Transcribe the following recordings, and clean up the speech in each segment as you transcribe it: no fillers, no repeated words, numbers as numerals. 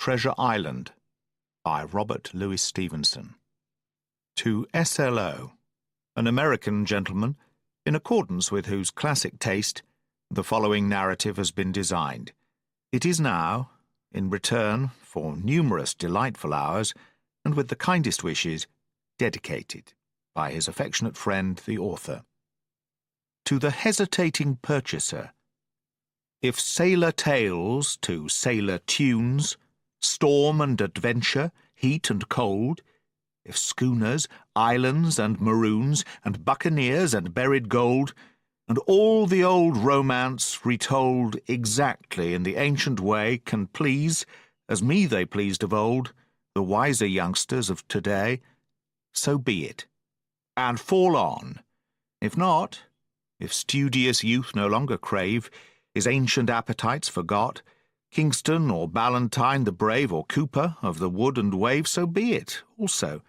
Treasure Island by Robert Louis Stevenson. To SLO, an American gentleman, in accordance with whose classic taste the following narrative has been designed. It is now, in return for numerous delightful hours, and with the kindest wishes, dedicated by his affectionate friend the author. To the hesitating purchaser. If sailor tales to sailor tunes, storm and adventure, heat and cold, if schooners, islands and maroons, and buccaneers and buried gold, and all the old romance retold exactly in the ancient way can please, as me they pleased of old, the wiser youngsters of today, so be it, and fall on. If not, if studious youth no longer crave, his ancient appetites forgot, Kingston or Ballantyne the brave, or Cooper of the wood and wave, so be it also.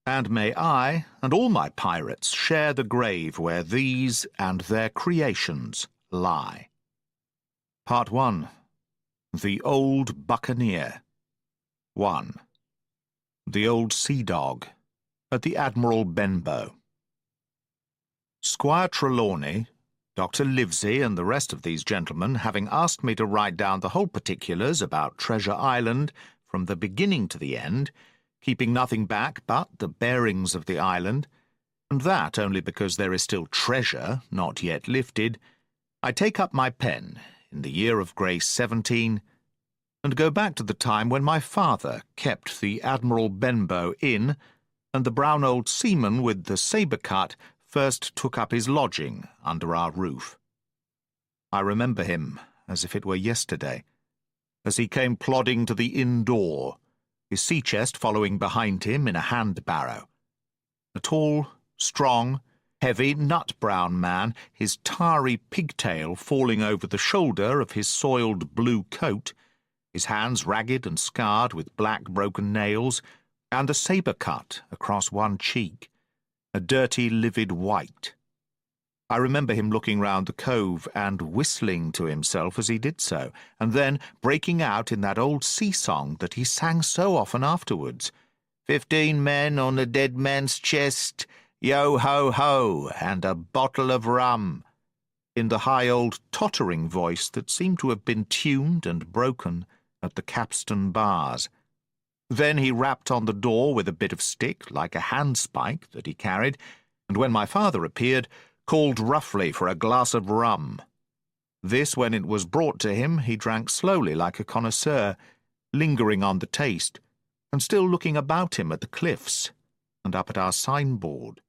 And may I and all my pirates share the grave where these and their creations lie. Part 1. The Old Buccaneer. 1. The Old Sea Dog at the Admiral Benbow. Squire Trelawney, Dr. Livesey, and the rest of these gentlemen, having asked me to write down the whole particulars about Treasure Island from the beginning to the end, keeping nothing back but the bearings of the island, and that only because there is still treasure not yet lifted, I take up my pen in the year of grace 17, and go back to the time when my father kept the Admiral Benbow Inn, and the brown old seaman with the sabre cut first took up his lodging under our roof. I remember him as if it were yesterday, as he came plodding to the inn door, his sea-chest following behind him in a hand-barrow. A tall, strong, heavy, nut-brown man, his tarry pigtail falling over the shoulder of his soiled blue coat, his hands ragged and scarred with black broken nails, and a sabre cut across one cheek, a dirty livid white. I remember him looking round the cove and whistling to himself as he did so, and then breaking out in that old sea-song that he sang so often afterwards. 15 men on a dead man's chest, yo-ho-ho, and a bottle of rum, in the high old tottering voice that seemed to have been tuned and broken at the capstan bars. Then he rapped on the door with a bit of stick, like a handspike, that he carried, and when my father appeared, called roughly for a glass of rum. This, when it was brought to him, he drank slowly like a connoisseur, lingering on the taste, and still looking about him at the cliffs, and up at our signboard.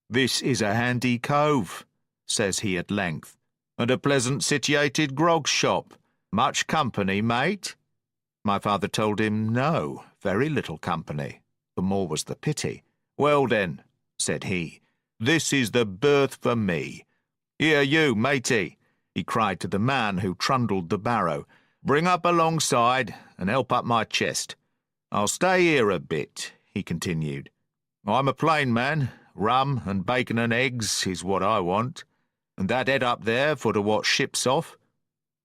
"This is a handy cove," says he at length, "and a pleasant situated grog shop. Much company, mate?" My father told him no, very little company, the more was the pity. "Well then," said he, "this is the berth for me. Here you, matey," he cried to the man who trundled the barrow, "bring up alongside and help up my chest. I'll stay here a bit," he continued. "I'm a plain man, rum and bacon and eggs is what I want, and that head up there for to watch ships off.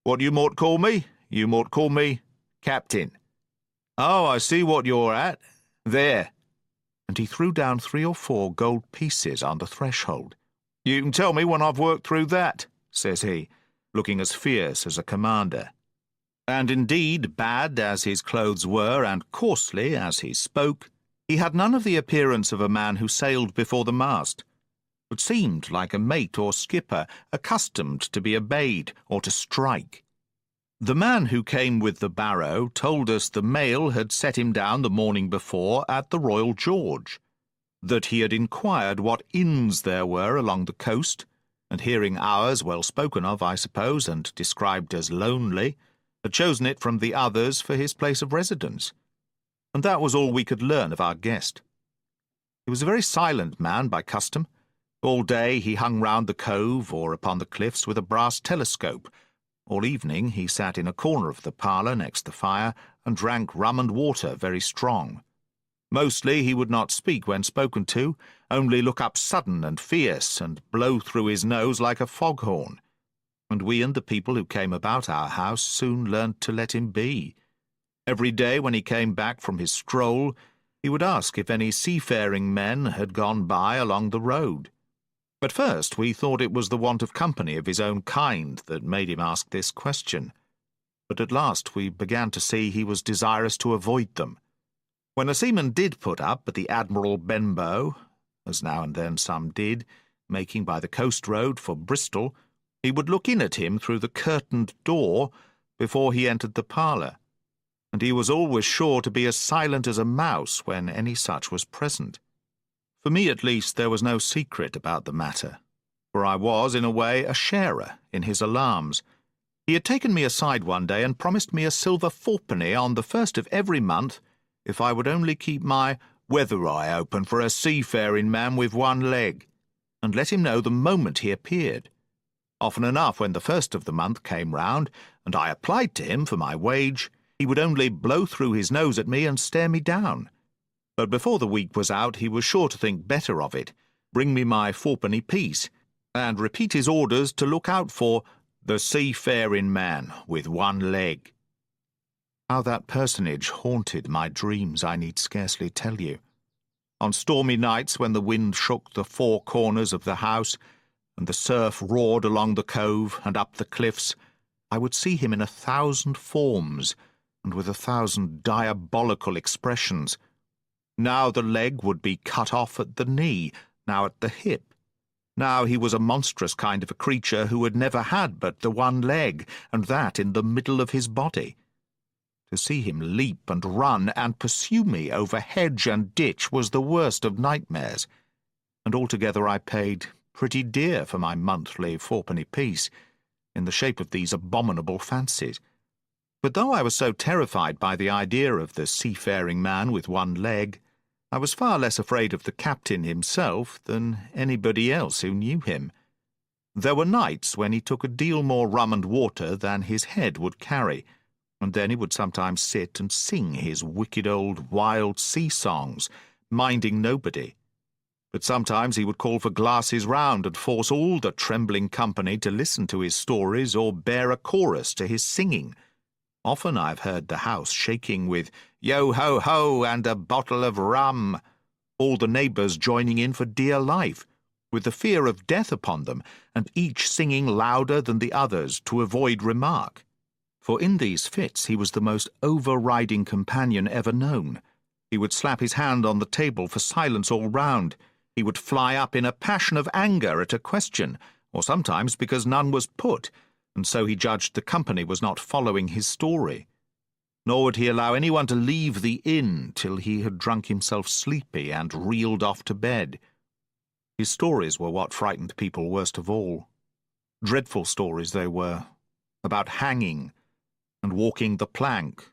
What you mought call me? You mought call me Captain. Oh, I see what you're at. There." And he threw down 3 or 4 gold pieces on the threshold. "You can tell me when I've worked through that," says he, looking as fierce as a commander. And indeed, bad as his clothes were, and coarsely as he spoke, he had none of the appearance of a man who sailed before the mast, but seemed like a mate or skipper accustomed to be obeyed or to strike. The man who came with the barrow told us the mail had set him down the morning before at the Royal George, that he had inquired what inns there were along the coast, and hearing ours well spoken of, I suppose, and described as lonely, had chosen it from the others for his place of residence. And that was all we could learn of our guest. He was a very silent man by custom. All day he hung round the cove or upon the cliffs with a brass telescope. All evening he sat in a corner of the parlour next the fire and drank rum and water very strong. Mostly he would not speak when spoken to, only look up sudden and fierce and blow through his nose like a foghorn. And we and the people who came about our house soon learnt to let him be. Every day when he came back from his stroll, he would ask if any seafaring men had gone by along the road. At first we thought it was the want of company of his own kind that made him ask this question, but at last we began to see he was desirous to avoid them. When a seaman did put up at the Admiral Benbow, as now and then some did, making by the coast road for Bristol, he would look in at him through the curtained door before he entered the parlour, and he was always sure to be as silent as a mouse when any such was present. For me, at least, there was no secret about the matter, for I was, in a way, a sharer in his alarms. He had taken me aside one day and promised me a silver fourpenny on the first of every month if I would only keep my weather eye open for a seafaring man with one leg, and let him know the moment he appeared. Often enough, when the first of the month came round, and I applied to him for my wage, he would only blow through his nose at me and stare me down. But before the week was out, he was sure to think better of it, bring me my fourpenny piece, and repeat his orders to look out for the seafaring man with one leg. How that personage haunted my dreams I need scarcely tell you. On stormy nights when the wind shook the four corners of the house, and the surf roared along the cove and up the cliffs, I would see him in 1,000 forms, and with 1,000 diabolical expressions. Now the leg would be cut off at the knee, now at the hip. Now he was a monstrous kind of a creature who had never had but the one leg, and that in the middle of his body. To see him leap and run and pursue me over hedge and ditch was the worst of nightmares, and altogether I paid pretty dear for my monthly fourpenny piece, in the shape of these abominable fancies. But though I was so terrified by the idea of the seafaring man with one leg, I was far less afraid of the captain himself than anybody else who knew him. There were nights when he took a deal more rum and water than his head would carry, and then he would sometimes sit and sing his wicked old wild sea songs, minding nobody. But sometimes he would call for glasses round and force all the trembling company to listen to his stories or bear a chorus to his singing. Often I've heard the house shaking with "Yo-ho-ho" and a bottle of rum, all the neighbours joining in for dear life, with the fear of death upon them, and each singing louder than the others to avoid remark. For in these fits he was the most overriding companion ever known. He would slap his hand on the table for silence all round. He would fly up in a passion of anger at a question, or sometimes because none was put, and so he judged the company was not following his story. Nor would he allow anyone to leave the inn till he had drunk himself sleepy and reeled off to bed. His stories were what frightened people worst of all. Dreadful stories they were, about hanging, and walking the plank,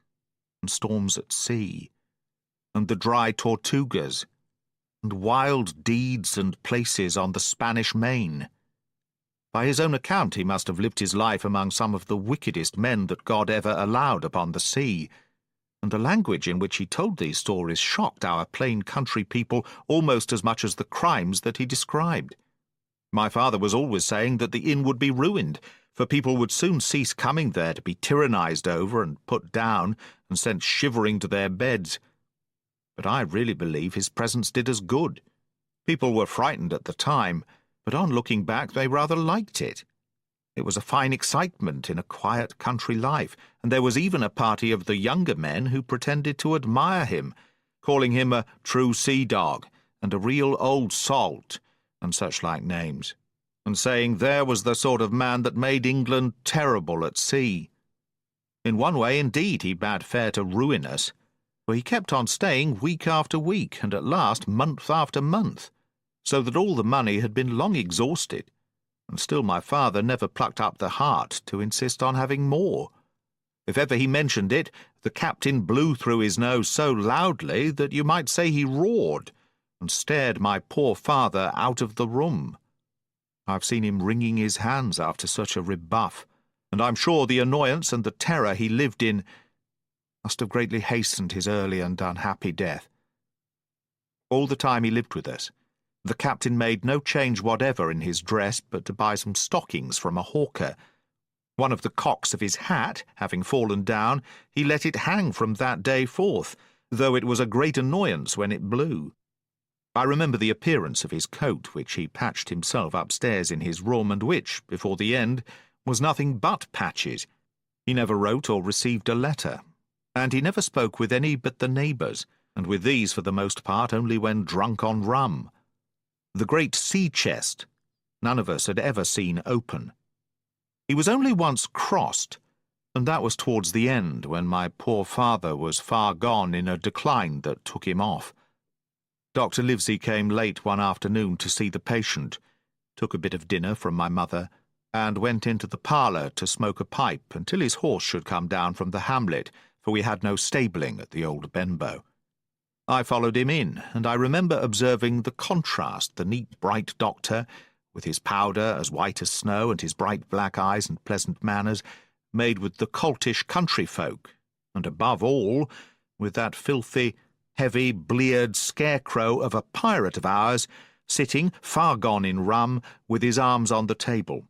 and storms at sea, and the dry Tortugas, and wild deeds and places on the Spanish Main. By his own account he must have lived his life among some of the wickedest men that God ever allowed upon the sea, and the language in which he told these stories shocked our plain country people almost as much as the crimes that he described. My father was always saying that the inn would be ruined, for people would soon cease coming there to be tyrannized over and put down and sent shivering to their beds. But I really believe his presence did us good. People were frightened at the time, but on looking back they rather liked it. It was a fine excitement in a quiet country life, and there was even a party of the younger men who pretended to admire him, calling him a true sea-dog and a real old salt, and such like names, and saying there was the sort of man that made England terrible at sea. In one way, indeed, he bade fair to ruin us, for he kept on staying week after week, and at last month after month, so that all the money had been long exhausted, and still my father never plucked up the heart to insist on having more. If ever he mentioned it, the captain blew through his nose so loudly that you might say he roared, and stared my poor father out of the room. I've seen him wringing his hands after such a rebuff, and I'm sure the annoyance and the terror he lived in must have greatly hastened his early and unhappy death. All the time he lived with us, the captain made no change whatever in his dress but to buy some stockings from a hawker, One of the cocks of his hat having fallen down, he let it hang from that day forth, though it was a great annoyance when it blew. I remember the appearance of his coat, which he patched himself upstairs in his room, and which, before the end, was nothing but patches. He never wrote or received a letter, and he never spoke with any but the neighbours, and with these for the most part only when drunk on rum. The great sea chest none of us had ever seen open. He was only once crossed, and that was towards the end, when my poor father was far gone in a decline that took him off. Dr. Livesey came late one afternoon to see the patient, took a bit of dinner from my mother, and went into the parlour to smoke a pipe until his horse should come down from the hamlet, for we had no stabling at the old Benbow. I followed him in, and I remember observing the contrast the neat bright doctor, with his powder as white as snow and his bright black eyes and pleasant manners, made with the coltish country folk, and above all, with that filthy, heavy, bleared scarecrow of a pirate of ours, sitting, far gone in rum, with his arms on the table.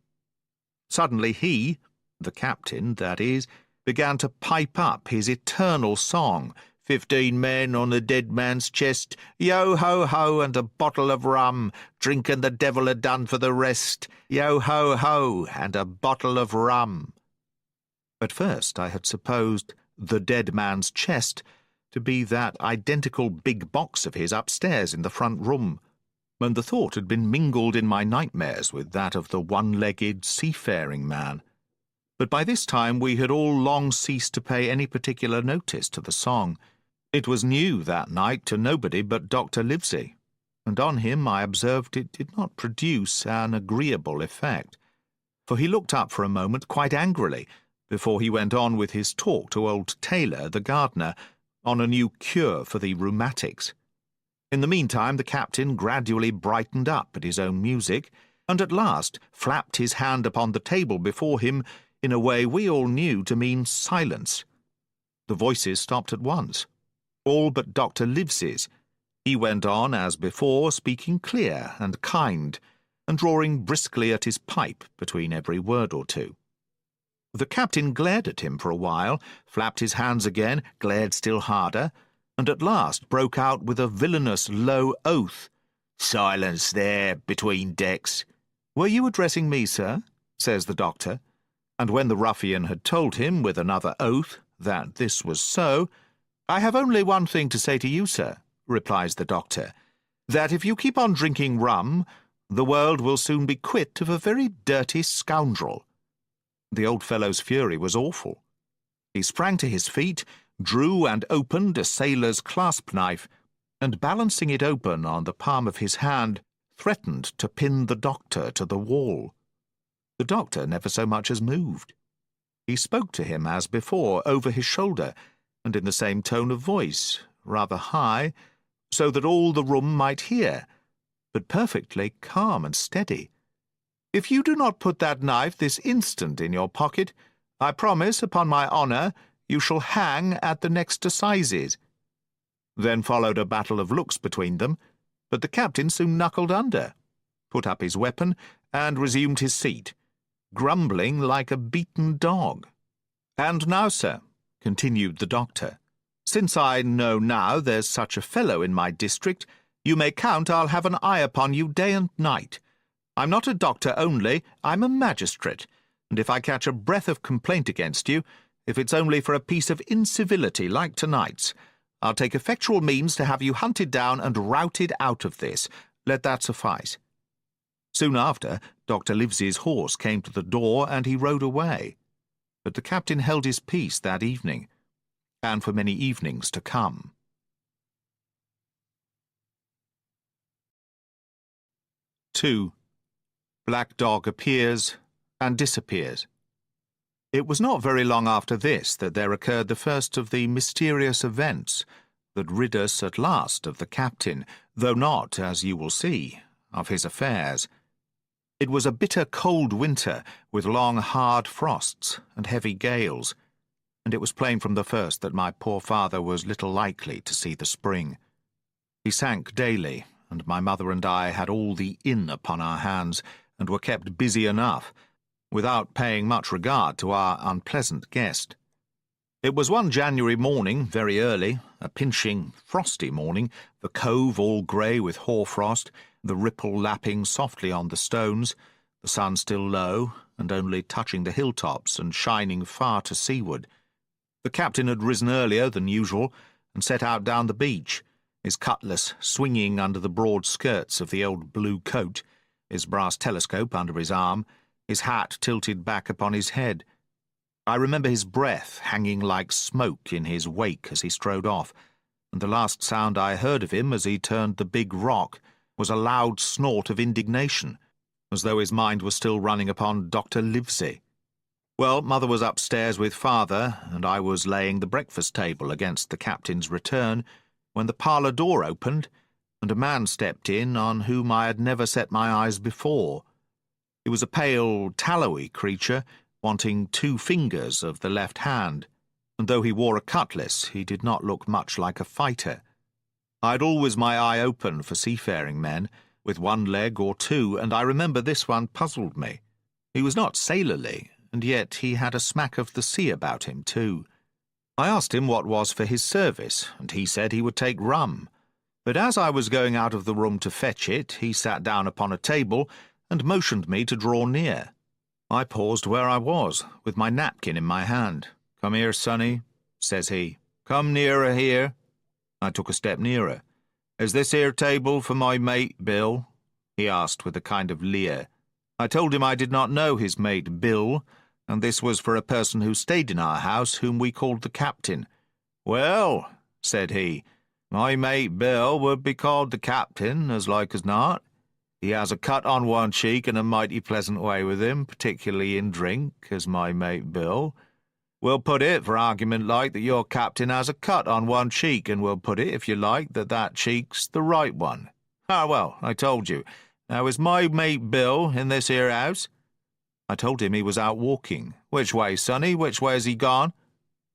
Suddenly he, the captain, that is, began to pipe up his eternal song, 15 men on a dead man's chest, yo-ho-ho, and a bottle of rum, drinking the devil had done for the rest, yo-ho-ho, and a bottle of rum. At first I had supposed the dead man's chest to be that identical big box of his upstairs in the front room, and the thought had been mingled in my nightmares with that of the one-legged seafaring man. But by this time we had all long ceased to pay any particular notice to the song. It was new that night to nobody but Dr. Livesey, and on him I observed it did not produce an agreeable effect, for he looked up for a moment quite angrily before he went on with his talk to old Taylor, the gardener, on a new cure for the rheumatics. In the meantime the captain gradually brightened up at his own music, and at last flapped his hand upon the table before him in a way we all knew to mean silence. The voices stopped at once, all but Dr. Livesey's. He went on as before, speaking clear and kind, and drawing briskly at his pipe between every word or two. The captain glared at him for a while, flapped his hands again, glared still harder, and at last broke out with a villainous low oath. "Silence there, between decks." "Were you addressing me, sir?" says the doctor. And when the ruffian had told him, with another oath, that this was so, "I have only one thing to say to you, sir," replies the doctor, "that if you keep on drinking rum, the world will soon be quit of a very dirty scoundrel." The old fellow's fury was awful. He sprang to his feet, drew and opened a sailor's clasp-knife, and balancing it open on the palm of his hand, threatened to pin the doctor to the wall. The doctor never so much as moved. He spoke to him as before, over his shoulder, and in the same tone of voice, rather high, so that all the room might hear, but perfectly calm and steady. "If you do not put that knife this instant in your pocket, I promise, upon my honour, you shall hang at the next assizes." Then followed a battle of looks between them, but the captain soon knuckled under, put up his weapon, and resumed his seat, grumbling like a beaten dog. "And now, sir," continued the doctor, "since I know now there's such a fellow in my district, you may count I'll have an eye upon you day and night. I'm not a doctor only, I'm a magistrate, and if I catch a breath of complaint against you, if it's only for a piece of incivility like tonight's, I'll take effectual means to have you hunted down and routed out of this. Let that suffice." Soon after, Dr. Livesey's horse came to the door, and he rode away. But the captain held his peace that evening, and for many evenings to come. 2. Black Dog appears and disappears. It was not very long after this that there occurred the first of the mysterious events that rid us at last of the captain, though not, as you will see, of his affairs. It was a bitter cold winter, with long hard frosts and heavy gales, and it was plain from the first that my poor father was little likely to see the spring. He sank daily, and my mother and I had all the inn upon our hands, and were kept busy enough, without paying much regard to our unpleasant guest. It was one January morning, very early, a pinching, frosty morning, the cove all grey with hoarfrost, the ripple lapping softly on the stones, the sun still low and only touching the hilltops and shining far to seaward. The captain had risen earlier than usual and set out down the beach, his cutlass swinging under the broad skirts of the old blue coat, his brass telescope under his arm, his hat tilted back upon his head. I remember his breath hanging like smoke in his wake as he strode off, and the last sound I heard of him as he turned the big rock was a loud snort of indignation, as though his mind was still running upon Dr. Livesey. Well, Mother was upstairs with Father, and I was laying the breakfast table against the captain's return, when the parlour door opened, and a man stepped in on whom I had never set my eyes before. He was a pale, tallowy creature, wanting 2 fingers of the left hand, and though he wore a cutlass, he did not look much like a fighter. I had always my eye open for seafaring men, with 1 leg or 2, and I remember this one puzzled me. He was not sailorly, and yet he had a smack of the sea about him too. I asked him what was for his service, and he said he would take rum. But as I was going out of the room to fetch it, he sat down upon a table and motioned me to draw near. I paused where I was, with my napkin in my hand. "Come here, sonny," says he. "Come nearer here." I took a step nearer. "Is this here table for my mate, Bill?" he asked with a kind of leer. I told him I did not know his mate, Bill, and this was for a person who stayed in our house, whom we called the captain. "Well," said he, "my mate Bill would be called the captain, as like as not. He has a cut on one cheek and a mighty pleasant way with him, particularly in drink, as my mate Bill. We'll put it, for argument like, that your captain has a cut on one cheek, and we'll put it, if you like, that that cheek's the right one. Ah, well, I told you. Now, is my mate Bill in this here house?" I told him he was out walking. "Which way, sonny? Which way has he gone?"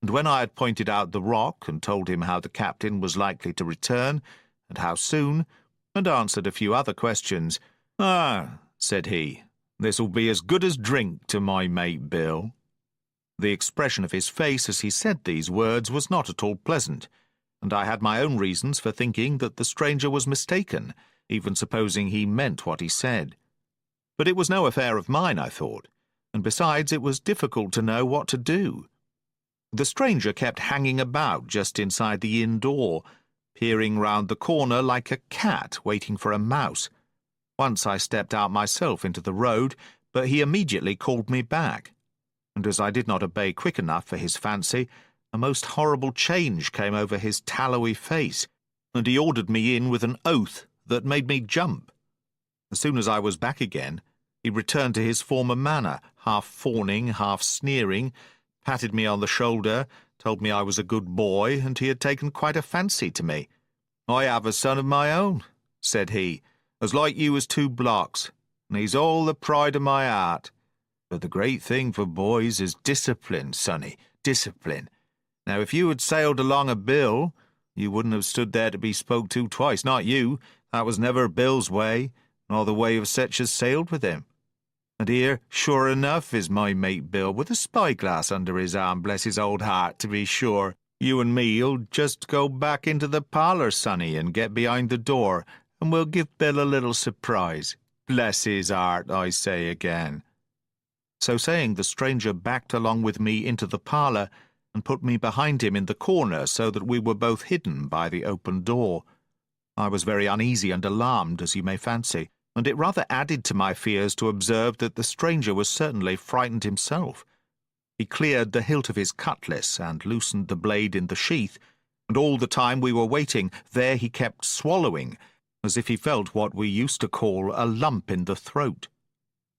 And when I had pointed out the rock and told him how the captain was likely to return, and how soon, and answered a few other questions, "Ah," said he, "this'll be as good as drink to my mate Bill." The expression of his face as he said these words was not at all pleasant, and I had my own reasons for thinking that the stranger was mistaken, even supposing he meant what he said. But it was no affair of mine, I thought, and besides it was difficult to know what to do. The stranger kept hanging about just inside the inn door, peering round the corner like a cat waiting for a mouse. Once I stepped out myself into the road, but he immediately called me back, and as I did not obey quick enough for his fancy, a most horrible change came over his tallowy face, and he ordered me in with an oath that made me jump. As soon as I was back again, he returned to his former manner, half fawning, half sneering, patted me on the shoulder, told me I was a good boy, and he had taken quite a fancy to me. "I have a son of my own," said he, "as like you as 2 blocks, and he's all the pride of my heart. But the great thing for boys is discipline, sonny, discipline. Now, if you had sailed along a Bill, you wouldn't have stood there to be spoke to twice, not you. That was never Bill's way, nor the way of such as sailed with him. And here, sure enough, is my mate Bill, with a spyglass under his arm, bless his old heart, to be sure. You and me'll just go back into the parlour, sonny, and get behind the door, and we'll give Bill a little surprise. Bless his heart, I say again." So saying, the stranger backed along with me into the parlour, and put me behind him in the corner so that we were both hidden by the open door. I was very uneasy and alarmed, as you may fancy, and it rather added to my fears to observe that the stranger was certainly frightened himself. He cleared the hilt of his cutlass and loosened the blade in the sheath, and all the time we were waiting, there he kept swallowing, as if he felt what we used to call a lump in the throat.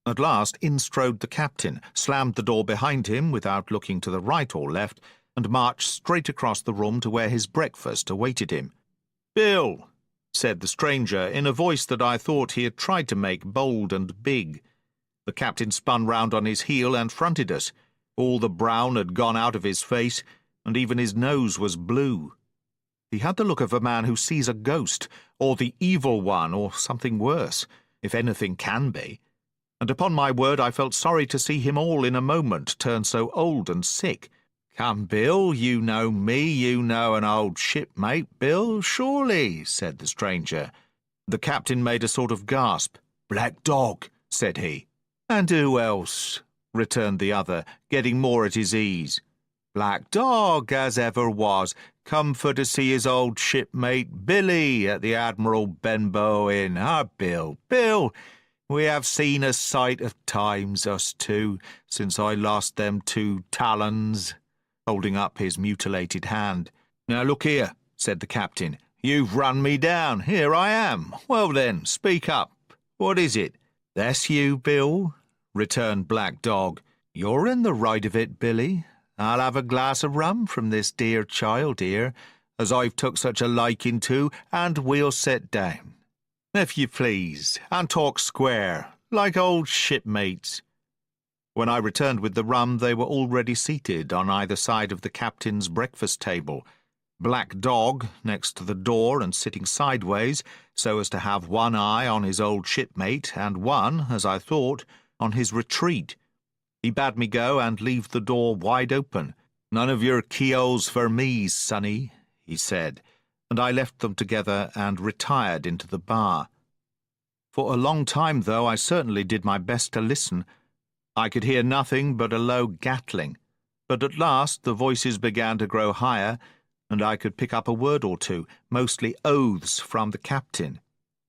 At last in strode the captain, slammed the door behind him without looking to the right or left, and marched straight across the room to where his breakfast awaited him. "Bill," said the stranger, in a voice that I thought he had tried to make bold and big. The captain spun round on his heel and fronted us. All the brown had gone out of his face, and even his nose was blue. He had the look of a man who sees a ghost, or the evil one, or something worse, if anything can be. and upon my word I felt sorry to see him all in a moment turn so old and sick. "Come, Bill, you know me, you know an old shipmate, Bill, surely," said the stranger. The captain made a sort of gasp. "Black Dog," said he. "And who else?" returned the other, getting more at his ease. "Black Dog, as ever was, come for to see his old shipmate Billy at the Admiral Benbow Inn. Ah, Bill, Bill, we have seen a sight of times, us two, since I lost them 2 talons," holding up his mutilated hand. "Now look here," said the captain. "You've run me down. Here I am. Well then, speak up. What is it?" "That's you, Bill," returned Black Dog. "You're in the right of it, Billy. I'll have a glass of rum from this dear child here, as I've took such a liking to, and we'll sit down, if you please, and talk square, like old shipmates." When I returned with the rum, they were already seated on either side of the captain's breakfast table. Black Dog next to the door and sitting sideways, so as to have one eye on his old shipmate and one, as I thought, on his retreat. He bade me go and leave the door wide open. "None of your keels for me, sonny," he said, and I left them together and retired into the bar. For a long time, though, I certainly did my best to listen. I could hear nothing but a low gattling, but at last the voices began to grow higher, and I could pick up a word or two, mostly oaths from the captain.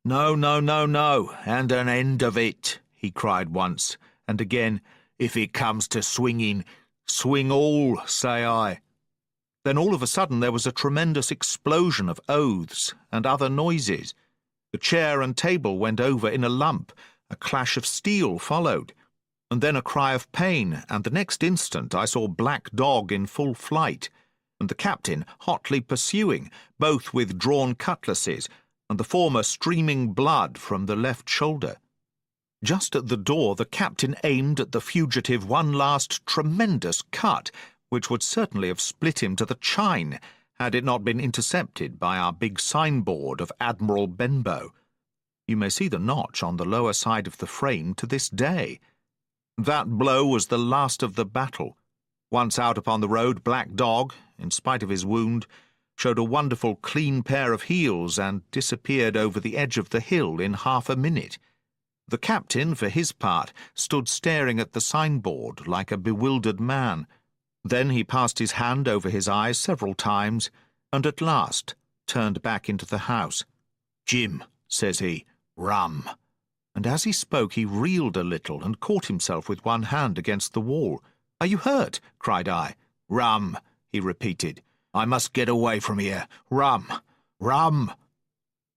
"No, no, no, no, and an end of it," he cried once, and again, "If it comes to swinging, swing all, say I." Then all of a sudden there was a tremendous explosion of oaths and other noises. The chair and table went over in a lump, a clash of steel followed, and then a cry of pain, and the next instant I saw Black Dog in full flight, and the captain hotly pursuing, both with drawn cutlasses, and the former streaming blood from the left shoulder. Just at the door the captain aimed at the fugitive one last tremendous cut, which would certainly have split him to the chine, had it not been intercepted by our big signboard of Admiral Benbow. You may see the notch on the lower side of the frame to this day. That blow was the last of the battle. Once out upon the road, Black Dog, in spite of his wound, showed a wonderful clean pair of heels and disappeared over the edge of the hill in half a minute. The captain, for his part, stood staring at the signboard like a bewildered man. Then he passed his hand over his eyes several times, and at last turned back into the house. "Jim," says he, "rum." And as he spoke he reeled a little and caught himself with one hand against the wall. "Are you hurt?" cried I. "Rum," he repeated. "I must get away from here. Rum, rum."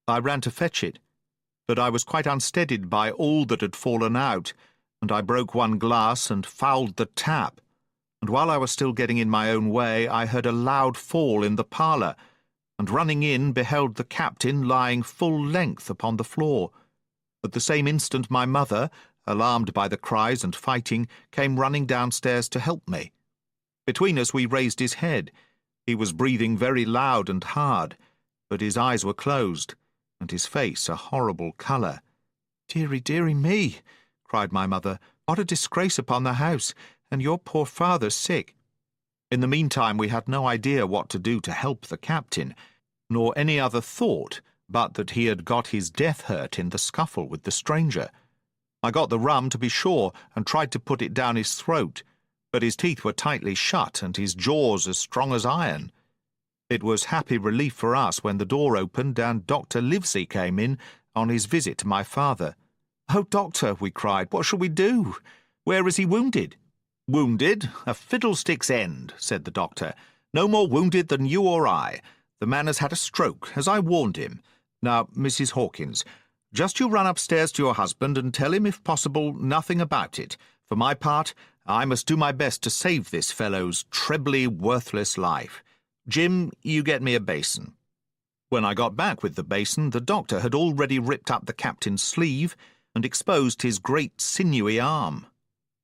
I ran to fetch it, but I was quite unsteadied by all that had fallen out, and I broke one glass and fouled the tap, and while I was still getting in my own way I heard a loud fall in the parlour, and running in beheld the captain lying full length upon the floor. At the same instant my mother, alarmed by the cries and fighting, came running downstairs to help me. Between us we raised his head. He was breathing very loud and hard, but his eyes were closed, and his face a horrible colour. "Dearie, dearie me," cried my mother, "what a disgrace upon the house, and your poor father sick." In the meantime we had no idea what to do to help the captain, nor any other thought but that he had got his death hurt in the scuffle with the stranger. I got the rum, to be sure, and tried to put it down his throat, but his teeth were tightly shut and his jaws as strong as iron. It was happy relief for us when the door opened and Dr. Livesey came in on his visit to my father. "Oh, doctor," we cried, "what shall we do? Where is he wounded?" "Wounded? A fiddlestick's end," said the doctor. "No more wounded than you or I. The man has had a stroke, as I warned him. Now, Mrs. Hawkins, just you run upstairs to your husband and tell him, if possible, nothing about it. For my part, I must do my best to save this fellow's trebly worthless life. Jim, you get me a basin." When I got back with the basin, the doctor had already ripped up the captain's sleeve and exposed his great sinewy arm.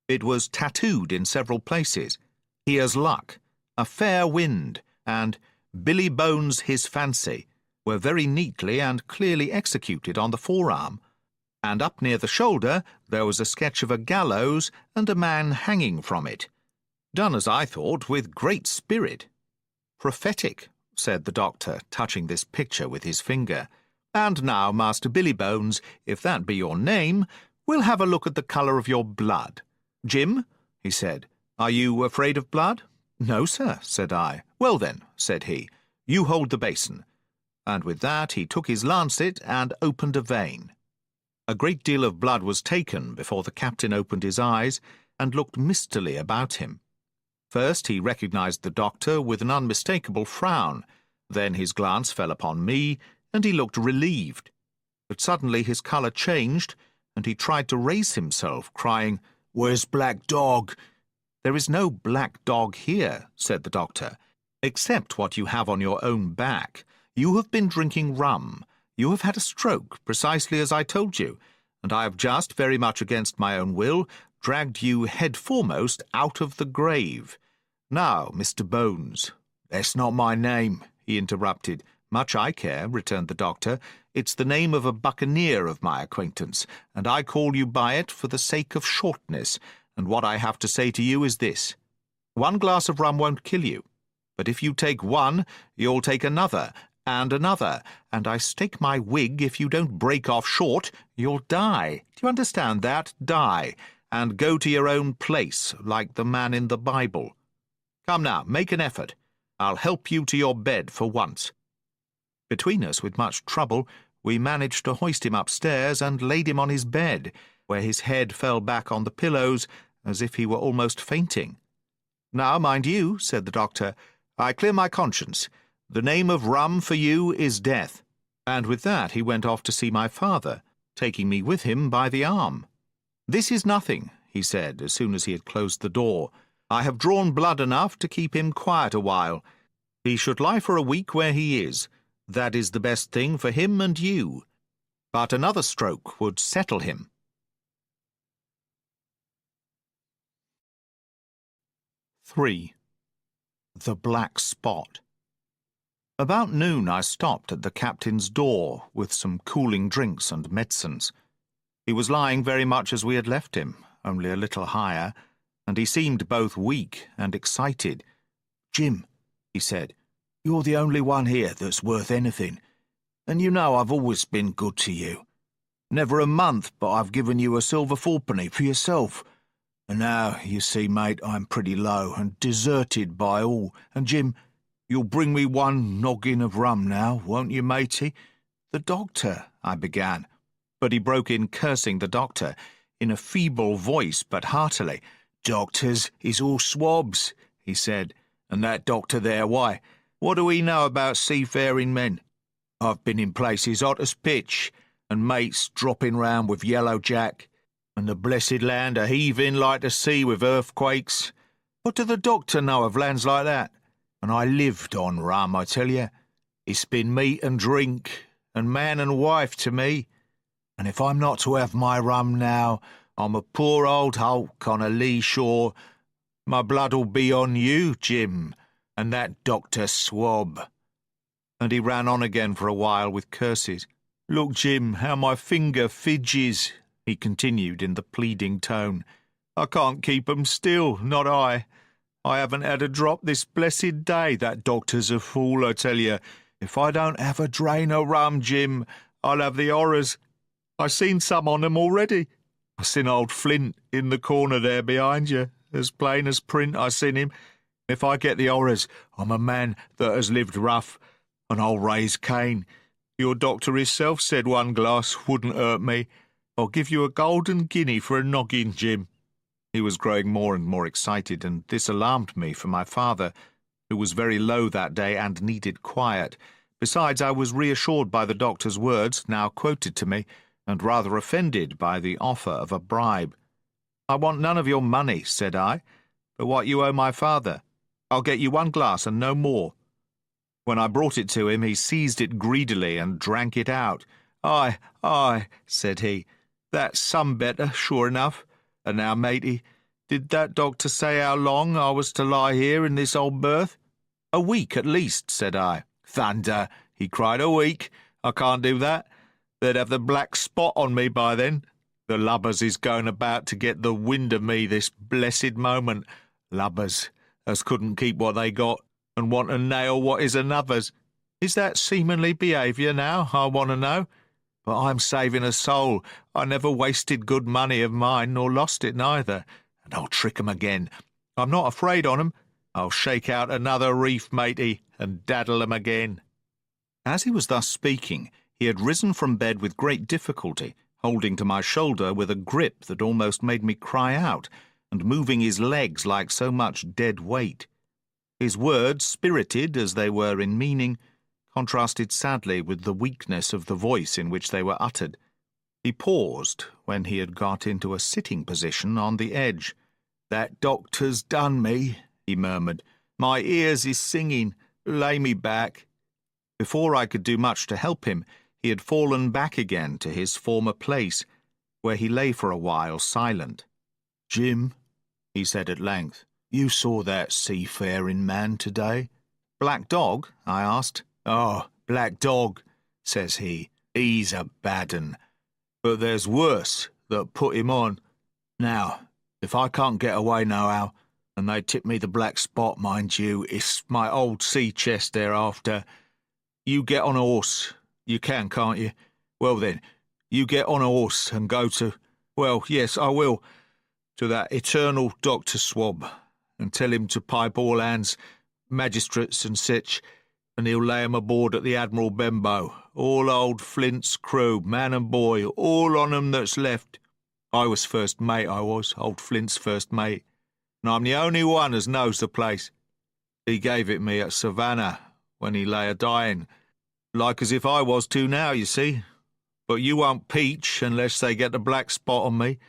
It was tattooed in several places. "Here's luck," "A fair wind," and "Billy Bones his fancy" were very neatly and clearly executed on the forearm. and up near the shoulder there was a sketch of a gallows and a man hanging from it, done, as I thought, with great spirit. "Prophetic," said the doctor, touching this picture with his finger. "And now, Master Billy Bones, if that be your name, we'll have a look at the colour of your blood. Jim," he said, "are you afraid of blood?" "No, sir," said I. "Well then," said he, "you hold the basin." And with that he took his lancet and opened a vein. A great deal of blood was taken before the captain opened his eyes and looked mistily about him. First he recognized the doctor with an unmistakable frown, then his glance fell upon me, and he looked relieved. But suddenly his colour changed, and he tried to raise himself, crying, "Where's Black Dog?" "There is no black dog here," said the doctor, "except what you have on your own back. You have been drinking rum. You have had a stroke, precisely as I told you, and I have just, very much against my own will, dragged you head foremost out of the grave. Now, Mr. Bones—" "That's not my name," he interrupted. "Much I care," returned the doctor. "It's the name of a buccaneer of my acquaintance, and I call you by it for the sake of shortness, and what I have to say to you is this. One glass of rum won't kill you, but if you take one, you'll take another, and I stake my wig if you don't break off short, you'll die. Do you understand that? Die, and go to your own place, like the man in the Bible. Come now, make an effort. I'll help you to your bed for once." Between us, with much trouble, we managed to hoist him upstairs and laid him on his bed, where his head fell back on the pillows as if he were almost fainting. "Now, mind you," said the doctor, "I clear my conscience. The name of rum for you is death." And with that he went off to see my father, taking me with him by the arm. "This is nothing," he said, as soon as he had closed the door. "I have drawn blood enough to keep him quiet a while. He should lie for a week where he is. That is the best thing for him and you. But another stroke would settle him." 3. The Black Spot. About noon I stopped at the captain's door with some cooling drinks and medicines. He was lying very much as we had left him, only a little higher, and he seemed both weak and excited. "Jim," he said, "you're the only one here that's worth anything, and you know I've always been good to you. Never a month but I've given you a silver fourpenny for yourself. And now, you see, mate, I'm pretty low and deserted by all, and Jim, you'll bring me one noggin of rum now, won't you, matey?" "The doctor—" I began, but he broke in cursing the doctor, in a feeble voice but heartily. "Doctors is all swabs," he said, "and that doctor there, why, what do he know about seafaring men? I've been in places hot as pitch, and mates dropping round with Yellow Jack, and the blessed land a heaving like the sea with earthquakes. What do the doctor know of lands like that? And I lived on rum, I tell you. It's been meat and drink, and man and wife to me. And if I'm not to have my rum now, I'm a poor old hulk on a lee shore. My blood'll be on you, Jim, and that Dr. Swab." And he ran on again for a while with curses. "Look, Jim, how my finger fidges," he continued in the pleading tone. "I can't keep 'em still, not I. I haven't had a drop this blessed day. That doctor's a fool, I tell you. If I don't have a drain of rum, Jim, I'll have the horrors. I seen some on 'em already. I seen old Flint in the corner there behind you, as plain as print I seen him. If I get the horrors, I'm a man that has lived rough, and I'll raise Cain. Your doctor himself said one glass wouldn't hurt me. I'll give you a golden guinea for a noggin, Jim." He was growing more and more excited, and this alarmed me for my father, who was very low that day and needed quiet. Besides, I was reassured by the doctor's words, now quoted to me, and rather offended by the offer of a bribe. "I want none of your money," said I, "but what you owe my father. I'll get you one glass and no more." When I brought it to him, he seized it greedily and drank it out. Aye, said he, "that's some better, sure enough. And now, matey, did that doctor say how long I was to lie here in this old berth?" "A week at least," said I. "Thunder!" he cried. "A week? I can't do that. They'd have the black spot on me by then. The lubbers is going about to get the wind of me this blessed moment. Lubbers as couldn't keep what they got and want to nail what is another's. Is that seamanly behaviour now, I want to know? But I'm saving a soul. I never wasted good money of mine, nor lost it neither. And I'll trick 'em again. I'm not afraid on 'em. I'll shake out another reef, matey, and daddle 'em again." As he was thus speaking, he had risen from bed with great difficulty, holding to my shoulder with a grip that almost made me cry out, and moving his legs like so much dead weight. His words, spirited as they were in meaning, contrasted sadly with the weakness of the voice in which they were uttered. He paused when he had got into a sitting position on the edge. "That doctor's done me," he murmured. "My ears is singing. Lay me back." Before I could do much to help him, he had fallen back again to his former place, where he lay for a while silent. "Jim," he said at length, "you saw that seafaring man today?" "Black Dog?" I asked. "Oh, Black Dog," says he. "He's a bad 'un. But there's worse that put him on. Now, if I can't get away nohow, and they tip me the black spot, mind you, it's my old sea chest they're after. You get on a horse. You can, can't you? Well then, you get on a horse and go to, well, yes, I will, to that eternal Dr. Swab, and tell him to pipe all hands, magistrates and sich, and he'll lay 'em aboard at the Admiral Benbow, all old Flint's crew, man and boy, all on 'em that's left. I was first mate, I was, old Flint's first mate, and I'm the only one as knows the place. He gave it me at Savannah, when he lay a-dying, like as if I was too now, you see. But you won't peach unless they get the black spot on me,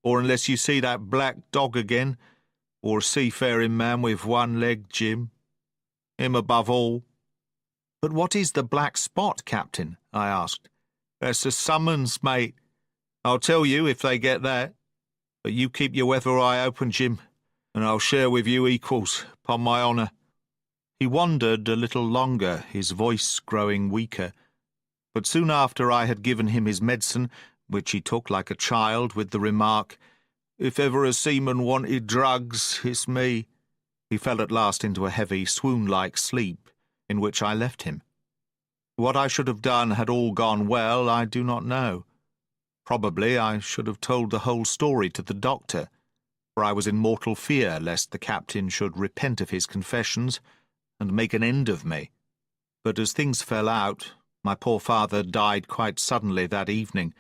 or unless you see that Black Dog again, or a seafaring man with one leg, Jim. Him above all." "But what is the black spot, Captain?" I asked. "That's a summons, mate. I'll tell you if they get that. But you keep your weather eye open, Jim, and I'll share with you equals, upon my honour." He wondered a little longer, his voice growing weaker. But soon after I had given him his medicine, which he took like a child, with the remark, "If ever a seaman wanted drugs, it's me," he fell at last into a heavy, swoon-like sleep, in which I left him. What I should have done had all gone well, I do not know. Probably I should have told the whole story to the doctor, for I was in mortal fear lest the captain should repent of his confessions and make an end of me. But as things fell out, my poor father died quite suddenly that evening,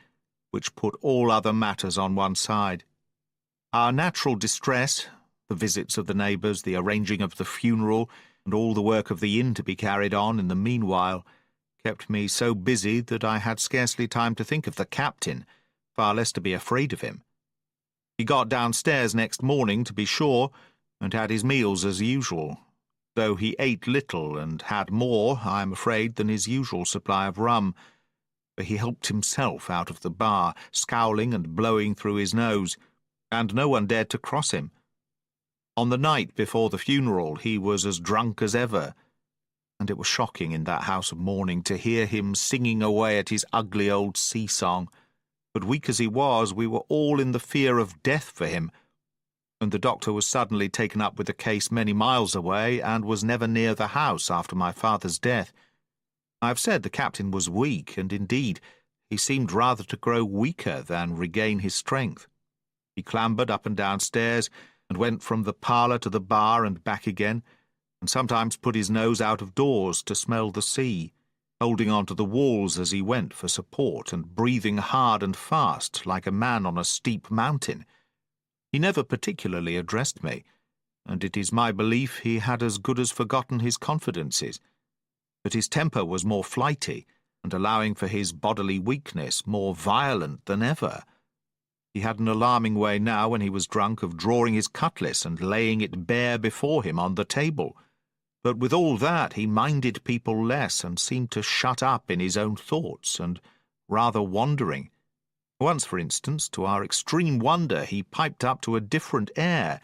which put all other matters on one side. Our natural distress, the visits of the neighbours, the arranging of the funeral, and all the work of the inn to be carried on in the meanwhile, kept me so busy that I had scarcely time to think of the captain, far less to be afraid of him. He got downstairs next morning, to be sure, and had his meals as usual, though he ate little and had more, I am afraid, than his usual supply of rum, for he helped himself out of the bar, scowling and blowing through his nose, and no one dared to cross him. On the night before the funeral he was as drunk as ever, and it was shocking in that house of mourning to hear him singing away at his ugly old sea-song. But weak as he was, we were all in the fear of death for him, and the doctor was suddenly taken up with a case many miles away, and was never near the house after my father's death. I have said the captain was weak, and indeed he seemed rather to grow weaker than regain his strength. He clambered up and down stairs, and went from the parlour to the bar and back again, and sometimes put his nose out of doors to smell the sea, holding on to the walls as he went for support, and breathing hard and fast like a man on a steep mountain. He never particularly addressed me, and it is my belief he had as good as forgotten his confidences. But his temper was more flighty, and allowing for his bodily weakness, more violent than ever. He had an alarming way now, when he was drunk, of drawing his cutlass and laying it bare before him on the table. But with all that he minded people less, and seemed to shut up in his own thoughts, and rather wandering. Once, for instance, to our extreme wonder, he piped up to a different air,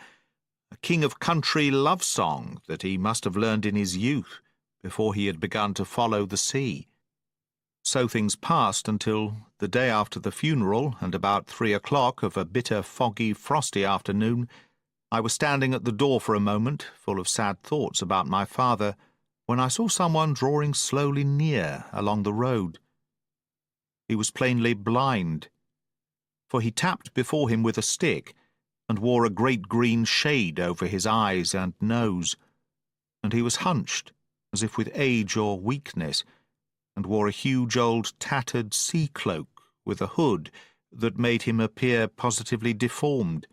a king of country love-song that he must have learned in his youth, before he had begun to follow the sea. So things passed until the day after the funeral, and about 3 o'clock of a bitter, foggy, frosty afternoon, I was standing at the door for a moment, full of sad thoughts about my father, when I saw someone drawing slowly near along the road. He was plainly blind, for he tapped before him with a stick, and wore a great green shade over his eyes and nose, and he was hunched, as if with age or weakness, and wore a huge old tattered sea-cloak with a hood that made him appear positively deformed.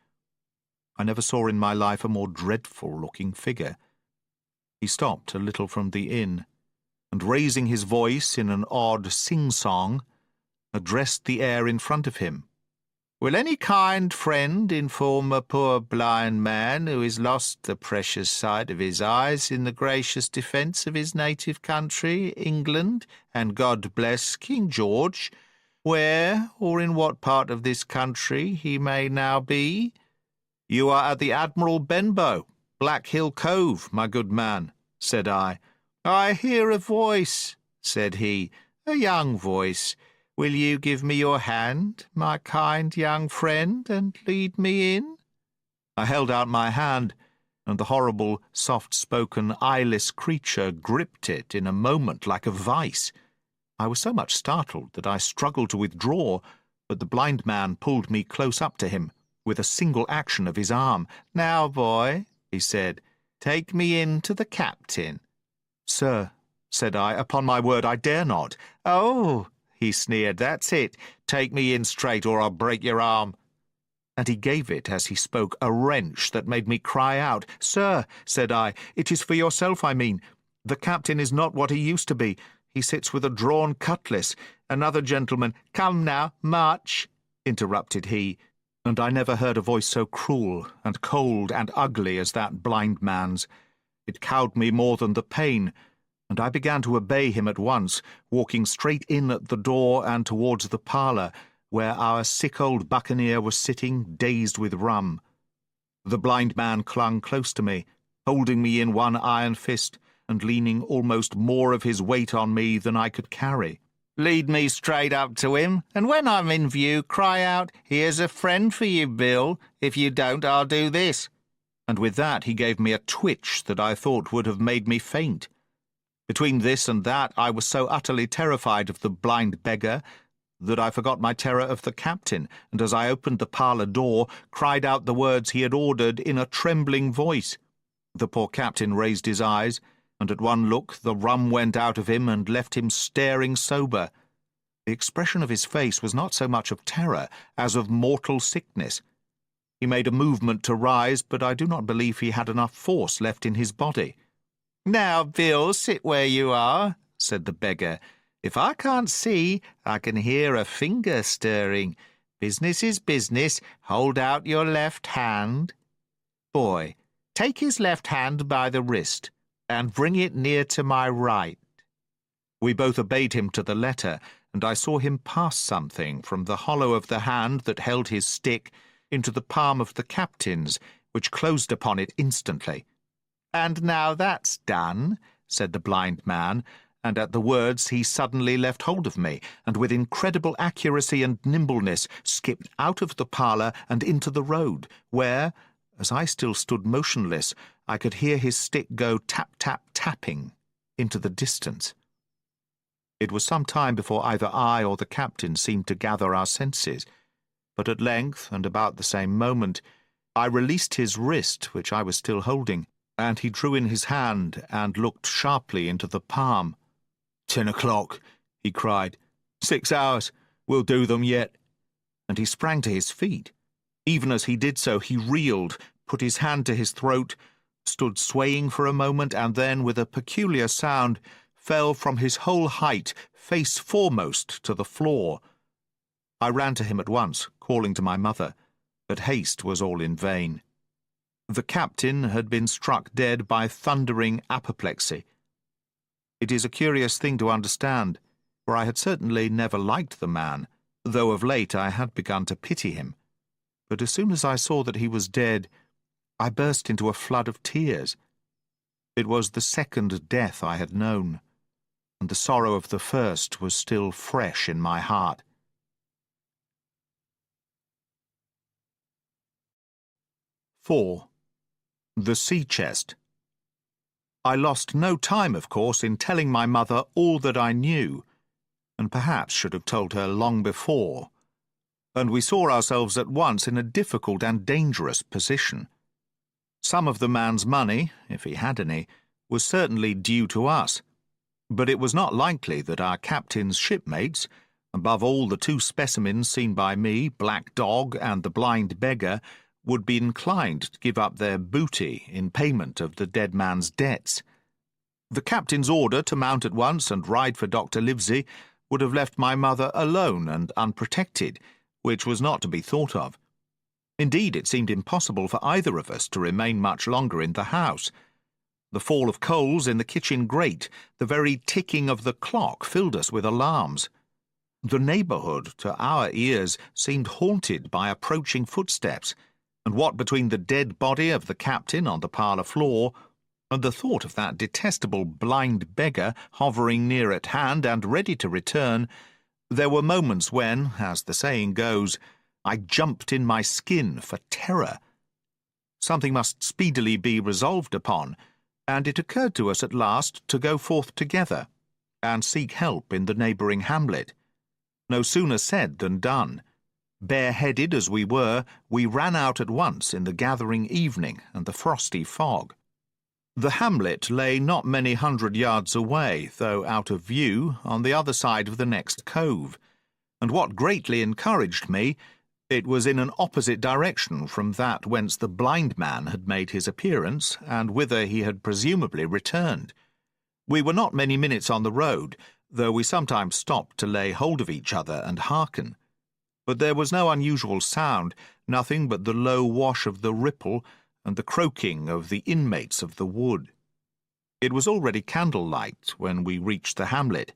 I never saw in my life a more dreadful-looking figure. He stopped a little from the inn, and raising his voice in an odd sing-song, addressed the air in front of him. "Will any kind friend inform a poor blind man who has lost the precious sight of his eyes in the gracious defence of his native country, England, and God bless King George, where or in what part of this country he may now be? You are at the Admiral Benbow, Black Hill Cove, my good man," said I. "I hear a voice," said he, "a young voice. Will you give me your hand, my kind young friend, and lead me in?" I held out my hand, and the horrible, soft-spoken, eyeless creature gripped it in a moment like a vice. I was so much startled that I struggled to withdraw, but the blind man pulled me close up to him, with a single action of his arm. "Now, boy," he said, "take me in to the captain." "Sir," said I, "upon my word I dare not." "Oh," he sneered, "that's it. Take me in straight, or I'll break your arm." And he gave it, as he spoke, a wrench that made me cry out. "Sir," said I, "it is for yourself I mean. The captain is not what he used to be. He sits with a drawn cutlass. Another gentleman—" "Come now, march," interrupted he, and I never heard a voice so cruel and cold and ugly as that blind man's. It cowed me more than the pain, and I began to obey him at once, walking straight in at the door and towards the parlour, where our sick old buccaneer was sitting, dazed with rum. The blind man clung close to me, holding me in one iron fist, and leaning almost more of his weight on me than I could carry. "Lead me straight up to him, and when I'm in view, cry out, 'Here's a friend for you, Bill. If you don't, I'll do this.'" And with that he gave me a twitch that I thought would have made me faint. Between this and that I was so utterly terrified of the blind beggar that I forgot my terror of the captain, and as I opened the parlour door, cried out the words he had ordered in a trembling voice. The poor captain raised his eyes, and at one look the rum went out of him and left him staring sober. The expression of his face was not so much of terror as of mortal sickness. He made a movement to rise, but I do not believe he had enough force left in his body. "Now, Bill, sit where you are," said the beggar. "If I can't see, I can hear a finger stirring. Business is business. Hold out your left hand. Boy, take his left hand by the wrist, and bring it near to my right." We both obeyed him to the letter, and I saw him pass something from the hollow of the hand that held his stick into the palm of the captain's, which closed upon it instantly. "And now that's done," said the blind man, and at the words he suddenly left hold of me, and with incredible accuracy and nimbleness skipped out of the parlour and into the road, where, as I still stood motionless, I could hear his stick go tap-tap-tapping into the distance. It was some time before either I or the captain seemed to gather our senses, but at length, and about the same moment, I released his wrist, which I was still holding, and he drew in his hand and looked sharply into the palm. 10 o'clock, he cried. 6 hours. We'll do them yet. And he sprang to his feet. Even as he did so, he reeled, put his hand to his throat, stood swaying for a moment, and then, with a peculiar sound, fell from his whole height, face foremost, to the floor. I ran to him at once, calling to my mother, but haste was all in vain. The captain had been struck dead by thundering apoplexy. It is a curious thing to understand, for I had certainly never liked the man, though of late I had begun to pity him. But as soon as I saw that he was dead, I burst into a flood of tears. It was the second death I had known, and the sorrow of the first was still fresh in my heart. "4. The sea chest. I lost no time, of course, in telling my mother all that I knew, and perhaps should have told her long before, and we saw ourselves at once in a difficult and dangerous position. Some of the man's money, if he had any, was certainly due to us, but it was not likely that our captain's shipmates, above all the two specimens seen by me, Black Dog and the blind beggar, would be inclined to give up their booty in payment of the dead man's debts. The captain's order to mount at once and ride for Dr. Livesey would have left my mother alone and unprotected, which was not to be thought of. Indeed, it seemed impossible for either of us to remain much longer in the house. The fall of coals in the kitchen grate, the very ticking of the clock, filled us with alarms. The neighbourhood, to our ears, seemed haunted by approaching footsteps, and what between the dead body of the captain on the parlour floor and the thought of that detestable blind beggar hovering near at hand and ready to return, there were moments when, as the saying goes, I jumped in my skin for terror. Something must speedily be resolved upon, and it occurred to us at last to go forth together and seek help in the neighbouring hamlet. No sooner said than done. Bareheaded as we were, we ran out at once in the gathering evening and the frosty fog. The hamlet lay not many 100 yards away, though out of view, on the other side of the next cove, and what greatly encouraged me, it was in an opposite direction from that whence the blind man had made his appearance, and whither he had presumably returned. We were not many minutes on the road, though we sometimes stopped to lay hold of each other and hearken. But there was no unusual sound, nothing but the low wash of the ripple and the croaking of the inmates of the wood. It was already candlelight when we reached the hamlet,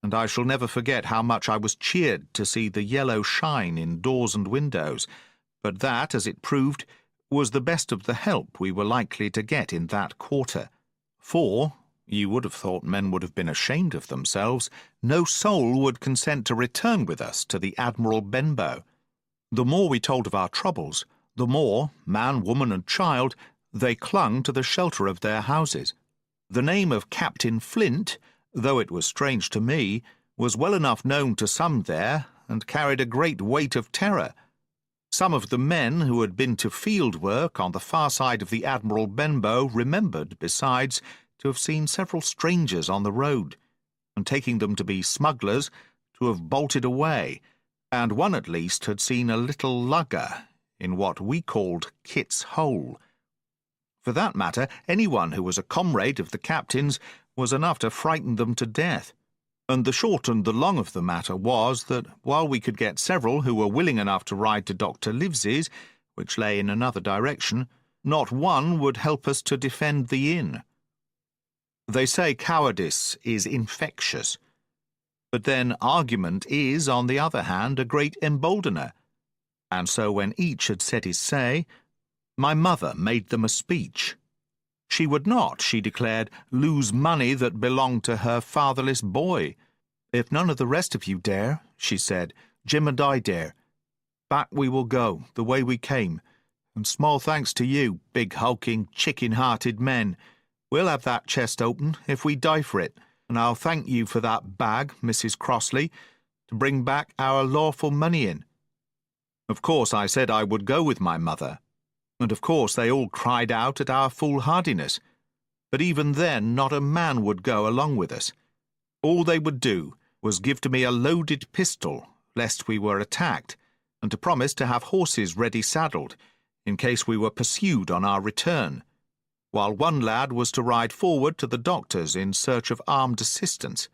and I shall never forget how much I was cheered to see the yellow shine in doors and windows, but that, as it proved, was the best of the help we were likely to get in that quarter, for, you would have thought men would have been ashamed of themselves, no soul would consent to return with us to the Admiral Benbow. The more we told of our troubles, the more, man, woman, and child, they clung to the shelter of their houses. The name of Captain Flint, though it was strange to me, was well enough known to some there, and carried a great weight of terror. Some of the men who had been to field work on the far side of the Admiral Benbow remembered, besides, to have seen several strangers on the road, and taking them to be smugglers, to have bolted away, and one at least had seen a little lugger in what we called Kit's Hole. For that matter, anyone who was a comrade of the captain's was enough to frighten them to death, and the short and the long of the matter was that, while we could get several who were willing enough to ride to Dr. Livesey's, which lay in another direction, not one would help us to defend the inn. They say cowardice is infectious, but then argument is, on the other hand, a great emboldener, and so when each had said his say, my mother made them a speech. She would not, she declared, lose money that belonged to her fatherless boy. If none of the rest of you dare, she said, Jim and I dare. Back we will go, the way we came, and small thanks to you, big hulking, chicken-hearted men. We'll have that chest open, if we die for it, and I'll thank you for that bag, Mrs. Crossley, to bring back our lawful money in. Of course I said I would go with my mother, and of course they all cried out at our foolhardiness, but even then not a man would go along with us. All they would do was give to me a loaded pistol, lest we were attacked, and to promise to have horses ready saddled, in case we were pursued on our return, while one lad was to ride forward to the doctor's in search of armed assistance.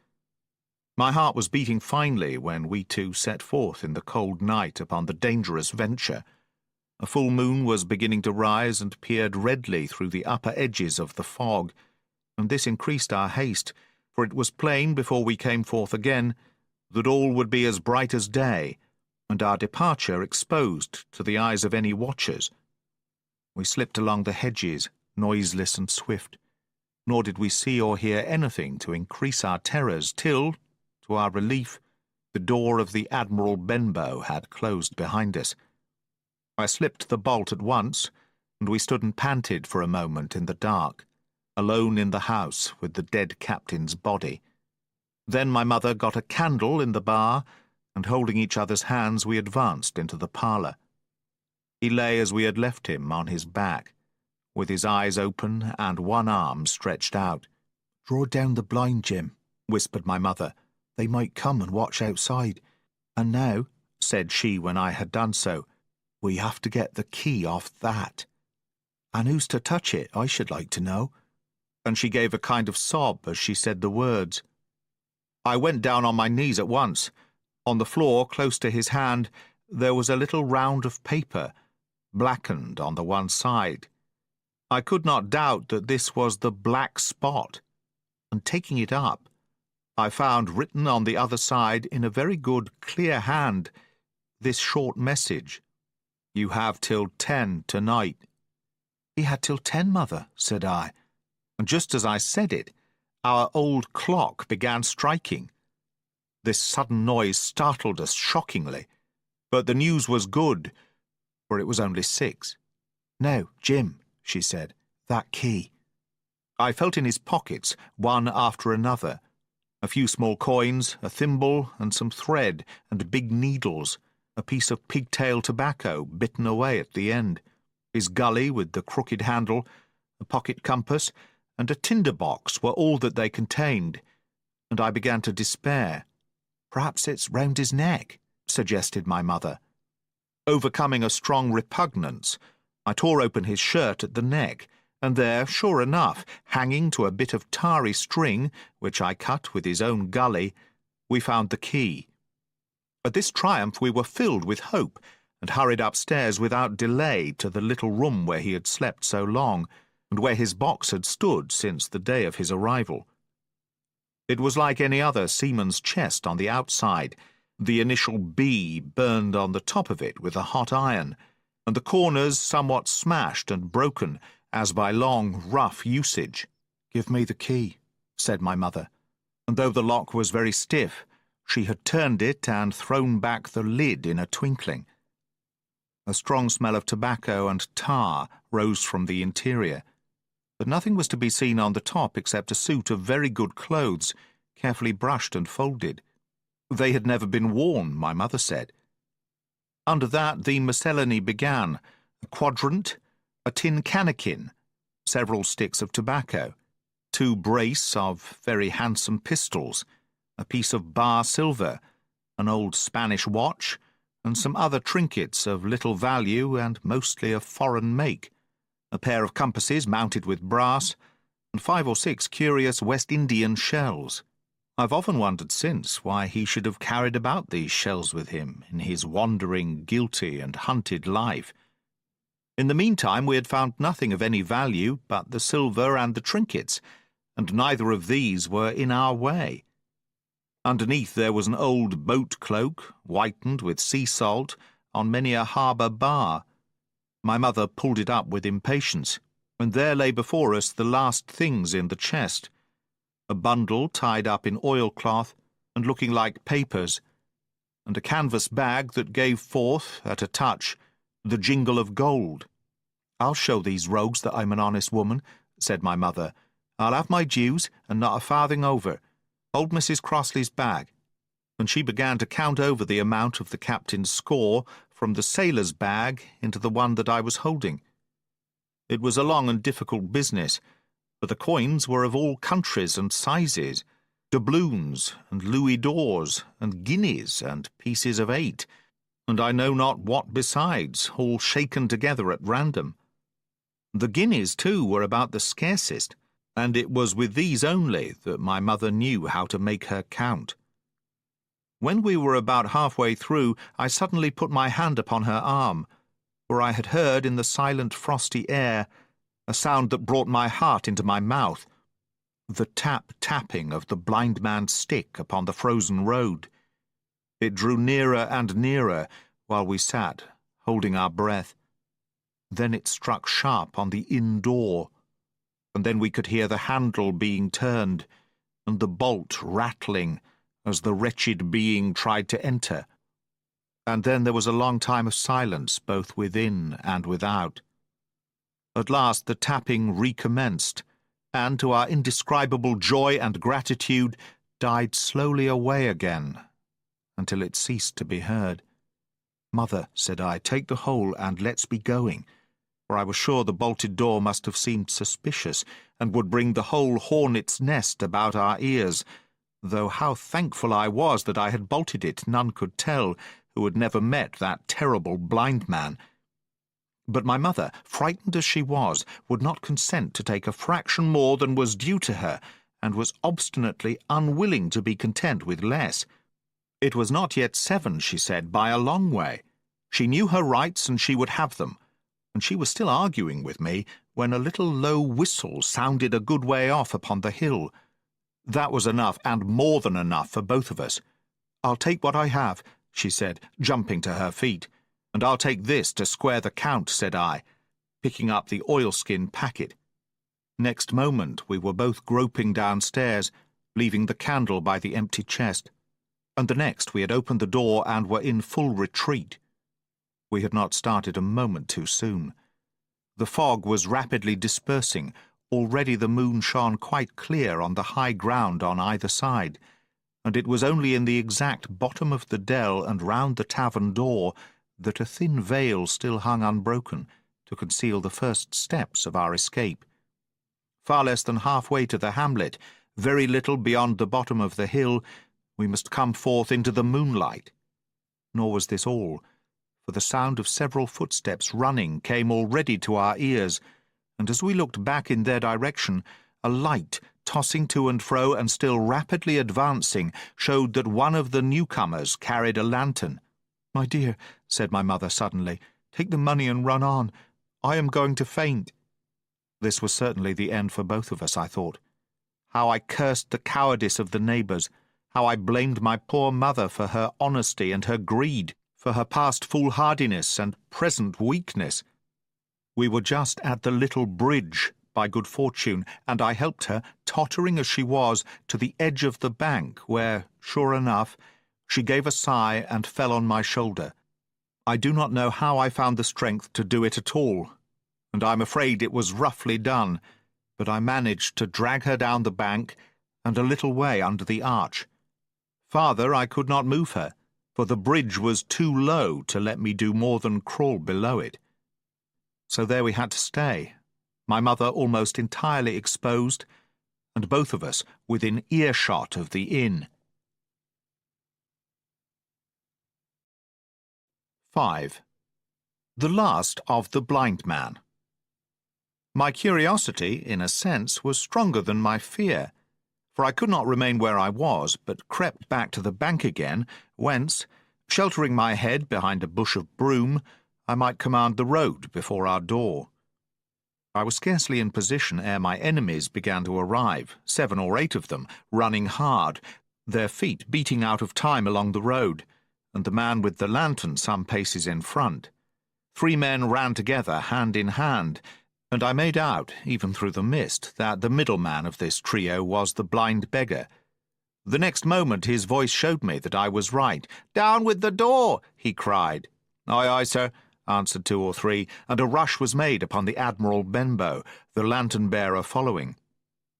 My heart was beating finely when we two set forth in the cold night upon the dangerous venture. A full moon was beginning to rise and peered redly through the upper edges of the fog, and this increased our haste, for it was plain before we came forth again that all would be as bright as day, and our departure exposed to the eyes of any watchers. We slipped along the hedges, noiseless and swift, nor did we see or hear anything to increase our terrors till, to our relief, the door of the Admiral Benbow had closed behind us. I slipped the bolt at once, and we stood and panted for a moment in the dark, alone in the house with the dead captain's body. Then my mother got a candle in the bar, and holding each other's hands we advanced into the parlour. He lay as we had left him, on his back, with his eyes open and one arm stretched out. "Draw down the blind, Jim," whispered my mother. "They might come and watch outside. And now," said she when I had done so, "we have to get the key off that. And who's to touch it, I should like to know?" And she gave a kind of sob as she said the words. I went down on my knees at once. On the floor, close to his hand, there was a little round of paper, blackened on the one side. I could not doubt that this was the black spot, and taking it up, I found written on the other side in a very good, clear hand this short message: "You have till 10 tonight." "He had till 10, Mother," said I, and just as I said it, our old clock began striking. This sudden noise startled us shockingly, but the news was good, for it was only 6. "Now, Jim," she said, "that key." I felt in his pockets, one after another, a few small coins, a thimble, and some thread and big needles, a piece of pigtail tobacco bitten away at the end, his gully with the crooked handle, a pocket compass, and a tinder-box were all that they contained, and I began to despair. "Perhaps it's round his neck," suggested my mother. Overcoming a strong repugnance, I tore open his shirt at the neck, and there, sure enough, hanging to a bit of tarry string, which I cut with his own gully, we found the key. At this triumph we were filled with hope, and hurried upstairs without delay to the little room where he had slept so long, and where his box had stood since the day of his arrival. It was like any other seaman's chest on the outside, the initial B burned on the top of it with a hot iron, and the corners somewhat smashed and broken as by long, rough usage. "Give me the key," said my mother, and though the lock was very stiff, she had turned it and thrown back the lid in a twinkling. A strong smell of tobacco and tar rose from the interior, but nothing was to be seen on the top except a suit of very good clothes, carefully brushed and folded. They had never been worn, my mother said. Under that the miscellany began: a quadrant, a tin cannikin, several sticks of tobacco, 2 brace of very handsome pistols, a piece of bar silver, an old Spanish watch, and some other trinkets of little value and mostly of foreign make, a pair of compasses mounted with brass, and 5 or 6 curious West Indian shells. I've often wondered since why he should have carried about these shells with him in his wandering, guilty, and hunted life. In the meantime we had found nothing of any value but the silver and the trinkets, and neither of these were in our way. Underneath there was an old boat cloak, whitened with sea salt, on many a harbour bar. My mother pulled it up with impatience, and there lay before us the last things in the chest: a bundle tied up in oilcloth and looking like papers, and a canvas bag that gave forth, at a touch, the jingle of gold. "I'll show these rogues that I'm an honest woman," said my mother. "I'll have my dues, and not a farthing over. Hold Mrs. Crossley's bag." And she began to count over the amount of the captain's score from the sailor's bag into the one that I was holding. It was a long and difficult business, for the coins were of all countries and sizes, doubloons and louis d'ors and guineas and pieces of 8, and I know not what besides, all shaken together at random. The guineas, too, were about the scarcest, and it was with these only that my mother knew how to make her count. When we were about halfway through, I suddenly put my hand upon her arm, for I had heard in the silent frosty air a sound that brought my heart into my mouth, the tap-tapping of the blind man's stick upon the frozen road. It drew nearer and nearer while we sat, holding our breath. Then it struck sharp on the inn door. and then we could hear the handle being turned, and the bolt rattling as the wretched being tried to enter. And then there was a long time of silence, both within and without. At last the tapping recommenced, and to our indescribable joy and gratitude died slowly away again, until it ceased to be heard. "Mother," said I, "take the whole, and let's be going," for I was sure the bolted door must have seemed suspicious, and would bring the whole hornet's nest about our ears, though how thankful I was that I had bolted it none could tell, who had never met that terrible blind man. But my mother, frightened as she was, would not consent to take a fraction more than was due to her, and was obstinately unwilling to be content with less. It was not yet 7, she said, by a long way. She knew her rights, and she would have them. And she was still arguing with me when a little low whistle sounded a good way off upon the hill. That was enough, and more than enough, for both of us. "I'll take what I have," she said, jumping to her feet. "And I'll take this to square the count," said I, picking up the oilskin packet. Next moment we were both groping downstairs, leaving the candle by the empty chest, and the next we had opened the door and were in full retreat. We had not started a moment too soon. The fog was rapidly dispersing. Already the moon shone quite clear on the high ground on either side, and it was only in the exact bottom of the dell and round the tavern door that a thin veil still hung unbroken to conceal the first steps of our escape. Far less than halfway to the hamlet, very little beyond the bottom of the hill, we must come forth into the moonlight. Nor was this all, for the sound of several footsteps running came already to our ears, and as we looked back in their direction, a light, tossing to and fro and still rapidly advancing, showed that one of the newcomers carried a lantern. "My dear," said my mother suddenly, "take the money and run on. I am going to faint." This was certainly the end for both of us, I thought. How I cursed the cowardice of the neighbours, how I blamed my poor mother for her honesty and her greed, for her past foolhardiness and present weakness. We were just at the little bridge, by good fortune, and I helped her, tottering as she was, to the edge of the bank, where, sure enough, she gave a sigh and fell on my shoulder. I do not know how I found the strength to do it at all, and I'm afraid it was roughly done, but I managed to drag her down the bank and a little way under the arch. Farther I could not move her, for the bridge was too low to let me do more than crawl below it. So there we had to stay, my mother almost entirely exposed, and both of us within earshot of the inn. 5. The last of the blind man. My curiosity, in a sense, was stronger than my fear, for I could not remain where I was, but crept back to the bank again, whence, sheltering my head behind a bush of broom, I might command the road before our door. I was scarcely in position ere my enemies began to arrive, 7 or 8 of them, running hard, their feet beating out of time along the road, and the man with the lantern some paces in front. 3 men ran together, hand in hand, and I made out, even through the mist, that the middleman of this trio was the blind beggar. The next moment his voice showed me that I was right. "Down with the door!" he cried. "Aye, aye, sir," answered 2 or 3, and a rush was made upon the Admiral Benbow, the lantern-bearer following.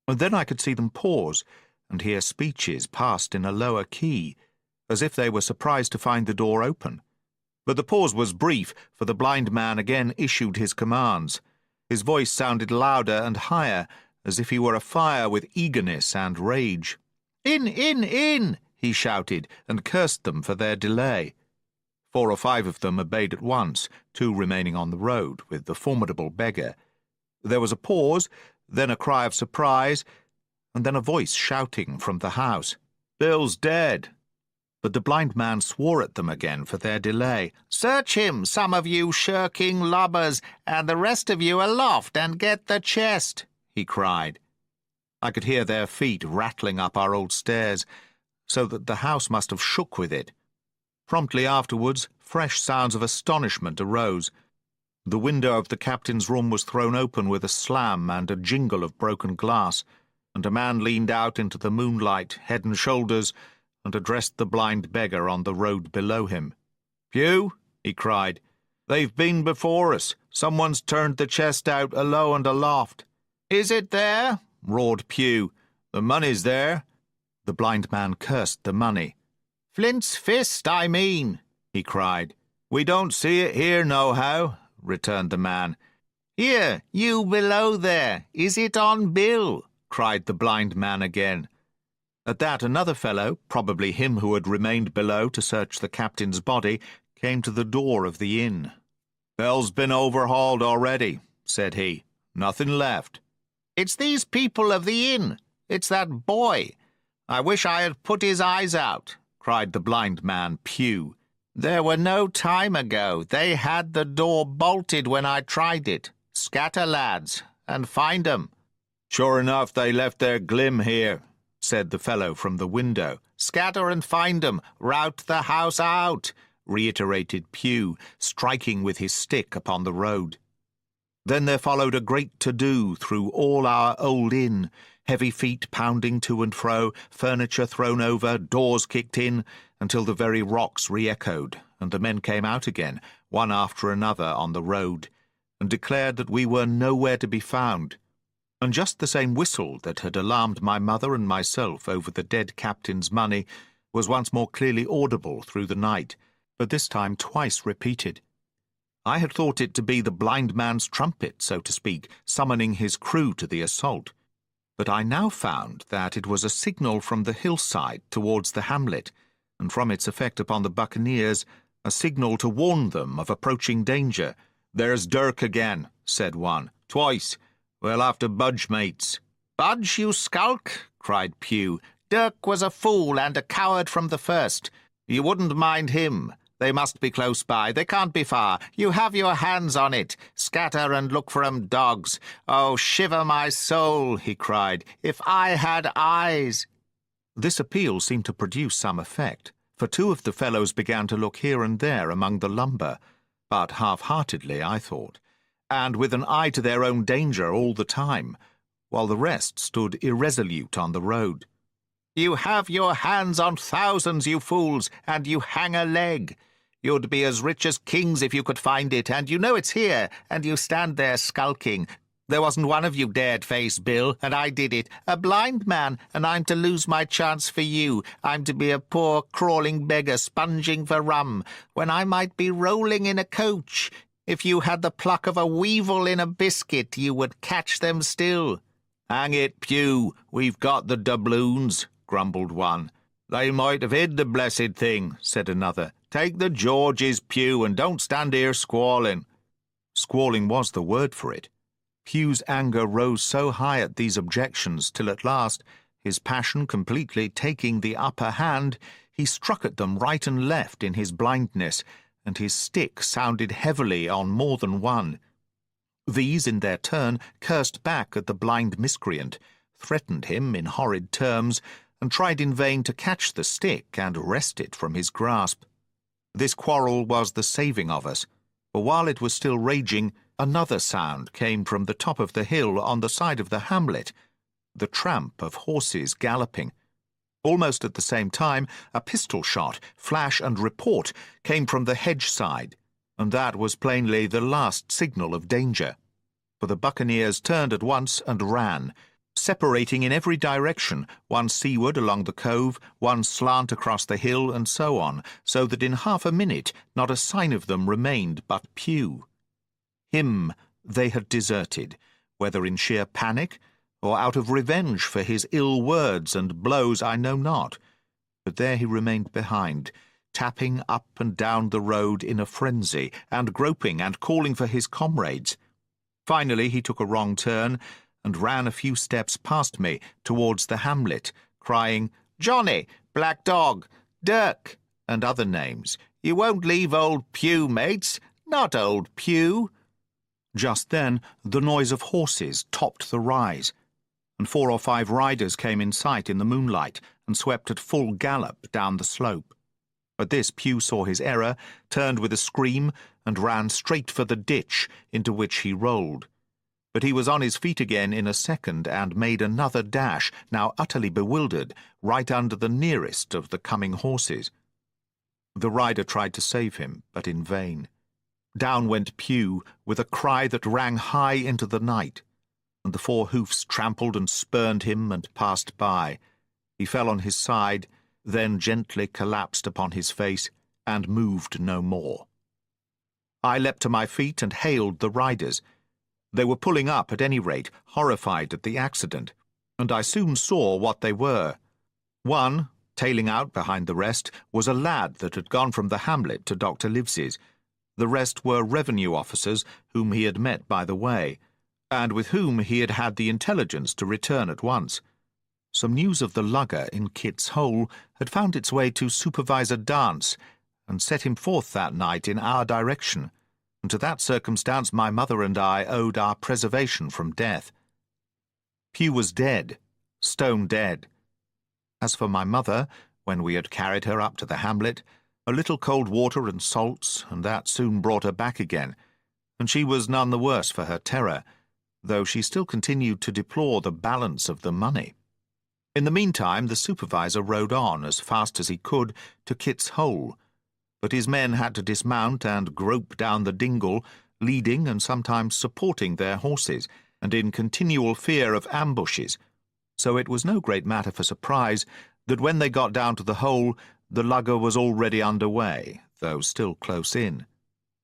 And then I could see them pause, and hear speeches passed in a lower key, as if they were surprised to find the door open. But the pause was brief, for the blind man again issued his commands. His voice sounded louder and higher, as if he were afire with eagerness and rage. "In, in!" he shouted, and cursed them for their delay. 4 or 5 of them obeyed at once, 2 remaining on the road with the formidable beggar. There was a pause, then a cry of surprise, and then a voice shouting from the house, "Bill's dead!" But the blind man swore at them again for their delay. "Search him, some of you shirking lubbers, and the rest of you aloft and get the chest," he cried. I could hear their feet rattling up our old stairs, so that the house must have shook with it. Promptly afterwards, fresh sounds of astonishment arose. The window of the captain's room was thrown open with a slam and a jingle of broken glass, and a man leaned out into the moonlight, head and shoulders, and addressed the blind beggar on the road below him. "Pew," he cried, "they've been before us. Someone's turned the chest out alow and aloft." "Is it there?" roared Pew. "The money's there." The blind man cursed the money. "Flint's fist, I mean," he cried. "We don't see it here nohow," returned the man. "Here, you below there, is it on bill?" cried the blind man again. At that another fellow, probably him who had remained below to search the captain's body, came to the door of the inn. "Bell's been overhauled already," said he. "Nothing left." "It's these people of the inn. It's that boy. I wish I had put his eyes out," cried the blind man, Pew. "There were no time ago. They had the door bolted when I tried it. Scatter, lads, and find 'em." "Sure enough, they left their glim here," said the fellow from the window. "Scatter and find 'em. Rout the house out," reiterated Pew, striking with his stick upon the road. Then there followed a great to-do through all our old inn, heavy feet pounding to and fro, furniture thrown over, doors kicked in, until the very rocks re-echoed, and the men came out again, one after another, on the road, and declared that we were nowhere to be found. And just the same whistle that had alarmed my mother and myself over the dead captain's money was once more clearly audible through the night, but this time twice repeated. I had thought it to be the blind man's trumpet, so to speak, summoning his crew to the assault. But I now found that it was a signal from the hillside towards the hamlet, and from its effect upon the buccaneers, a signal to warn them of approaching danger. "There's Dirk again," said one. "Twice. We'll have to budge, mates." "Budge, you skulk," cried Pew. "Dirk was a fool and a coward from the first. You wouldn't mind him. They must be close by. They can't be far. You have your hands on it. Scatter and look for 'em, dogs. Oh, shiver my soul," he cried, "if I had eyes." This appeal seemed to produce some effect, for two of the fellows began to look here and there among the lumber, but half-heartedly, I thought, and with an eye to their own danger all the time, while the rest stood irresolute on the road. "You have your hands on thousands, you fools, and you hang a leg. You'd be as rich as kings if you could find it, and you know it's here, and you stand there skulking. There wasn't one of you dared face Bill, and I did it. A blind man, and I'm to lose my chance for you. I'm to be a poor, crawling beggar sponging for rum, when I might be rolling in a coach. If you had the pluck of a weevil in a biscuit, you would catch them still." "Hang it, Pew, we've got the doubloons," grumbled one. "They might have hid the blessed thing," said another. "Take the Georges, Pew, and don't stand here squalling." Squalling was the word for it. Pew's anger rose so high at these objections till at last, his passion completely taking the upper hand, he struck at them right and left in his blindness, and his stick sounded heavily on more than one. These, in their turn, cursed back at the blind miscreant, threatened him in horrid terms, and tried in vain to catch the stick and wrest it from his grasp. This quarrel was the saving of us, for while it was still raging, another sound came from the top of the hill on the side of the hamlet, the tramp of horses galloping. Almost at the same time, a pistol shot, flash and report, came from the hedge side, and that was plainly the last signal of danger. For the buccaneers turned at once and ran, separating in every direction, one seaward along the cove, one slant across the hill, and so on, so that in half a minute not a sign of them remained but Pew. Him they had deserted, whether in sheer panic or out of revenge for his ill words and blows I know not, but there he remained behind, tapping up and down the road in a frenzy, and groping and calling for his comrades. Finally he took a wrong turn, and ran a few steps past me towards the hamlet, crying, "Johnny, Black Dog, Dirk," and other names. "You won't leave old Pew, mates, not old Pew." Just then the noise of horses topped the rise, and 4 or 5 riders came in sight in the moonlight and swept at full gallop down the slope. At this Pew saw his error, turned with a scream, and ran straight for the ditch, into which he rolled. But he was on his feet again in a second and made another dash, now utterly bewildered, right under the nearest of the coming horses. The rider tried to save him, but in vain. Down went Pew with a cry that rang high into the night, and the four hoofs trampled and spurned him and passed by. He fell on his side, then gently collapsed upon his face, and moved no more. I leapt to my feet and hailed the riders. They were pulling up, at any rate, horrified at the accident, and I soon saw what they were. One, tailing out behind the rest, was a lad that had gone from the hamlet to Dr. Livesey's. The rest were revenue officers whom he had met by the way, and with whom he had had the intelligence to return at once. Some news of the lugger in Kit's Hole had found its way to Supervisor Dance, and set him forth that night in our direction, and to that circumstance my mother and I owed our preservation from death. Pew was dead, stone dead. As for my mother, when we had carried her up to the hamlet, a little cold water and salts, and that soon brought her back again, and she was none the worse for her terror, though she still continued to deplore the balance of the money. In the meantime, the supervisor rode on as fast as he could to Kit's Hole, but his men had to dismount and grope down the dingle, leading and sometimes supporting their horses, and in continual fear of ambushes, so it was no great matter for surprise that when they got down to the hole, the lugger was already under way, though still close in.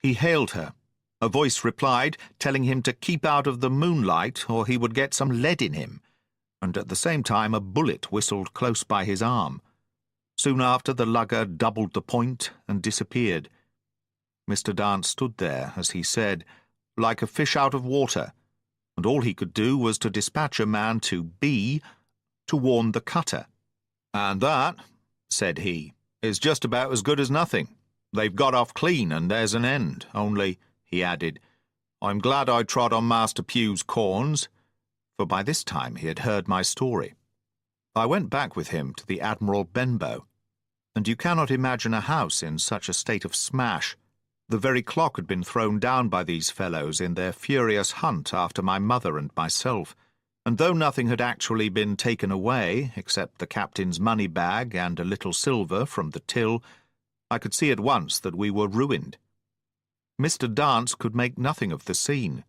He hailed her. A voice replied, telling him to keep out of the moonlight or he would get some lead in him, and at the same time a bullet whistled close by his arm. Soon after, the lugger doubled the point and disappeared. Mr. Dance stood there, as he said, like a fish out of water, and all he could do was to dispatch a man to B to warn the cutter. "And that," said he, "is just about as good as nothing. They've got off clean, and there's an end. Only," he added, "I'm glad I trod on Master Pew's corns," for by this time he had heard my story. I went back with him to the Admiral Benbow, and you cannot imagine a house in such a state of smash. The very clock had been thrown down by these fellows in their furious hunt after my mother and myself, and though nothing had actually been taken away, except the captain's money-bag and a little silver from the till, I could see at once that we were ruined. Mr. Dance could make nothing of the scene.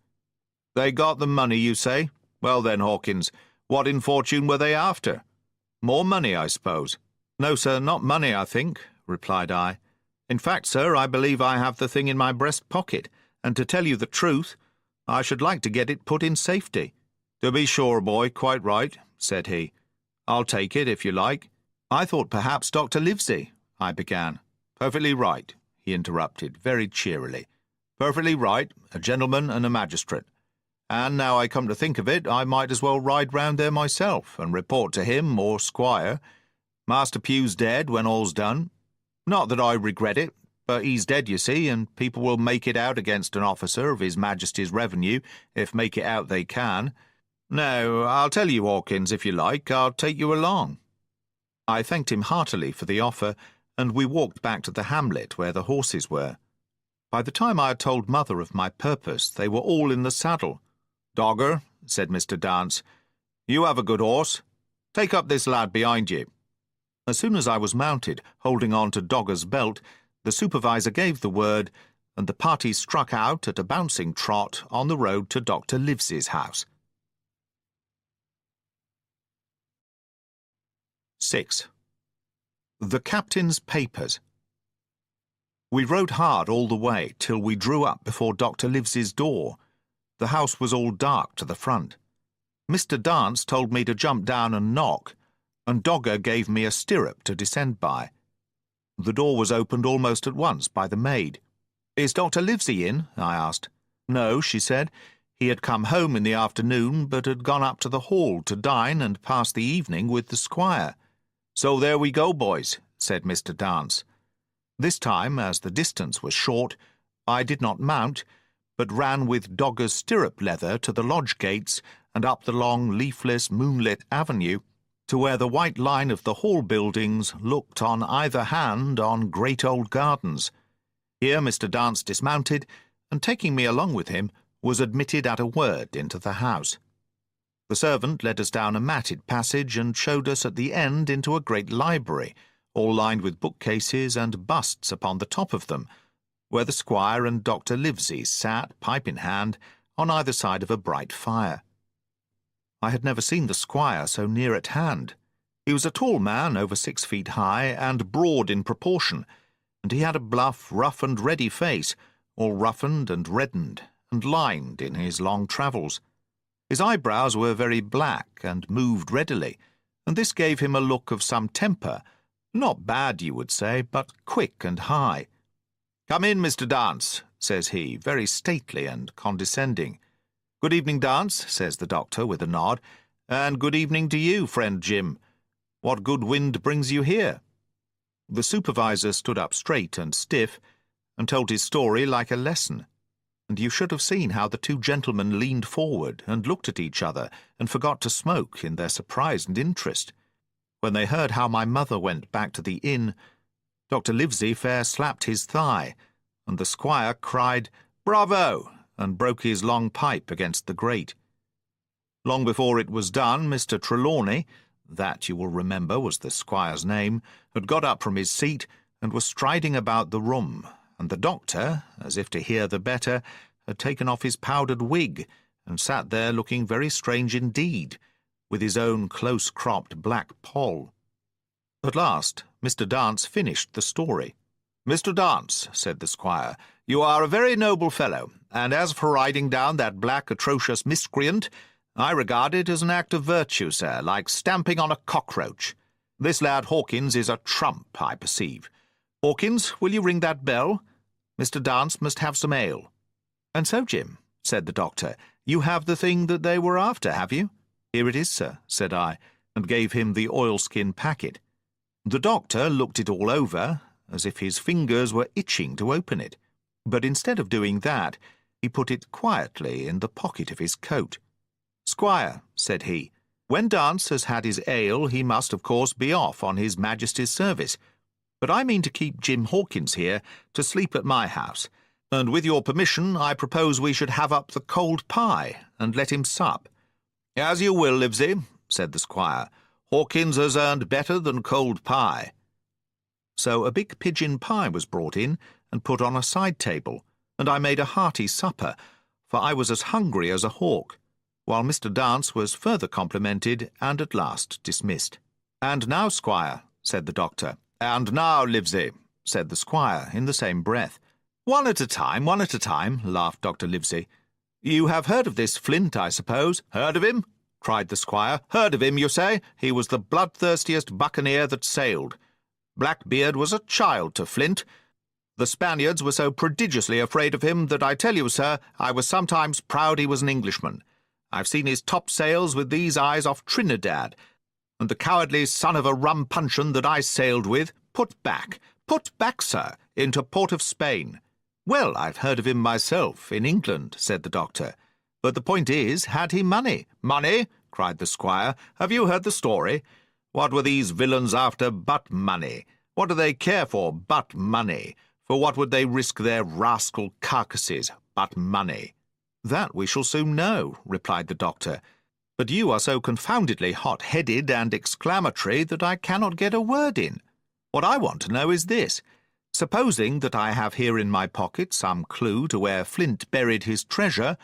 "They got the money, you say? Well then, Hawkins, what in fortune were they after? More money, I suppose." "No, sir, not money, I think," replied I. "In fact, sir, I believe I have the thing in my breast pocket, and to tell you the truth, I should like to get it put in safety." "To be sure, boy, quite right," said he. "I'll take it, if you like." "I thought perhaps Dr. Livesey," I began. "Perfectly right," he interrupted, very cheerily. "Perfectly right, a gentleman and a magistrate. And now I come to think of it, I might as well ride round there myself and report to him or Squire. Master Pew's dead when all's done. Not that I regret it, but he's dead, you see, and people will make it out against an officer of His Majesty's revenue, if make it out they can. Now, I'll tell you, Hawkins, if you like, I'll take you along." I thanked him heartily for the offer, and we walked back to the hamlet where the horses were. By the time I had told Mother of my purpose, they were all in the saddle. "Dogger," said Mr. Dance, "you have a good horse. Take up this lad behind you." As soon as I was mounted, holding on to Dogger's belt, the supervisor gave the word, and the party struck out at a bouncing trot on the road to Dr. Livesey's house. 6. The Captain's Papers. We rode hard all the way till we drew up before Dr. Livesey's door. The house was all dark to the front. Mr. Dance told me to jump down and knock, and Dogger gave me a stirrup to descend by. The door was opened almost at once by the maid. "Is Dr. Livesey in?" I asked. "No," she said. "He had come home in the afternoon, but had gone up to the hall to dine and pass the evening with the squire." "So there we go, boys," said Mr. Dance. This time, as the distance was short, I did not mount, but ran with Dogger's stirrup leather to the lodge gates and up the long, leafless, moonlit avenue, to where the white line of the hall buildings looked on either hand on great old gardens. Here Mr. Dance dismounted, and taking me along with him, was admitted at a word into the house. The servant led us down a matted passage and showed us at the end into a great library, all lined with bookcases and busts upon the top of them, where the squire and Dr. Livesey sat, pipe in hand, on either side of a bright fire. I had never seen the squire so near at hand. He was a tall man, over 6 feet high, and broad in proportion, and he had a bluff, rough and ready face, all roughened and reddened, and lined in his long travels. His eyebrows were very black, and moved readily, and this gave him a look of some temper, not bad, you would say, but quick and high. "Come in, Mr. Dance," says he, very stately and condescending. "Good evening, Dance," says the doctor, with a nod, "and good evening to you, friend Jim. What good wind brings you here?" The supervisor stood up straight and stiff, and told his story like a lesson, and you should have seen how the two gentlemen leaned forward and looked at each other and forgot to smoke in their surprise and interest. When they heard how my mother went back to the inn, Dr. Livesey fair slapped his thigh, and the squire cried, "Bravo!" and broke his long pipe against the grate. Long before it was done, Mr. Trelawney, that you will remember was the squire's name, had got up from his seat and was striding about the room, and the doctor, as if to hear the better, had taken off his powdered wig, and sat there looking very strange indeed, with his own close-cropped black poll. At last Mr. Dance finished the story. "Mr. Dance," said the squire, "you are a very noble fellow, and as for riding down that black, atrocious miscreant, I regard it as an act of virtue, sir, like stamping on a cockroach. This lad Hawkins is a trump, I perceive. Hawkins, will you ring that bell? Mr. Dance must have some ale." "And so, Jim," said the doctor, "you have the thing that they were after, have you?" "Here it is, sir," said I, and gave him the oilskin packet. The doctor looked it all over, as if his fingers were itching to open it, but instead of doing that, he put it quietly in the pocket of his coat. "Squire," said he, "when Dance has had his ale, he must, of course, be off on his Majesty's service. But I mean to keep Jim Hawkins here to sleep at my house, and with your permission I propose we should have up the cold pie and let him sup." "As you will, Livesey," said the squire. "Hawkins has earned better than cold pie." So a big pigeon pie was brought in and put on a side table, and I made a hearty supper, for I was as hungry as a hawk, while Mr. Dance was further complimented and at last dismissed. "And now, squire," said the doctor. "And now, Livesey," said the squire in the same breath. One at a time, laughed Dr. Livesey. "You have heard of this Flint, I suppose?" "Heard of him?" cried the squire. "Heard of him, you say? He was the bloodthirstiest buccaneer that sailed. Blackbeard was a child to Flint. The Spaniards were so prodigiously afraid of him that I tell you, sir, I was sometimes proud he was an Englishman. I've seen his topsails with these eyes off Trinidad, and the cowardly son of a rum puncheon that I sailed with, put back, sir, into Port of Spain." "Well, I've heard of him myself, in England," said the doctor. "But the point is, had he money?" "Money?" cried the squire. "Have you heard the story? What were these villains after but money? What do they care for but money? For what would they risk their rascal carcasses but money?" "That we shall soon know," replied the doctor. "But you are so confoundedly hot-headed and exclamatory that I cannot get a word in. What I want to know is this. Supposing that I have here in my pocket some clue to where Flint buried his treasure,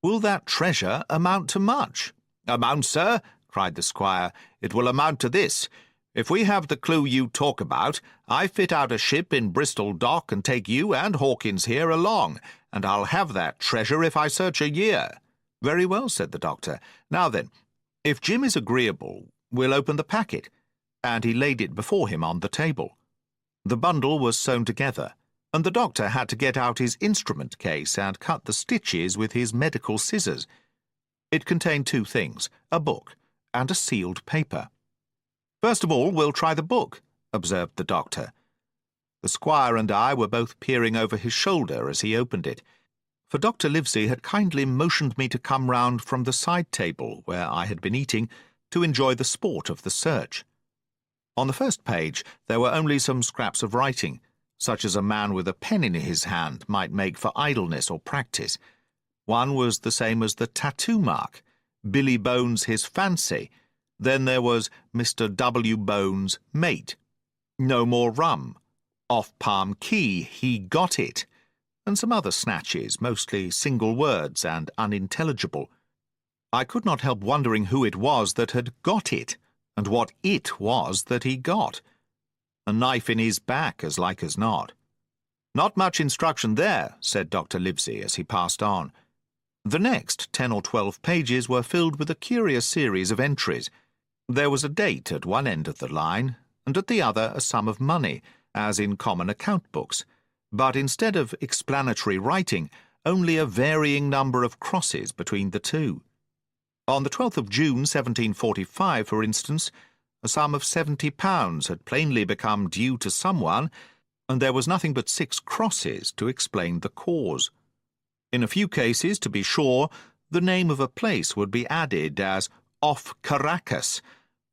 will that treasure amount to much?" "Amount, sir?" cried the squire. "It will amount to this. If we have the clue you talk about, I fit out a ship in Bristol dock and take you and Hawkins here along, and I'll have that treasure if I search a year." "Very well," said the doctor. "Now then, if Jim is agreeable, we'll open the packet." And he laid it before him on the table. The bundle was sewn together, and the doctor had to get out his instrument case and cut the stitches with his medical scissors. It contained two things, a book and a sealed paper. "First of all, we'll try the book," observed the doctor. The squire and I were both peering over his shoulder as he opened it, for Dr. Livesey had kindly motioned me to come round from the side table where I had been eating to enjoy the sport of the search. On the first page there were only some scraps of writing, such as a man with a pen in his hand might make for idleness or practice. One was the same as the tattoo mark, Billy Bones his fancy. Then there was Mr. W. Bones, mate. No more rum. Off Palm Key, he got it. And some other snatches, mostly single words and unintelligible. I could not help wondering who it was that had got it, and what it was that he got. A knife in his back, as like as not. "Not much instruction there," said Dr. Livesey as he passed on. The next 10 or 12 pages were filled with a curious series of entries. There was a date at one end of the line, and at the other a sum of money, as in common account books, but instead of explanatory writing, only a varying number of crosses between the two. On the 12th of June, 1745, for instance, a sum of £70 had plainly become due to someone, and there was nothing but 6 crosses to explain the cause. In a few cases, to be sure, the name of a place would be added as off Caracas,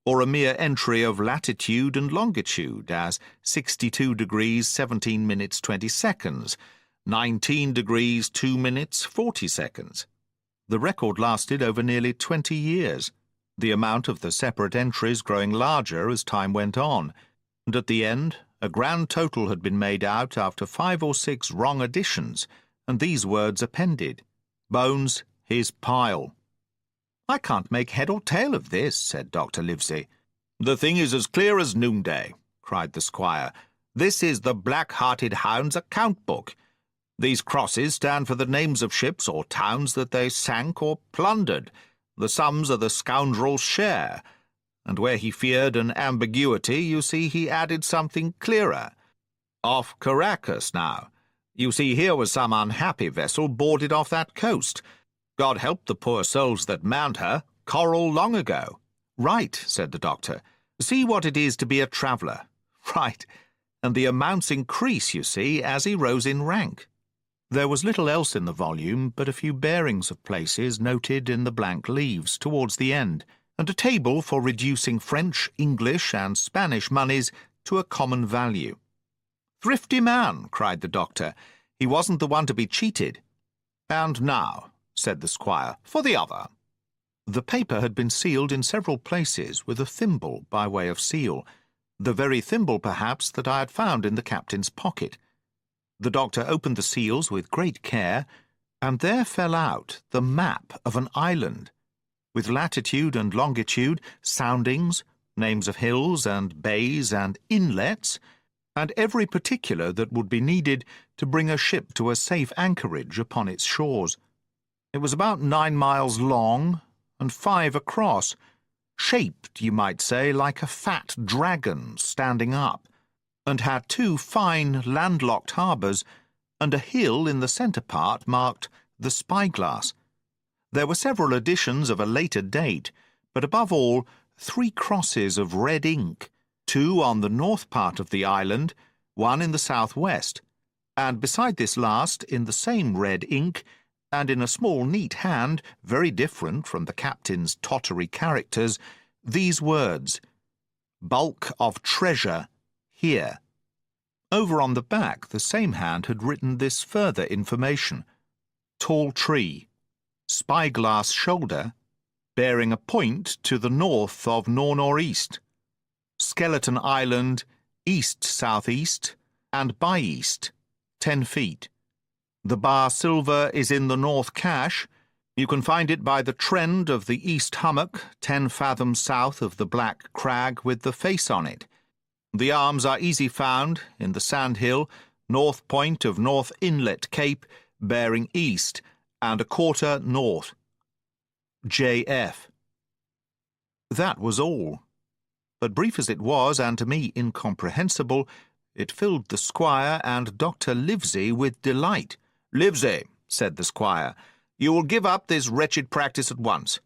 or a mere entry of latitude and longitude as 62 degrees 17 minutes 20 seconds, 19 degrees 2 minutes 40 seconds. The record lasted over nearly 20 years, the amount of the separate entries growing larger as time went on, and at the end a grand total had been made out after 5 or 6 wrong additions, and these words appended: Bones, his pile. "I can't make head or tail of this," said Dr. Livesey. "The thing is as clear as noonday," cried the squire. "This is the Black-Hearted Hound's account book. These crosses stand for the names of ships or towns that they sank or plundered. The sums are the scoundrel's share. And where he feared an ambiguity, you see he added something clearer. Off Caracas, now. You see here was some unhappy vessel boarded off that coast. God help the poor souls that manned her, coral long ago." "Right," said the doctor. "See what it is to be a traveller." "Right. And the amounts increase, you see, as he rose in rank." There was little else in the volume but a few bearings of places noted in the blank leaves towards the end, and a table for reducing French, English, and Spanish moneys to a common value. "Thrifty man," cried the doctor. "He wasn't the one to be cheated." "And now," said the squire, "for the other." The paper had been sealed in several places with a thimble by way of seal, the very thimble, perhaps, that I had found in the captain's pocket. The doctor opened the seals with great care, and there fell out the map of an island, with latitude and longitude, soundings, names of hills and bays and inlets, and every particular that would be needed to bring a ship to a safe anchorage upon its shores. It was about 9 miles long and 5 across, shaped, you might say, like a fat dragon standing up, and had 2 fine landlocked harbours and a hill in the centre part marked the Spyglass. There were several additions of a later date, but above all 3 crosses of red ink, 2 on the north part of the island, 1 in the south-west, and beside this last, in the same red ink, and in a small neat hand, very different from the captain's tottery characters, these words: "Bulk of treasure here." Over on the back, the same hand had written this further information: "Tall tree, spyglass shoulder, bearing a point to the north of nor'-nor'-east. Skeleton Island, east-southeast, and by-east, 10 feet. The bar silver is in the north cache. You can find it by the trend of the east hummock, 10 fathoms south of the black crag with the face on it. The arms are easy found in the sandhill, north point of North Inlet Cape, bearing east, and a quarter north. J.F." That was all. But brief as it was, and to me incomprehensible, it filled the squire and Dr. Livesey with delight. "Livesey," said the squire, "you will give up this wretched practice at once.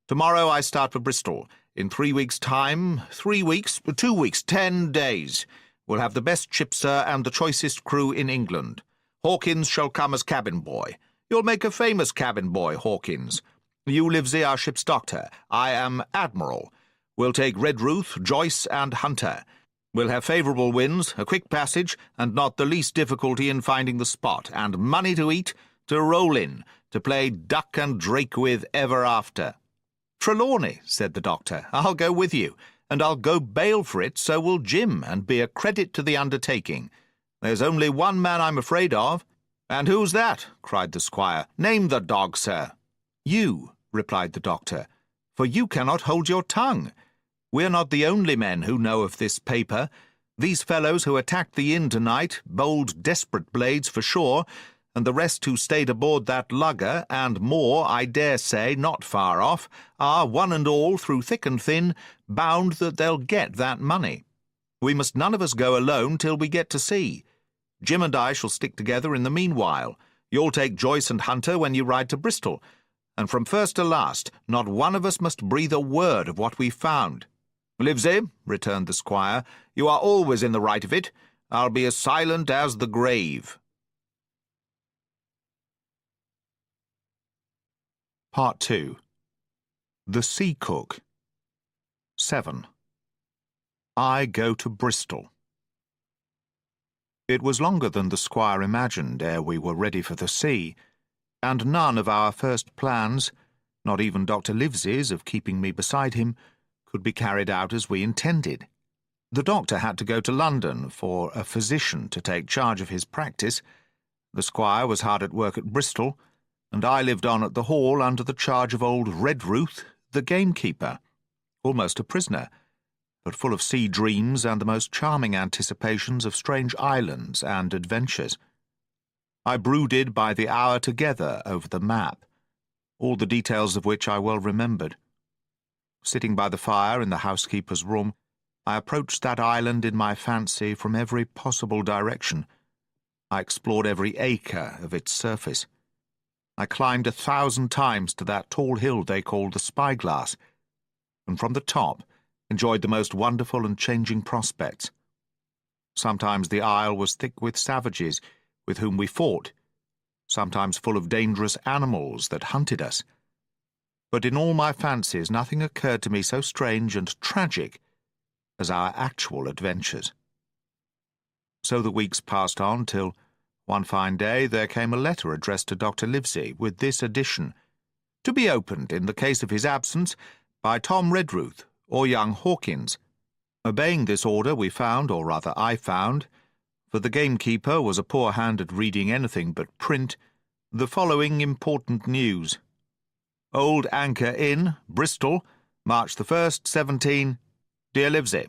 Tomorrow I start for Bristol. In 3 weeks' time, 3 weeks, 2 weeks, 10 days. We'll have the best ship, sir, and the choicest crew in England. Hawkins shall come as cabin boy. You'll make a famous cabin boy, Hawkins. You, Livesey, are ship's doctor. I am admiral. We'll take Redruth, Joyce, and Hunter. We'll have favourable winds, a quick passage, and not the least difficulty in finding the spot, and money to eat, to roll in, to play duck and drake with ever after." "Trelawney," said the doctor, "I'll go with you, and I'll go bail for it, so will Jim, and be a credit to the undertaking. There's only one man I'm afraid of." "And who's that?" cried the squire. "Name the dog, sir." "You," replied the doctor, "for you cannot hold your tongue. We're not the only men who know of this paper. These fellows who attacked the inn tonight, bold, desperate blades for sure, and the rest who stayed aboard that lugger, and more, I dare say, not far off, are, one and all, through thick and thin, bound that they'll get that money. We must none of us go alone till we get to sea. Jim and I shall stick together in the meanwhile. You'll take Joyce and Hunter when you ride to Bristol, and from first to last, not one of us must breathe a word of what we've found." "Livesey," returned the squire, "you are always in the right of it. I'll be as silent as the grave." Part 2. The Sea Cook. 7. I go to Bristol. It was longer than the squire imagined ere we were ready for the sea, and none of our first plans, not even Dr. Livesey's of keeping me beside him, could be carried out as we intended. The doctor had to go to London for a physician to take charge of his practice. The squire was hard at work at Bristol, and I lived on at the Hall under the charge of old Redruth, the gamekeeper, almost a prisoner, but full of sea dreams and the most charming anticipations of strange islands and adventures. I brooded by the hour together over the map, all the details of which I well remembered. Sitting by the fire in the housekeeper's room, I approached that island in my fancy from every possible direction. I explored every acre of its surface. I climbed 1,000 times to that tall hill they called the Spyglass, and from the top enjoyed the most wonderful and changing prospects. Sometimes the isle was thick with savages with whom we fought, sometimes full of dangerous animals that hunted us. But in all my fancies nothing occurred to me so strange and tragic as our actual adventures. So the weeks passed on till, one fine day, there came a letter addressed to Dr. Livesey with this addition: "To be opened, in the case of his absence, by Tom Redruth or young Hawkins." Obeying this order, we found, or rather I found, for the gamekeeper was a poor hand at reading anything but print, the following important news: "Old Anchor Inn, Bristol, March the 1st, 17. Dear Livesey,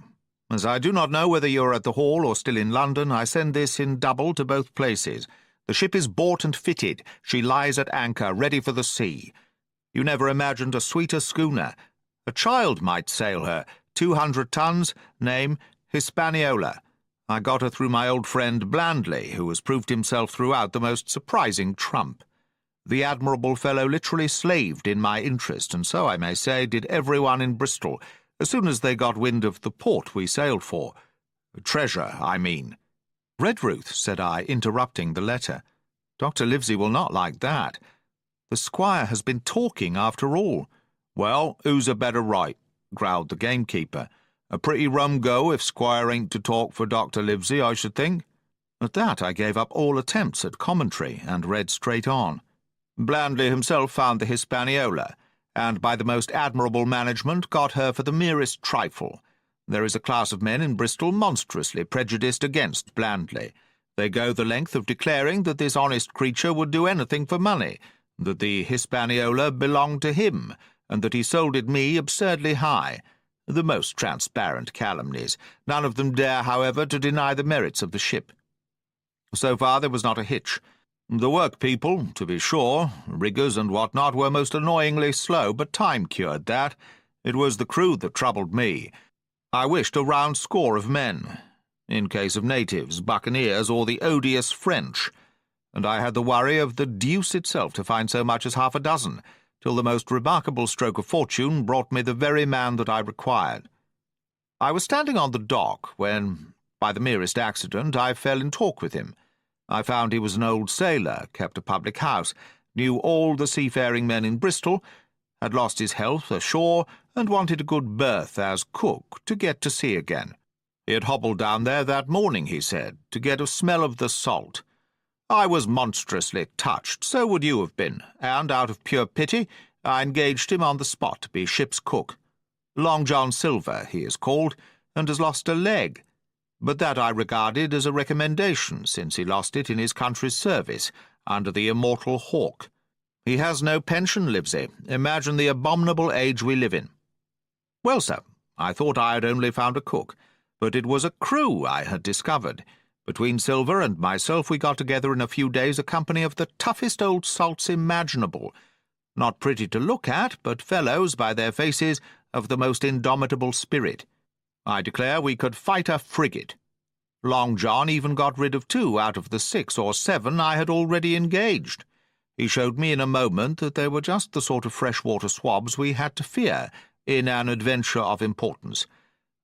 as I do not know whether you are at the Hall or still in London, I send this in double to both places. The ship is bought and fitted. She lies at anchor, ready for the sea. You never imagined a sweeter schooner. A child might sail her, 200 tons, name Hispaniola. I got her through my old friend Blandley, who has proved himself throughout the most surprising trump. The admirable fellow literally slaved in my interest, and so, I may say, did everyone in Bristol, as soon as they got wind of the port we sailed for. Treasure, I mean." "Redruth," said I, interrupting the letter. "Dr. Livesey will not like that. The squire has been talking after all." "Well, who's a better right?" growled the gamekeeper. "A pretty rum go if squire ain't to talk for Dr. Livesey, I should think." At that I gave up all attempts at commentary and read straight on. "Blandley himself found the Hispaniola, and by the most admirable management got her for the merest trifle. There is a class of men in Bristol monstrously prejudiced against Blandley. They go the length of declaring that this honest creature would do anything for money, that the Hispaniola belonged to him, and that he sold it me absurdly high. The most transparent calumnies. None of them dare, however, to deny the merits of the ship. So far there was not a hitch. The work-people, to be sure, riggers and what-not, were most annoyingly slow, but time cured that. It was the crew that troubled me. I wished a round score of men, in case of natives, buccaneers, or the odious French, and I had the worry of the deuce itself to find so much as half a dozen, till the most remarkable stroke of fortune brought me the very man that I required. I was standing on the dock when, by the merest accident, I fell in talk with him. I found he was an old sailor, kept a public house, knew all the seafaring men in Bristol, had lost his health ashore, and wanted a good berth as cook to get to sea again. He had hobbled down there that morning, he said, to get a smell of the salt. I was monstrously touched, so would you have been, and out of pure pity I engaged him on the spot to be ship's cook. Long John Silver, he is called, and has lost a leg. But that I regarded as a recommendation, since he lost it in his country's service, under the immortal Hawke. He has no pension, Livesey. Imagine the abominable age we live in. Well, sir, I thought I had only found a cook, but it was a crew I had discovered. Between Silver and myself we got together in a few days a company of the toughest old salts imaginable. Not pretty to look at, but fellows, by their faces, of the most indomitable spirit. I declare we could fight a frigate. Long John even got rid of 2 out of the 6 or 7 I had already engaged. He showed me in a moment that they were just the sort of freshwater swabs we had to fear in an adventure of importance.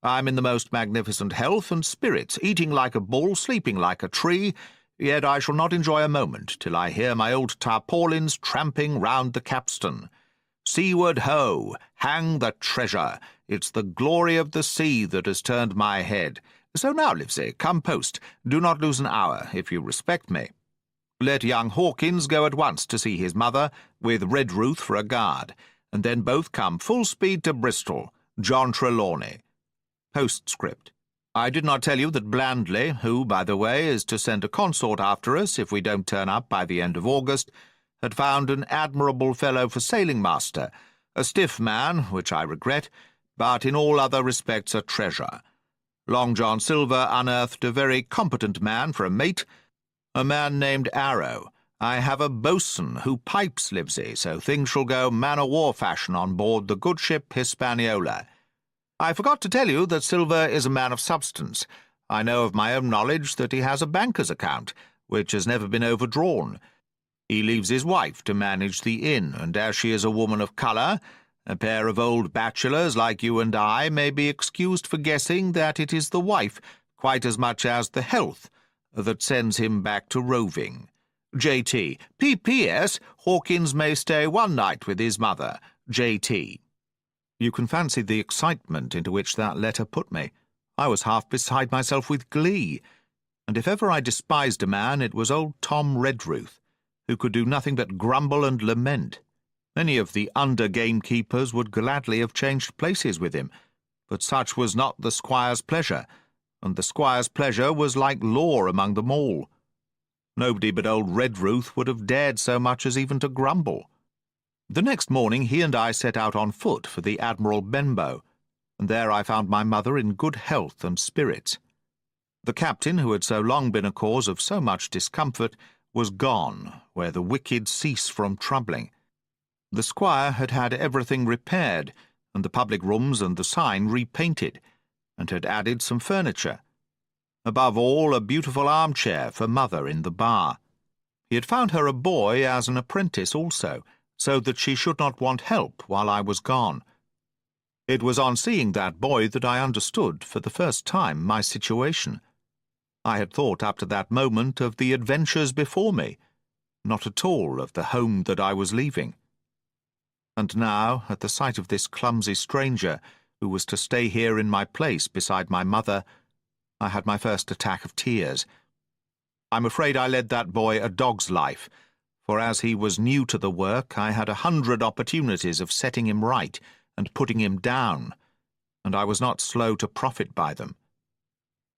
I'm in the most magnificent health and spirits, eating like a bull, sleeping like a tree, yet I shall not enjoy a moment till I hear my old tarpaulins tramping round the capstan. Seaward ho! Hang the treasure! It's the glory of the sea that has turned my head. So now, Livesey, come post. Do not lose an hour, if you respect me. Let young Hawkins go at once to see his mother, with Redruth for a guard, and then both come full speed to Bristol. John Trelawney. Postscript. I did not tell you that Blandley, who, by the way, is to send a consort after us if we don't turn up by the end of August, had found an admirable fellow for sailing-master, a stiff man, which I regret, but in all other respects a treasure. Long John Silver unearthed a very competent man for a mate, a man named Arrow. I have a boatswain who pipes, Livesey, so things shall go man-o'-war fashion on board the good ship Hispaniola. I forgot to tell you that Silver is a man of substance. I know of my own knowledge that he has a banker's account, which has never been overdrawn. He leaves his wife to manage the inn, and as she is a woman of colour, a pair of old bachelors like you and I may be excused for guessing that it is the wife, quite as much as the health, that sends him back to roving. J.T. P.P.S. Hawkins may stay one night with his mother. J.T. You can fancy the excitement into which that letter put me. I was half beside myself with glee, and if ever I despised a man, it was old Tom Redruth, who could do nothing but grumble and lament. Many of the under-gamekeepers would gladly have changed places with him, but such was not the squire's pleasure, and the squire's pleasure was like law among them all. Nobody but old Redruth would have dared so much as even to grumble. The next morning he and I set out on foot for the Admiral Benbow, and there I found my mother in good health and spirits. The captain, who had so long been a cause of so much discomfort, was gone, where the wicked cease from troubling. The squire had had everything repaired, and the public rooms and the sign repainted, and had added some furniture. Above all, a beautiful armchair for mother in the bar. He had found her a boy as an apprentice also, so that she should not want help while I was gone. It was on seeing that boy that I understood for the first time my situation. I had thought up to that moment of the adventures before me, not at all of the home that I was leaving. And now, at the sight of this clumsy stranger, who was to stay here in my place beside my mother, I had my first attack of tears. I'm afraid I led that boy a dog's life, for as he was new to the work, I had 100 opportunities of setting him right and putting him down, and I was not slow to profit by them.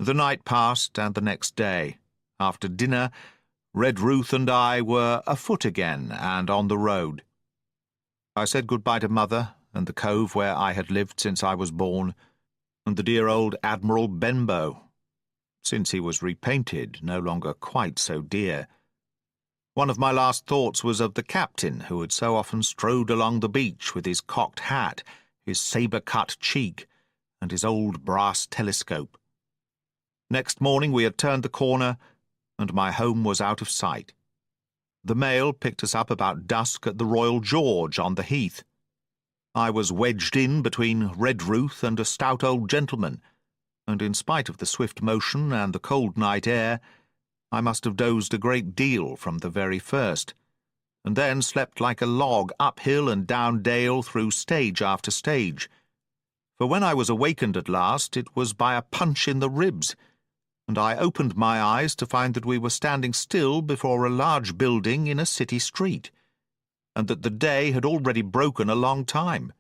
The night passed, and the next day, after dinner, Redruth and I were afoot again and on the road. I said good-bye to mother and the cove where I had lived since I was born, and the dear old Admiral Benbow, since he was repainted, no longer quite so dear. One of my last thoughts was of the captain who had so often strode along the beach with his cocked hat, his sabre-cut cheek, and his old brass telescope. Next morning we had turned the corner, and my home was out of sight. The mail picked us up about dusk at the Royal George on the Heath. I was wedged in between Redruth and a stout old gentleman, and in spite of the swift motion and the cold night air, I must have dozed a great deal from the very first, and then slept like a log uphill and down dale through stage after stage. for when I was awakened at last it was by a punch in the ribs, and I opened my eyes to find that we were standing still before a large building in a city street, and that the day had already broken a long time.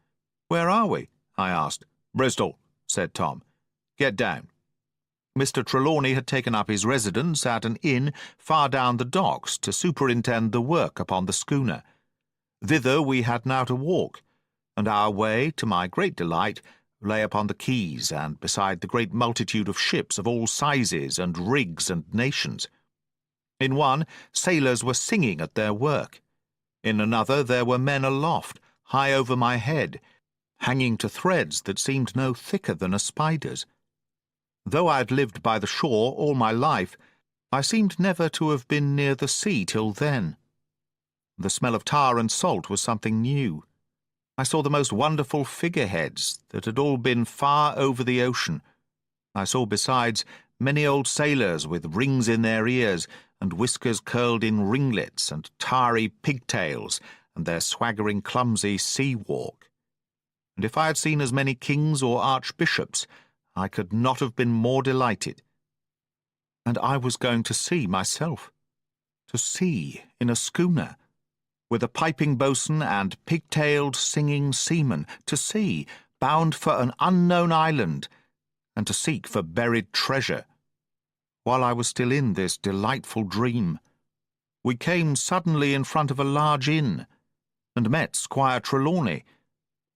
"Where are we?" I asked. "Bristol," said Tom. "Get down." Mr. Trelawney had taken up his residence at an inn far down the docks to superintend the work upon the schooner. Thither we had now to walk, and our way, to my great delight, lay upon the quays and beside the great multitude of ships of all sizes and rigs and nations. In one, sailors were singing at their work. In another there were men aloft, high over my head, hanging to threads that seemed no thicker than a spider's. Though I had lived by the shore all my life, I seemed never to have been near the sea till then. The smell of tar and salt was something new. I saw the most wonderful figureheads that had all been far over the ocean. I saw besides many old sailors with rings in their ears and whiskers curled in ringlets and tarry pigtails and their swaggering clumsy sea-walk. And if I had seen as many kings or archbishops, I could not have been more delighted. And I was going to sea myself. To sea in a schooner, with a piping boatswain and pigtailed singing seamen, to sea, bound for an unknown island, and to seek for buried treasure. While I was still in this delightful dream, we came suddenly in front of a large inn, and met Squire Trelawney,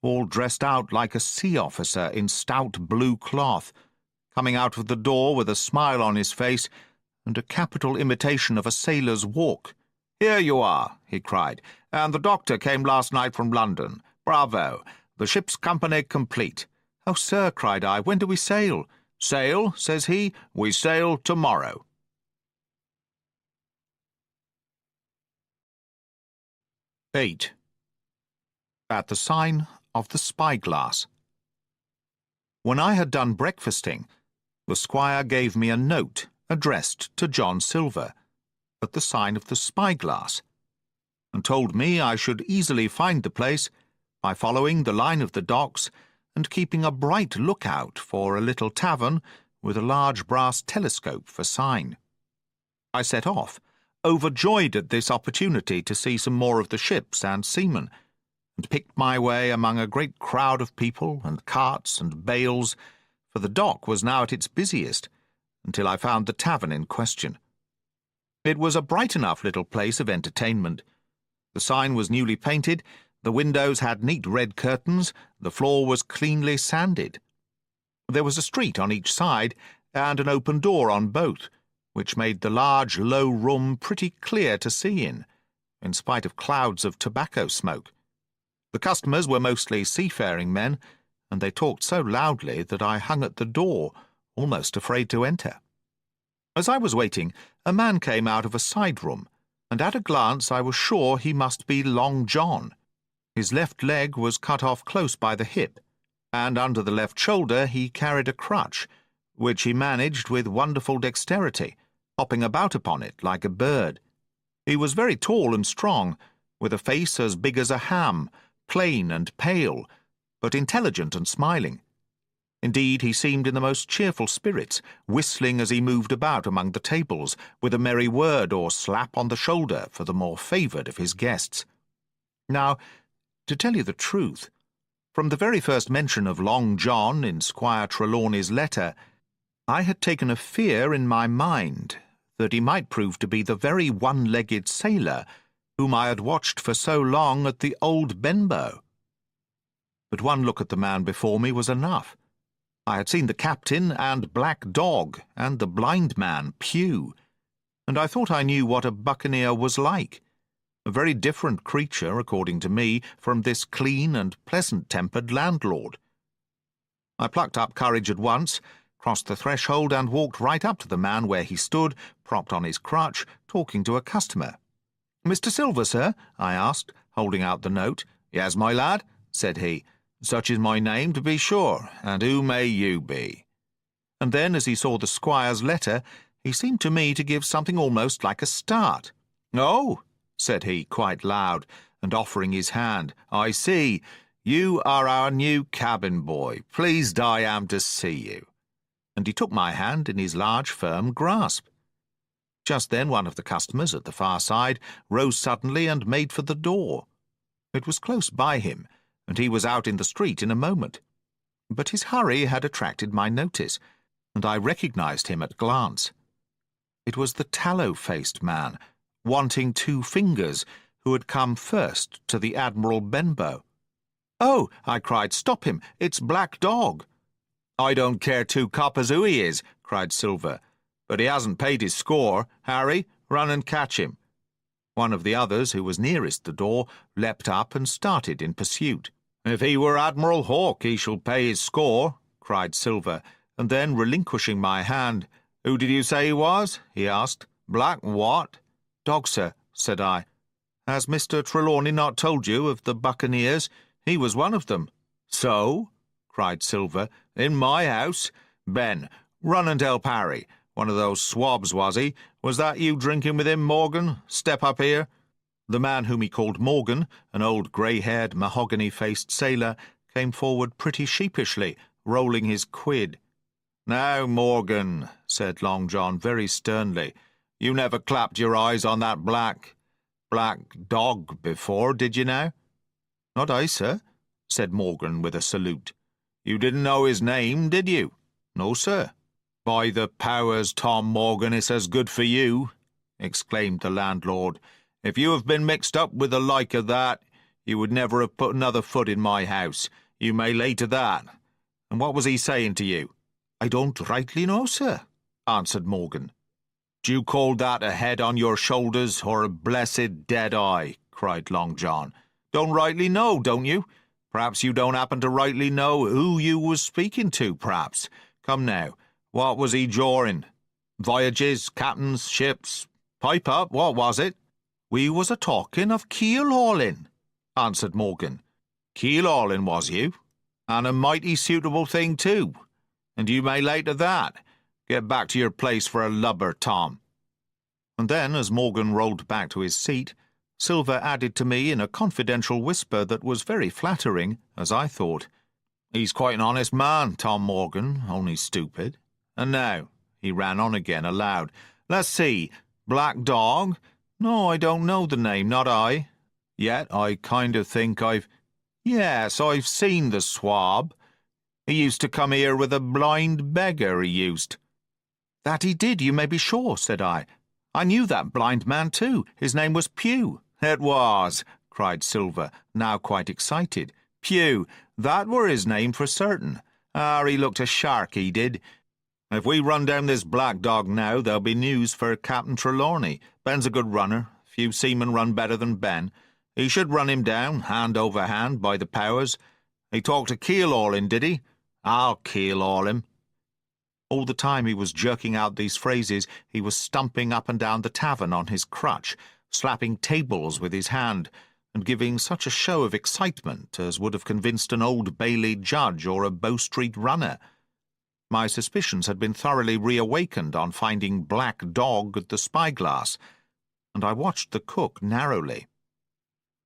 all dressed out like a sea officer in stout blue cloth, coming out of the door with a smile on his face and a capital imitation of a sailor's walk. "Here you are," he cried, "and the doctor came last night from London. Bravo! The ship's company complete." "Oh, sir," cried I, "when do we sail?" "Sail," says he, "we sail tomorrow." 8. At the sign of the spyglass. When I had done breakfasting, the squire gave me a note addressed to John Silver, at the sign of the spyglass, and told me I should easily find the place by following the line of the docks and keeping a bright lookout for a little tavern with a large brass telescope for sign. I set off, overjoyed at this opportunity to see some more of the ships and seamen, and picked my way among a great crowd of people and carts and bales, for the dock was now at its busiest, until I found the tavern in question. It was a bright enough little place of entertainment. The sign was newly painted, the windows had neat red curtains, the floor was cleanly sanded. There was a street on each side, and an open door on both, which made the large, low room pretty clear to see in spite of clouds of tobacco smoke. The customers were mostly seafaring men, and they talked so loudly that I hung at the door, almost afraid to enter. As I was waiting, a man came out of a side room, and at a glance I was sure he must be Long John. His left leg was cut off close by the hip, and under the left shoulder he carried a crutch, which he managed with wonderful dexterity, hopping about upon it like a bird. He was very tall and strong, with a face as big as a ham, plain and pale, but intelligent and smiling. Indeed, he seemed in the most cheerful spirits, whistling as he moved about among the tables, with a merry word or slap on the shoulder for the more favoured of his guests. Now, to tell you the truth, from the very first mention of Long John in Squire Trelawney's letter, I had taken a fear in my mind that he might prove to be the very one-legged sailor whom I had watched for so long at the Old Benbow. But one look at the man before me was enough. I had seen the captain and black dog and the blind man, Pew, and I thought I knew what a buccaneer was like, a very different creature, according to me, from this clean and pleasant-tempered landlord. I plucked up courage at once, crossed the threshold, and walked right up to the man where he stood, propped on his crutch, talking to a customer. "Mr. Silver, sir?" I asked, holding out the note. "Yes, my lad," said he. "Such is my name, to be sure, and who may you be?" And then, as he saw the squire's letter, he seemed to me to give something almost like a start. "Oh," said he, quite loud, and offering his hand, "I see. you are our new cabin boy. Pleased I am to see you." And he took my hand in his large, firm grasp. Just then one of the customers at the far side rose suddenly and made for the door. It was close by him, and he was out in the street in a moment. But his hurry had attracted my notice, and I recognized him at a glance. It was the tallow-faced man, wanting 2 fingers, who had come first to the Admiral Benbow. "Oh," I cried, "stop him! It's Black Dog." "I don't care 2 coppers who he is," cried Silver, "but he hasn't paid his score. Harry, run and catch him." One of the others, who was nearest the door, leapt up and started in pursuit. "If he were Admiral Hawke, he shall pay his score," cried Silver, and then, relinquishing my hand, "Who did you say he was?" he asked. "Black what?" "Dog, sir," said I. "Has Mr. Trelawney not told you of the buccaneers? He was one of them." "So?" cried Silver. "In my house? Ben, run and help Harry. One of those swabs, was he? Was that you drinking with him, Morgan? Step up here." The man whom he called Morgan, an old grey-haired, mahogany-faced sailor, came forward pretty sheepishly, rolling his quid. "Now, Morgan," said Long John very sternly, "you never clapped your eyes on that black dog before, did you now?" "Not I, sir," said Morgan with a salute. "You didn't know his name, did you?" "No, sir." "By the powers, Tom Morgan, it's as good for you," exclaimed the landlord. "If you have been mixed up with the like of that, you would never have put another foot in my house. You may lay to that. And what was he saying to you?" "I don't rightly know, sir," answered Morgan. "Do you call that a head on your shoulders or a blessed dead eye?" cried Long John. "Don't rightly know, don't you? Perhaps you don't happen to rightly know who you was speaking to, perhaps. Come now, what was he jawing? Voyages, captains, ships? Pipe up, what was it?" "We was a-talking of keel-hauling," answered Morgan. "Keel-hauling, was you? And a mighty suitable thing, too. And you may lay to that. Get back to your place for a lubber, Tom." And then, as Morgan rolled back to his seat, Silver added to me in a confidential whisper that was very flattering, as I thought, "He's quite an honest man, Tom Morgan, only stupid. And now," he ran on again aloud, "let's see, Black Dog? No, I don't know the name, not I. Yet I kind of think Yes, I've seen the swab. He used to come here with a blind beggar, he used." "That he did, you may be sure," said I. "I knew that blind man, too. His name was Pugh." "It was," cried Silver, now quite excited. "Pugh, that were his name for certain. He looked a shark, he did. If we run down this Black Dog now, there'll be news for Captain Trelawney. Ben's a good runner. Few seamen run better than Ben. He should run him down, hand over hand, by the powers. He talked of keel-hauling, did he? I'll keel-haul him." All the time he was jerking out these phrases, he was stumping up and down the tavern on his crutch, slapping tables with his hand, and giving such a show of excitement as would have convinced an Old Bailey judge or a Bow Street runner. My suspicions had been thoroughly reawakened on finding Black Dog at the spyglass, and I watched the cook narrowly.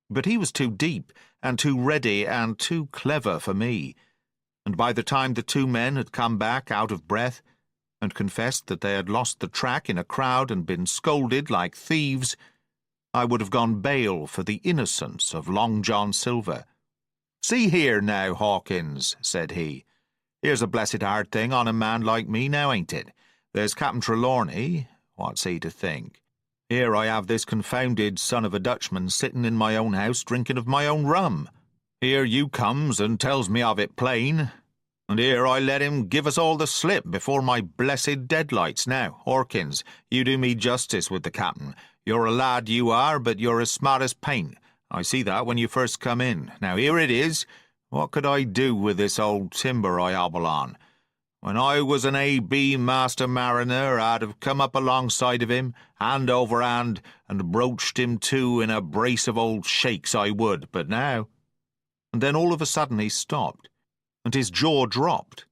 But he was too deep and too ready and too clever for me, and by the time the 2 men had come back out of breath and confessed that they had lost the track in a crowd and been scolded like thieves, I would have gone bail for the innocence of Long John Silver. "See here now, Hawkins," said he. "Here's a blessed hard thing on a man like me now, ain't it? There's Captain Trelawney. What's he to think? Here I have this confounded son of a Dutchman sitting in my own house drinking of my own rum. Here you comes and tells me of it plain, and here I let him give us all the slip before my blessed deadlights. Now, Hawkins, you do me justice with the captain. You're a lad, you are, but you're as smart as paint. I see that when you first come in. Now here it is. What could I do with this old timber I hobble on? When I was an A.B. master mariner, I'd have come up alongside of him, hand over hand, and broached him to in a brace of old shakes, I would. But now—" And then all of a sudden he stopped, and his jaw dropped,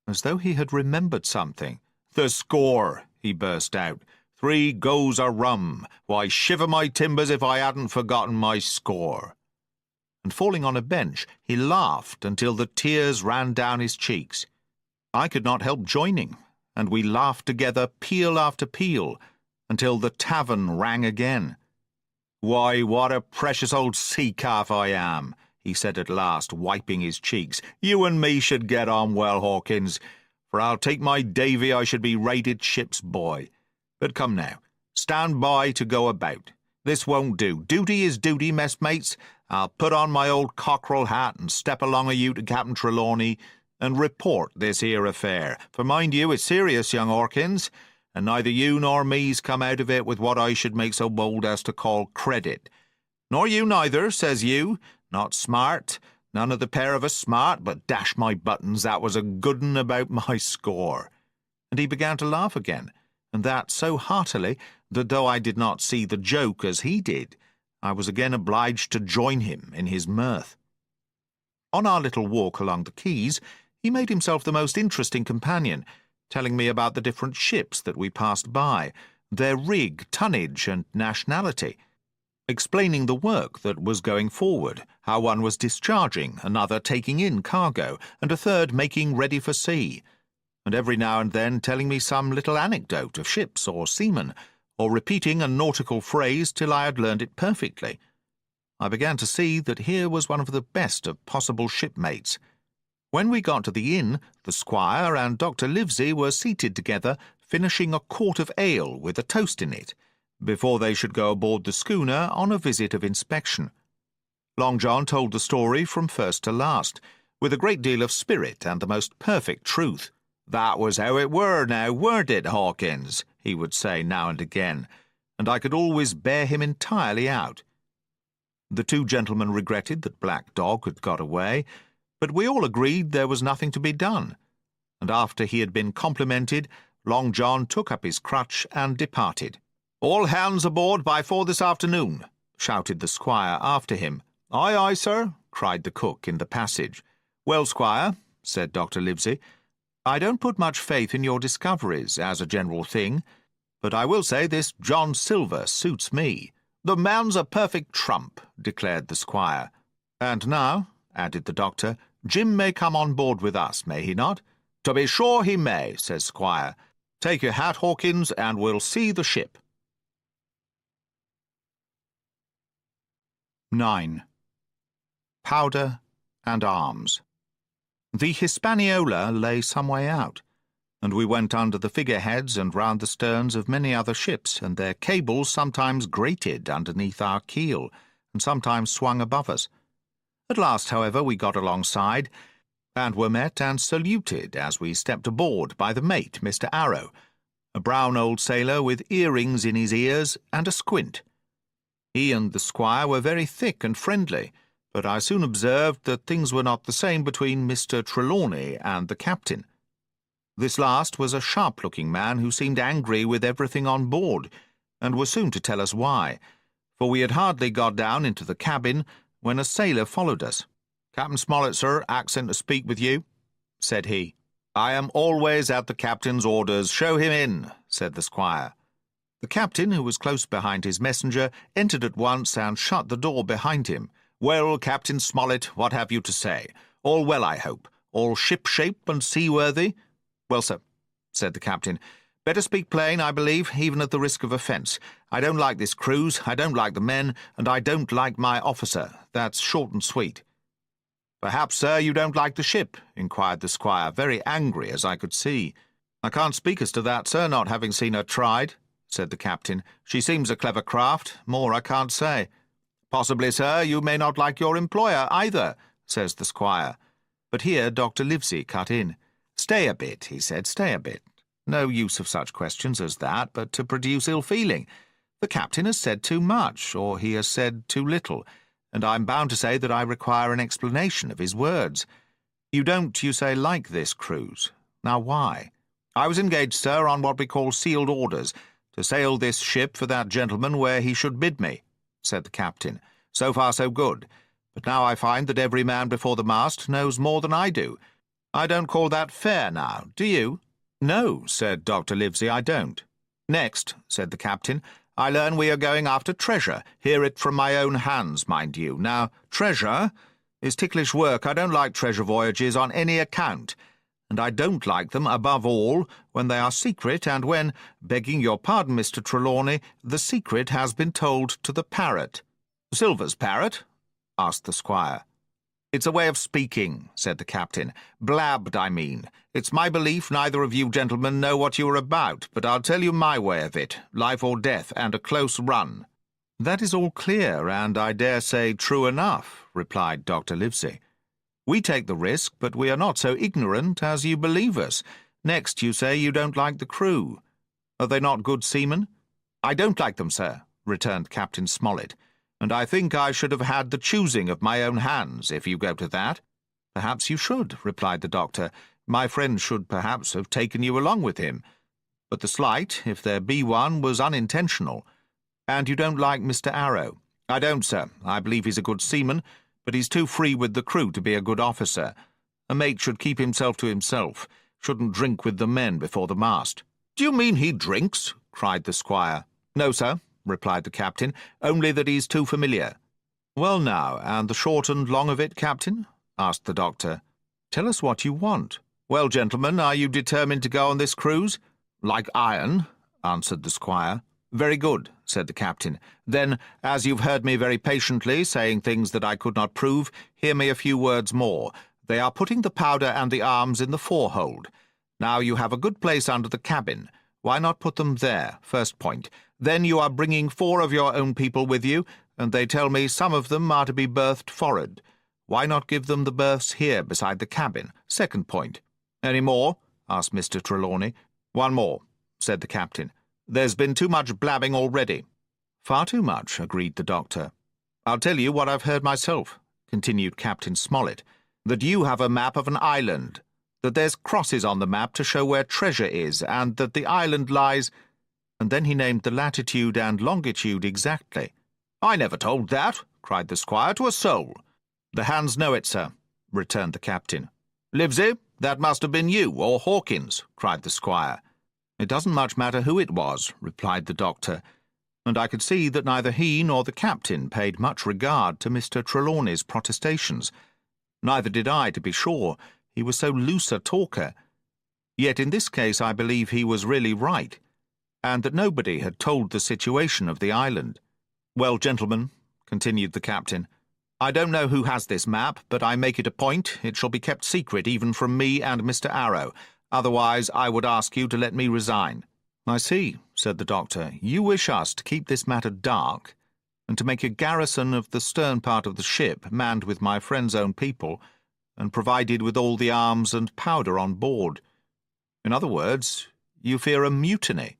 as though he had remembered something. "The score!" he burst out. 3 goes of rum. Why, shiver my timbers if I hadn't forgotten my score." and falling on a bench, he laughed until the tears ran down his cheeks. I could not help joining, and we laughed together peal after peal, until the tavern rang again. "Why, what a precious old sea-calf I am," he said at last, wiping his cheeks. "You and me should get on well, Hawkins, for I'll take my Davy I should be rated ship's boy. But come now, stand by to go about. This won't do. Duty is duty, messmates. I'll put on my old cockerel hat and step along of you to Captain Trelawney and report this here affair. For mind you, it's serious, young Hawkins, and neither you nor me's come out of it with what I should make so bold as to call credit. Nor you neither, says you. Not smart. None of the pair of us smart, but dash my buttons, that was a good un about my score." And he began to laugh again, and that so heartily that though I did not see the joke as he did, I was again obliged to join him in his mirth. On our little walk along the quays, he made himself the most interesting companion, telling me about the different ships that we passed by, their rig, tonnage, and nationality, explaining the work that was going forward, how one was discharging, another taking in cargo, and a third making ready for sea, and every now and then telling me some little anecdote of ships or seamen, or repeating a nautical phrase till I had learned it perfectly. I began to see that here was one of the best of possible shipmates. When we got to the inn, the squire and Dr. Livesey were seated together, finishing a quart of ale with a toast in it, before they should go aboard the schooner on a visit of inspection. Long John told the story from first to last, with a great deal of spirit and the most perfect truth. "That was how it were, now, weren't it, Hawkins?" he would say now and again, and I could always bear him entirely out. The two gentlemen regretted that Black Dog had got away, but we all agreed there was nothing to be done, and after he had been complimented, Long John took up his crutch and departed. "All hands aboard by 4 this afternoon," shouted the squire after him. "Aye, aye, sir," cried the cook in the passage. "Well, squire," said Dr. Livesey, "I don't put much faith in your discoveries, as a general thing, but I will say this John Silver suits me." "The man's a perfect trump," declared the squire. "And now," added the doctor, "Jim may come on board with us, may he not?" "To be sure he may," says Squire. "Take your hat, Hawkins, and we'll see the ship." 9. Powder and Arms. The Hispaniola lay some way out, and we went under the figureheads and round the sterns of many other ships, and their cables sometimes grated underneath our keel, and sometimes swung above us. At last, however, we got alongside, and were met and saluted as we stepped aboard by the mate, Mr. Arrow, a brown old sailor with earrings in his ears and a squint. He and the squire were very thick and friendly, but I soon observed that things were not the same between Mr. Trelawney and the captain. This last was a sharp-looking man who seemed angry with everything on board, and was soon to tell us why, for we had hardly got down into the cabin when a sailor followed us. "Captain Smollett, sir, accent to speak with you," said he. "I am always at the captain's orders. Show him in," said the squire. The captain, who was close behind his messenger, entered at once and shut the door behind him. "Well, Captain Smollett, what have you to say? All well, I hope? All ship-shape and seaworthy?" "Well, sir," said the captain, "better speak plain, I believe, even at the risk of offence. I don't like this cruise, I don't like the men, and I don't like my officer. That's short and sweet." "Perhaps, sir, you don't like the ship?" inquired the squire, very angry, as I could see. "I can't speak as to that, sir, not having seen her tried," said the captain. "She seems a clever craft. More I can't say." "Possibly, sir, you may not like your employer either," says the squire. But here Dr. Livesey cut in. "Stay a bit," he said, "stay a bit. No use of such questions as that, but to produce ill-feeling. The captain has said too much, or he has said too little, and I'm bound to say that I require an explanation of his words. You don't, you say, like this cruise. Now why?" "I was engaged, sir, on what we call sealed orders, to sail this ship for that gentleman where he should bid me," said the captain. "So far so good. But now I find that every man before the mast knows more than I do. I don't call that fair now, do you?" "No," said Dr. Livesey, "I don't." "Next," said the captain, I learn we are going after treasure. Hear it from my own hands, mind you. Now, treasure is ticklish work. I don't like treasure voyages on any account, and I don't like them, above all, when they are secret and when, begging your pardon, Mr. Trelawney, the secret has been told to the parrot." "Silver's parrot?" asked the squire. "It's a way of speaking," said the captain. "Blabbed, I mean. It's my belief neither of you gentlemen know what you are about, but I'll tell you my way of it, life or death, and a close run." "That is all clear, and I dare say true enough," replied Dr. Livesey. "We take the risk, but we are not so ignorant as you believe us. Next, you say you don't like the crew. Are they not good seamen?" "I don't like them, sir," returned Captain Smollett, "and I think I should have had the choosing of my own hands, if you go to that." "Perhaps you should," replied the doctor. "My friend should perhaps have taken you along with him. But the slight, if there be one, was unintentional. And you don't like Mr. Arrow?" "I don't, sir. I believe he's a good seaman, but he's too free with the crew to be a good officer. A mate should keep himself to himself, shouldn't drink with the men before the mast." "Do you mean he drinks?" cried the squire. "No, sir," replied the captain, "only that he's too familiar." "Well now, and the short and long of it, captain?" asked the doctor. "Tell us what you want." "Well, gentlemen, are you determined to go on this cruise?" "Like iron," answered the squire. "Very good," said the captain. "Then, as you've heard me very patiently, saying things that I could not prove, hear me a few words more. They are putting the powder and the arms in the forehold. Now you have a good place under the cabin. Why not put them there, first point? Then you are bringing 4 of your own people with you, and they tell me some of them are to be berthed forward. Why not give them the berths here beside the cabin, second point? "Any more?" asked Mr. Trelawney. "One more," said the captain. "There's been too much blabbing already." "Far too much," agreed the doctor. "I'll tell you what I've heard myself," continued Captain Smollett, "that you have a map of an island, that there's crosses on the map to show where treasure is, and that the island lies—" and then he named the latitude and longitude exactly. "I never told that," cried the squire, "to a soul." "The hands know it, sir," returned the captain. "Livesey, that must have been you, or Hawkins," cried the squire. "It doesn't much matter who it was," replied the doctor, and I could see that neither he nor the captain paid much regard to Mr. Trelawney's protestations. Neither did I, to be sure. He was so loose a talker. Yet in this case I believe he was really right, and that nobody had told the situation of the island. "Well, gentlemen," continued the captain, "I don't know who has this map, but I make it a point it shall be kept secret even from me and Mr. Arrow. Otherwise I would ask you to let me resign." "I see," said the doctor. "You wish us to keep this matter dark, and to make a garrison of the stern part of the ship, manned with my friend's own people, and provided with all the arms and powder on board. In other words, you fear a mutiny."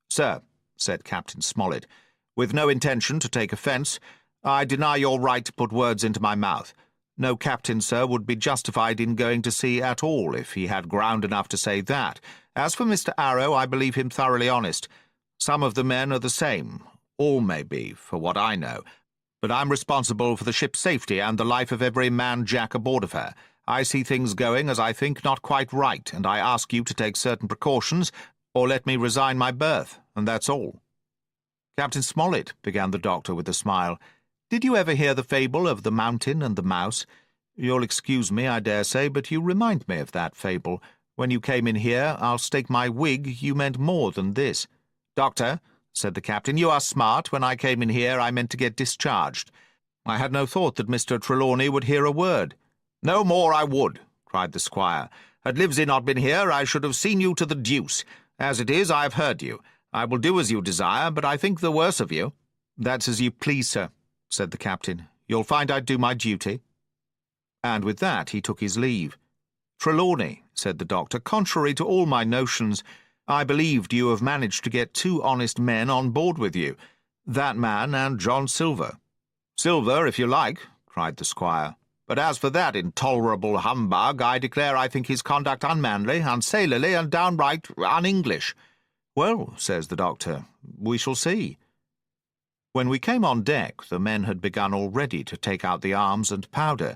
"Sir," said Captain Smollett, "with no intention to take offence, I deny your right to put words into my mouth. No captain, sir, would be justified in going to sea at all if he had ground enough to say that. As for Mr. Arrow, I believe him thoroughly honest. Some of the men are the same. All may be, for what I know. But I'm responsible for the ship's safety and the life of every man-jack aboard of her. I see things going, as I think, not quite right, and I ask you to take certain precautions, or let me resign my berth, and that's all." "Captain Smollett," began the doctor with a smile, "did you ever hear the fable of the mountain and the mouse? You'll excuse me, I dare say, but you remind me of that fable. When you came in here, I'll stake my wig you meant more than this." "Doctor," said the captain, "you are smart. When I came in here, I meant to get discharged. I had no thought that Mr. Trelawney would hear a word." "No more I would," cried the squire. "Had Livesey not been here, I should have seen you to the deuce. As it is, I have heard you. I will do as you desire, but I think the worse of you." "That's as you please, sir," said the captain. "You'll find I do my duty." And with that he took his leave. "Trelawney," said the doctor, "contrary to all my notions, I believed you have managed to get 2 honest men on board with you, that man and John Silver." "Silver, if you like," cried the squire. "But as for that intolerable humbug, I declare I think his conduct unmanly, unsailorly, and downright un-English." "Well," says the doctor, "we shall see." When we came on deck, the men had begun already to take out the arms and powder,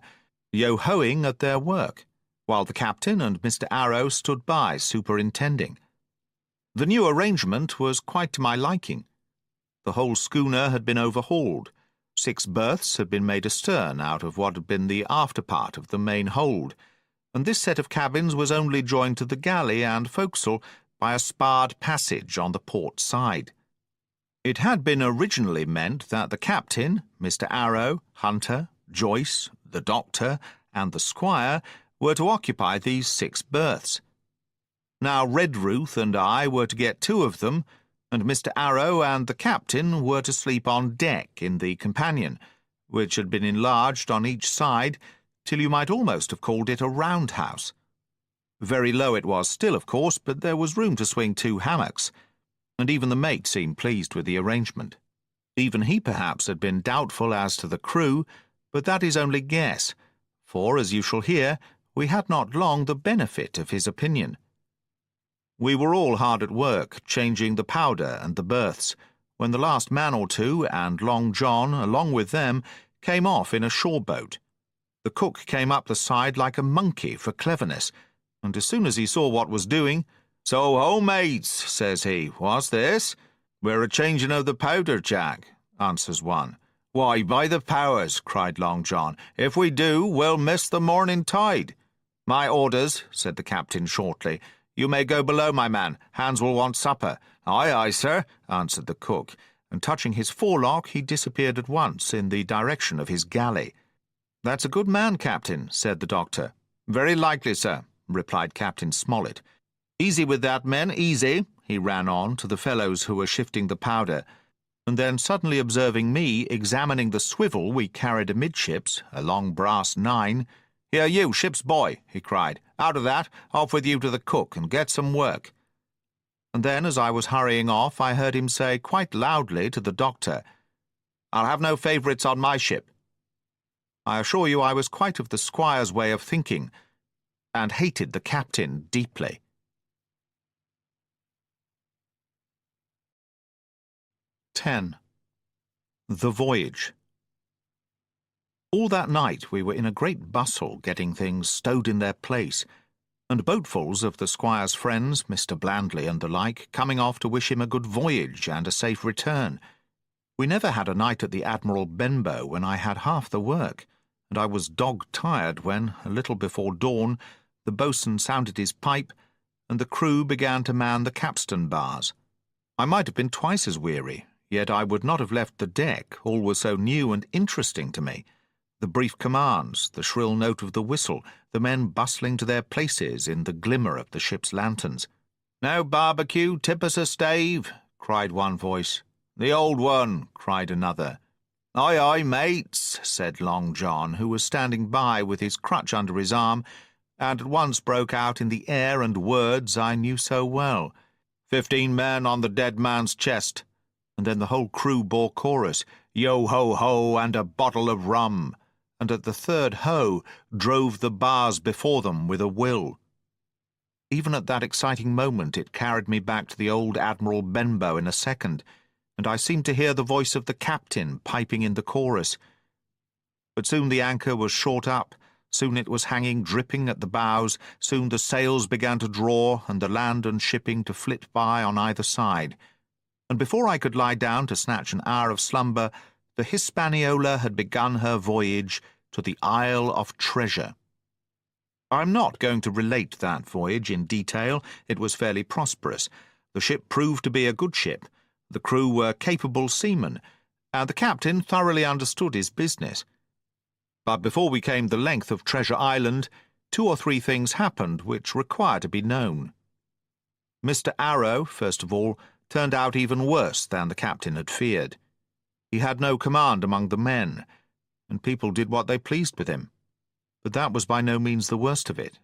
yo-hoing at their work, while the captain and Mr. Arrow stood by superintending. The new arrangement was quite to my liking. The whole schooner had been overhauled. 6 berths had been made astern out of what had been the after part of the main hold, and this set of cabins was only joined to the galley and forecastle by a sparred passage on the port side. It had been originally meant that the captain, Mr. Arrow, Hunter, Joyce, the doctor, and the squire were to occupy these 6 berths. Now Redruth and I were to get 2 of them, and Mr. Arrow and the captain were to sleep on deck in the companion, which had been enlarged on each side till you might almost have called it a roundhouse. Very low it was still, of course, but there was room to swing 2 hammocks, and even the mate seemed pleased with the arrangement. Even he perhaps had been doubtful as to the crew, but that is only guess, for, as you shall hear, we had not long the benefit of his opinion. We were all hard at work, changing the powder and the berths, when the last man or 2, and Long John, along with them, came off in a shore boat. The cook came up the side like a monkey for cleverness, and as soon as he saw what was doing, "So ho, mates," says he, "what's this?" "We're a-changing of the powder, Jack," answers one. "Why, by the powers," cried Long John, "if we do, we'll miss the morning tide." "My orders," said the captain shortly. "You may go below, my man. Hans will want supper." "Aye, aye, sir," answered the cook, and touching his forelock, he disappeared at once in the direction of his galley. "That's a good man, Captain," said the doctor. "Very likely, sir," replied Captain Smollett. "Easy with that, men, easy," he ran on to the fellows who were shifting the powder, and then suddenly observing me examining the swivel we carried amidships, a long brass 9, "Here, you, ship's boy," he cried, "out of that, off with you to the cook, and get some work." And then, as I was hurrying off, I heard him say quite loudly to the doctor, "I'll have no favourites on my ship." I assure you I was quite of the squire's way of thinking, and hated the captain deeply. 10. The Voyage. All that night we were in a great bustle getting things stowed in their place, and boatfuls of the squire's friends, Mr. Blandley and the like, coming off to wish him a good voyage and a safe return. We never had a night at the Admiral Benbow when I had half the work, and I was dog-tired when, a little before dawn, the boatswain sounded his pipe, and the crew began to man the capstan bars. I might have been twice as weary, yet I would not have left the deck, all was so new and interesting to me. The brief commands, the shrill note of the whistle, the men bustling to their places in the glimmer of the ship's lanterns. "Now, Barbecue, tip us a stave," cried one voice. "The old one," cried another. "Aye, aye, mates," said Long John, who was standing by with his crutch under his arm, and at once broke out in the air and words I knew so well. 15 men on the dead man's chest." And then the whole crew bore chorus, "Yo-ho-ho, and a bottle of rum," and at the third ho drove the bars before them with a will. Even at that exciting moment it carried me back to the old Admiral Benbow in a second, and I seemed to hear the voice of the captain piping in the chorus. But soon the anchor was short up, soon it was hanging dripping at the bows, soon the sails began to draw and the land and shipping to flit by on either side, and before I could lie down to snatch an hour of slumber, the Hispaniola had begun her voyage to the Isle of Treasure. I am not going to relate that voyage in detail. It was fairly prosperous. The ship proved to be a good ship. The crew were capable seamen, and the captain thoroughly understood his business. But before we came the length of Treasure Island, 2 or 3 things happened which require to be known. Mr. Arrow, first of all, turned out even worse than the captain had feared. He had no command among the men, and people did what they pleased with him. But that was by no means the worst of it,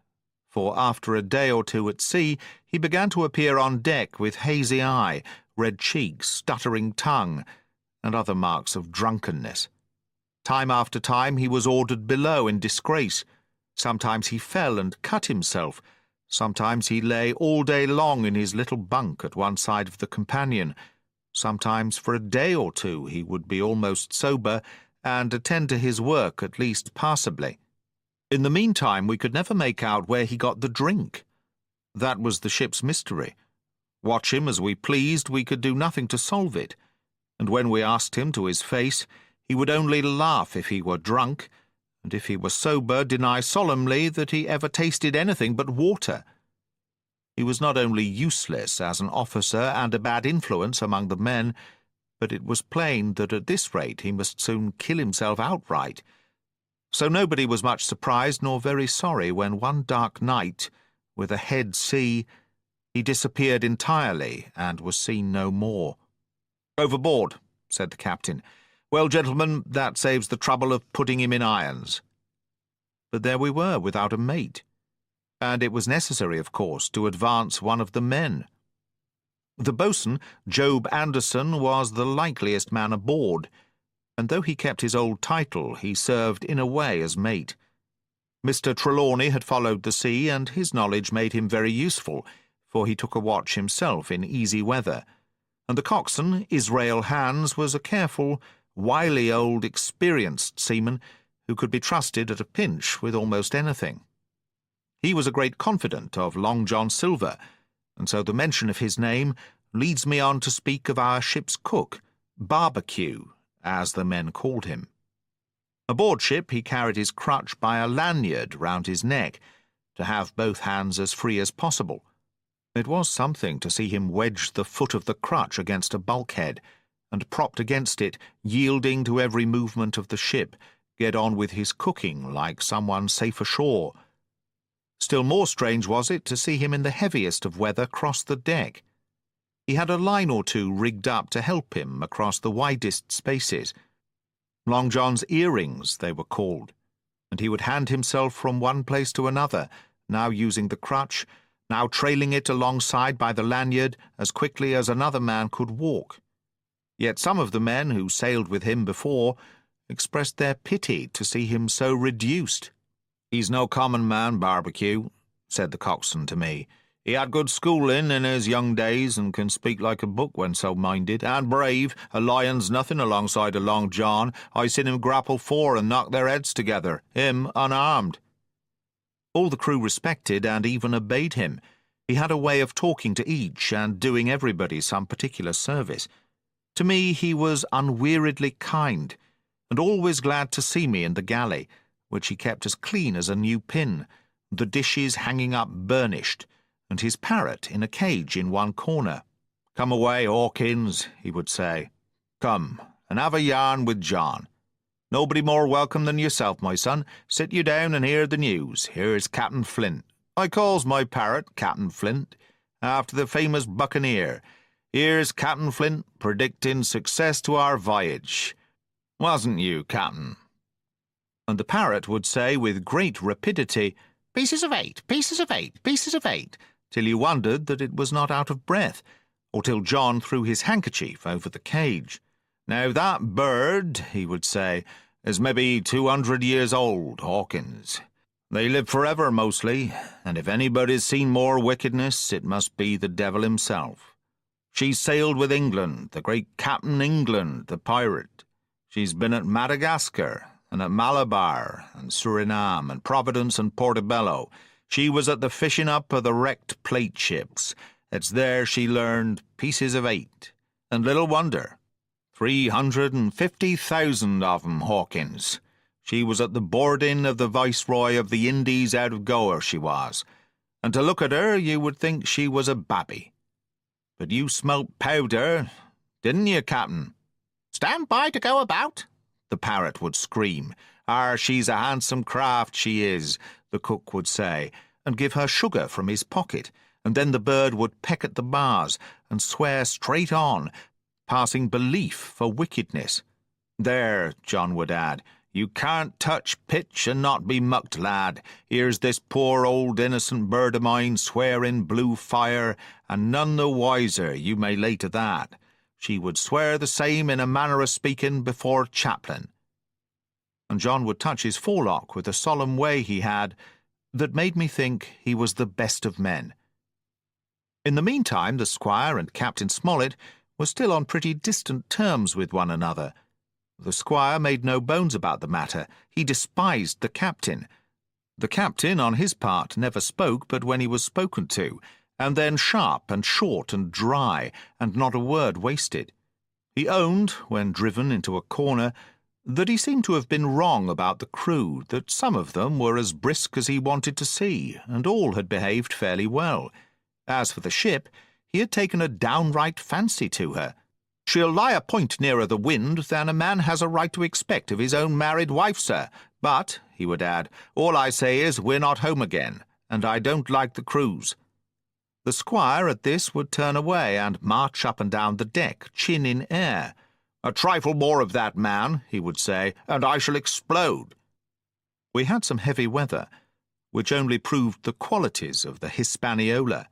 for after a day or 2 at sea, he began to appear on deck with hazy eye, red cheeks, stuttering tongue, and other marks of drunkenness. Time after time he was ordered below in disgrace. Sometimes he fell and cut himself. Sometimes he lay all day long in his little bunk at one side of the companion. Sometimes for a day or 2 he would be almost sober and attend to his work at least passably. In the meantime we could never make out where he got the drink. That was the ship's mystery. Watch him as we pleased, we could do nothing to solve it. and when we asked him to his face, he would only laugh if he were drunk, and if he were sober deny solemnly that he ever tasted anything but water. He was not only useless as an officer and a bad influence among the men, but it was plain that at this rate he must soon kill himself outright. So nobody was much surprised nor very sorry when one dark night, with a head sea, he disappeared entirely and was seen no more. "Overboard," said the captain. "Well, gentlemen, that saves the trouble of putting him in irons." But there we were without a mate, and it was necessary, of course, to advance one of the men. The boatswain, Job Anderson, was the likeliest man aboard, and though he kept his old title, he served in a way as mate. Mr. Trelawney had followed the sea, and his knowledge made him very useful, for he took a watch himself in easy weather, and the coxswain, Israel Hands, was a careful, wily old experienced seaman who could be trusted at a pinch with almost anything. He was a great confidant of Long John Silver, and so the mention of his name leads me on to speak of our ship's cook, Barbecue, as the men called him. Aboard ship he carried his crutch by a lanyard round his neck, to have both hands as free as possible. It was something to see him wedge the foot of the crutch against a bulkhead, and propped against it, yielding to every movement of the ship, get on with his cooking like someone safe ashore. Still more strange was it to see him in the heaviest of weather cross the deck. He had a line or two rigged up to help him across the widest spaces. Long John's earrings, they were called, and he would hand himself from one place to another, now using the crutch, now trailing it alongside by the lanyard as quickly as another man could walk. Yet some of the men who sailed with him before expressed their pity to see him so reduced. "He's no common man, Barbecue," said the coxswain to me. "He had good schooling in his young days, and can speak like a book when so minded, and brave. A lion's nothing alongside of Long John. I seen him grapple four and knock their heads together, him unarmed." All the crew respected and even obeyed him. He had a way of talking to each and doing everybody some particular service. To me he was unweariedly kind, and always glad to see me in the galley, which he kept as clean as a new pin, the dishes hanging up burnished, and his parrot in a cage in one corner. "Come away, Hawkins," he would say. "Come, and have a yarn with John. Nobody more welcome than yourself, my son. Sit you down and hear the news. Here's Captain Flint. I calls my parrot Captain Flint, after the famous buccaneer. Here's Captain Flint predicting success to our voyage. Wasn't you, Captain?" And the parrot would say with great rapidity, "Pieces of 8, pieces of 8, pieces of 8, till you wondered that it was not out of breath, or till John threw his handkerchief over the cage. "Now that bird," he would say, "is maybe 200 years old, Hawkins. They live forever mostly, and if anybody's seen more wickedness, it must be the devil himself. She's sailed with England, the great Captain England, the pirate. She's been at Madagascar, and at Malabar, and Suriname, and Providence, and Portobello. She was at the fishing up of the wrecked plate ships. It's there she learned pieces of 8, and little wonder. 350,000 of 'em, Hawkins. She was at the boarding of the Viceroy of the Indies out of Goa, she was, and to look at her you would think she was a babby. But you smelt powder, didn't you, Captain?" "Stand by to go about," the parrot would scream. She's a handsome craft, she is," the cook would say, and give her sugar from his pocket, and then the bird would peck at the bars and swear straight on, passing belief for wickedness. "There," John would add, "you can't touch pitch and not be mucked, lad. Here's this poor old innocent bird of mine swearing blue fire, and none the wiser, you may lay to that. She would swear the same in a manner of speaking before Chaplain." And John would touch his forelock with a solemn way he had that made me think he was the best of men. In the meantime the squire and Captain Smollett were still on pretty distant terms with one another. The squire made no bones about the matter. He despised the captain. The captain, on his part, never spoke but when he was spoken to, and then sharp and short and dry, and not a word wasted. He owned, when driven into a corner, that he seemed to have been wrong about the crew, that some of them were as brisk as he wanted to see, and all had behaved fairly well. As for the ship, he had taken a downright fancy to her. "She'll lie a point nearer the wind than a man has a right to expect of his own married wife, sir. But," he would add, "all I say is we're not home again, and I don't like the cruise." The squire at this would turn away and march up and down the deck, chin in air. "A trifle more of that, man," he would say, "and I shall explode." We had some heavy weather, which only proved the qualities of the Hispaniola.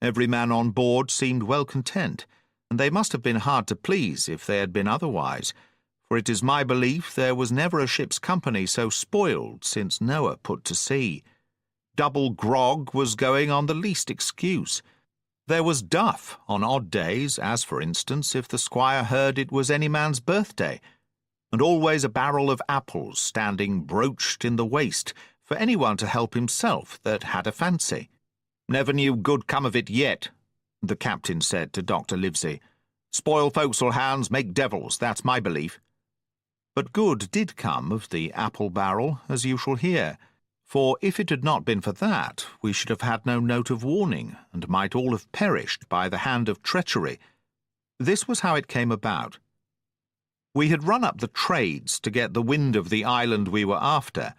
Every man on board seemed well content, and they must have been hard to please if they had been otherwise, for it is my belief there was never a ship's company so spoiled since Noah put to sea. Double grog was going on the least excuse. There was duff on odd days, as, for instance, if the squire heard it was any man's birthday, and always a barrel of apples standing broached in the waist for anyone to help himself that had a fancy. "Never knew good come of it yet," the captain said to Dr. Livesey. "Spoil forecastle hands make devils, that's my belief." But good did come of the apple barrel, as you shall hear, for if it had not been for that, we should have had no note of warning, and might all have perished by the hand of treachery. This was how it came about. We had run up the trades to get the wind of the island we were after.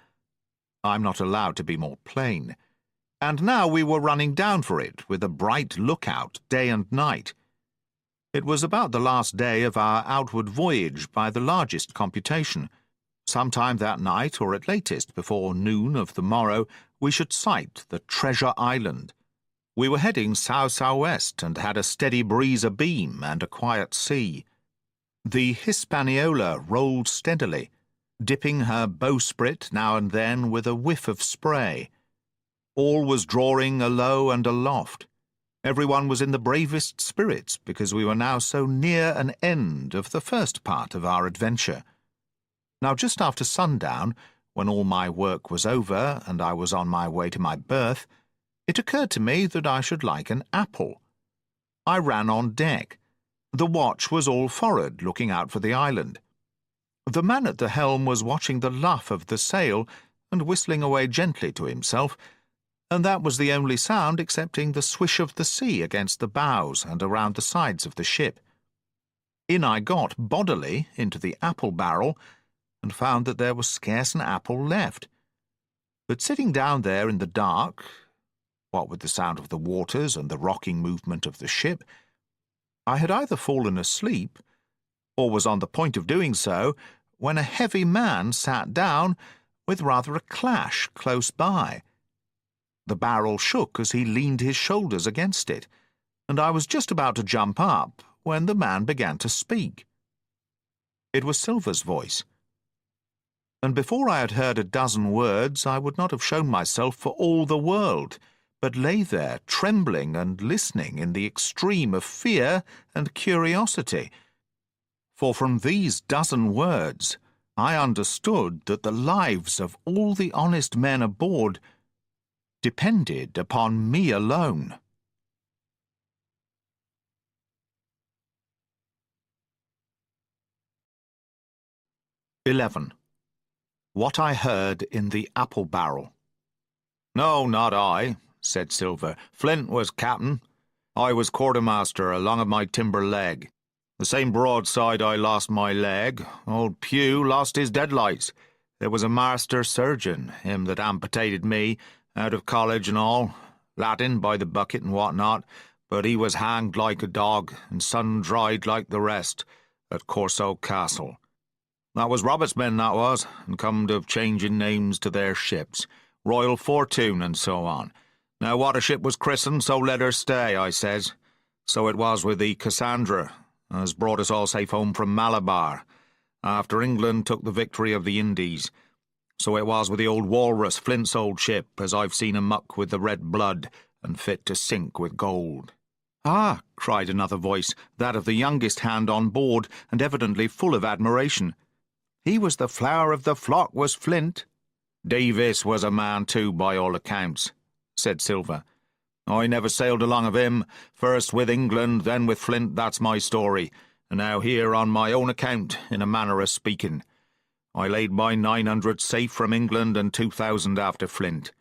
I'm not allowed to be more plain. And now we were running down for it, with a bright lookout day and night. It was about the last day of our outward voyage by the largest computation. Sometime that night, or at latest before noon of the morrow, we should sight the Treasure Island. We were heading south-southwest, and had a steady breeze abeam and a quiet sea. The Hispaniola rolled steadily, dipping her bowsprit now and then with a whiff of spray. All was drawing alow and aloft. Everyone was in the bravest spirits, because we were now so near an end of the first part of our adventure. Now, just after sundown, when all my work was over and I was on my way to my berth, it occurred to me that I should like an apple. I ran on deck. The watch was all forward, looking out for the island. The man at the helm was watching the luff of the sail and whistling away gently to himself, and that was the only sound excepting the swish of the sea against the bows and around the sides of the ship. In I got bodily into the apple barrel, and found that there was scarce an apple left. But sitting down there in the dark, what with the sound of the waters and the rocking movement of the ship, I had either fallen asleep, or was on the point of doing so, when a heavy man sat down with rather a clash close by. The barrel shook as he leaned his shoulders against it, and I was just about to jump up when the man began to speak. It was Silver's voice, and before I had heard a dozen words I would not have shown myself for all the world, but lay there trembling and listening in the extreme of fear and curiosity, for from these dozen words I understood that the lives of all the honest men aboard depended upon me alone. (11) What I heard in the apple barrel. "No, not I," said Silver. "Flint was captain. I was quartermaster along of my timber leg. The same broadside I lost my leg, old Pugh lost his deadlights. There was a master surgeon, him that amputated me, out of college and all, Latin by the bucket and what not, but he was hanged like a dog and sun-dried like the rest at Cassell Castle. That was Robert's men, that was, and comed of changing names to their ships, Royal Fortune and so on. Now what a ship was christened, so let her stay, I says. So it was with the Cassandra, as brought us all safe home from Malabar, after England took the victory of the Indies. So it was with the old Walrus, Flint's old ship, as I've seen amuck with the red blood, and fit to sink with gold." "Ah!" cried another voice, that of the youngest hand on board, and evidently full of admiration. "He was the flower of the flock, was Flint." "Davis was a man too, by all accounts," said Silver. "I never sailed along of him, first with England, then with Flint, that's my story, and now here on my own account, in a manner of speaking. I laid my 900 safe from England and 2,000 after Flint.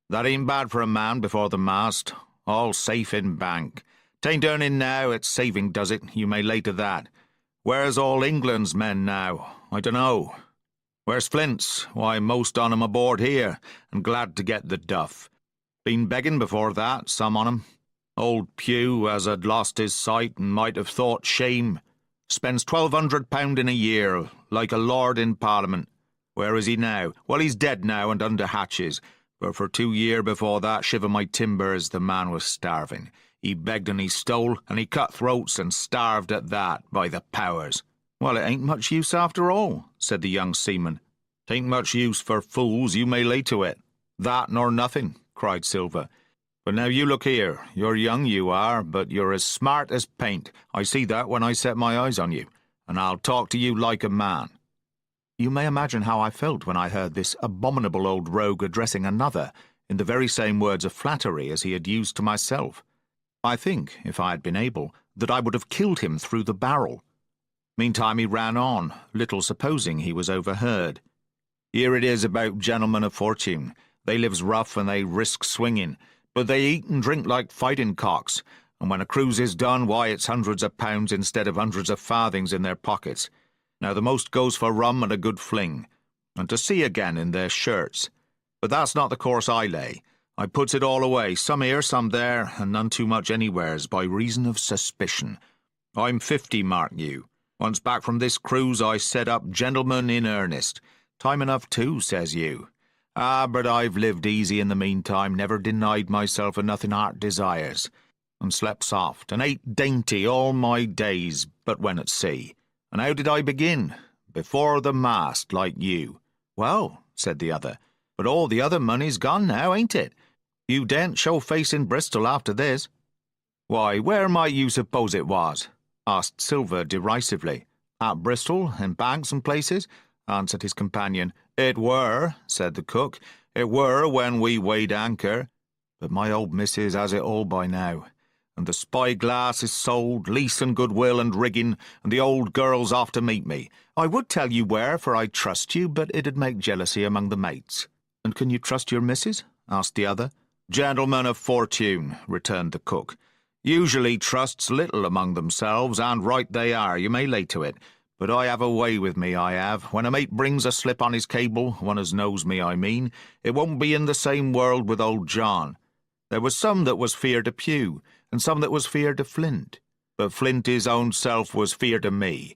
That ain't bad for a man before the mast, all safe in bank. 'Tain't earning now, it's saving does it, you may lay to that. Where's all England's men now? I dunno. Where's Flint's? Why, most on 'em aboard here, and glad to get the duff. Been begging before that, some on 'em. Old Pugh, as had lost his sight and might have thought shame, spends £1,200 in a year, like a lord in Parliament. Where is he now? Well, he's dead now and under hatches, but for 2 year before that, shiver my timbers, the man was starving. He begged and he stole, and he cut throats and starved at that, by the powers. Well, it ain't much use after all, said the young seaman. 'Tain't much use for fools, you may lay to it. That nor nothing, cried Silver. But now you look here, you're young you are, but you're as smart as paint. I see that when I set my eyes on you, and I'll talk to you like a man. You may imagine how I felt when I heard this abominable old rogue addressing another in the very same words of flattery as he had used to myself. I think, if I had been able, that I would have killed him through the barrel. Meantime he ran on, little supposing he was overheard. Here it is about gentlemen of fortune. They lives rough and they risk swinging, but they eat and drink like fighting cocks, and when a cruise is done, why, it's hundreds of pounds instead of hundreds of farthings in their pockets. Now the most goes for rum and a good fling, and to sea again in their shirts. But that's not the course I lay. I puts it all away, some here, some there, and none too much anywheres, by reason of suspicion. I'm 50, mark you. Once back from this cruise, I set up gentleman in earnest. Time enough too, says you. Ah, but I've lived easy in the meantime, never denied myself a nothing heart desires, and slept soft, and ate dainty all my days, but when at sea. And how did I begin? Before the mast, like you. Well, said the other, but all the other money's gone now, ain't it? You daren't show face in Bristol after this. Why, where might you suppose it was? Asked Silver derisively. At Bristol, in banks and places, answered his companion. It were, said the cook. It were when we weighed anchor. But my old missus has it all by now, and the spy-glass is sold, lease and goodwill and rigging, and the old girl's off to meet me. I would tell you where, for I trust you, but it'd make jealousy among the mates. And can you trust your missus? Asked the other. Gentlemen of fortune, returned the cook, usually trusts little among themselves, and right they are, you may lay to it. But I have a way with me, I have. When a mate brings a slip on his cable, one as knows me, I mean, it won't be in the same world with old John. There was some that was feared of Pugh, and some that was feared of Flint. But Flint his own self was feared of me.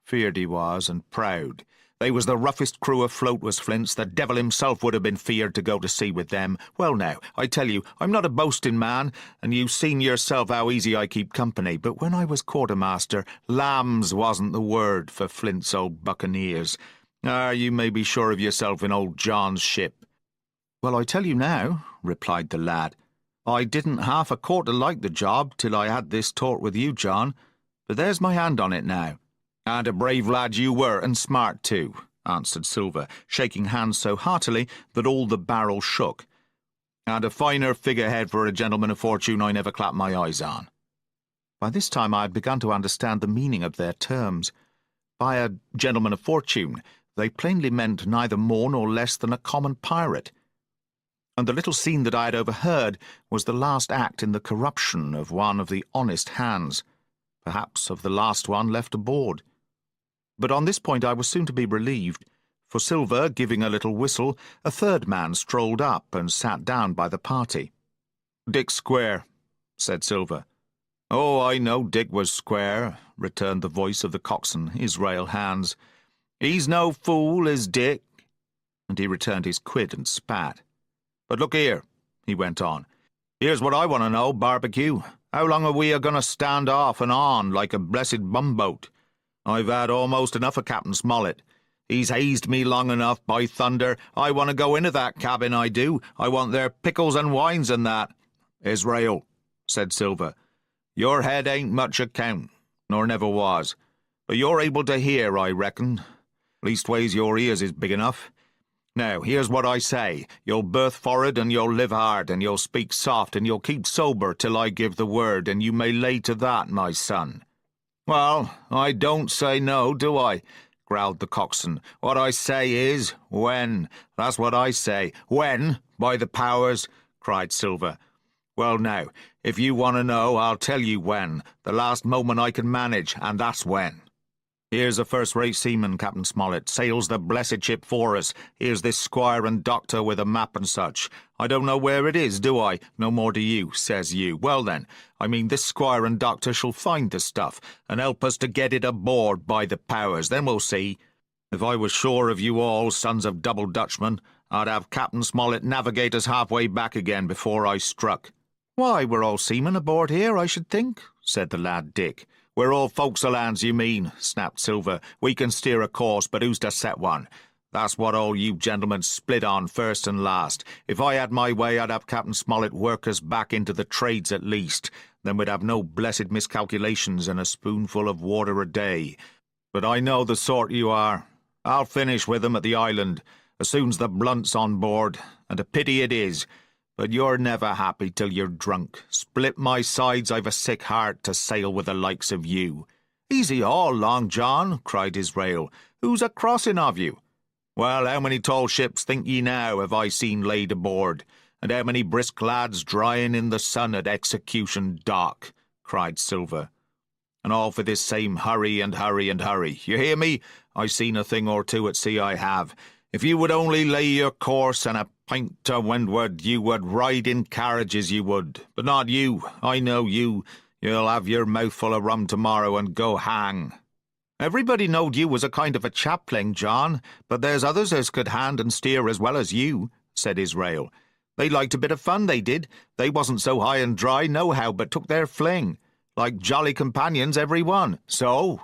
Feared he was, and proud. They was the roughest crew afloat, was Flint's. The devil himself would have been feared to go to sea with them. Well now, I tell you, I'm not a boasting man, and you've seen yourself how easy I keep company, but when I was quartermaster, lambs wasn't the word for Flint's old buccaneers. Ah, you may be sure of yourself in old John's ship. Well, I tell you now, replied the lad, I didn't half a quarter like the job till I had this talk with you, John, but there's my hand on it now. And a brave lad you were, and smart too, answered Silver, shaking hands so heartily that all the barrel shook. And a finer figurehead for a gentleman of fortune I never clapped my eyes on. By this time I had begun to understand the meaning of their terms. By a gentleman of fortune, they plainly meant neither more nor less than a common pirate. And the little scene that I had overheard was the last act in the corruption of one of the honest hands, perhaps of the last one left aboard. But on this point I was soon to be relieved, for Silver, giving a little whistle, a third man strolled up and sat down by the party. Dick Square, said Silver. Oh, I know Dick was square, returned the voice of the coxswain, his rail hands. He's no fool, is Dick. And he returned his quid and spat. But look here, he went on. Here's what I want to know, Barbecue. How long are we a-going to stand off and on like a blessed bumboat? I've had almost enough of Captain Smollett. He's hazed me long enough, by thunder. I want to go into that cabin, I do. I want their pickles and wines and that. Israel, said Silver, your head ain't much account, nor never was. But you're able to hear, I reckon. Leastways, your ears is big enough. Now, here's what I say. You'll berth for'ard, and you'll live hard, and you'll speak soft, and you'll keep sober till I give the word, and you may lay to that, my son. "Well, I don't say no, do I?" growled the coxswain. "What I say is, when. That's what I say. When, by the powers," cried Silver. "Well, now, if you want to know, I'll tell you when. The last moment I can manage, and that's when. Here's a first-rate seaman, Captain Smollett, sails the blessed ship for us. Here's this squire and doctor with a map and such. I don't know where it is, do I? No more do you, says you. Well then, I mean this squire and doctor shall find the stuff, and help us to get it aboard, by the powers. Then we'll see. If I was sure of you all, sons of double Dutchmen, I'd have Captain Smollett navigate us halfway back again before I struck." "Why, we're all seamen aboard here, I should think," said the lad Dick. "We're all forecastle hands, you mean," snapped Silver. "We can steer a course, but who's to set one? That's what all you gentlemen split on first and last. If I had my way, I'd have Captain Smollett work us back into the trades at least. Then we'd have no blessed miscalculations and a spoonful of water a day. But I know the sort you are. I'll finish with them at the island, as soon's the blunt's on board, and a pity it is. But you're never happy till you're drunk. Split my sides, I've a sick heart to sail with the likes of you." "Easy all, Long John," cried Israel. "Who's a crossing of you?" "Well, how many tall ships, think ye now, have I seen laid aboard? And how many brisk lads drying in the sun at execution dock?" cried Silver. "And all for this same hurry and hurry and hurry. You hear me? I've seen a thing or two at sea, I have. If you would only lay your course and a pint to windward, you would ride in carriages, you would. But not you. I know you. You'll have your mouthful of rum tomorrow and go hang." "Everybody knowed you was a kind of a chaplain, John, but there's others as could hand and steer as well as you," said Israel. "They liked a bit of fun, they did. They wasn't so high and dry nohow, but took their fling. Like jolly companions, every one." "So?"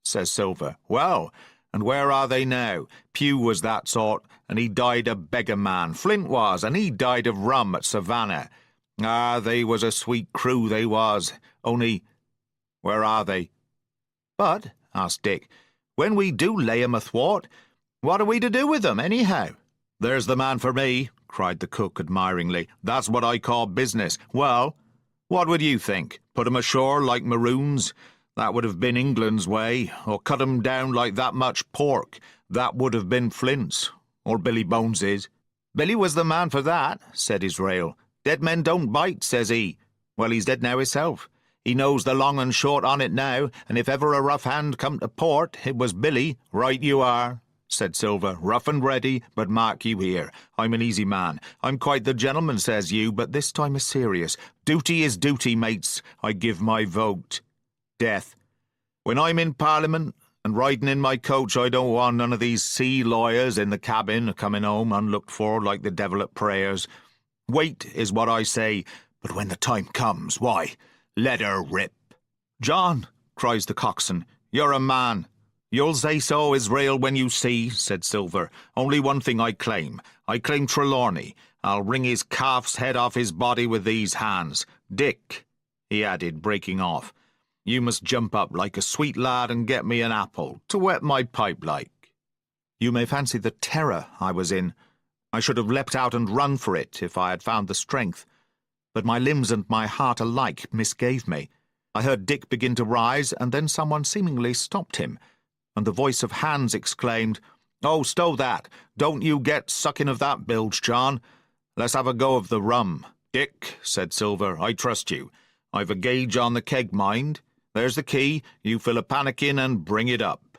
says Silver. "Well, and where are they now? Pugh was that sort, and he died a beggar man. Flint was, and he died of rum at Savannah. Ah, they was a sweet crew, they was. Only, where are they?" "But," asked Dick, "when we do lay 'em athwart, what are we to do with them, anyhow?" "There's the man for me," cried the cook admiringly. "That's what I call business. Well, what would you think? Put 'em ashore like maroons? That would have been England's way. Or cut 'em down like that much pork? That would have been Flint's, or Billy Bones's." "Billy was the man for that," said Israel. "Dead men don't bite, says he. Well, he's dead now himself. He knows the long and short on it now, and if ever a rough hand come to port, it was Billy." "Right you are," said Silver, "rough and ready, but mark you here. I'm an easy man. I'm quite the gentleman, says you, but this time is serious. Duty is duty, mates. I give my vote. Death. When I'm in Parliament and riding in my coach, I don't want none of these sea lawyers in the cabin coming home unlooked for like the devil at prayers. Wait is what I say, but when the time comes, why, let her rip." "John," cries the coxswain, "you're a man." "You'll say so, Israel, when you see," said Silver. "Only one thing I claim. I claim Trelawney. I'll wring his calf's head off his body with these hands. Dick," he added, breaking off, "you must jump up like a sweet lad and get me an apple, to wet my pipe like." You may fancy the terror I was in. I should have leapt out and run for it if I had found the strength. But my limbs and my heart alike misgave me. I heard Dick begin to rise, and then someone seemingly stopped him, and the voice of Hans exclaimed, "Oh, stow that! Don't you get sucking of that bilge, John. Let's have a go of the rum." "Dick," said Silver, "I trust you. I've a gauge on the keg, mind. There's the key. You fill a pannikin and bring it up."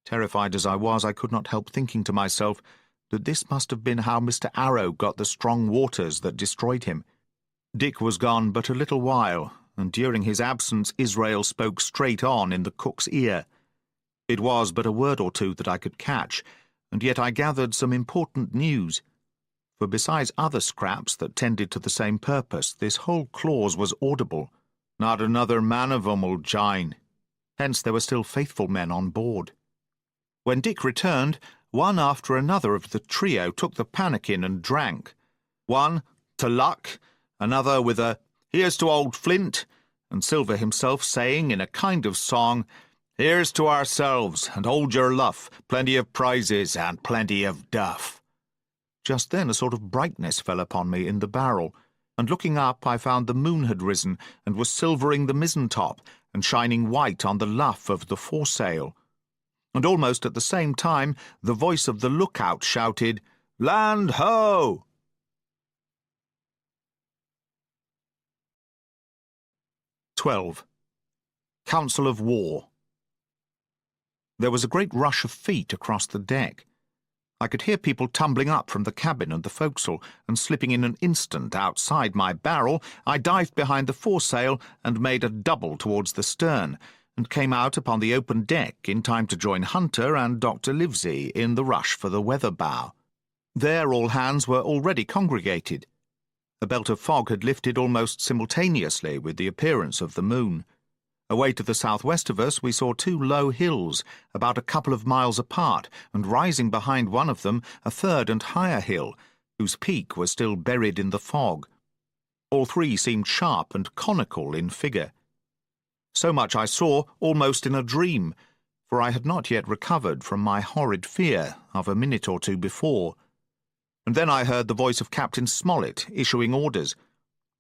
Terrified as I was, I could not help thinking to myself that this must have been how Mr. Arrow got the strong waters that destroyed him. Dick was gone but a little while, and during his absence Israel spoke straight on in the cook's ear. It was but a word or two that I could catch, and yet I gathered some important news. For besides other scraps that tended to the same purpose, this whole clause was audible. Not another man of 'em will jine. Hence there were still faithful men on board. When Dick returned, one after another of the trio took the pannikin and drank. One, to luck, another with a "Here's to old Flint," and Silver himself saying in a kind of song, "Here's to ourselves, and hold your luff, plenty of prizes and plenty of duff." Just then a sort of brightness fell upon me in the barrel, and looking up I found the moon had risen and was silvering the mizzen-top, and shining white on the luff of the foresail. And almost at the same time, the voice of the lookout shouted, "Land ho!" "12. Council of War. There was a great rush of feet across the deck. I could hear people tumbling up from the cabin and the forecastle, and slipping in an instant outside my barrel, I dived behind the foresail and made a double towards the stern, and came out upon the open deck in time to join Hunter and Dr. Livesey in the rush for the weather bow. There all hands were already congregated. A belt of fog had lifted almost simultaneously with the appearance of the moon. Away to the southwest of us we saw two low hills, about a couple of miles apart, and rising behind one of them a third and higher hill, whose peak was still buried in the fog. All three seemed sharp and conical in figure. So much I saw almost in a dream, for I had not yet recovered from my horrid fear of a minute or two before. And then I heard the voice of Captain Smollett issuing orders.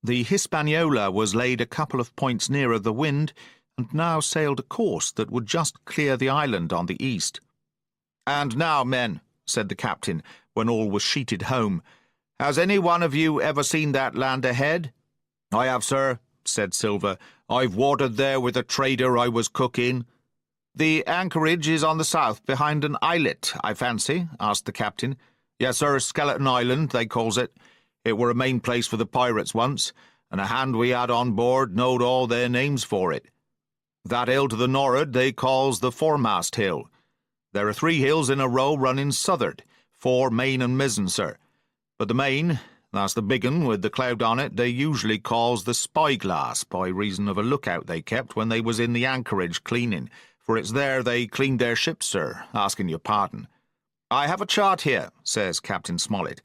The Hispaniola was laid a couple of points nearer the wind, and now sailed a course that would just clear the island on the east. "And now, men," said the captain, when all was sheeted home, "has any one of you ever seen that land ahead?" "I have, sir," said Silver. "I've watered there with a trader I was cook in." "The anchorage is on the south, behind an islet, I fancy?" asked the captain. "Yes, sir, Skeleton Island, they calls it. It were a main place for the pirates once, and a hand we had on board knowed all their names for it. That hill to the nor'ard they calls the foremast hill. There are 3 hills in a row running south'ard, fore, main, and mizzen, sir. But the main, that's the big un with the cloud on it, they usually calls the spyglass, by reason of a lookout they kept when they was in the anchorage cleaning, for it's there they cleaned their ships, sir, asking your pardon. "I have a chart here," says Captain Smollett.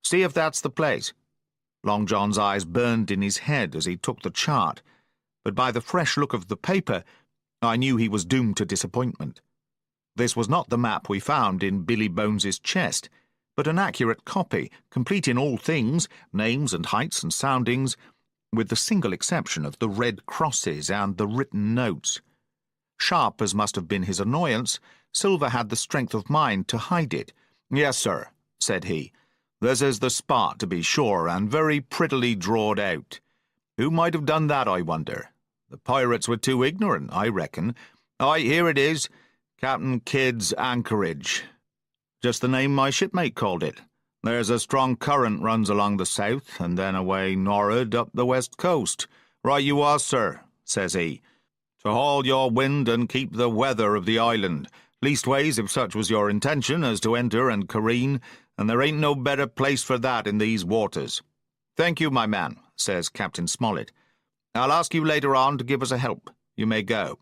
"See if that's the place." Long John's eyes burned in his head as he took the chart, but by the fresh look of the paper, I knew he was doomed to disappointment. This was not the map we found in Billy Bones's chest, but an accurate copy, complete in all things, names and heights and soundings, with the single exception of the red crosses and the written notes. Sharp as must have been his annoyance, Silver had the strength of mind to hide it. "Yes, sir," said he. "This is the spot, to be sure, and very prettily drawed out. Who might have done that, I wonder? The pirates were too ignorant, I reckon. Aye, here it is, Captain Kidd's Anchorage. Just the name my shipmate called it. There's a strong current runs along the south, and then away nor'ard up the west coast. Right you are, sir," says he, "to haul your wind and keep the weather of the island. Leastways, if such was your intention as to enter and careen, and there ain't no better place for that in these waters." "Thank you, my man," says Captain Smollett. "I'll ask you later on to give us a help. You may go."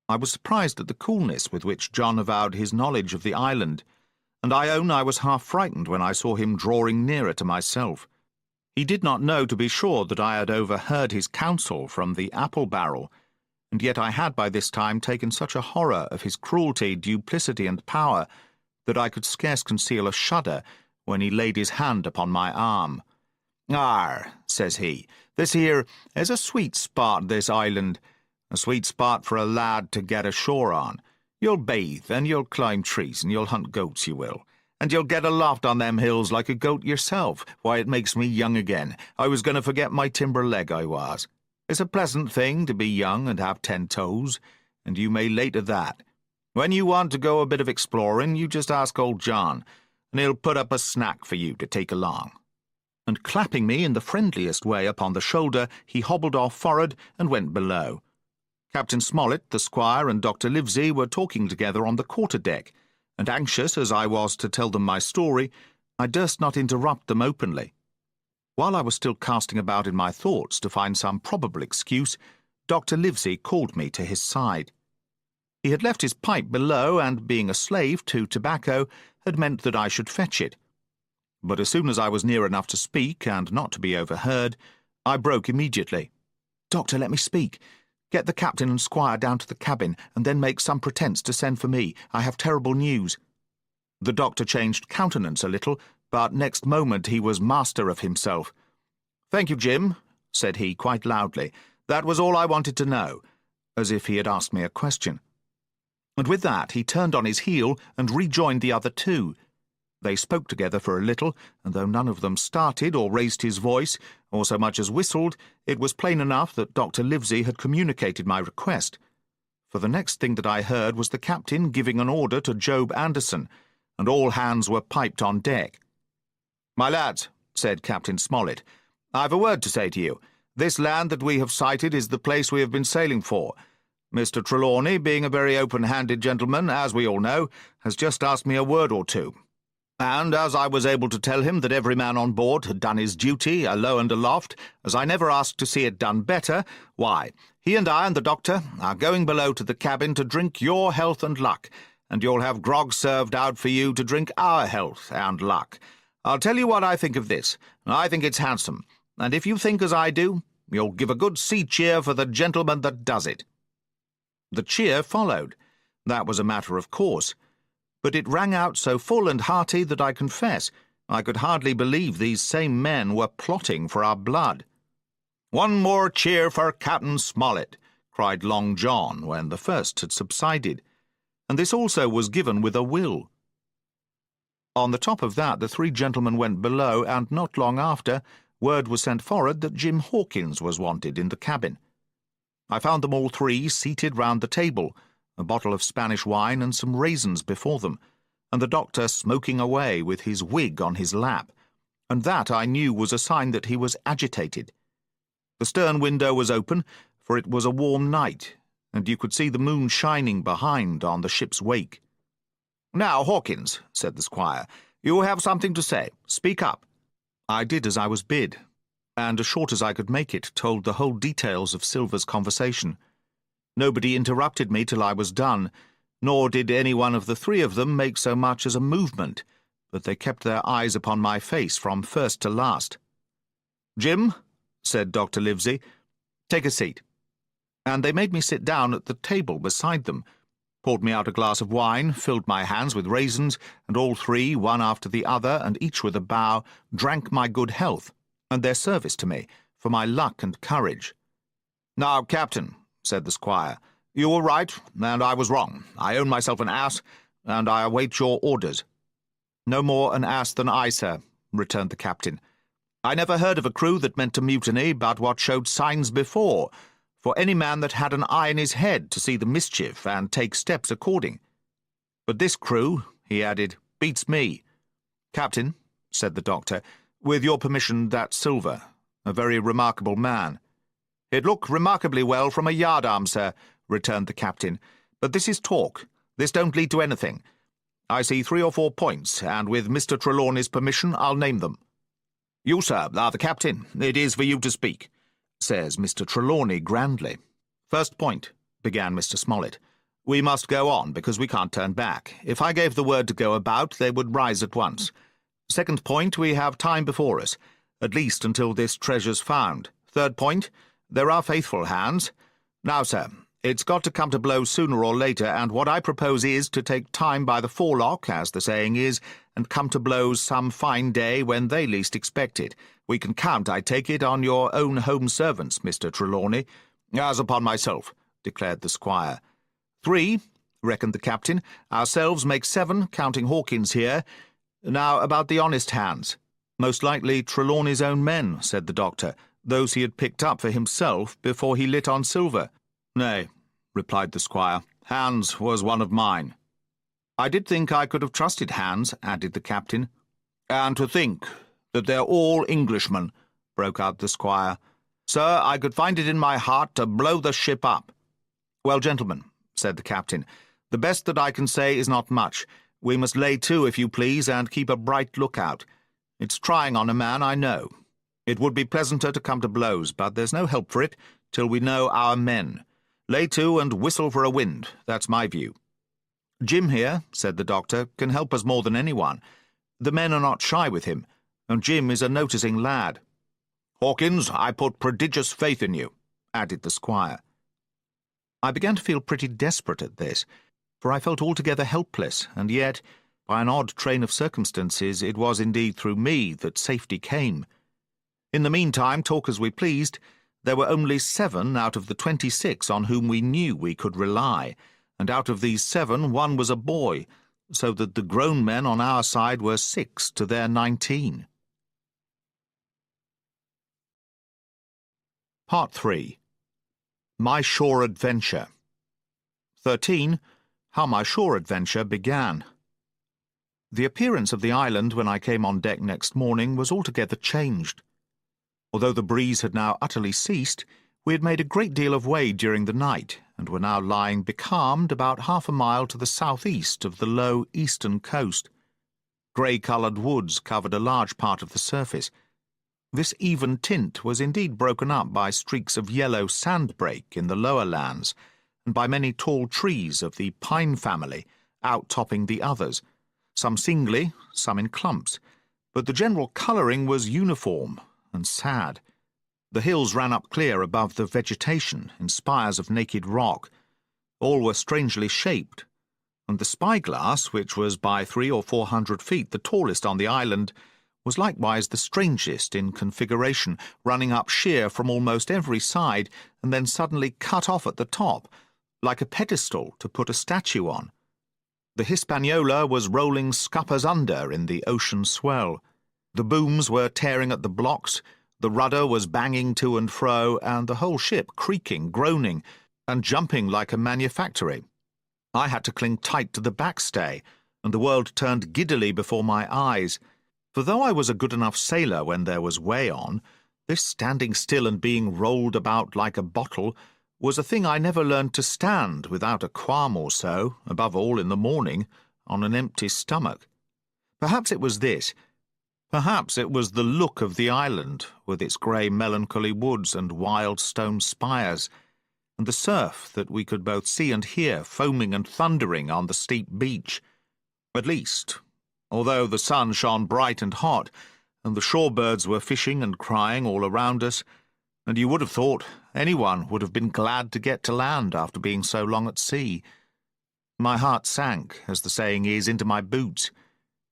I was surprised at the coolness with which John avowed his knowledge of the island, and I own I was half frightened when I saw him drawing nearer to myself. He did not know, to be sure, that I had overheard his counsel from the apple barrel, and yet I had by this time taken such a horror of his cruelty, duplicity, and power that I could scarce conceal a shudder when he laid his hand upon my arm. "Arr," says he, "this here is a sweet spot, this island, a sweet spot for a lad to get ashore on. You'll bathe, and you'll climb trees, and you'll hunt goats, you will. And you'll get aloft on them hills like a goat yourself. Why, it makes me young again. I was going to forget my timber leg, I was. It's a pleasant thing to be young and have 10 toes, and you may lay to that. When you want to go a bit of exploring, you just ask old John, and he'll put up a snack for you to take along." And clapping me in the friendliest way upon the shoulder, he hobbled off forward and went below. Captain Smollett, the squire, and Dr. Livesey were talking together on the quarter-deck, and anxious as I was to tell them my story, I durst not interrupt them openly. While I was still casting about in my thoughts to find some probable excuse, Dr. Livesey called me to his side. He had left his pipe below, and, being a slave to tobacco, had meant that I should fetch it. But as soon as I was near enough to speak, and not to be overheard, I broke immediately. "Doctor, let me speak. Get the captain and squire down to the cabin, and then make some pretence to send for me. I have terrible news." The doctor changed countenance a little, but next moment he was master of himself. "Thank you, Jim," said he quite loudly. That was all I wanted to know, as if he had asked me a question. And with that he turned on his heel and rejoined the other two. They spoke together for a little, and though none of them started or raised his voice, or so much as whistled, it was plain enough that Dr. Livesey had communicated my request. For the next thing that I heard was the captain giving an order to Job Anderson, and all hands were piped on deck. "My lads," said Captain Smollett, "I've a word to say to you. This land that we have sighted is the place we have been sailing for. Mr. Trelawney, being a very open-handed gentleman, as we all know, has just asked me a word or two. And as I was able to tell him that every man on board had done his duty, alow and aloft, as I never asked to see it done better, why, he and I and the doctor are going below to the cabin to drink your health and luck, and you'll have grog served out for you to drink our health and luck. I'll tell you what I think of this. I think it's handsome, and if you think as I do, you'll give a good sea cheer for the gentleman that does it." The cheer followed. That was a matter of course. But it rang out so full and hearty that I confess I could hardly believe these same men were plotting for our blood. "One more cheer for Captain Smollett," cried Long John when the first had subsided, and this also was given with a will. On the top of that the three gentlemen went below, and not long after word was sent forward that Jim Hawkins was wanted in the cabin. I found them all three seated round the table, a bottle of Spanish wine and some raisins before them, and the doctor smoking away with his wig on his lap, and that I knew was a sign that he was agitated. The stern window was open, for it was a warm night, and you could see the moon shining behind on the ship's wake. "Now, Hawkins," said the squire, "you have something to say. Speak up." I did as I was bid, and as short as I could make it, told the whole details of Silver's conversation. Nobody interrupted me till I was done, nor did any one of the three of them make so much as a movement, but they kept their eyes upon my face from first to last. "Jim," said Dr. Livesey, "take a seat." And they made me sit down at the table beside them, poured me out a glass of wine, filled my hands with raisins, and all three, one after the other, and each with a bow, drank my good health, and their service to me, for my luck and courage. "Now, Captain," said the squire, "you were right, and I was wrong. I own myself an ass, and I await your orders." "No more an ass than I, sir," returned the captain. "I never heard of a crew that meant to mutiny but what showed signs before, for any man that had an eye in his head to see the mischief and take steps according. But this crew," he added, "beats me. Captain," said the doctor, "with your permission, that's Silver, a very remarkable man." "He'd look remarkably well from a yardarm, sir," returned the captain, "but this is talk. This don't lead to anything. I see 3 or 4 points, and with Mr. Trelawney's permission I'll name them." "You, sir, are the captain. It is for you to speak," says Mr. Trelawney grandly. "First point," began Mr. Smollett. "We must go on, because we can't turn back. If I gave the word to go about, they would rise at once. Second point, we have time before us, at least until this treasure's found. Third point, there are faithful hands. Now, sir, it's got to come to blows sooner or later, and what I propose is to take time by the forelock, as the saying is, and come to blows some fine day when they least expect it. We can count, I take it, on your own home servants, Mr. Trelawney." "As upon myself," declared the squire. 3, reckoned the captain. "Ourselves make 7, counting Hawkins here. Now, about the honest hands." "Most likely Trelawney's own men," said the doctor, "those he had picked up for himself before he lit on Silver." "Nay," replied the squire, "Hans was one of mine." "I did think I could have trusted Hans," added the captain. "And to think that they're all Englishmen," broke out the squire. "Sir, I could find it in my heart to blow the ship up." "Well, gentlemen," said the captain, "the best that I can say is not much. We must lay to, if you please, and keep a bright lookout. It's trying on a man, I know. It would be pleasanter to come to blows, but there's no help for it till we know our men. Lay to and whistle for a wind, that's my view." "Jim here," said the doctor, "can help us more than anyone. The men are not shy with him, and Jim is a noticing lad." "Hawkins, I put prodigious faith in you," added the squire. I began to feel pretty desperate at this, for I felt altogether helpless, and yet, by an odd train of circumstances, it was indeed through me that safety came. In the meantime, talk as we pleased, There were only 7 out of the 26 on whom we knew we could rely, and out of these 7 one was a boy, so that the grown men on our side were 6 to their 19. Part 3. My Shore Adventure. 13. How my shore adventure began. The appearance of the island when I came on deck next morning was altogether changed. Although the breeze had now utterly ceased, we had made a great deal of way during the night, and were now lying becalmed about half a mile to the southeast of the low eastern coast. Grey-coloured woods covered a large part of the surface. This even tint was indeed broken up by streaks of yellow sandbrake in the lower lands, and by many tall trees of the pine family outtopping the others, some singly, some in clumps, but the general colouring was uniform and sad. The hills ran up clear above the vegetation in spires of naked rock. All were strangely shaped, and the spyglass, which was by 300 or 400 feet the tallest on the island, was likewise the strangest in configuration, running up sheer from almost every side and then suddenly cut off at the top, like a pedestal to put a statue on. The Hispaniola was rolling scuppers under in the ocean swell. The booms were tearing at the blocks, the rudder was banging to and fro, and the whole ship creaking, groaning, and jumping like a manufactory. I had to cling tight to the backstay, and the world turned giddily before my eyes, for though I was a good enough sailor when there was way on, this standing still and being rolled about like a bottle was a thing I never learned to stand without a qualm or so, above all in the morning, on an empty stomach. Perhaps it was this. Perhaps it was the look of the island, with its grey melancholy woods and wild stone spires, and the surf that we could both see and hear foaming and thundering on the steep beach. At least, although the sun shone bright and hot, and the shorebirds were fishing and crying all around us, and you would have thought anyone would have been glad to get to land after being so long at sea. My heart sank, as the saying is, into my boots,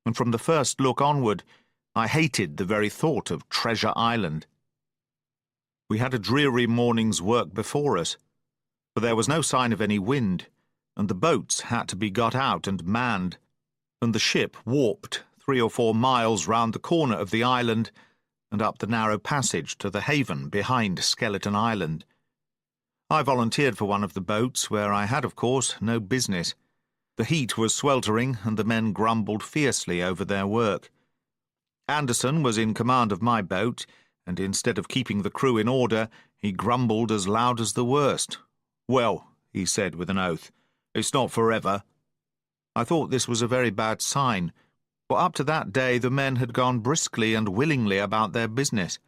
and from the first look onward, I hated the very thought of Treasure Island. We had a dreary morning's work before us, for there was no sign of any wind, and the boats had to be got out and manned, and the ship warped 3 or 4 miles round the corner of the island and up the narrow passage to the haven behind Skeleton Island. I volunteered for one of the boats, where I had, of course, no business. The heat was sweltering, and the men grumbled fiercely over their work. Anderson was in command of my boat, and instead of keeping the crew in order, he grumbled as loud as the worst. "Well," he said with an oath, "it's not forever." I thought this was a very bad sign, for up to that day the men had gone briskly and willingly about their business.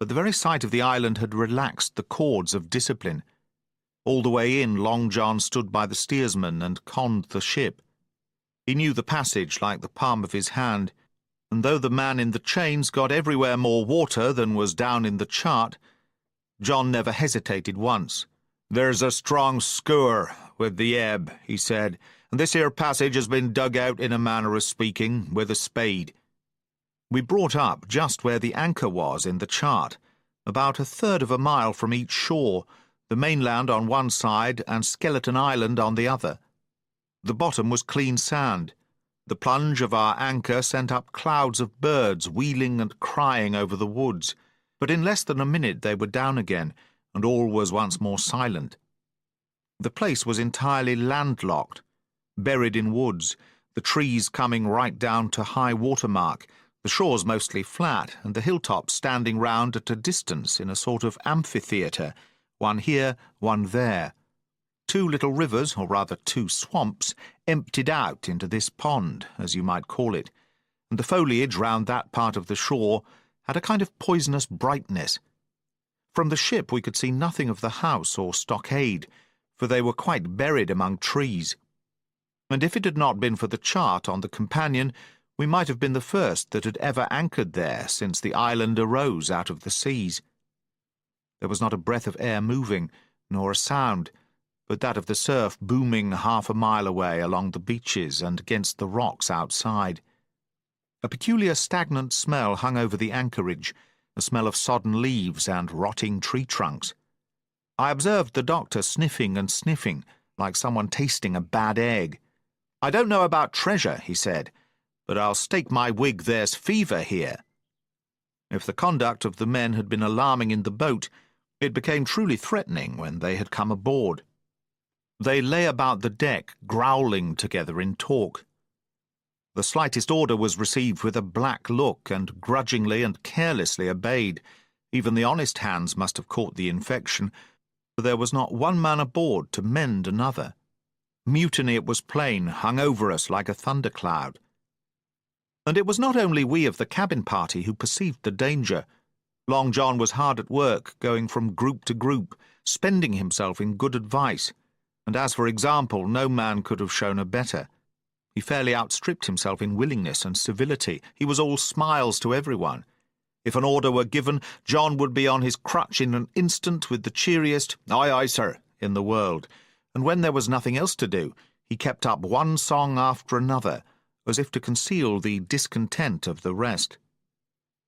But the very sight of the island had relaxed the cords of discipline. All the way in, Long John stood by the steersman and conned the ship. He knew the passage like the palm of his hand, and though the man in the chains got everywhere more water than was down in the chart, John never hesitated once. "There's a strong skewer with the ebb," he said, "and this here passage has been dug out, in a manner of speaking, with a spade." We brought up just where the anchor was in the chart, about 1/3 of a mile from each shore, the mainland on one side and Skeleton Island on the other. The bottom was clean sand. The plunge of our anchor sent up clouds of birds wheeling and crying over the woods, but in less than a minute they were down again, and all was once more silent. The place was entirely landlocked, buried in woods, the trees coming right down to high water mark, the shores mostly flat, and the hilltops standing round at a distance in a sort of amphitheatre, one here, one there. 2 little rivers, or rather 2 swamps, emptied out into this pond, as you might call it, and the foliage round that part of the shore had a kind of poisonous brightness. From the ship we could see nothing of the house or stockade, for they were quite buried among trees. And if it had not been for the chart on the companion, we might have been the first that had ever anchored there since the island arose out of the seas. There was not a breath of air moving, nor a sound, but that of the surf booming half a mile away along the beaches and against the rocks outside. A peculiar stagnant smell hung over the anchorage, the smell of sodden leaves and rotting tree trunks. I observed the doctor sniffing and sniffing, like someone tasting a bad egg. "I don't know about treasure," he said, "but I'll stake my wig there's fever here." If the conduct of the men had been alarming in the boat, it became truly threatening when they had come aboard. They lay about the deck, growling together in talk. The slightest order was received with a black look and grudgingly and carelessly obeyed. Even the honest hands must have caught the infection, for there was not one man aboard to mend another. Mutiny, it was plain, hung over us like a thundercloud. And it was not only we of the cabin party who perceived the danger. Long John was hard at work, going from group to group, spending himself in good advice, and as for example, no man could have shown a better. He fairly outstripped himself in willingness and civility. He was all smiles to everyone. If an order were given, John would be on his crutch in an instant with the cheeriest "Aye, aye, sir," in the world, and when there was nothing else to do, he kept up one song after another, as if to conceal the discontent of the rest.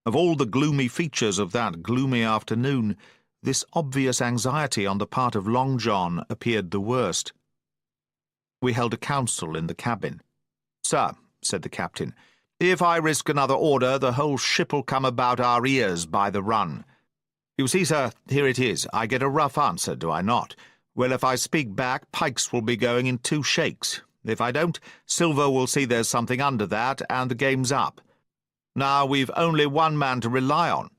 Of all the gloomy features of that gloomy afternoon, this obvious anxiety on the part of Long John appeared the worst. We held a council in the cabin. "Sir," said the captain, "if I risk another order, the whole ship'll come about our ears by the run. You see, sir, here it is. I get a rough answer, do I not? Well, if I speak back, Pikes will be going in 2 shakes. If I don't, Silver will see there's something under that, and the game's up. Now we've only one man to rely on."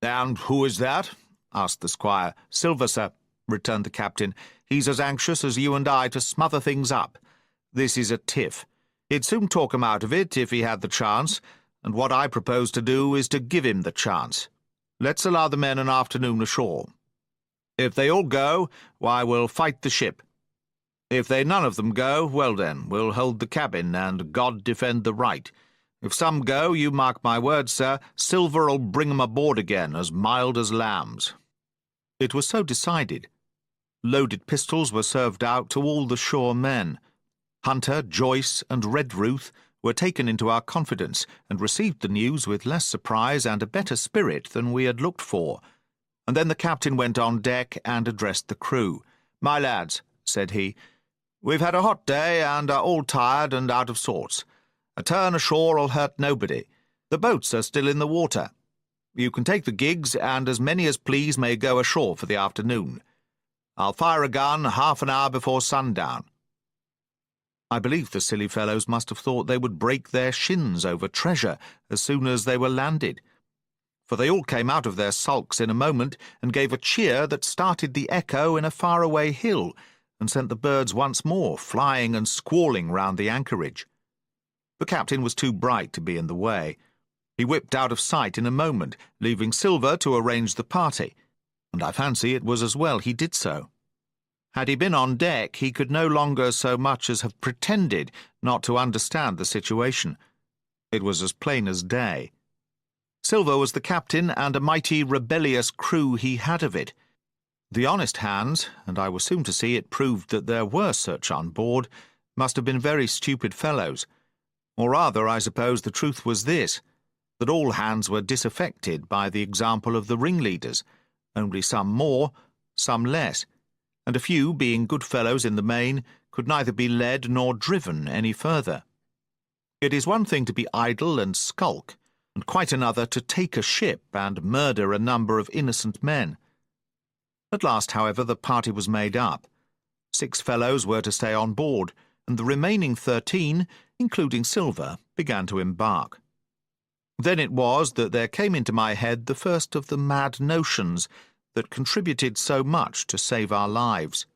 "And who is that?" asked the squire. "Silver, sir," returned the captain. "He's as anxious as you and I to smother things up. This is a tiff. He'd soon talk him out of it if he had the chance, and what I propose to do is to give him the chance. Let's allow the men an afternoon ashore. If they all go, why, we'll fight the ship. If they none of them go, well then, we'll hold the cabin, and God defend the right. If some go, you mark my words, sir, Silver'll bring 'em aboard again, as mild as lambs." It was so decided. Loaded pistols were served out to all the shore men. Hunter, Joyce, and Redruth were taken into our confidence, and received the news with less surprise and a better spirit than we had looked for. And then the captain went on deck and addressed the crew. "My lads," said he, "we've had a hot day, and are all tired and out of sorts. A turn ashore'll hurt nobody. The boats are still in the water. You can take the gigs, and as many as please may go ashore for the afternoon. I'll fire a gun half an hour before sundown." I believe the silly fellows must have thought they would break their shins over treasure as soon as they were landed, for they all came out of their sulks in a moment and gave a cheer that started the echo in a faraway hill and sent the birds once more flying and squalling round the anchorage. The captain was too bright to be in the way. He whipped out of sight in a moment, leaving Silver to arrange the party, and I fancy it was as well he did so. Had he been on deck, he could no longer so much as have pretended not to understand the situation. It was as plain as day. Silver was the captain, and a mighty rebellious crew he had of it. The honest hands, and I was soon to see it proved that there were such on board, must have been very stupid fellows. Or rather, I suppose the truth was this, that all hands were disaffected by the example of the ringleaders, only some more, some less, and a few, being good fellows in the main, could neither be led nor driven any further. It is one thing to be idle and skulk, and quite another to take a ship and murder a number of innocent men. At last, however, the party was made up. 6 fellows were to stay on board, and the remaining 13, including Silver, began to embark. Then it was that there came into my head the first of the mad notions that contributed so much to save our lives.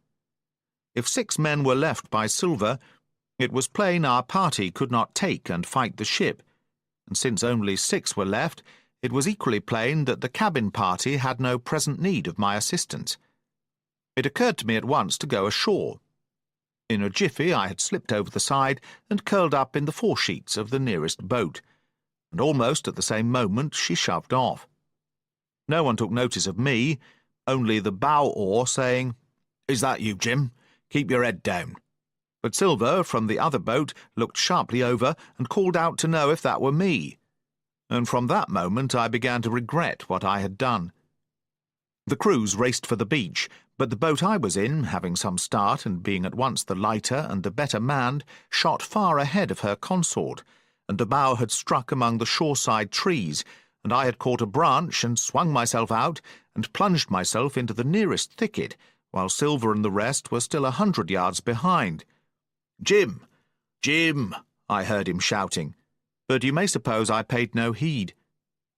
If 6 men were left by Silver, it was plain our party could not take and fight the ship, and since only 6 were left, it was equally plain that the cabin party had no present need of my assistance. It occurred to me at once to go ashore. In a jiffy I had slipped over the side and curled up in the foresheets of the nearest boat, and almost at the same moment she shoved off. No one took notice of me, only the bow oar saying, "Is that you, Jim? Keep your head down." But Silver, from the other boat, looked sharply over and called out to know if that were me. and from that moment I began to regret what I had done. The crews raced for the beach, but the boat I was in, having some start and being at once the lighter and the better manned, shot far ahead of her consort, and a bow had struck among the shoreside trees, and I had caught a branch and swung myself out and plunged myself into the nearest thicket, while Silver and the rest were still 100 yards behind. "Jim! Jim!" I heard him shouting, but you may suppose I paid no heed.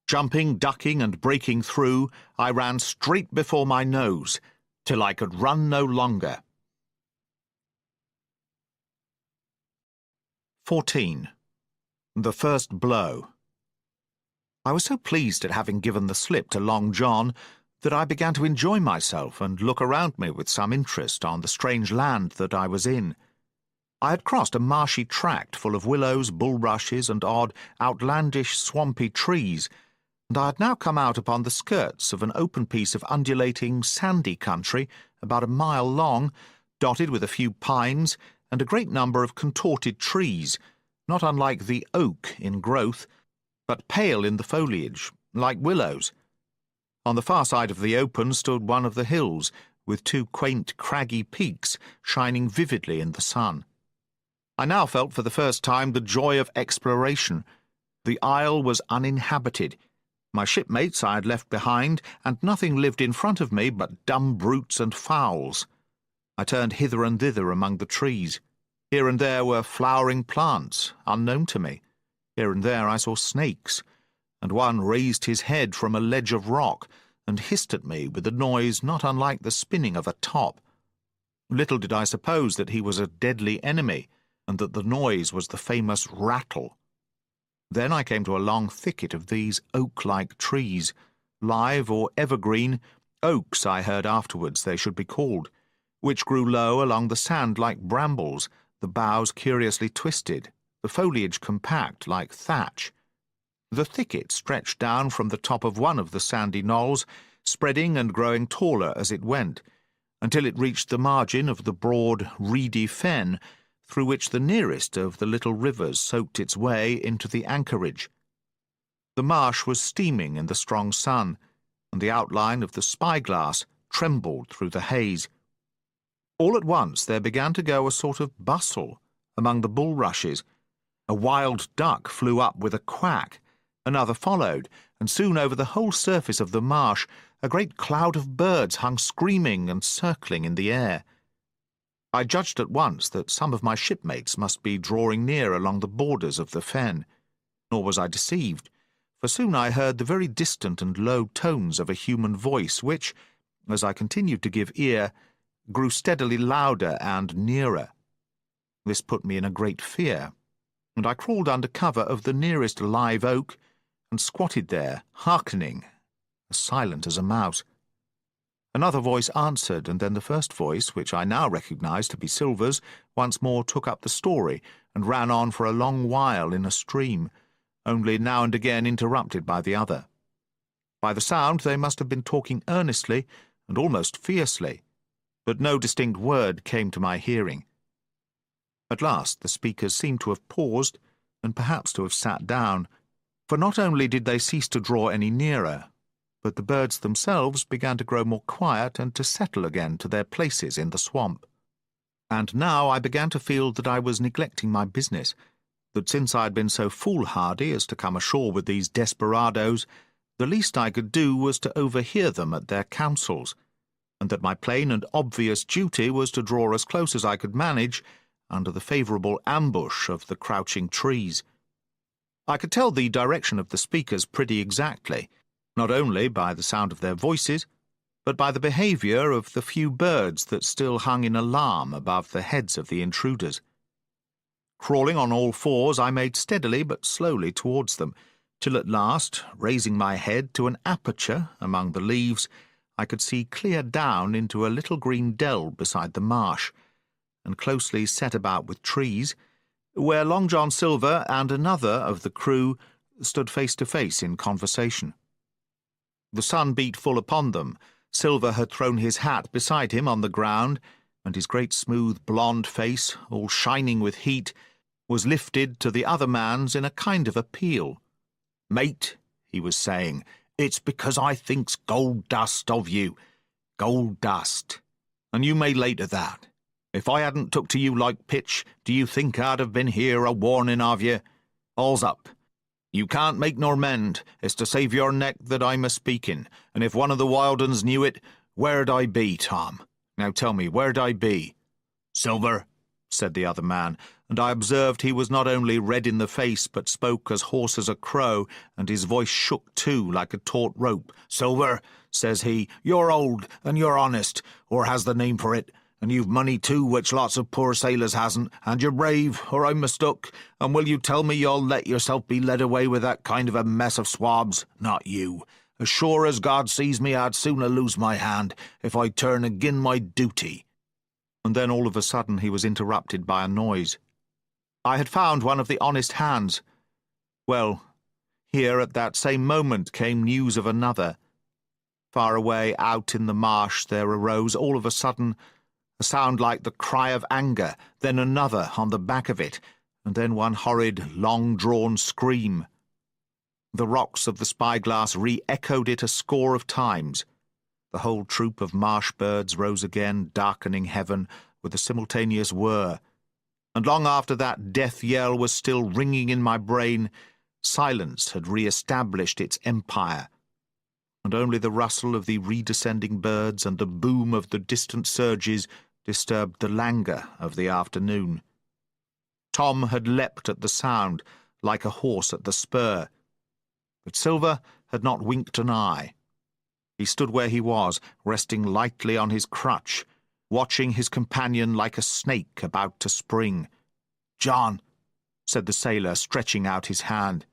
Jumping, ducking, and breaking through, I ran straight before my nose, till I could run no longer. 14. The First Blow. I was so pleased at having given the slip to Long John that I began to enjoy myself and look around me with some interest on the strange land that I was in. I had crossed a marshy tract full of willows, bulrushes, and odd, outlandish, swampy trees, and I had now come out upon the skirts of an open piece of undulating, sandy country about a mile long, dotted with a few pines and a great number of contorted trees, not unlike the oak in growth, but pale in the foliage, like willows. On the far side of the open stood one of the hills, with two quaint, craggy peaks shining vividly in the sun. I now felt for the first time the joy of exploration. The isle was uninhabited. My shipmates I had left behind, and nothing lived in front of me but dumb brutes and fowls. I turned hither and thither among the trees. Here and there were flowering plants, unknown to me. Here and there I saw snakes, and one raised his head from a ledge of rock and hissed at me with a noise not unlike the spinning of a top. Little did I suppose that he was a deadly enemy, and that the noise was the famous rattle. Then I came to a long thicket of these oak-like trees, live or evergreen, oaks I heard afterwards they should be called, which grew low along the sand like brambles, the boughs curiously twisted, the foliage compact like thatch. The thicket stretched down from the top of one of the sandy knolls, spreading and growing taller as it went, until it reached the margin of the broad, reedy fen, through which the nearest of the little rivers soaked its way into the anchorage. The marsh was steaming in the strong sun, and the outline of the spyglass trembled through the haze. All at once there began to go a sort of bustle among the bulrushes. A wild duck flew up with a quack, another followed, and soon over the whole surface of the marsh a great cloud of birds hung screaming and circling in the air. I judged at once that some of my shipmates must be drawing near along the borders of the fen. Nor was I deceived, for soon I heard the very distant and low tones of a human voice which, as I continued to give ear, grew steadily louder and nearer. This put me in a great fear, and I crawled under cover of the nearest live oak and squatted there, hearkening, as silent as a mouse. Another voice answered, and then the first voice, which I now recognized to be Silver's, once more took up the story and ran on for a long while in a stream, only now and again interrupted by the other. By the sound they must have been talking earnestly and almost fiercely, but no distinct word came to my hearing. At last the speakers seemed to have paused, and perhaps to have sat down, for not only did they cease to draw any nearer, but the birds themselves began to grow more quiet and to settle again to their places in the swamp. And now I began to feel that I was neglecting my business, that since I had been so foolhardy as to come ashore with these desperadoes, the least I could do was to overhear them at their councils, and that my plain and obvious duty was to draw as close as I could manage under the favourable ambush of the crouching trees. I could tell the direction of the speakers pretty exactly, not only by the sound of their voices, but by the behaviour of the few birds that still hung in alarm above the heads of the intruders. Crawling on all fours, I made steadily but slowly towards them, till at last, raising my head to an aperture among the leaves, I could see clear down into a little green dell beside the marsh, and closely set about with trees, where Long John Silver and another of the crew stood face to face in conversation. The sun beat full upon them. Silver had thrown his hat beside him on the ground, and his great smooth blonde face, all shining with heat, was lifted to the other man's in a kind of appeal. "Mate," he was saying, "it's because I thinks gold dust of you. Gold dust. And you may lay to that. If I hadn't took to you like pitch, do you think I'd have been here a warning of you? All's up. You can't make nor mend. It's to save your neck that I'm a-speaking, and if one of the wild uns knew it, where'd I be, Tom? Now tell me, where'd I be?" "Silver," said the other man, and I observed he was not only red in the face, but spoke as hoarse as a crow, and his voice shook too, like a taut rope. "Silver," says he, "you're old, and you're honest, or has the name for it, and you've money too, which lots of poor sailors hasn't, and you're brave, or I'm mistook, and will you tell me you'll let yourself be led away with that kind of a mess of swabs? Not you. As sure as God sees me, I'd sooner lose my hand if I turn agin my duty." And then all of a sudden he was interrupted by a noise. I had found one of the honest hands. Well, here at that same moment came news of another. Far away out in the marsh there arose all of a sudden a sound like the cry of anger, then another on the back of it, and then one horrid, long-drawn scream. The rocks of the spyglass re-echoed it a score of times. The whole troop of marsh birds rose again, darkening heaven with a simultaneous whir, and long after that death yell was still ringing in my brain, silence had re-established its empire, and only the rustle of the redescending birds and the boom of the distant surges disturbed the languor of the afternoon. Tom had leapt at the sound, like a horse at the spur, but Silver had not winked an eye. He stood where he was, resting lightly on his crutch, watching his companion like a snake about to spring. "John," said the sailor, stretching out his hand.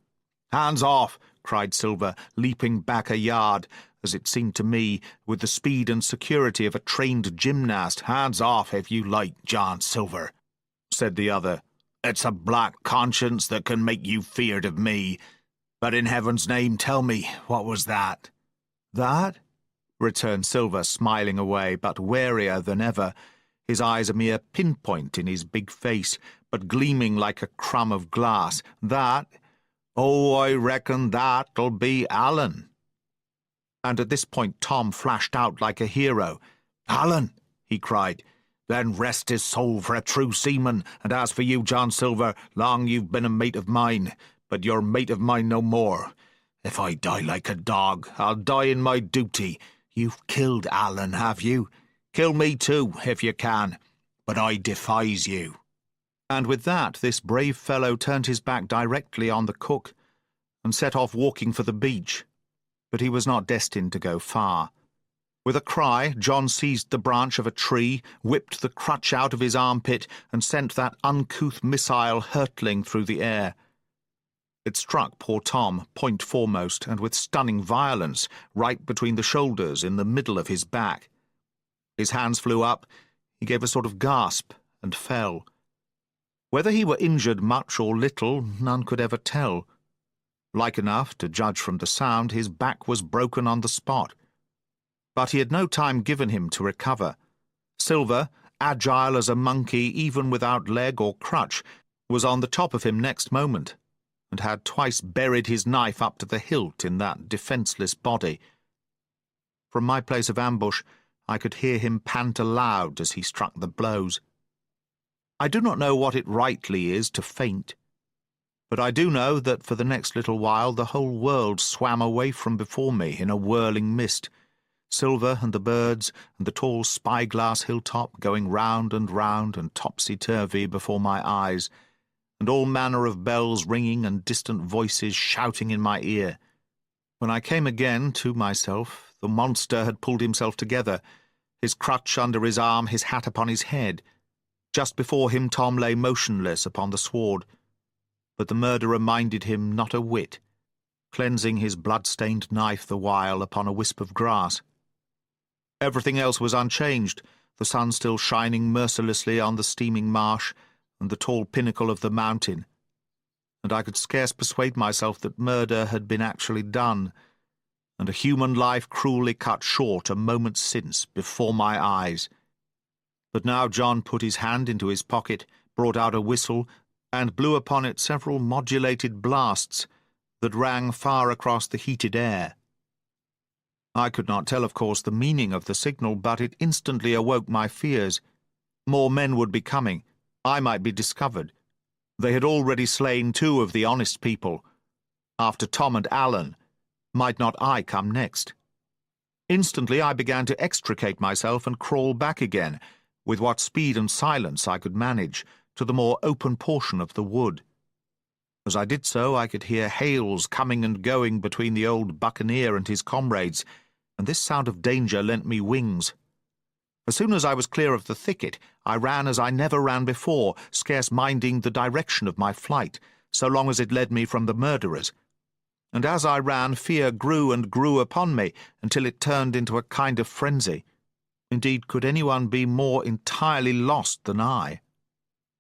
"Hands off!" cried Silver, leaping back a yard, as it seemed to me, with the speed and security of a trained gymnast. "Hands off, if you like, John Silver," said the other. "It's a black conscience that can make you feared of me. But in heaven's name, tell me, what was that?" "That?" returned Silver, smiling away, but warier than ever, his eyes a mere pinpoint in his big face, but gleaming like a crumb of glass. "That? Oh, I reckon that'll be Alan." And at this point Tom flashed out like a hero. "Alan!" he cried. "Then rest his soul for a true seaman, and as for you, John Silver, long you've been a mate of mine, but you're mate of mine no more. If I die like a dog, I'll die in my duty. You've killed Alan, have you? Kill me too, if you can, but I defies you." And with that, this brave fellow turned his back directly on the cook, and set off walking for the beach. But he was not destined to go far. With a cry, John seized the branch of a tree, whipped the crutch out of his armpit, and sent that uncouth missile hurtling through the air. It struck poor Tom, point foremost, and with stunning violence, right between the shoulders, in the middle of his back. His hands flew up, he gave a sort of gasp, and fell. Whether he were injured much or little, none could ever tell. Like enough, to judge from the sound, his back was broken on the spot. But he had no time given him to recover. Silver, agile as a monkey even without leg or crutch, was on the top of him next moment, and had twice buried his knife up to the hilt in that defenceless body. From my place of ambush, I could hear him pant aloud as he struck the blows. I do not know what it rightly is to faint, but I do know that for the next little while the whole world swam away from before me in a whirling mist, Silver and the birds and the tall spyglass hilltop going round and topsy-turvy before my eyes, and all manner of bells ringing and distant voices shouting in my ear. When I came again to myself, the monster had pulled himself together, his crutch under his arm, his hat upon his head. Just before him Tom lay motionless upon the sward, but the murderer minded him not a whit, cleansing his blood-stained knife the while upon a wisp of grass. Everything else was unchanged, the sun still shining mercilessly on the steaming marsh and the tall pinnacle of the mountain, and I could scarce persuade myself that murder had been actually done, and a human life cruelly cut short a moment since before my eyes. But now John put his hand into his pocket, brought out a whistle, and blew upon it several modulated blasts, that rang far across the heated air. I could not tell, of course, the meaning of the signal, but it instantly awoke my fears. More men would be coming. I might be discovered. They had already slain 2 of the honest people. After Tom and Alan, might not I come next? Instantly I began to extricate myself and crawl back again, with what speed and silence I could manage, to the more open portion of the wood. As I did so, I could hear hails coming and going between the old buccaneer and his comrades, and this sound of danger lent me wings. As soon as I was clear of the thicket, I ran as I never ran before, scarce minding the direction of my flight, so long as it led me from the murderers. And as I ran, fear grew and grew upon me, until it turned into a kind of frenzy. Indeed, could anyone be more entirely lost than I?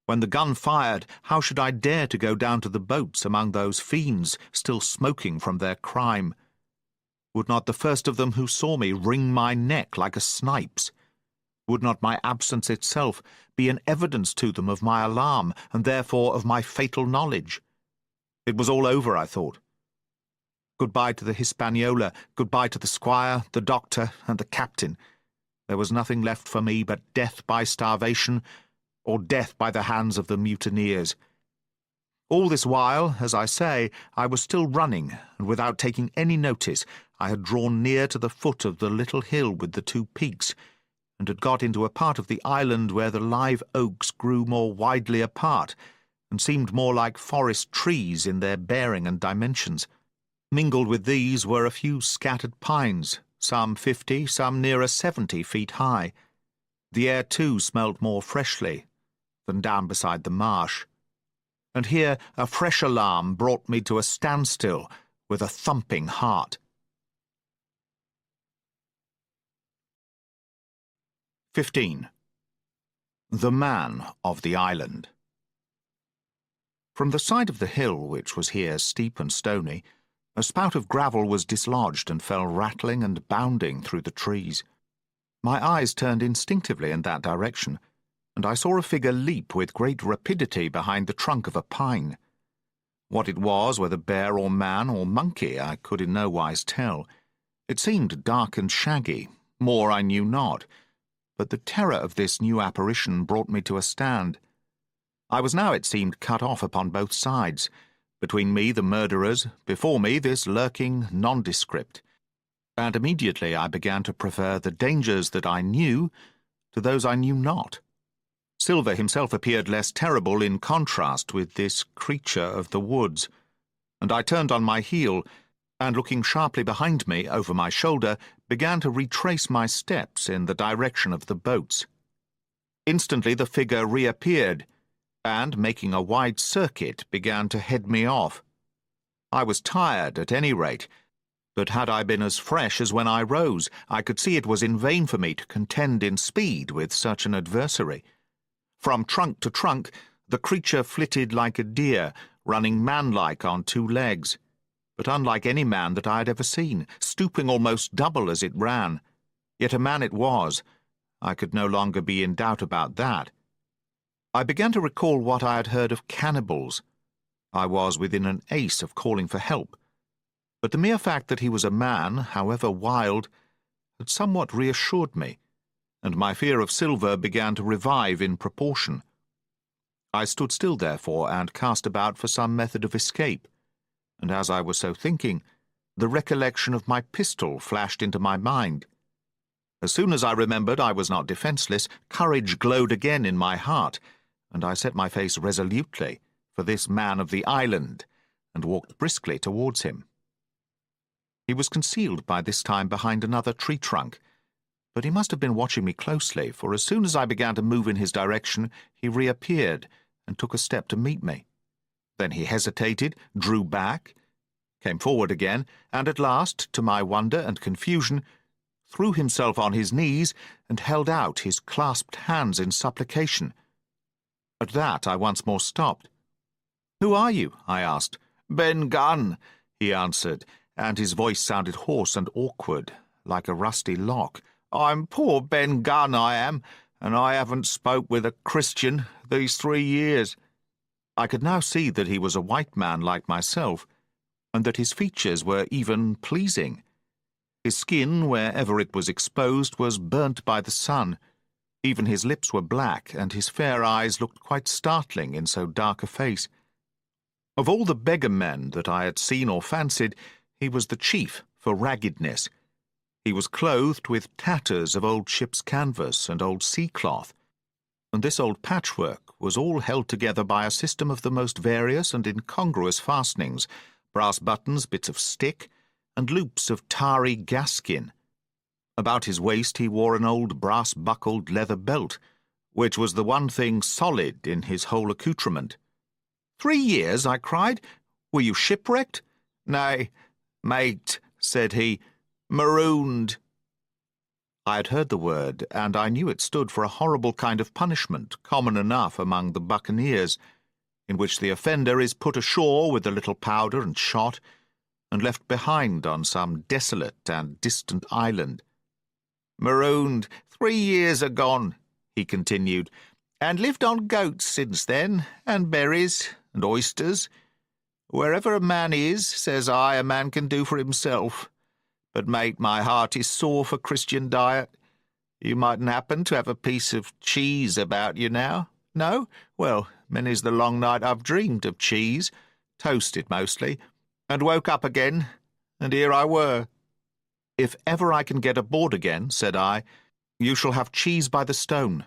When the gun fired, how should I dare to go down to the boats among those fiends still smoking from their crime? Would not the first of them who saw me wring my neck like a snipe's? Would not my absence itself be an evidence to them of my alarm, and therefore of my fatal knowledge? It was all over, I thought. Goodbye to the Hispaniola, goodbye to the squire, the doctor, and the captain. There was nothing left for me but death by starvation, or death by the hands of the mutineers. All this while, as I say, I was still running, and without taking any notice, I had drawn near to the foot of the little hill with the 2 peaks, and had got into a part of the island where the live oaks grew more widely apart, and seemed more like forest trees in their bearing and dimensions. Mingled with these were a few scattered pines, some 50, some nearer 70 feet high. The air, too, smelt more freshly than down beside the marsh. And here a fresh alarm brought me to a standstill with a thumping heart. 15. The Man of the Island. From the side of the hill, which was here steep and stony, a spout of gravel was dislodged and fell rattling and bounding through the trees. My eyes turned instinctively in that direction, and I saw a figure leap with great rapidity behind the trunk of a pine. What it was, whether bear or man or monkey, I could in no wise tell. It seemed dark and shaggy, more I knew not, but the terror of this new apparition brought me to a stand. I was now, it seemed, cut off upon both sides. Between me the murderers, before me this lurking nondescript. And immediately I began to prefer the dangers that I knew to those I knew not. Silver himself appeared less terrible in contrast with this creature of the woods, and I turned on my heel, and looking sharply behind me over my shoulder, began to retrace my steps in the direction of the boats. Instantly the figure reappeared, and, making a wide circuit, began to head me off. I was tired, at any rate, but had I been as fresh as when I rose, I could see it was in vain for me to contend in speed with such an adversary. From trunk to trunk, the creature flitted like a deer, running manlike on 2 legs, but unlike any man that I had ever seen, stooping almost double as it ran. Yet a man it was. I could no longer be in doubt about that. I began to recall what I had heard of cannibals. I was within an ace of calling for help, but the mere fact that he was a man, however wild, had somewhat reassured me, and my fear of Silver began to revive in proportion. I stood still, therefore, and cast about for some method of escape, and as I was so thinking, the recollection of my pistol flashed into my mind. As soon as I remembered I was not defenceless, courage glowed again in my heart, and I set my face resolutely for this man of the island, and walked briskly towards him. He was concealed by this time behind another tree trunk, but he must have been watching me closely, for as soon as I began to move in his direction, he reappeared and took a step to meet me. Then he hesitated, drew back, came forward again, and at last, to my wonder and confusion, threw himself on his knees and held out his clasped hands in supplication. At that I once more stopped. "Who are you?" I asked. "Ben Gunn," he answered, and his voice sounded hoarse and awkward, like a rusty lock. "I'm poor Ben Gunn, I am, and I haven't spoke with a Christian these 3 years." I could now see that he was a white man like myself. and that his features were even pleasing. His skin, wherever it was exposed, was burnt by the sun. Even his lips were black, and his fair eyes looked quite startling in so dark a face. Of all the beggar men that I had seen or fancied, he was the chief for raggedness. He was clothed with tatters of old ship's canvas and old sea-cloth, and this old patchwork was all held together by a system of the most various and incongruous fastenings, brass buttons, bits of stick, and loops of tarry gaskin. About his waist he wore an old brass-buckled leather belt, which was the one thing solid in his whole accoutrement. 3 years, I cried. Were you shipwrecked? Nay, mate, said he, marooned. I had heard the word, and I knew it stood for a horrible kind of punishment common enough among the buccaneers, in which the offender is put ashore with a little powder and shot, and left behind on some desolate and distant island. Marooned 3 years agone, he continued, and lived on goats since then, and berries, and oysters. Wherever a man is, says I, a man can do for himself. But, mate, my heart is sore for Christian diet. You mightn't happen to have a piece of cheese about you now? No? Well, many's the long night I've dreamed of cheese, toasted mostly, and woke up again, and here I were. If ever I can get aboard again, said I, you shall have cheese by the stone.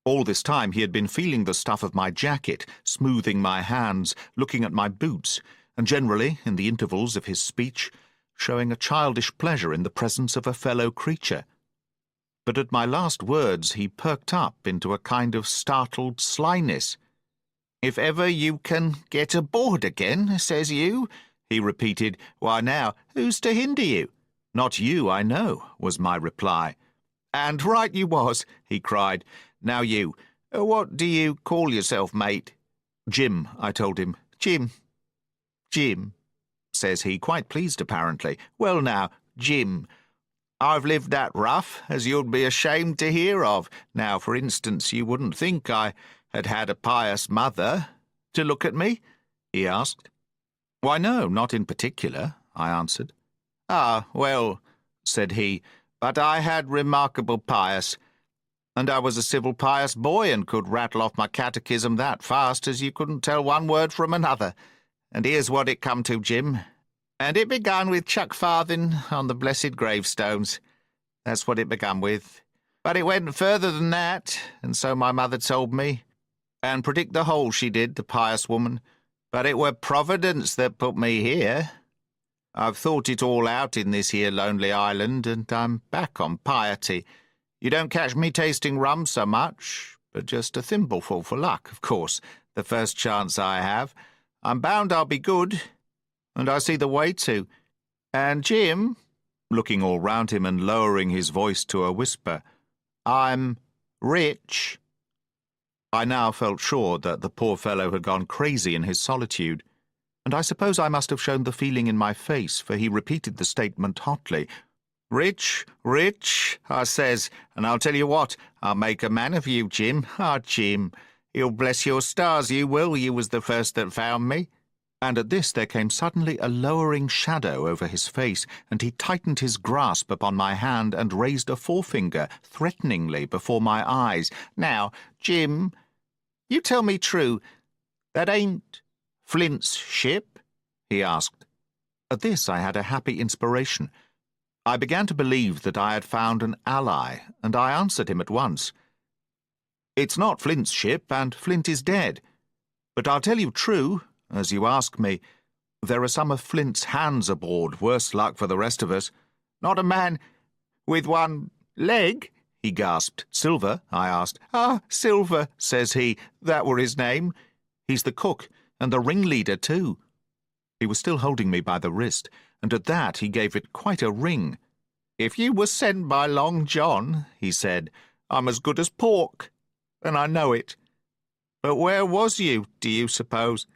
All this time he had been feeling the stuff of my jacket, smoothing my hands, looking at my boots, and generally, in the intervals of his speech, showing a childish pleasure in the presence of a fellow creature. But at my last words he perked up into a kind of startled slyness. If ever you can get aboard again, says you, he repeated, why now, who's to hinder you? Not you, I know, was my reply. And right you was, he cried. Now you, what do you call yourself, mate? Jim, I told him. Jim. Jim, says he, quite pleased apparently. Well now, Jim, I've lived that rough, as you'd be ashamed to hear of. Now, for instance, you wouldn't think I had had a pious mother to look at me? He asked. Why, no, not in particular, I answered. Ah, well, said he, but I had remarkable pious, and I was a civil pious boy and could rattle off my catechism that fast as you couldn't tell one word from another. And here's what it come to, Jim. And it begun with chuck farthing on the blessed gravestones. That's what it begun with. But it went further than that, and so my mother told me. And predict the whole she did, the pious woman. But it were Providence that put me here. I've thought it all out in this here lonely island, and I'm back on piety. You don't catch me tasting rum so much, but just a thimbleful for luck, of course, the first chance I have. I'm bound I'll be good, and I see the way to. And Jim, looking all round him and lowering his voice to a whisper, I'm rich. I now felt sure that the poor fellow had gone crazy in his solitude, and I suppose I must have shown the feeling in my face, for he repeated the statement hotly. Rich, rich, I says, and I'll tell you what, I'll make a man of you, Jim. Ah, Jim, you'll bless your stars, you will. You was the first that found me. And at this there came suddenly a lowering shadow over his face, and he tightened his grasp upon my hand and raised a forefinger threateningly before my eyes. Now, Jim, you tell me true, that ain't Flint's ship? He asked. At this I had a happy inspiration. I began to believe that I had found an ally, and I answered him at once. It's not Flint's ship, and Flint is dead. But I'll tell you true, as you ask me, there are some of Flint's hands aboard, worse luck for the rest of us. Not a man with one leg, he gasped. Silver, I asked. Ah, Silver, says he, that were his name. He's the cook, and the ringleader too. He was still holding me by the wrist, and at that he gave it quite a wring. If you were sent by Long John, he said, I'm as good as pork, and I know it. But where was you, do you suppose?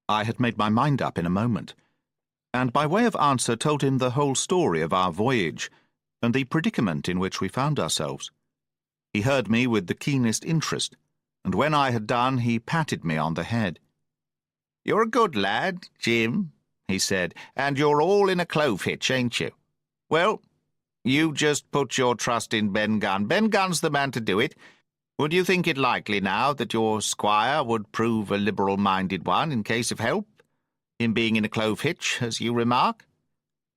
I had made my mind up in a moment, and by way of answer told him the whole story of our voyage and the predicament in which we found ourselves. He heard me with the keenest interest, and when I had done he patted me on the head. You're a good lad, Jim, he said, and you're all in a clove hitch, ain't you? Well, you just put your trust in Ben Gunn. Ben Gunn's the man to do it. Would you think it likely now that your squire would prove a liberal-minded one in case of help, in being in a clove hitch, as you remark?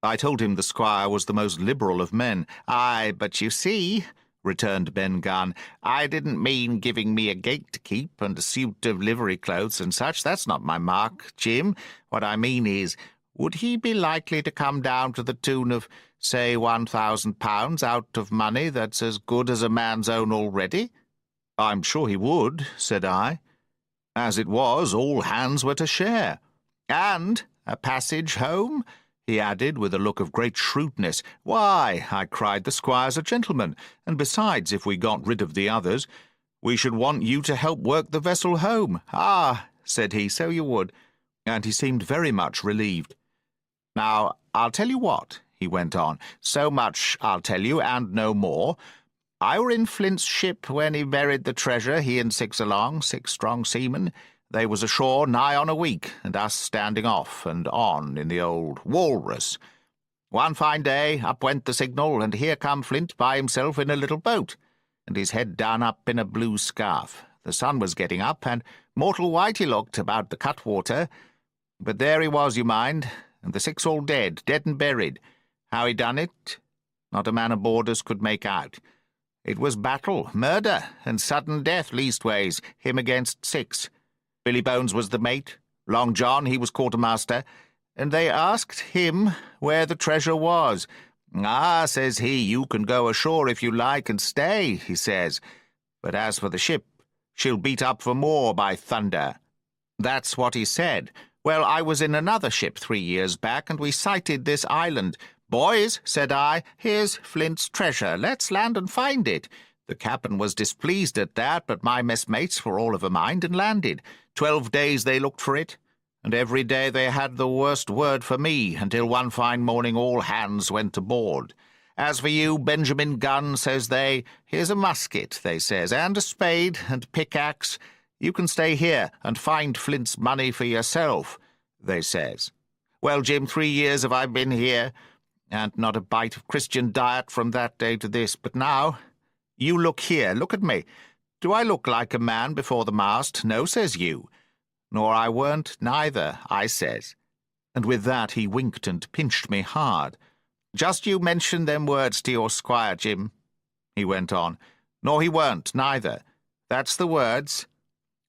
I told him the squire was the most liberal of men. Aye, but you see, returned Ben Gunn, I didn't mean giving me a gate to keep and a suit of livery clothes and such. That's not my mark, Jim. What I mean is, would he be likely to come down to the tune of, say, £1,000 out of money that's as good as a man's own already? I'm sure he would, said I. As it was, all hands were to share. And a passage home? He added, with a look of great shrewdness. Why, I cried, the squire's a gentleman, and besides, if we got rid of the others, we should want you to help work the vessel home. Ah, said he, so you would. And he seemed very much relieved. Now, I'll tell you what, he went on, so much I'll tell you, and no more. I were in Flint's ship when he buried the treasure, he and 6 strong seamen. They was ashore nigh on a week, and us standing off and on in the old Walrus. One fine day, up went the signal, and here come Flint by himself in a little boat, and his head done up in a blue scarf. The sun was getting up, and mortal white he looked about the cutwater. But there he was, you mind, and the 6 all dead and buried. How he done it, not a man aboard us could make out. It was battle, murder, and sudden death, leastways, him against 6. Billy Bones was the mate, Long John, he was quartermaster, and they asked him where the treasure was. Ah, says he, you can go ashore if you like and stay, he says. But as for the ship, she'll beat up for more, by thunder. That's what he said. Well, I was in another ship 3 years back, and we sighted this island. Boys, said I, here's Flint's treasure. Let's land and find it. The captain was displeased at that, but my messmates were all of a mind and landed. 12 days they looked for it, and every day they had the worst word for me, until one fine morning all hands went aboard. As for you, Benjamin Gunn, says they, here's a musket, they says, and a spade and pickaxe. You can stay here and find Flint's money for yourself, they says. Well, Jim, 3 years have I been here, and not a bite of Christian diet from that day to this. But now, you look here, look at me. Do I look like a man before the mast? No, says you. Nor I weren't neither, I says. And with that he winked and pinched me hard. Just you mention them words to your squire, Jim, he went on. Nor he weren't neither. That's the words.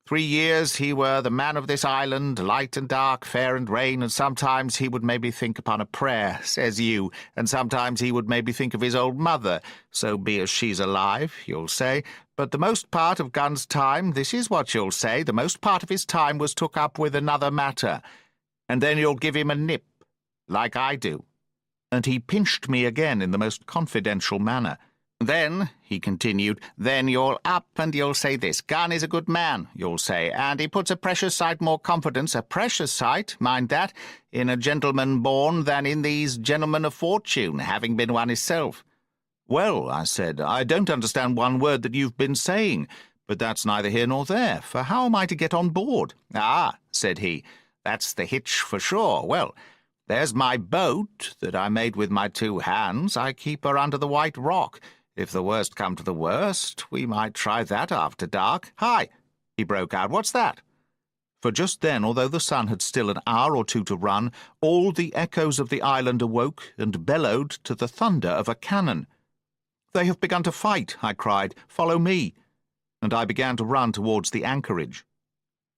3 years he were the man of this island, light and dark, fair and rain, and sometimes he would maybe think upon a prayer, says you, and sometimes he would maybe think of his old mother, so be as she's alive, you'll say. But the most part of Gunn's time, this is what you'll say, the most part of his time was took up with another matter, and then you'll give him a nip, like I do. And he pinched me again in the most confidential manner. Then, he continued, then you'll up and you'll say this, Gunn is a good man, you'll say, and he puts a precious sight more confidence, a precious sight, mind that, in a gentleman born than in these gentlemen of fortune, having been one himself. Well, I said, I don't understand one word that you've been saying, but that's neither here nor there, for how am I to get on board? Ah, said he, that's the hitch for sure. Well, there's my boat that I made with my 2 hands. I keep her under the White Rock. If the worst come to the worst, we might try that after dark. Hi, he broke out, what's that? For just then, although the sun had still an hour or 2 to run, all the echoes of the island awoke and bellowed to the thunder of a cannon. They have begun to fight, I cried. Follow me. And I began to run towards the anchorage.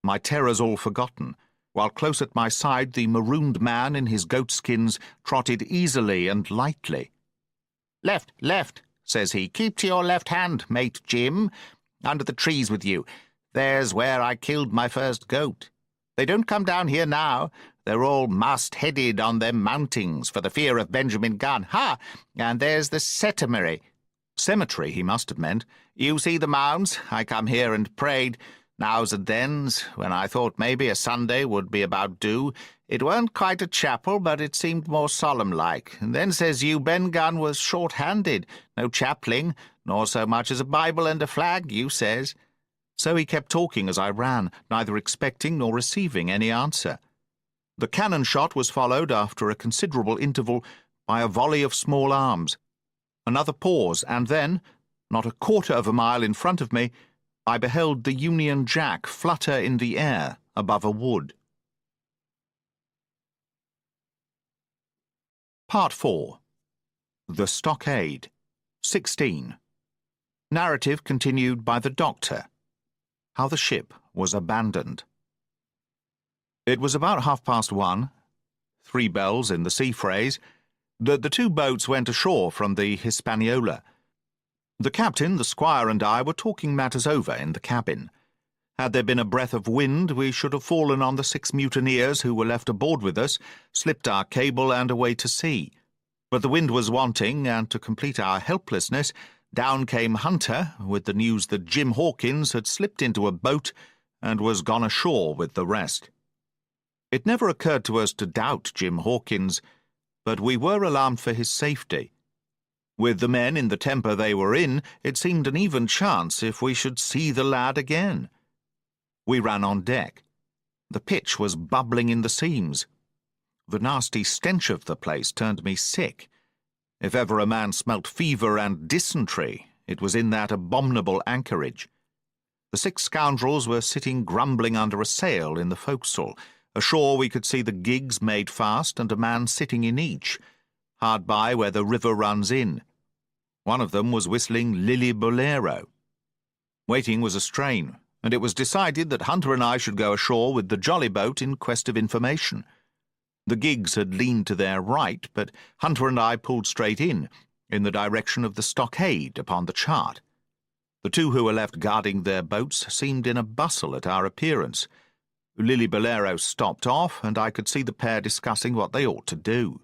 My terrors all forgotten, while close at my side the marooned man in his goatskins trotted easily and lightly. Left, left, says he. Keep to your left hand, mate Jim. Under the trees with you. There's where I killed my first goat. They don't come down here now. They're all mast-headed on them mountings for the fear of Benjamin Gunn. Ha! And there's the cemetery. Cemetery, he must have meant. You see the mounds? I come here and prayed. Nows and thens, when I thought maybe a Sunday would be about due. It weren't quite a chapel, but it seemed more solemn-like. And then, says you, Ben Gunn was short-handed, no chapling, nor so much as a Bible and a flag, you says. So he kept talking as I ran, neither expecting nor receiving any answer. The cannon shot was followed, after a considerable interval, by a volley of small arms. Another pause, and then, not a quarter of a mile in front of me, I beheld the Union Jack flutter in the air above a wood. Part 4. The Stockade. 16. Narrative continued by the Doctor. How the ship was abandoned. It was about 1:30, 3 bells in the sea phrase, that the 2 boats went ashore from the Hispaniola. The captain, the squire, and I were talking matters over in the cabin. Had there been a breath of wind, we should have fallen on the 6 mutineers who were left aboard with us, slipped our cable, and away to sea. But the wind was wanting, and to complete our helplessness, down came Hunter with the news that Jim Hawkins had slipped into a boat and was gone ashore with the rest. It never occurred to us to doubt Jim Hawkins, but we were alarmed for his safety. With the men in the temper they were in, it seemed an even chance if we should see the lad again. We ran on deck. The pitch was bubbling in the seams. The nasty stench of the place turned me sick. If ever a man smelt fever and dysentery, it was in that abominable anchorage. The 6 scoundrels were sitting grumbling under a sail in the forecastle. Ashore we could see the gigs made fast and a man sitting in each, hard by where the river runs in. One of them was whistling Lily Bolero. Waiting was a strain, and it was decided that Hunter and I should go ashore with the jolly boat in quest of information. The gigs had leaned to their right, but Hunter and I pulled straight in the direction of the stockade upon the chart. The 2 who were left guarding their boats seemed in a bustle at our appearance. Lily Bolero stopped off, and I could see the pair discussing what they ought to do.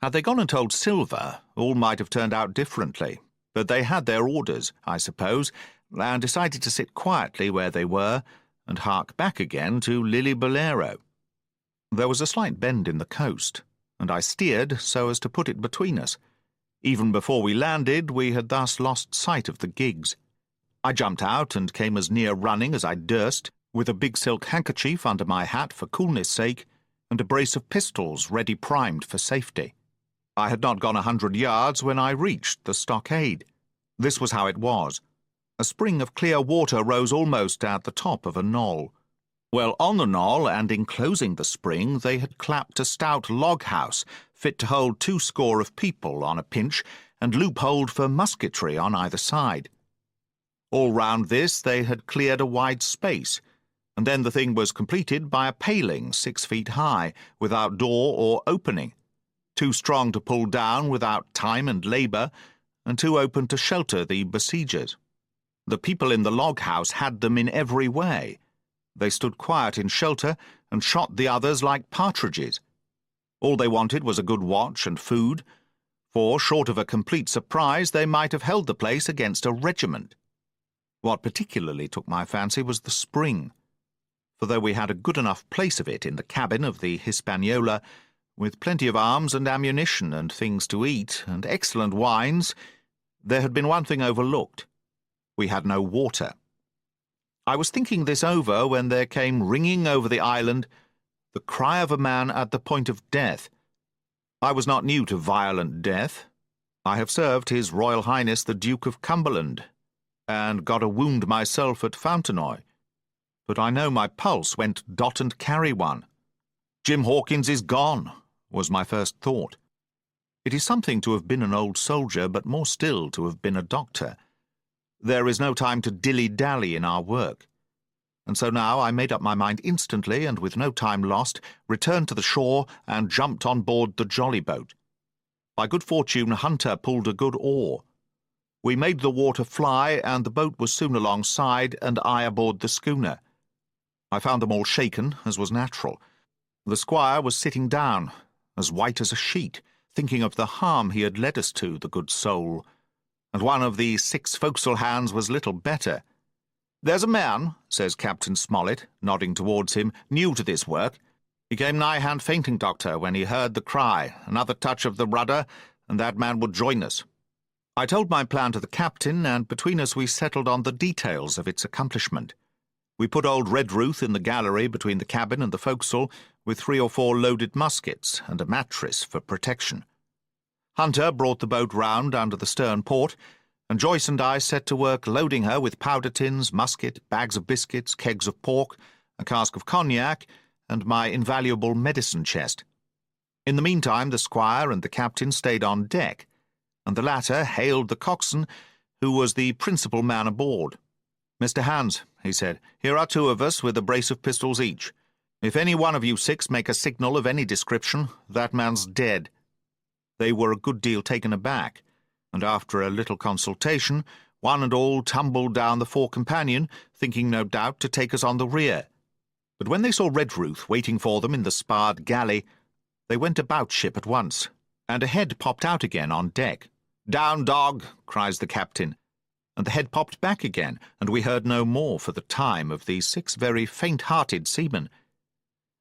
Had they gone and told Silver, all might have turned out differently, but they had their orders, I suppose, and decided to sit quietly where they were and hark back again to Lily Bolero. There was a slight bend in the coast, and I steered so as to put it between us. Even before we landed, we had thus lost sight of the gigs. I jumped out and came as near running as I durst, with a big silk handkerchief under my hat for coolness' sake, and a brace of pistols ready primed for safety. I had not gone 100 yards when I reached the stockade. This was how it was. A spring of clear water rose almost at the top of a knoll. Well, on the knoll, and enclosing the spring, they had clapped a stout log house, fit to hold 20 of people on a pinch, and loopholed for musketry on either side. All round this they had cleared a wide space, and then the thing was completed by a paling 6 feet high, without door or opening, too strong to pull down without time and labour, and too open to shelter the besiegers. The people in the log house had them in every way. They stood quiet in shelter and shot the others like partridges. All they wanted was a good watch and food, for, short of a complete surprise, they might have held the place against a regiment. What particularly took my fancy was the spring, for though we had a good enough place of it in the cabin of the Hispaniola, with plenty of arms and ammunition and things to eat and excellent wines, there had been one thing overlooked. We had no water. I was thinking this over when there came ringing over the island the cry of a man at the point of death. I was not new to violent death. I have served His Royal Highness the Duke of Cumberland, and got a wound myself at Fontenoy, but I know my pulse went dot and carry one. Jim Hawkins is gone, was my first thought. It is something to have been an old soldier, but more still to have been a doctor. There is no time to dilly-dally in our work. And so now I made up my mind instantly, and with no time lost, returned to the shore and jumped on board the jolly boat. By good fortune, Hunter pulled a good oar. We made the water fly, and the boat was soon alongside, and I aboard the schooner. I found them all shaken, as was natural. The squire was sitting down, as white as a sheet, thinking of the harm he had led us to, the good soul. And one of the 6 forecastle hands was little better. "There's a man," says Captain Smollett, nodding towards him, "new to this work. He came nigh-hand fainting, Doctor, when he heard the cry. Another touch of the rudder, and that man would join us." I told my plan to the captain, and between us we settled on the details of its accomplishment. We put old Redruth in the gallery between the cabin and the forecastle with 3 or 4 loaded muskets and a mattress for protection. Hunter brought the boat round under the stern port, and Joyce and I set to work loading her with powder tins, musket, bags of biscuits, kegs of pork, a cask of cognac, and my invaluable medicine chest. In the meantime, the squire and the captain stayed on deck, and the latter hailed the coxswain, who was the principal man aboard. "Mr. Hans," he said, "here are 2 of us with a brace of pistols each. If any one of you 6 make a signal of any description, that man's dead." They were a good deal taken aback, and after a little consultation, one and all tumbled down the fore companion, thinking no doubt to take us on the rear. But when they saw Redruth waiting for them in the sparred galley, they went about ship at once, and a head popped out again on deck. "Down, dog!" cries the captain, and the head popped back again, and we heard no more for the time of these 6 very faint-hearted seamen.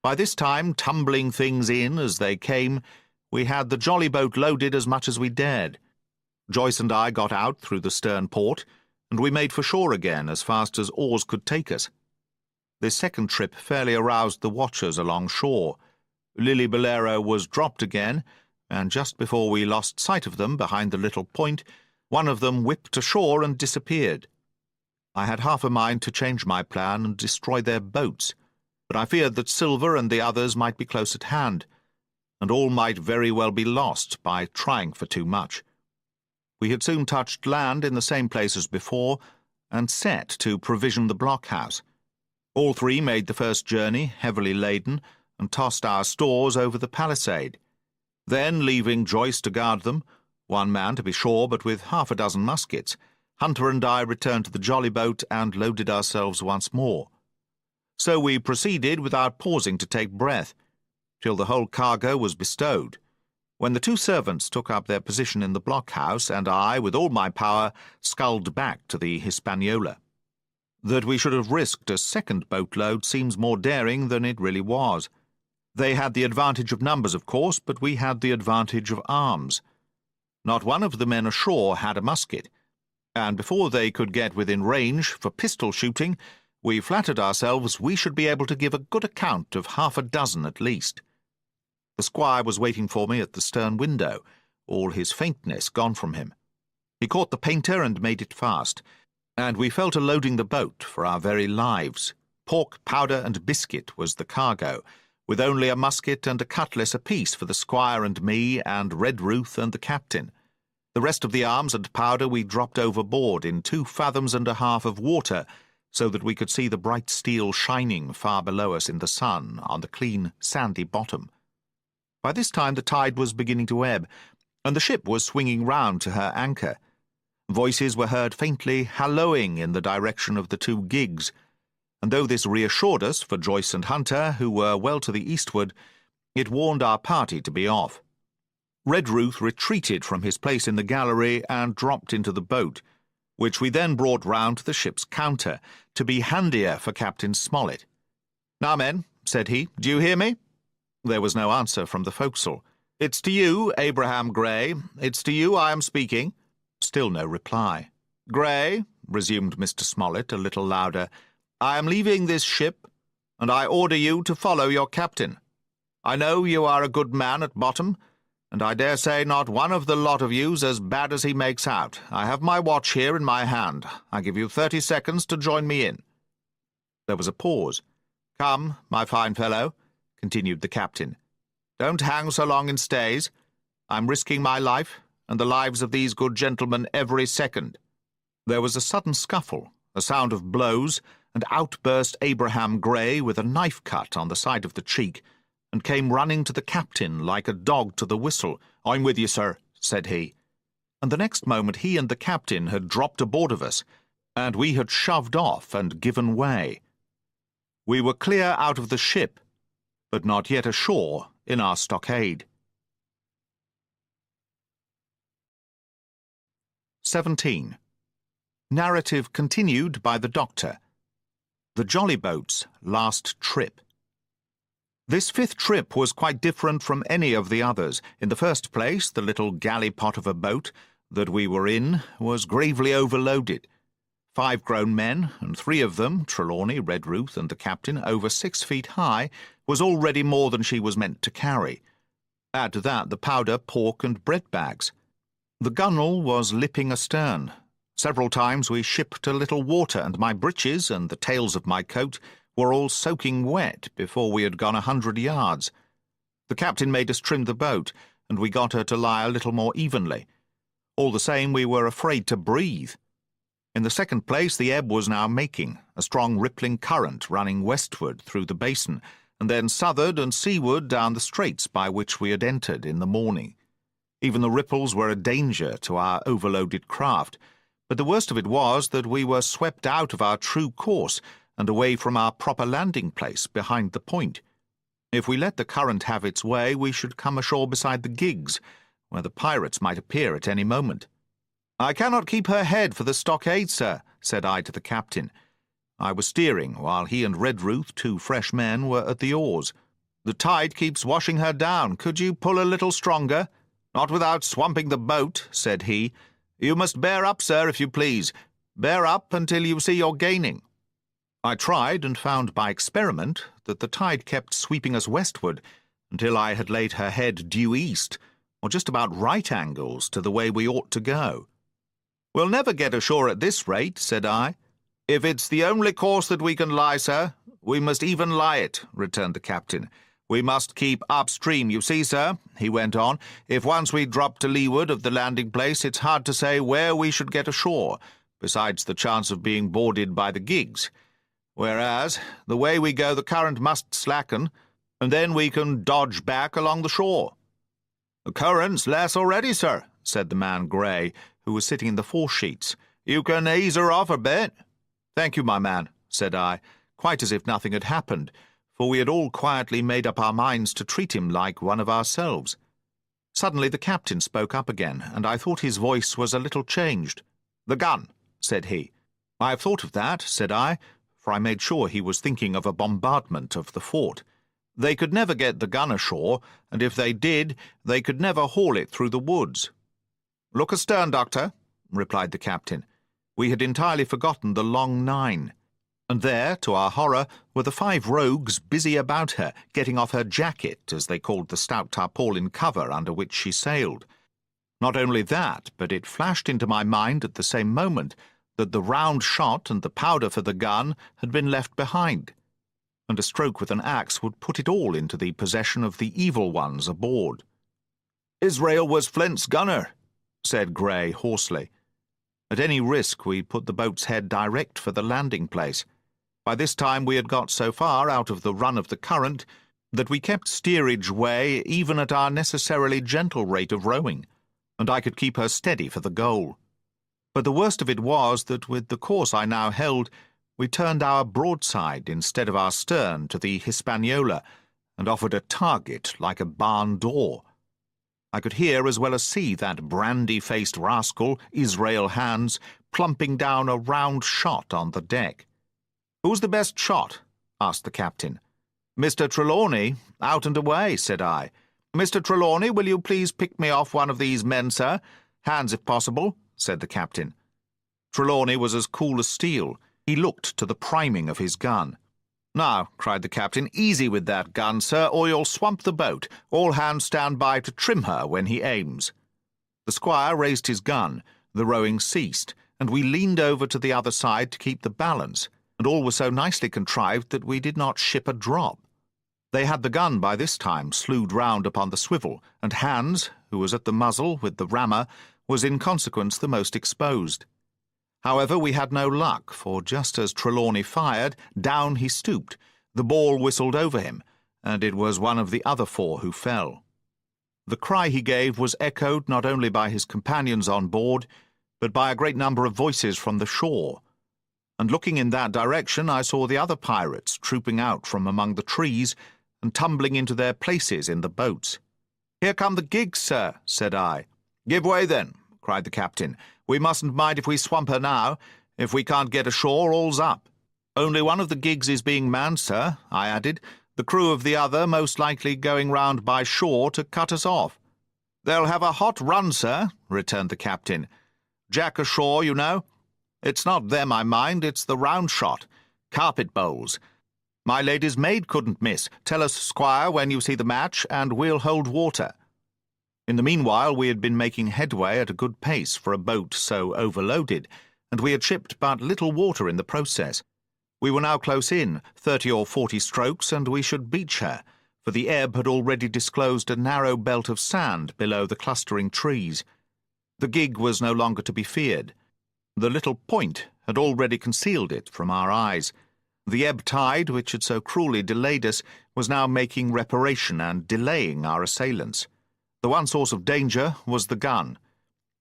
By this time, tumbling things in as they came, we had the jolly boat loaded as much as we dared. Joyce and I got out through the stern port, and we made for shore again as fast as oars could take us. This second trip fairly aroused the watchers along shore. Lily Bolero was dropped again, and just before we lost sight of them behind the little point, one of them whipped ashore and disappeared. I had half a mind to change my plan and destroy their boats, but I feared that Silver and the others might be close at hand, and all might very well be lost by trying for too much. We had soon touched land in the same place as before, and set to provision the blockhouse. All 3 made the first journey, heavily laden, and tossed our stores over the palisade. Then, leaving Joyce to guard them, 1 man to be sure, but with half a dozen muskets, Hunter and I returned to the jolly boat and loaded ourselves once more. So we proceeded without pausing to take breath, till the whole cargo was bestowed, when the 2 servants took up their position in the blockhouse, and I, with all my power, sculled back to the Hispaniola. That we should have risked a second boatload seems more daring than it really was. They had the advantage of numbers, of course, but we had the advantage of arms. Not one of the men ashore had a musket, and before they could get within range for pistol shooting, we flattered ourselves we should be able to give a good account of half a dozen at least. The squire was waiting for me at the stern window, all his faintness gone from him. He caught the painter and made it fast, and we fell to loading the boat for our very lives. Pork, powder, and biscuit was the cargo, with only a musket and a cutlass apiece for the squire and me, and Redruth and the captain. The rest of the arms and powder we dropped overboard in 2 fathoms and a half of water, so that we could see the bright steel shining far below us in the sun on the clean, sandy bottom. By this time the tide was beginning to ebb, and the ship was swinging round to her anchor. Voices were heard faintly hallooing in the direction of the 2 gigs, and though this reassured us for Joyce and Hunter, who were well to the eastward, it warned our party to be off. Redruth retreated from his place in the gallery and dropped into the boat, which we then brought round to the ship's counter, to be handier for Captain Smollett. "Now, men," said he, "do you hear me?" There was no answer from the forecastle. "It's to you, Abraham Gray. It's to you I am speaking." Still no reply. "Gray," resumed Mr. Smollett a little louder, "I am leaving this ship, and I order you to follow your captain. I know you are a good man at bottom, and I dare say not one of the lot of you's as bad as he makes out. I have my watch here in my hand. I give you 30 seconds to join me in." There was a pause. "Come, my fine fellow," continued the captain. "Don't hang so long in stays. I'm risking my life, and the lives of these good gentlemen every second." There was a sudden scuffle, a sound of blows, and out burst Abraham Gray with a knife cut on the side of the cheek, and came running to the captain like a dog to the whistle. "I'm with you, sir," said he. And the next moment he and the captain had dropped aboard of us, and we had shoved off and given way. We were clear out of the ship, but not yet ashore in our stockade. 17. Narrative continued by the Doctor. The Jolly Boat's last trip. This 5th trip was quite different from any of the others. In the first place, the little galley-pot of a boat that we were in was gravely overloaded. 5 grown men, and 3 of them, Trelawney, Redruth, and the captain, over 6 feet high, was already more than she was meant to carry. Add to that the powder, pork, and bread bags. The gunwale was lipping astern. Several times we shipped a little water, and my breeches and the tails of my coat were all soaking wet before we had gone 100 yards. The captain made us trim the boat, and we got her to lie a little more evenly. All the same, we were afraid to breathe. In the second place, the ebb was now making, a strong rippling current running westward through the basin, and then southward and seaward down the straits by which we had entered in the morning. Even the ripples were a danger to our overloaded craft, but the worst of it was that we were swept out of our true course and away from our proper landing place behind the point. If we let the current have its way, we should come ashore beside the gigs, where the pirates might appear at any moment. "I cannot keep her head for the stockade, sir," said I to the captain. I was steering, while he and Redruth, 2 fresh men, were at the oars. "The tide keeps washing her down. Could you pull a little stronger?" "Not without swamping the boat," said he. "You must bear up, sir, if you please. Bear up until you see you're gaining." I tried, and found by experiment that the tide kept sweeping us westward until I had laid her head due east, or just about right angles to the way we ought to go. "We'll never get ashore at this rate," said I. "If it's the only course that we can lie, sir, we must even lie it," returned the captain. "We must keep upstream. You see, sir," he went on, "if once we drop to leeward of the landing place, it's hard to say where we should get ashore, besides the chance of being boarded by the gigs. Whereas, the way we go, the current must slacken, and then we can dodge back along the shore." "The current's less already, sir," said the man Grey, who was sitting in the foresheets. "You can ease her off a bit." "Thank you, my man," said I, quite as if nothing had happened, for we had all quietly made up our minds to treat him like one of ourselves. Suddenly the captain spoke up again, and I thought his voice was a little changed. "The gun," said he. "I have thought of that," said I, for I made sure he was thinking of a bombardment of the fort. "They could never get the gun ashore, and if they did, they could never haul it through the woods." "Look astern, Doctor," replied the captain. We had entirely forgotten the long 9, and there, to our horror, were the 5 rogues busy about her, getting off her jacket, as they called the stout tarpaulin cover under which she sailed. Not only that, but it flashed into my mind at the same moment that the round shot and the powder for the gun had been left behind, and a stroke with an axe would put it all into the possession of the evil ones aboard. "Israel was Flint's gunner," said Grey hoarsely. At any risk, we put the boat's head direct for the landing place. By this time we had got so far out of the run of the current that we kept steerage way even at our necessarily gentle rate of rowing, and I could keep her steady for the goal. But the worst of it was that with the course I now held, we turned our broadside instead of our stern to the Hispaniola, and offered a target like a barn door. I could hear as well as see that brandy-faced rascal, Israel Hands, plumping down a round shot on the deck. "Who's the best shot?" asked the captain. "Mr. Trelawney, out and away," said I. "Mr. Trelawney, will you please pick me off one of these men, sir? Hands, if possible," said the captain. Trelawney was as cool as steel. He looked to the priming of his gun. "Now," cried the captain, "easy with that gun, sir, or you'll swamp the boat. All hands stand by to trim her when he aims." The squire raised his gun, the rowing ceased, and we leaned over to the other side to keep the balance, and all was so nicely contrived that we did not ship a drop. They had the gun by this time slewed round upon the swivel, and Hans, who was at the muzzle with the rammer, was in consequence the most exposed. However, we had no luck, for just as Trelawney fired, down he stooped. The ball whistled over him, and it was one of the other 4 who fell. The cry he gave was echoed not only by his companions on board, but by a great number of voices from the shore. And looking in that direction, I saw the other pirates trooping out from among the trees and tumbling into their places in the boats. "Here come the gigs, sir," said I. "Give way, then," cried the captain. "We mustn't mind if we swamp her now. If we can't get ashore, all's up." "Only one of the gigs is being manned, sir," I added, "the crew of the other most likely going round by shore to cut us off." "They'll have a hot run, sir," returned the captain. "Jack ashore, you know." It's not them I mind, it's the round shot. Carpet bowls. My lady's maid couldn't miss. Tell us, squire, when you see the match, and we'll hold water." In the meanwhile we had been making headway at a good pace for a boat so overloaded, and we had shipped but little water in the process. We were now close in, 30 or 40 strokes, and we should beach her, for the ebb had already disclosed a narrow belt of sand below the clustering trees. The gig was no longer to be feared. The little point had already concealed it from our eyes. The ebb tide, which had so cruelly delayed us, was now making reparation and delaying our assailants. The one source of danger was the gun.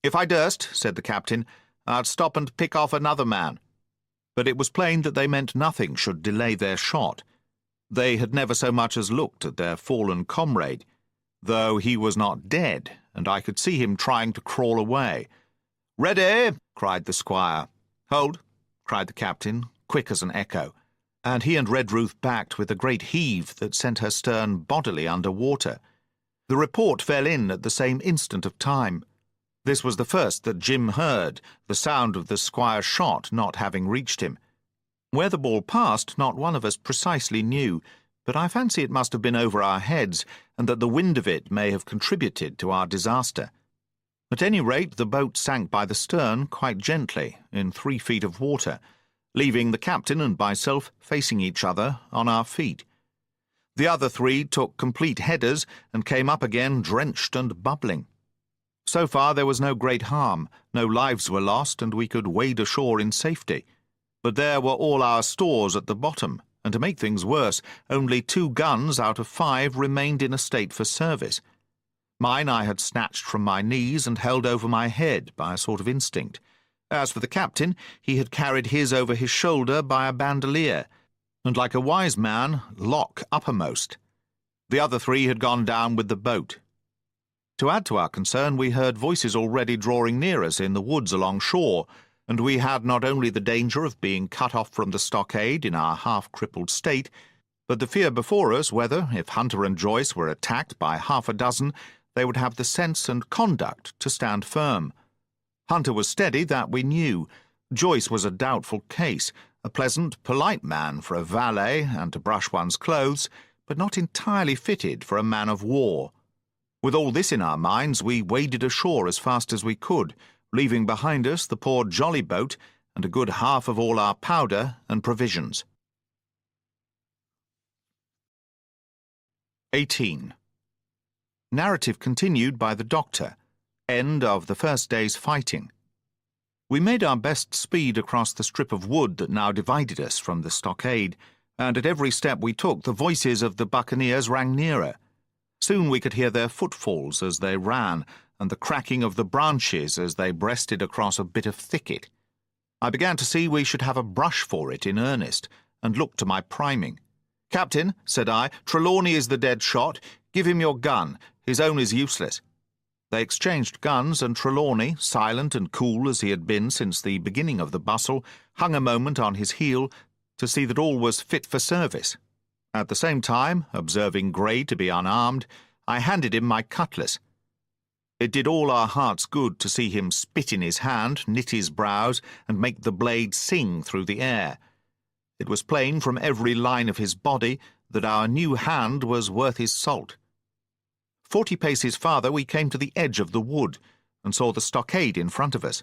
"If I durst," said the captain, "I'd stop and pick off another man." But it was plain that they meant nothing should delay their shot. They had never so much as looked at their fallen comrade, though he was not dead, and I could see him trying to crawl away. "Ready!" cried the squire. "Hold!" cried the captain, quick as an echo, and he and Redruth backed with a great heave that sent her stern bodily under water. The report fell in at the same instant of time. This was the first that Jim heard, the sound of the squire's shot not having reached him. Where the ball passed, not one of us precisely knew, but I fancy it must have been over our heads, and that the wind of it may have contributed to our disaster. At any rate, the boat sank by the stern quite gently, in 3 feet of water, leaving the captain and myself facing each other on our feet. The other 3 took complete headers and came up again drenched and bubbling. So far there was no great harm, no lives were lost, and we could wade ashore in safety. But there were all our stores at the bottom, and to make things worse, only 2 guns out of 5 remained in a state for service. Mine I had snatched from my knees and held over my head by a sort of instinct. As for the captain, he had carried his over his shoulder by a bandolier, and like a wise man, lock uppermost. The other 3 had gone down with the boat. To add to our concern, we heard voices already drawing near us in the woods along shore, and we had not only the danger of being cut off from the stockade in our half-crippled state, but the fear before us whether, if Hunter and Joyce were attacked by half a dozen, they would have the sense and conduct to stand firm. Hunter was steady, that we knew. Joyce was a doubtful case, a pleasant, polite man for a valet and to brush one's clothes, but not entirely fitted for a man of war. With all this in our minds, we waded ashore as fast as we could, leaving behind us the poor jolly boat and a good half of all our powder and provisions. 18. Narrative continued by the doctor. End of the first day's fighting. We made our best speed across the strip of wood that now divided us from the stockade, and at every step we took the voices of the buccaneers rang nearer. Soon we could hear their footfalls as they ran, and the cracking of the branches as they breasted across a bit of thicket. I began to see we should have a brush for it in earnest, and looked to my priming. "Captain," said I, "Trelawney is the dead shot. Give him your gun. His own is useless." They exchanged guns, and Trelawney, silent and cool as he had been since the beginning of the bustle, hung a moment on his heel to see that all was fit for service. At the same time, observing Grey to be unarmed, I handed him my cutlass. It did all our hearts good to see him spit in his hand, knit his brows, and make the blade sing through the air. It was plain from every line of his body that our new hand was worth his salt. 40 paces farther we came to the edge of the wood, and saw the stockade in front of us.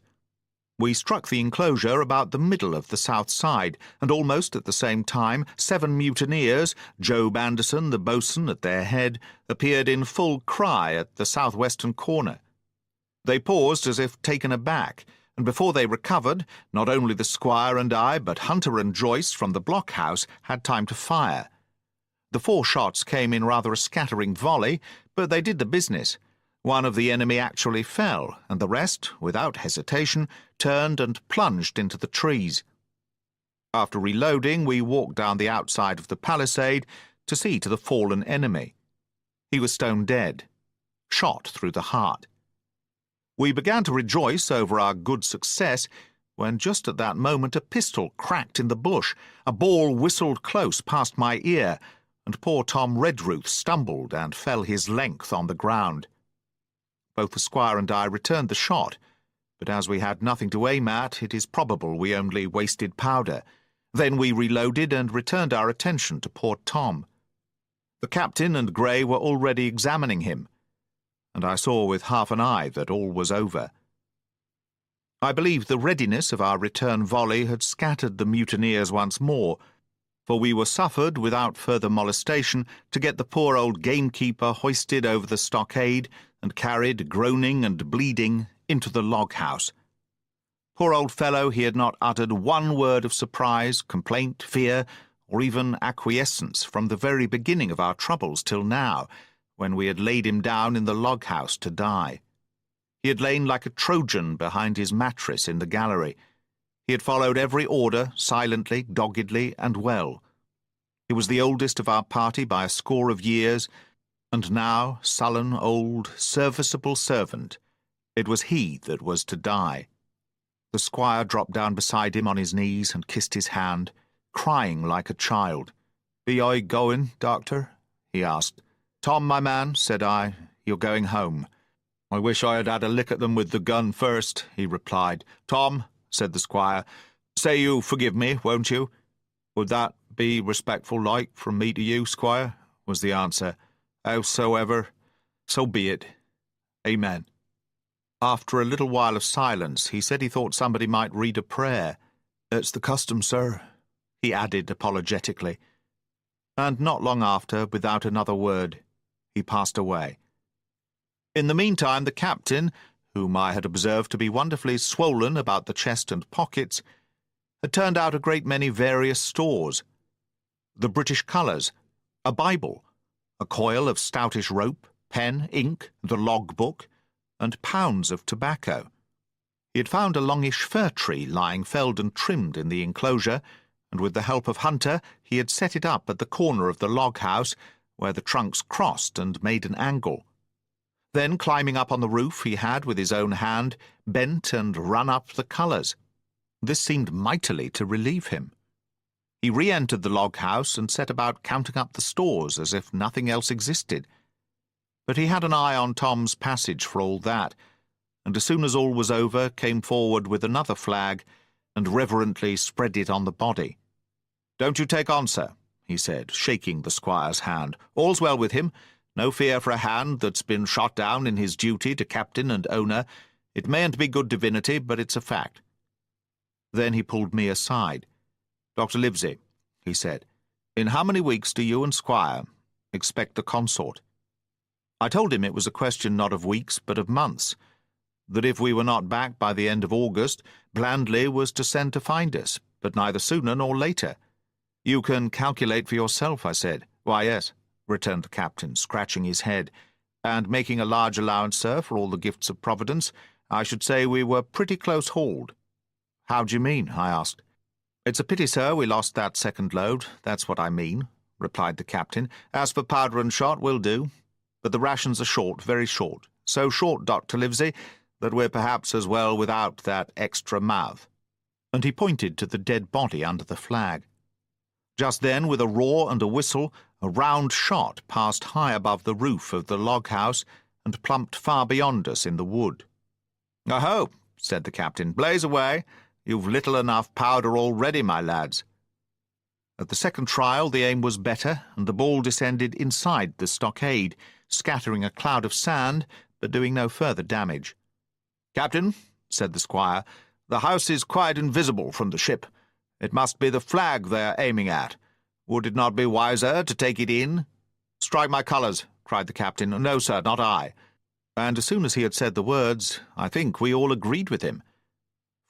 We struck the enclosure about the middle of the south side, and almost at the same time 7 mutineers, Job Anderson, the boatswain, at their head, appeared in full cry at the southwestern corner. They paused as if taken aback, and before they recovered, not only the squire and I, but Hunter and Joyce from the blockhouse had time to fire. The 4 shots came in rather a scattering volley, but they did the business. One of the enemy actually fell, and the rest, without hesitation, turned and plunged into the trees. After reloading, we walked down the outside of the palisade to see to the fallen enemy. He was stone dead, shot through the heart. We began to rejoice over our good success, when just at that moment a pistol cracked in the bush, a ball whistled close past my ear, and poor Tom Redruth stumbled and fell his length on the ground. Both the squire and I returned the shot. but as we had nothing to aim at, it is probable we only wasted powder. Then we reloaded and returned our attention to poor Tom. The captain and Gray were already examining him, and I saw with half an eye that all was over. I believe the readiness of our return volley had scattered the mutineers once more, for we were suffered, without further molestation, to get the poor old gamekeeper hoisted over the stockade and carried, groaning and bleeding, into the log-house. Poor old fellow, he had not uttered one word of surprise, complaint, fear, or even acquiescence from the very beginning of our troubles till now, when we had laid him down in the log-house to die. He had lain like a Trojan behind his mattress in the gallery. He had followed every order, silently, doggedly, and well. He was the oldest of our party by a score of years, and now, sullen, old, serviceable servant, it was he that was to die. The squire dropped down beside him on his knees and kissed his hand, crying like a child. "Be I going, doctor?" he asked. "Tom, my man," said I, "you're going home." "I wish I had had a lick at them with the gun first," he replied. "Tom," said the squire, "say you forgive me, won't you?" "Would that be respectful like from me to you, squire?" was the answer. "Howsoever, so be it. Amen." After a little while of silence, he said he thought somebody might read a prayer. "It's the custom, sir," he added apologetically. And not long after, without another word, he passed away. In the meantime, the captain, whom I had observed to be wonderfully swollen about the chest and pockets, had turned out a great many various stores. The British colours, a Bible, a coil of stoutish rope, pen, ink, the log-book, and pounds of tobacco. He had found a longish fir tree lying felled and trimmed in the enclosure, and with the help of Hunter he had set it up at the corner of the log-house, where the trunks crossed and made an angle. Then, climbing up on the roof, he had, with his own hand, bent and run up the colours. This seemed mightily to relieve him. He re-entered the log-house and set about counting up the stores as if nothing else existed. But he had an eye on Tom's passage for all that, and as soon as all was over, came forward with another flag and reverently spread it on the body. "Don't you take on, sir," he said, shaking the squire's hand. "All's well with him. No fear for a hand that's been shot down in his duty to captain and owner. It mayn't be good divinity, but it's a fact." Then he pulled me aside. "Dr. Livesey," he said, "in how many weeks do you and Squire expect the consort?" I told him it was a question not of weeks, but of months, that if we were not back by the end of August, Blandley was to send to find us, but neither sooner nor later. "You can calculate for yourself," I said. "Why, yes," returned the captain, scratching his head, "and making a large allowance, sir, for all the gifts of Providence, I should say we were pretty close hauled." "How do you mean?" I asked. "It's a pity, sir, we lost that second load, that's what I mean," replied the captain. "As for powder and shot, we'll do. But the rations are short, very short. So short, Dr. Livesey, that we're perhaps as well without that extra mouth." And he pointed to the dead body under the flag. Just then, with a roar and a whistle, a round shot passed high above the roof of the log-house and plumped far beyond us in the wood. "Oho," said the captain, "blaze away. You've little enough powder already, my lads." At the second trial the aim was better, and the ball descended inside the stockade, scattering a cloud of sand, but doing no further damage. "Captain," said the squire, "the house is quite invisible from the ship. It must be the flag they are aiming at. Would it not be wiser to take it in?" "Strike my colours," cried the captain. "No, sir, not I." And as soon as he had said the words, I think we all agreed with him.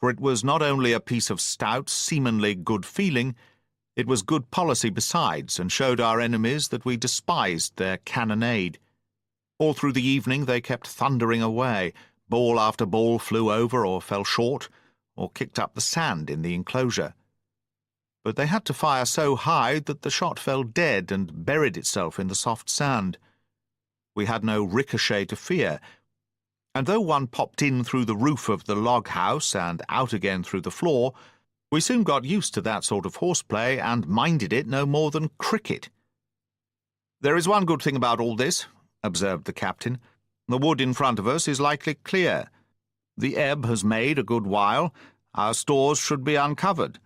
For it was not only a piece of stout, seamanly good feeling, it was good policy besides, and showed our enemies that we despised their cannonade. All through the evening they kept thundering away. Ball after ball flew over or fell short, or kicked up the sand in the enclosure. But they had to fire so high that the shot fell dead and buried itself in the soft sand. We had no ricochet to fear, and though one popped in through the roof of the log-house and out again through the floor, we soon got used to that sort of horseplay and minded it no more than cricket. "There is one good thing about all this," observed the captain. "The wood in front of us is likely clear. The ebb has made a good while. Our stores should be uncovered.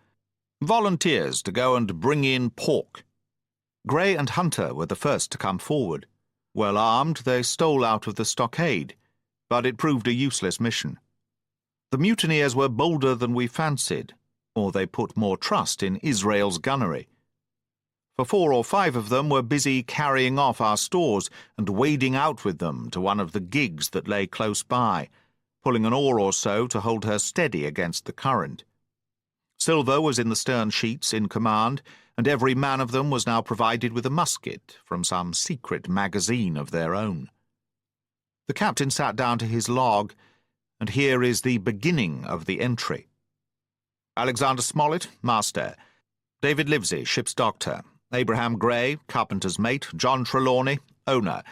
Volunteers to go and bring in pork." Gray and Hunter were the first to come forward. Well armed, they stole out of the stockade, but it proved a useless mission. The mutineers were bolder than we fancied, or they put more trust in Israel's gunnery. For 4 or 5 of them were busy carrying off our stores and wading out with them to one of the gigs that lay close by, pulling an oar or so to hold her steady against the current. Silver was in the stern sheets in command, and every man of them was now provided with a musket from some secret magazine of their own. The captain sat down to his log, and here is the beginning of the entry. Alexander Smollett, master. David Livesey, ship's doctor. Abraham Gray, carpenter's mate. John Trelawney, owner.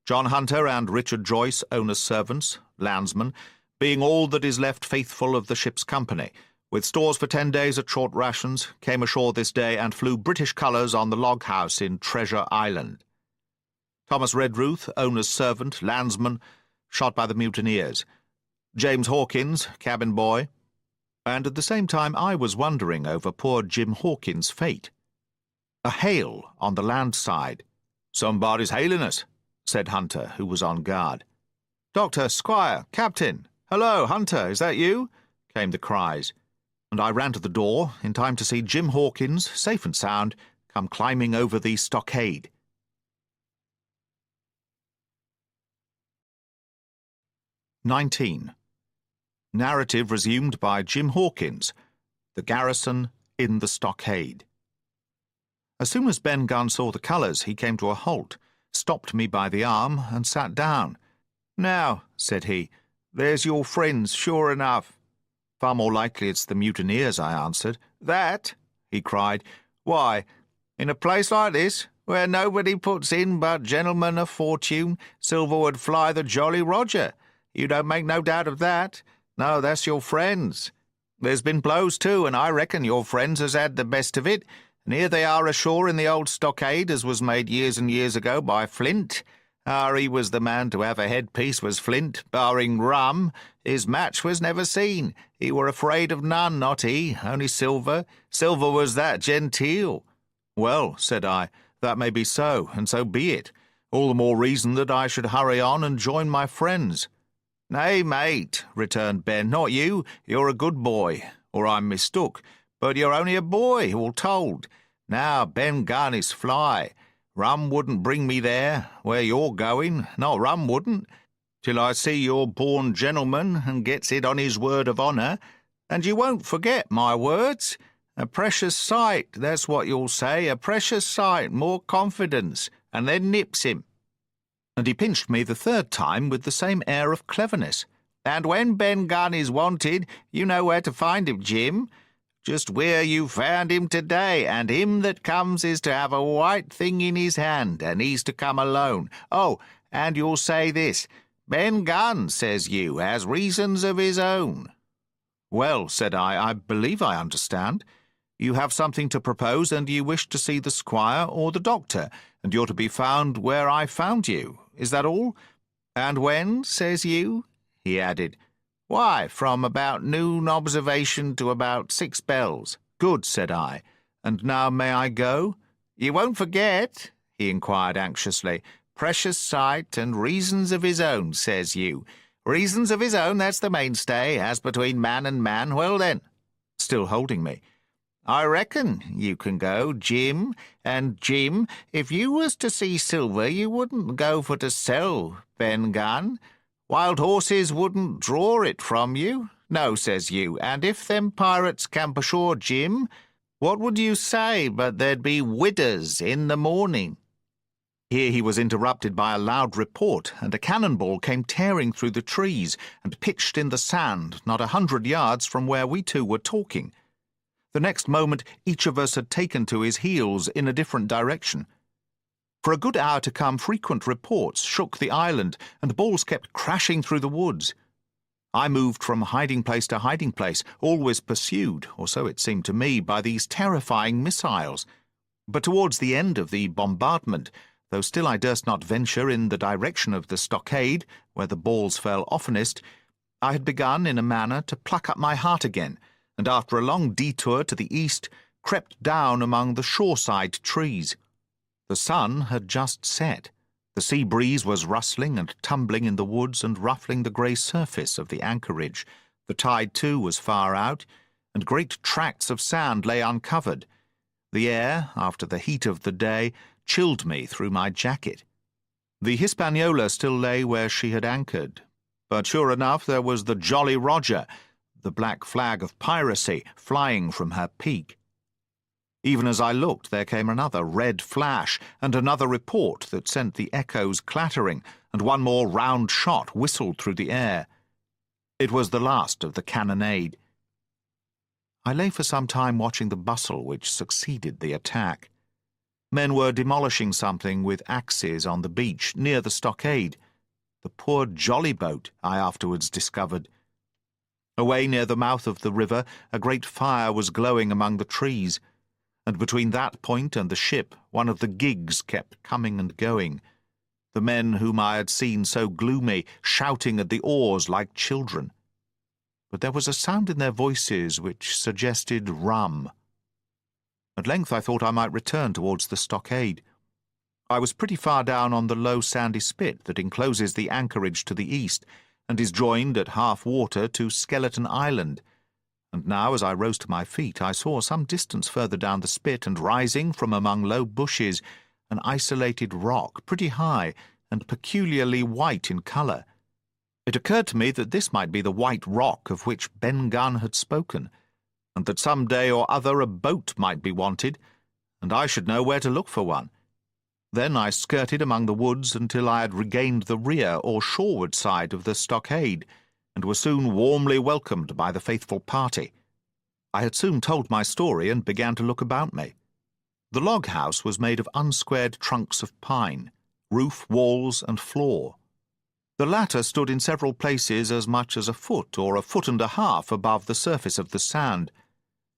John Hunter and Richard Joyce, owner's servants, landsmen, being all that is left faithful of the ship's company, with stores for 10 days at short rations, came ashore this day and flew British colours on the log house in Treasure Island. Thomas Redruth, owner's servant, landsman, shot by the mutineers. James Hawkins, cabin boy. And at the same time I was wondering over poor Jim Hawkins' fate. A hail on the land side. "Somebody's hailing us," said Hunter, who was on guard. "Doctor, Squire, Captain, hello, Hunter, is that you?" came the cries, and I ran to the door in time to see Jim Hawkins, safe and sound, come climbing over the stockade. Narrative resumed by Jim Hawkins, The Garrison in the Stockade. As soon as Ben Gunn saw the colours, he came to a halt, stopped me by the arm, and sat down. "Now," said he, "there's your friends, sure enough." "Far more likely it's the mutineers," I answered. "That?" he cried. "Why, in a place like this, where nobody puts in but gentlemen of fortune, silver would fly the Jolly Roger. You don't make no doubt of that. No, that's your friends. There's been blows too, and I reckon your friends has had the best of it, and here they are ashore in the old stockade as was made years and years ago by Flint. He was the man to have a headpiece, was Flint, barring rum. His match was never seen. He were afraid of none, not he, only Silver. Silver was that genteel." "Well," said I, "that may be so, and so be it. All the more reason that I should hurry on and join my friends." "Nay, mate," returned Ben, "not you. You're a good boy, or I'm mistook. But you're only a boy, all told. Now, Ben Gunn is fly. Rum wouldn't bring me there, where you're going, not rum wouldn't, till I see you're born gentleman and gets it on his word of honour. And you won't forget my words. A precious sight, that's what you'll say, a precious sight, more confidence, and then nips him." And he pinched me the 3rd time with the same air of cleverness. "And when Ben Gunn is wanted, you know where to find him, Jim. Just where you found him today, and him that comes is to have a white thing in his hand, and he's to come alone. Oh, and you'll say this, Ben Gunn, says you, has reasons of his own." "Well," said I believe I understand. You have something to propose, and you wish to see the squire or the doctor, and you're to be found where I found you. Is that all? And when, says you?" he added. "Why, from about noon observation to about 6 bells. "Good," said I. "And now may I go?" "You won't forget?" he inquired anxiously. "Precious sight and reasons of his own, says you. Reasons of his own, that's the mainstay, as between man and man. Well then," still holding me, "I reckon you can go, Jim. And, Jim, if you was to see silver, you wouldn't go for to sell, Ben Gunn. Wild horses wouldn't draw it from you. No, says you, and if them pirates camp ashore, Jim, what would you say but there'd be widders in the morning?" Here he was interrupted by a loud report, and a cannonball came tearing through the trees and pitched in the sand not 100 yards from where we two were talking. The next moment each of us had taken to his heels in a different direction. For a good hour to come, frequent reports shook the island, and the balls kept crashing through the woods. I moved from hiding place to hiding place, always pursued, or so it seemed to me, by these terrifying missiles. But towards the end of the bombardment, though still I durst not venture in the direction of the stockade, where the balls fell oftenest, I had begun, in a manner, to pluck up my heart again, and after a long detour to the east, crept down among the shoreside trees. The sun had just set. The sea breeze was rustling and tumbling in the woods and ruffling the grey surface of the anchorage. The tide, too, was far out, and great tracts of sand lay uncovered. The air, after the heat of the day, chilled me through my jacket. The Hispaniola still lay where she had anchored, but sure enough there was the Jolly Roger, the black flag of piracy, flying from her peak. Even as I looked, there came another red flash, and another report that sent the echoes clattering, and one more round shot whistled through the air. It was the last of the cannonade. I lay for some time watching the bustle which succeeded the attack. Men were demolishing something with axes on the beach near the stockade. The poor jolly boat, I afterwards discovered. Away near the mouth of the river, a great fire was glowing among the trees, and between that point and the ship one of the gigs kept coming and going, the men whom I had seen so gloomy shouting at the oars like children. But there was a sound in their voices which suggested rum. At length I thought I might return towards the stockade. I was pretty far down on the low sandy spit that encloses the anchorage to the east, and is joined at half water to Skeleton Island, and now as I rose to my feet I saw some distance further down the spit, and rising from among low bushes, an isolated rock, pretty high, and peculiarly white in colour. It occurred to me that this might be the White Rock of which Ben Gunn had spoken, and that some day or other a boat might be wanted, and I should know where to look for one. Then I skirted among the woods until I had regained the rear or shoreward side of the stockade, and was soon warmly welcomed by the faithful party. I had soon told my story and began to look about me. The log house was made of unsquared trunks of pine, roof, walls, and floor. The latter stood in several places as much as a foot or a foot and a half above the surface of the sand.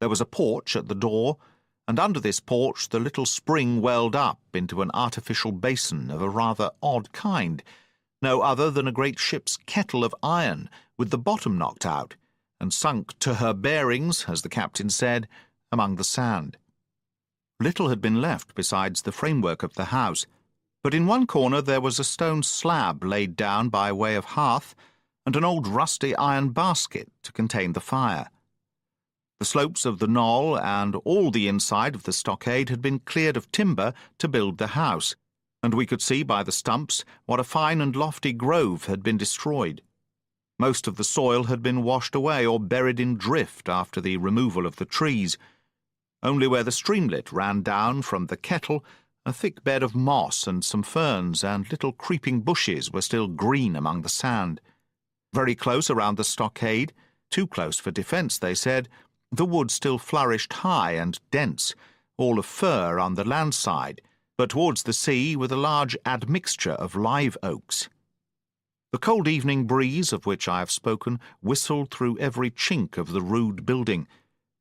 There was a porch at the door, and under this porch the little spring welled up into an artificial basin of a rather odd kind, no other than a great ship's kettle of iron, with the bottom knocked out, and sunk to her bearings, as the captain said, among the sand. Little had been left besides the framework of the house, but in one corner there was a stone slab laid down by way of hearth, and an old rusty iron basket to contain the fire. The slopes of the knoll and all the inside of the stockade had been cleared of timber to build the house, and we could see by the stumps what a fine and lofty grove had been destroyed. Most of the soil had been washed away or buried in drift after the removal of the trees. Only where the streamlet ran down from the kettle, a thick bed of moss and some ferns and little creeping bushes were still green among the sand. Very close around the stockade, too close for defence, they said, the wood still flourished high and dense, all of fir on the land side, but towards the sea with a large admixture of live oaks. The cold evening breeze of which I have spoken whistled through every chink of the rude building,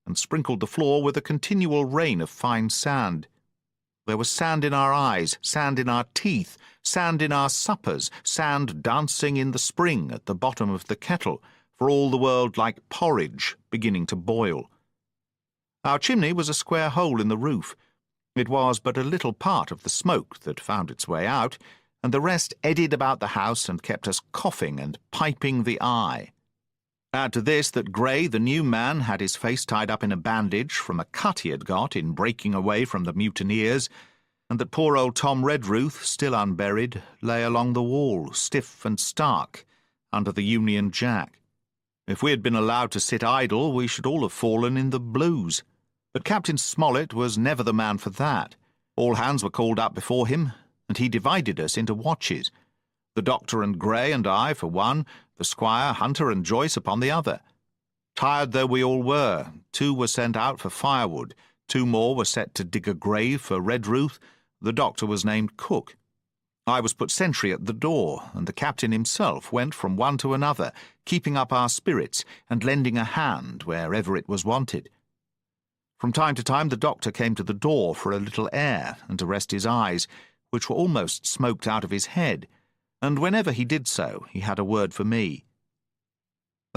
and sprinkled the floor with a continual rain of fine sand. There was sand in our eyes, sand in our teeth, sand in our suppers, sand dancing in the spring at the bottom of the kettle, for all the world like porridge beginning to boil. Our chimney was a square hole in the roof. It was but a little part of the smoke that found its way out, and the rest eddied about the house and kept us coughing and piping the eye. Add to this that Gray, the new man, had his face tied up in a bandage from a cut he had got in breaking away from the mutineers, and that poor old Tom Redruth, still unburied, lay along the wall, stiff and stark, under the Union Jack. If we had been allowed to sit idle, we should all have fallen in the blues. But Captain Smollett was never the man for that. All hands were called up before him, and he divided us into watches. The doctor and Gray and I for one, the squire, Hunter, and Joyce upon the other. Tired though we all were, 2 were sent out for firewood, 2 more were set to dig a grave for Redruth, the doctor was named cook. I was put sentry at the door, and the captain himself went from one to another, keeping up our spirits and lending a hand wherever it was wanted. From time to time the doctor came to the door for a little air and to rest his eyes, which were almost smoked out of his head, and whenever he did so he had a word for me.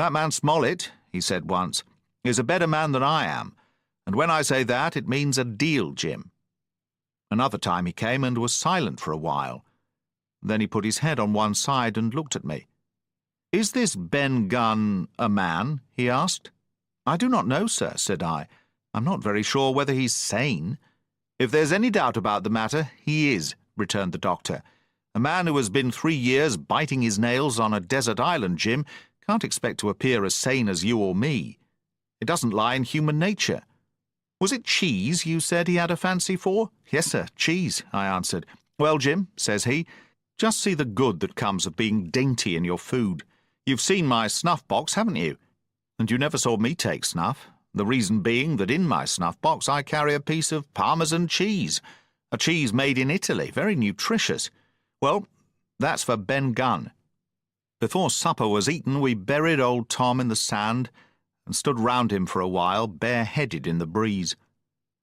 "That man Smollett," he said once, "is a better man than I am, and when I say that, it means a deal, Jim." Another time he came and was silent for a while. Then he put his head on one side and looked at me. "Is this Ben Gunn a man?" he asked. "I do not know, sir," said I. "I'm not very sure whether he's sane." "If there's any doubt about the matter, he is," returned the doctor. "A man who has been 3 years biting his nails on a desert island, Jim, can't expect to appear as sane as you or me. It doesn't lie in human nature. Was it cheese you said he had a fancy for?" "Yes, sir, cheese," I answered. "Well, Jim," says he, "just see the good that comes of being dainty in your food. You've seen my snuff-box, haven't you? And you never saw me take snuff, the reason being that in my snuff-box I carry a piece of Parmesan cheese, a cheese made in Italy, very nutritious. Well, that's for Ben Gunn." Before supper was eaten, we buried old Tom in the sand and stood round him for a while, bare-headed in the breeze.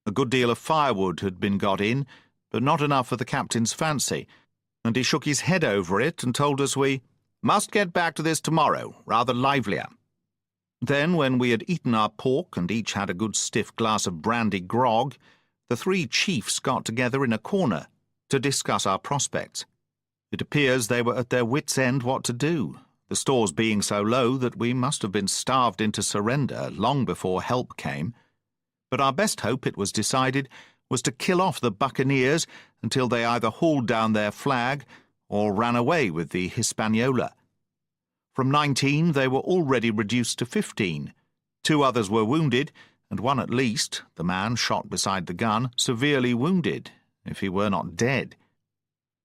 A good deal of firewood had been got in, but not enough for the captain's fancy, and he shook his head over it and told us we must get back to this tomorrow, rather livelier. Then, when we had eaten our pork and each had a good stiff glass of brandy grog, the 3 chiefs got together in a corner to discuss our prospects. It appears they were at their wits' end what to do, the stores being so low that we must have been starved into surrender long before help came. But our best hope, it was decided, was to kill off the buccaneers until they either hauled down their flag or ran away with the Hispaniola. From 19 they were already reduced to 15. 2 others were wounded, and one at least, the man shot beside the gun, severely wounded, if he were not dead.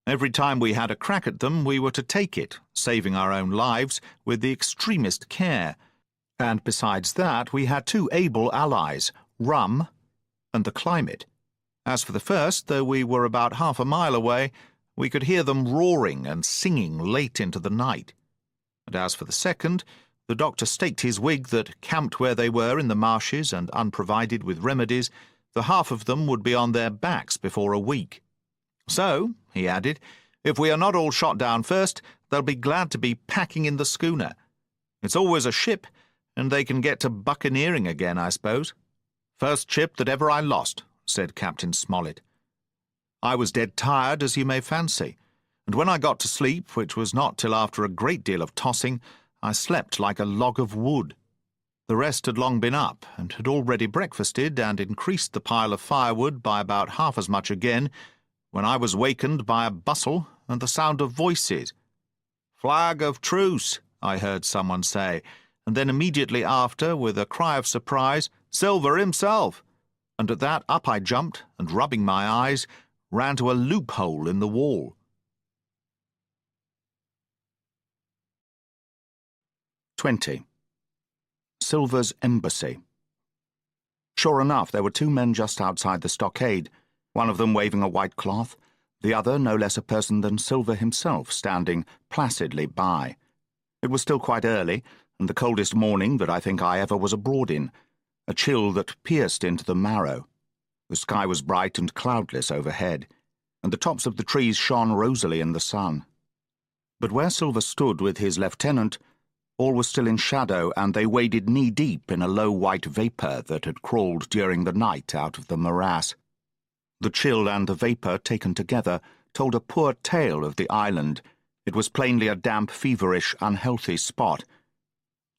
Every time we had a crack at them, we were to take it, saving our own lives, with the extremest care. And besides that, we had 2 able allies, rum and the climate. As for the first, though we were about half a mile away, we could hear them roaring and singing late into the night. And as for the second, the doctor staked his wig that, camped where they were in the marshes and unprovided with remedies, the half of them would be on their backs before a week. "So," he added, "if we are not all shot down first, they'll be glad to be packing in the schooner. It's always a ship, and they can get to buccaneering again, I suppose." "First ship that ever I lost," said Captain Smollett. I was dead tired, as you may fancy, and when I got to sleep, which was not till after a great deal of tossing, I slept like a log of wood. The rest had long been up, and had already breakfasted and increased the pile of firewood by about half as much again, when I was wakened by a bustle and the sound of voices. "Flag of truce," I heard someone say, and then immediately after, with a cry of surprise, "Silver himself!" And at that up I jumped, and rubbing my eyes, ran to a loophole in the wall. 20. Silver's Embassy. Sure enough, there were 2 men just outside the stockade, one of them waving a white cloth, the other no less a person than Silver himself, standing placidly by. It was still quite early, and the coldest morning that I think I ever was abroad in, a chill that pierced into the marrow. The sky was bright and cloudless overhead, and the tops of the trees shone rosily in the sun. But where Silver stood with his lieutenant, all was still in shadow, and they waded knee-deep in a low white vapour that had crawled during the night out of the morass. The chill and the vapour, taken together, told a poor tale of the island. It was plainly a damp, feverish, unhealthy spot.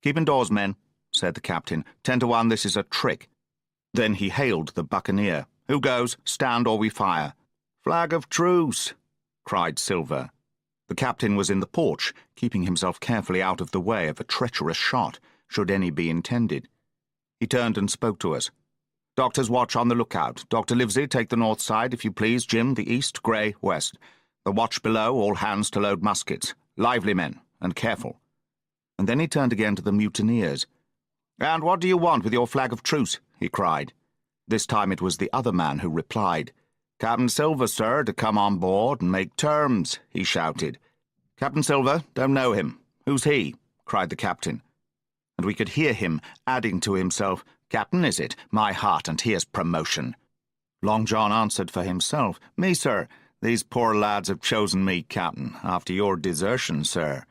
"Keep indoors, men," said the captain. 10 to 1, this is a trick." Then he hailed the buccaneer. "Who goes? Stand or we fire." "Flag of truce," cried Silver. The captain was in the porch, keeping himself carefully out of the way of a treacherous shot, should any be intended. He turned and spoke to us. "Doctor's watch on the lookout. Dr. Livesey, take the north side, if you please. Jim, the east, Grey, west. The watch below, all hands to load muskets. Lively, men, and careful." And then he turned again to the mutineers. "And what do you want with your flag of truce?" he cried. This time it was the other man who replied. "Captain Silver, sir, to come on board and make terms," he shouted. "Captain Silver, don't know him. Who's he?" cried the captain. And we could hear him adding to himself, "Captain, is it? My heart, and here's promotion." Long John answered for himself, "Me, sir. These poor lads have chosen me captain, after your desertion, sir.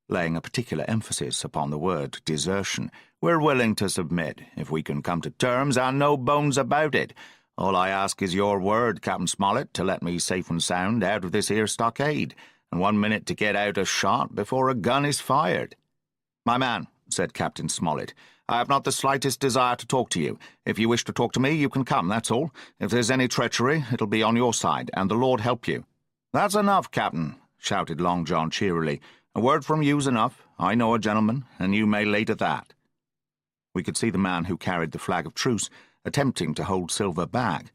laying a particular emphasis upon the word desertion. "We're willing to submit, if we can come to terms, and no bones about it. All I ask is your word, Captain Smollett, to let me safe and sound out of this here stockade, and 1 minute to get out a shot before a gun is fired." "My man," said Captain Smollett, "I have not the slightest desire to talk to you. If you wish to talk to me, you can come, that's all. If there's any treachery, it'll be on your side, and the Lord help you." "That's enough, Captain," shouted Long John cheerily. "A word from you's enough. I know a gentleman, and you may lay to that." We could see the man who carried the flag of truce attempting to hold Silver back.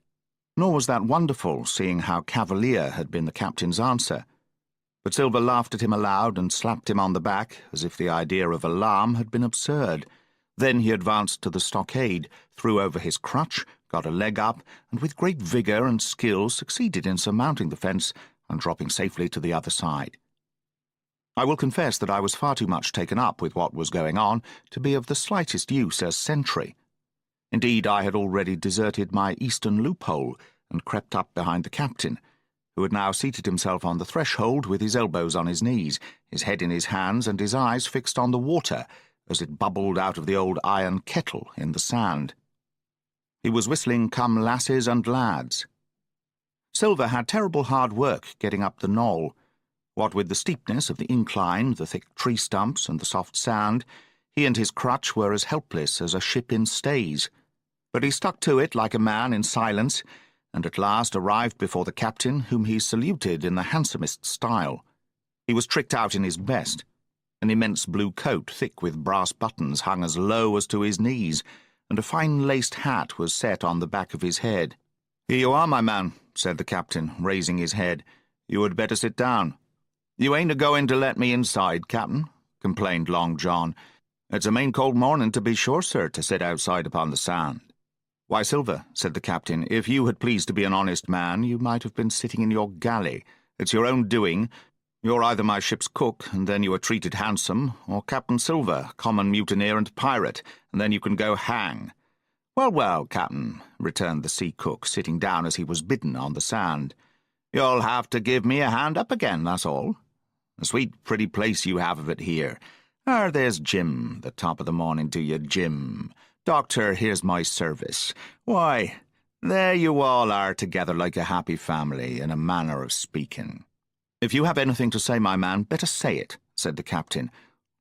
Nor was that wonderful, seeing how cavalier had been the captain's answer. But Silver laughed at him aloud and slapped him on the back, as if the idea of alarm had been absurd. Then he advanced to the stockade, threw over his crutch, got a leg up, and with great vigour and skill succeeded in surmounting the fence and dropping safely to the other side. I will confess that I was far too much taken up with what was going on to be of the slightest use as sentry. Indeed, I had already deserted my eastern loophole and crept up behind the captain, who had now seated himself on the threshold with his elbows on his knees, his head in his hands and his eyes fixed on the water as it bubbled out of the old iron kettle in the sand. He was whistling "Come Lasses and Lads." Silver had terrible hard work getting up the knoll. What with the steepness of the incline, the thick tree stumps, and the soft sand, he and his crutch were as helpless as a ship in stays. But he stuck to it like a man in silence, and at last arrived before the captain, whom he saluted in the handsomest style. He was tricked out in his best. An immense blue coat, thick with brass buttons, hung as low as to his knees, and a fine laced hat was set on the back of his head. "Here you are, my man," said the captain, raising his head. "You had better sit down." "You ain't a-going to let me inside, Captain?" complained Long John. "It's a main cold morning, to be sure, sir, to sit outside upon the sand." "Why, Silver," said the captain, "if you had pleased to be an honest man, you might have been sitting in your galley. It's your own doing. You're either my ship's cook, and then you are treated handsome, or Captain Silver, common mutineer and pirate, and then you can go hang." "Well, well, Captain," returned the sea cook, sitting down as he was bidden on the sand. "You'll have to give me a hand up again, that's all. A sweet, pretty place you have of it here. There's Jim, the top of the morning to you, Jim. Doctor, here's my service. Why, there you all are together like a happy family, in a manner of speaking." "If you have anything to say, my man, better say it," said the captain.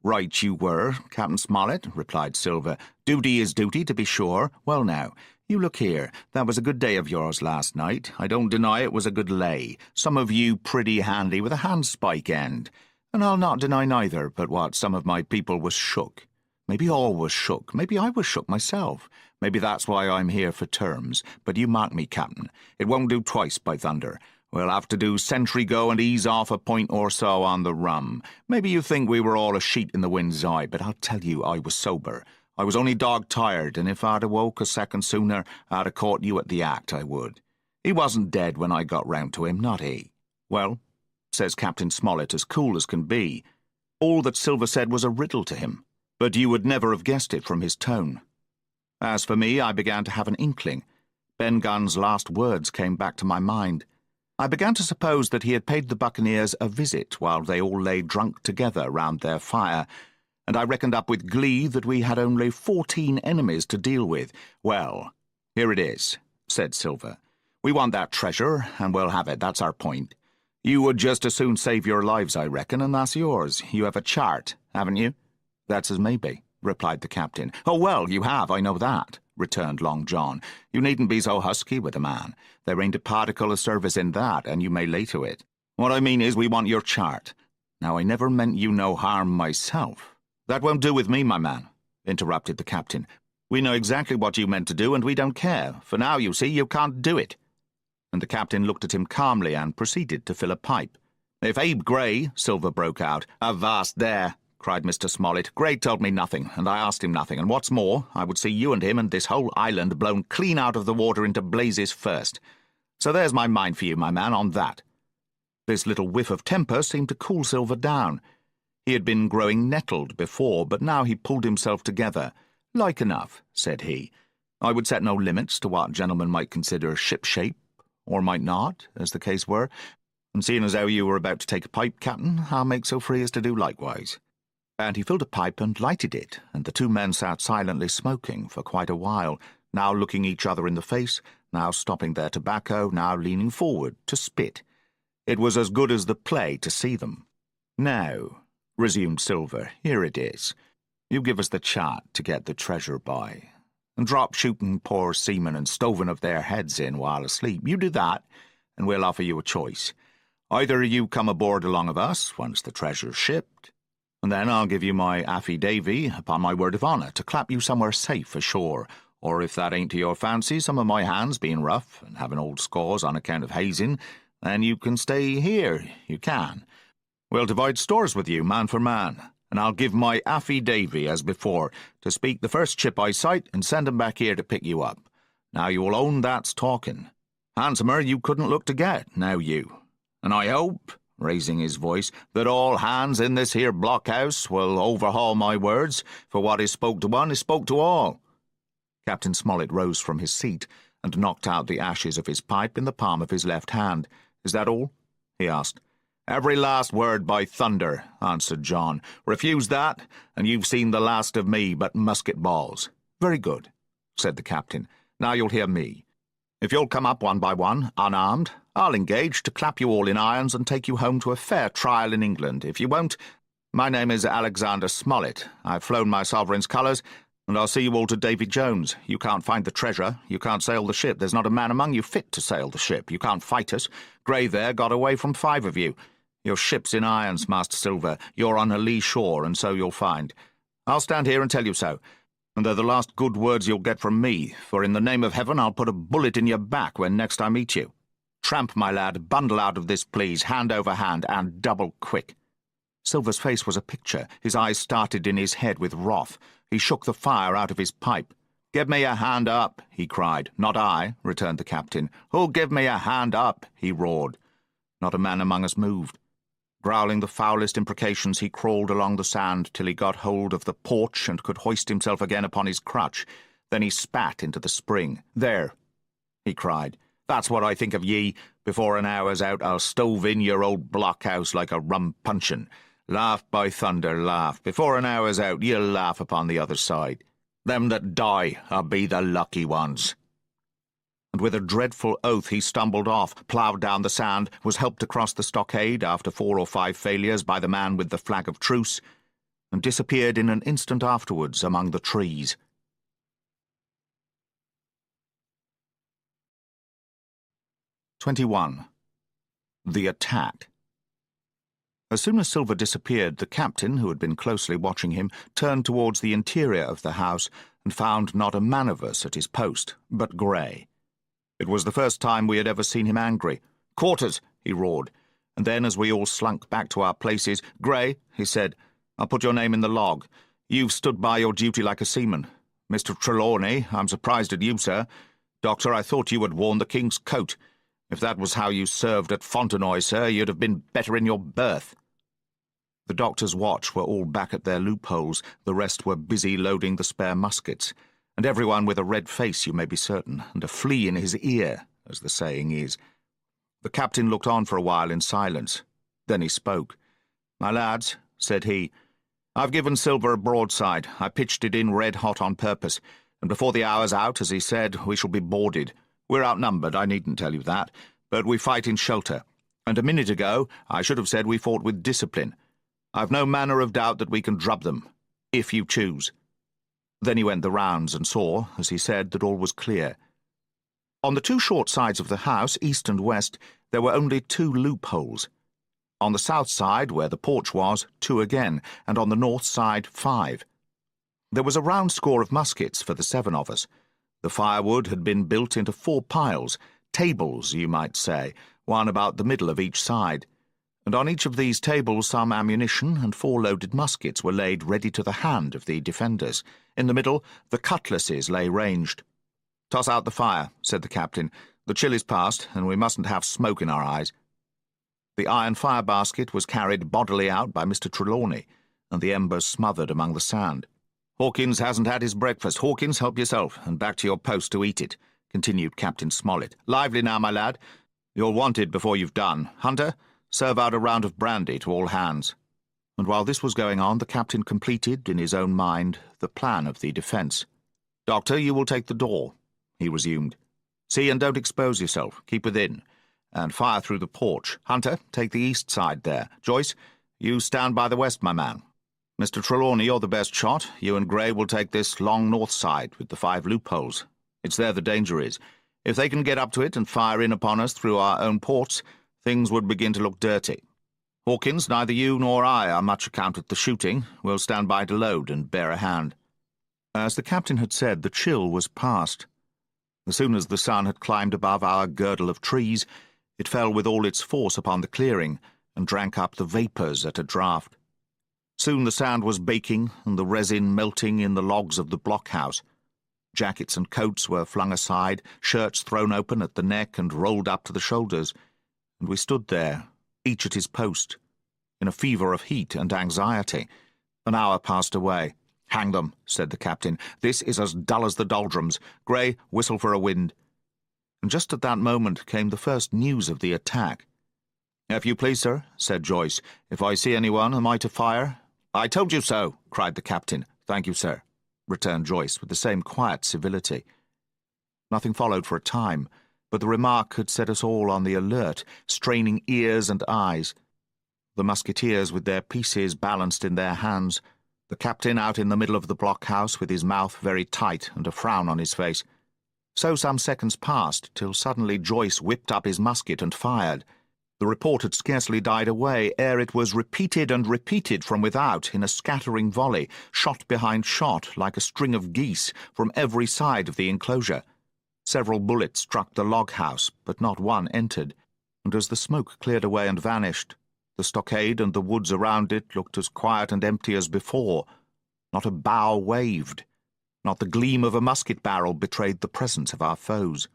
"Right you were, Captain Smollett," replied Silver. "Duty is duty, to be sure. Well now, you look here, that was a good day of yours last night. I don't deny it was a good lay. Some of you pretty handy with a handspike end. And I'll not deny neither, but what some of my people was shook. Maybe all was shook. Maybe I was shook myself. Maybe that's why I'm here for terms. But you mark me, Captain, it won't do twice, by thunder. We'll have to do sentry go and ease off a point or so on the rum. Maybe you think we were all a sheet in the wind's eye, but I'll tell you I was sober. I was only dog-tired, and if I'd awoke a second sooner, I'd have caught you at the act, I would. He wasn't dead when I got round to him, not he." "Well," says Captain Smollett, as cool as can be. All that Silver said was a riddle to him, but you would never have guessed it from his tone. As for me, I began to have an inkling. Ben Gunn's last words came back to my mind. I began to suppose that he had paid the buccaneers a visit while they all lay drunk together round their fire, and I reckoned up with glee that we had only 14 enemies to deal with. "Well, here it is," said Silver. "We want that treasure, and we'll have it, that's our point. You would just as soon save your lives, I reckon, and that's yours. You have a chart, haven't you?" "That's as may be," replied the captain. "Oh, well, you have, I know that," returned Long John. "You needn't be so husky with a man. There ain't a particle of service in that, and you may lay to it. What I mean is we want your chart. Now, I never meant you no harm myself." "That won't do with me, my man," interrupted the captain. "We know exactly what you meant to do, and we don't care, for now, you see, you can't do it." And the captain looked at him calmly and proceeded to fill a pipe. "If Abe Gray," Silver broke out. "Avast there," cried Mr. Smollett. "Gray told me nothing, and I asked him nothing, and what's more, I would see you and him and this whole island blown clean out of the water into blazes first. So there's my mind for you, my man, on that." This little whiff of temper seemed to cool Silver down. He had been growing nettled before, but now he pulled himself together. "Like enough," said he. "I would set no limits to what gentlemen might consider ship-shape, or might not, as the case were. And seeing as how you were about to take a pipe, Captain, I'll make so free as to do likewise." And he filled a pipe and lighted it, and the two men sat silently smoking for quite a while, now looking each other in the face, now stopping their tobacco, now leaning forward to spit. It was as good as the play to see them. "Now," resumed Silver, "here it is. You give us the chart to get the treasure by, and drop shooting poor seamen and stoving of their heads in while asleep. You do that, and we'll offer you a choice. Either you come aboard along of us, once the treasure's shipped, and then I'll give you my affidavy, upon my word of honour, to clap you somewhere safe ashore, or if that ain't to your fancy, some of my hands being rough and having old scores on account of hazing, then you can stay here, you can. We'll divide stores with you, man for man, and I'll give my affidavy, as before, to speak the first ship I sight and send 'em back here to pick you up. Now you will own that's talking. Handsomer you couldn't look to get, now you. And I hope," raising his voice, "that all hands in this here blockhouse will overhaul my words, for what is spoke to one is spoke to all." Captain Smollett rose from his seat and knocked out the ashes of his pipe in the palm of his left hand. "Is that all?" he asked. "Every last word, by thunder," answered John. "Refuse that, and you've seen the last of me but musket balls." "Very good," said the captain. "Now you'll hear me. If you'll come up one by one, unarmed, I'll engage to clap you all in irons and take you home to a fair trial in England. If you won't, my name is Alexander Smollett. I've flown my sovereign's colours, and I'll see you all to Davy Jones. You can't find the treasure. You can't sail the ship. There's not a man among you fit to sail the ship. You can't fight us. Grey there got away from 5 of you. Your ship's in irons, Master Silver. You're on a lee shore, and so you'll find. I'll stand here and tell you so, and they're the last good words you'll get from me, for in the name of heaven I'll put a bullet in your back when next I meet you. Tramp, my lad, bundle out of this, please, hand over hand, and double quick." Silver's face was a picture. His eyes started in his head with wrath. He shook the fire out of his pipe. "Give me a hand up," he cried. "Not I," returned the captain. "Who'll give me a hand up?" he roared. Not a man among us moved. Growling the foulest imprecations, he crawled along the sand till he got hold of the porch and could hoist himself again upon his crutch. Then he spat into the spring. "There," he cried. "That's what I think of ye. Before an hour's out, I'll stove in your old blockhouse like a rum puncheon. Laugh, by thunder, laugh. Before an hour's out, you'll laugh upon the other side. Them that die are be the lucky ones." And with a dreadful oath he stumbled off, ploughed down the sand, was helped across the stockade after 4 or 5 failures by the man with the flag of truce, and disappeared in an instant afterwards among the trees. "21. The Attack. As soon as Silver disappeared, the captain, who had been closely watching him, turned towards the interior of the house and found not a man of us at his post, but Grey. It was the first time we had ever seen him angry. "Quarters!" he roared, and then, as we all slunk back to our places, "Grey," he said, "I'll put your name in the log. You've stood by your duty like a seaman. Mr. Trelawney, I'm surprised at you, sir. Doctor, I thought you had worn the King's coat. If that was how you served at Fontenoy, sir, you'd have been better in your berth." The doctor's watch were all back at their loopholes, the rest were busy loading the spare muskets, and everyone with a red face, you may be certain, and a flea in his ear, as the saying is. The captain looked on for a while in silence. Then he spoke. "My lads," said he, "I've given Silver a broadside. I pitched it in red-hot on purpose, and before the hour's out, as he said, we shall be boarded. We're outnumbered, I needn't tell you that, but we fight in shelter, and a minute ago I should have said we fought with discipline. I've no manner of doubt that we can drub them, if you choose." Then he went the rounds and saw, as he said, that all was clear. On the 2 short sides of the house, east and west, there were only 2 loopholes. On the south side, where the porch was, 2 again, and on the north side, 5. There was a round score of muskets for the 7 of us. The firewood had been built into 4 piles, tables, you might say, one about the middle of each side, and on each of these tables some ammunition and 4 loaded muskets were laid ready to the hand of the defenders. In the middle, the cutlasses lay ranged. "Toss out the fire," said the captain. "The chill is past, and we mustn't have smoke in our eyes." The iron fire-basket was carried bodily out by Mr. Trelawney, and the embers smothered among the sand. "Hawkins hasn't had his breakfast. Hawkins, help yourself, and back to your post to eat it," continued Captain Smollett. "Lively now, my lad. You'll want it before you've done. Hunter, serve out a round of brandy to all hands." and while this was going on, the captain completed, in his own mind, the plan of the defence. "Doctor, you will take the door," he resumed. "See and don't expose yourself. Keep within, and fire through the porch. Hunter, take the east side there. Joyce, you stand by the west, my man. Mr. Trelawney, you're the best shot. You and Gray will take this long north side with the 5 loopholes. It's there the danger is. If they can get up to it and fire in upon us through our own ports, things would begin to look dirty. Hawkins, neither you nor I are much account at the shooting. We'll stand by to load and bear a hand." As the captain had said, the chill was past. As soon as the sun had climbed above our girdle of trees, it fell with all its force upon the clearing and drank up the vapours at a draught. Soon the sand was baking and the resin melting in the logs of the blockhouse. Jackets and coats were flung aside, shirts thrown open at the neck and rolled up to the shoulders, and we stood there, each at his post, in a fever of heat and anxiety. An hour passed away. "Hang them," said the captain. "This is as dull as the doldrums. Gray, whistle for a wind." And just at that moment came the first news of the attack. "If you please, sir," said Joyce. "If I see anyone, am I to fire?" "I told you so," cried the captain. "Thank you, sir," returned Joyce with the same quiet civility. Nothing followed for a time, but the remark had set us all on the alert, straining ears and eyes. The musketeers with their pieces balanced in their hands, the captain out in the middle of the blockhouse with his mouth very tight and a frown on his face. So some seconds passed, till suddenly Joyce whipped up his musket and fired. The report had scarcely died away ere it was repeated and repeated from without in a scattering volley, shot behind shot like a string of geese from every side of the enclosure. Several bullets struck the log-house, but not one entered, and as the smoke cleared away and vanished, the stockade and the woods around it looked as quiet and empty as before. Not a bough waved. Not the gleam of a musket barrel betrayed the presence of our foes.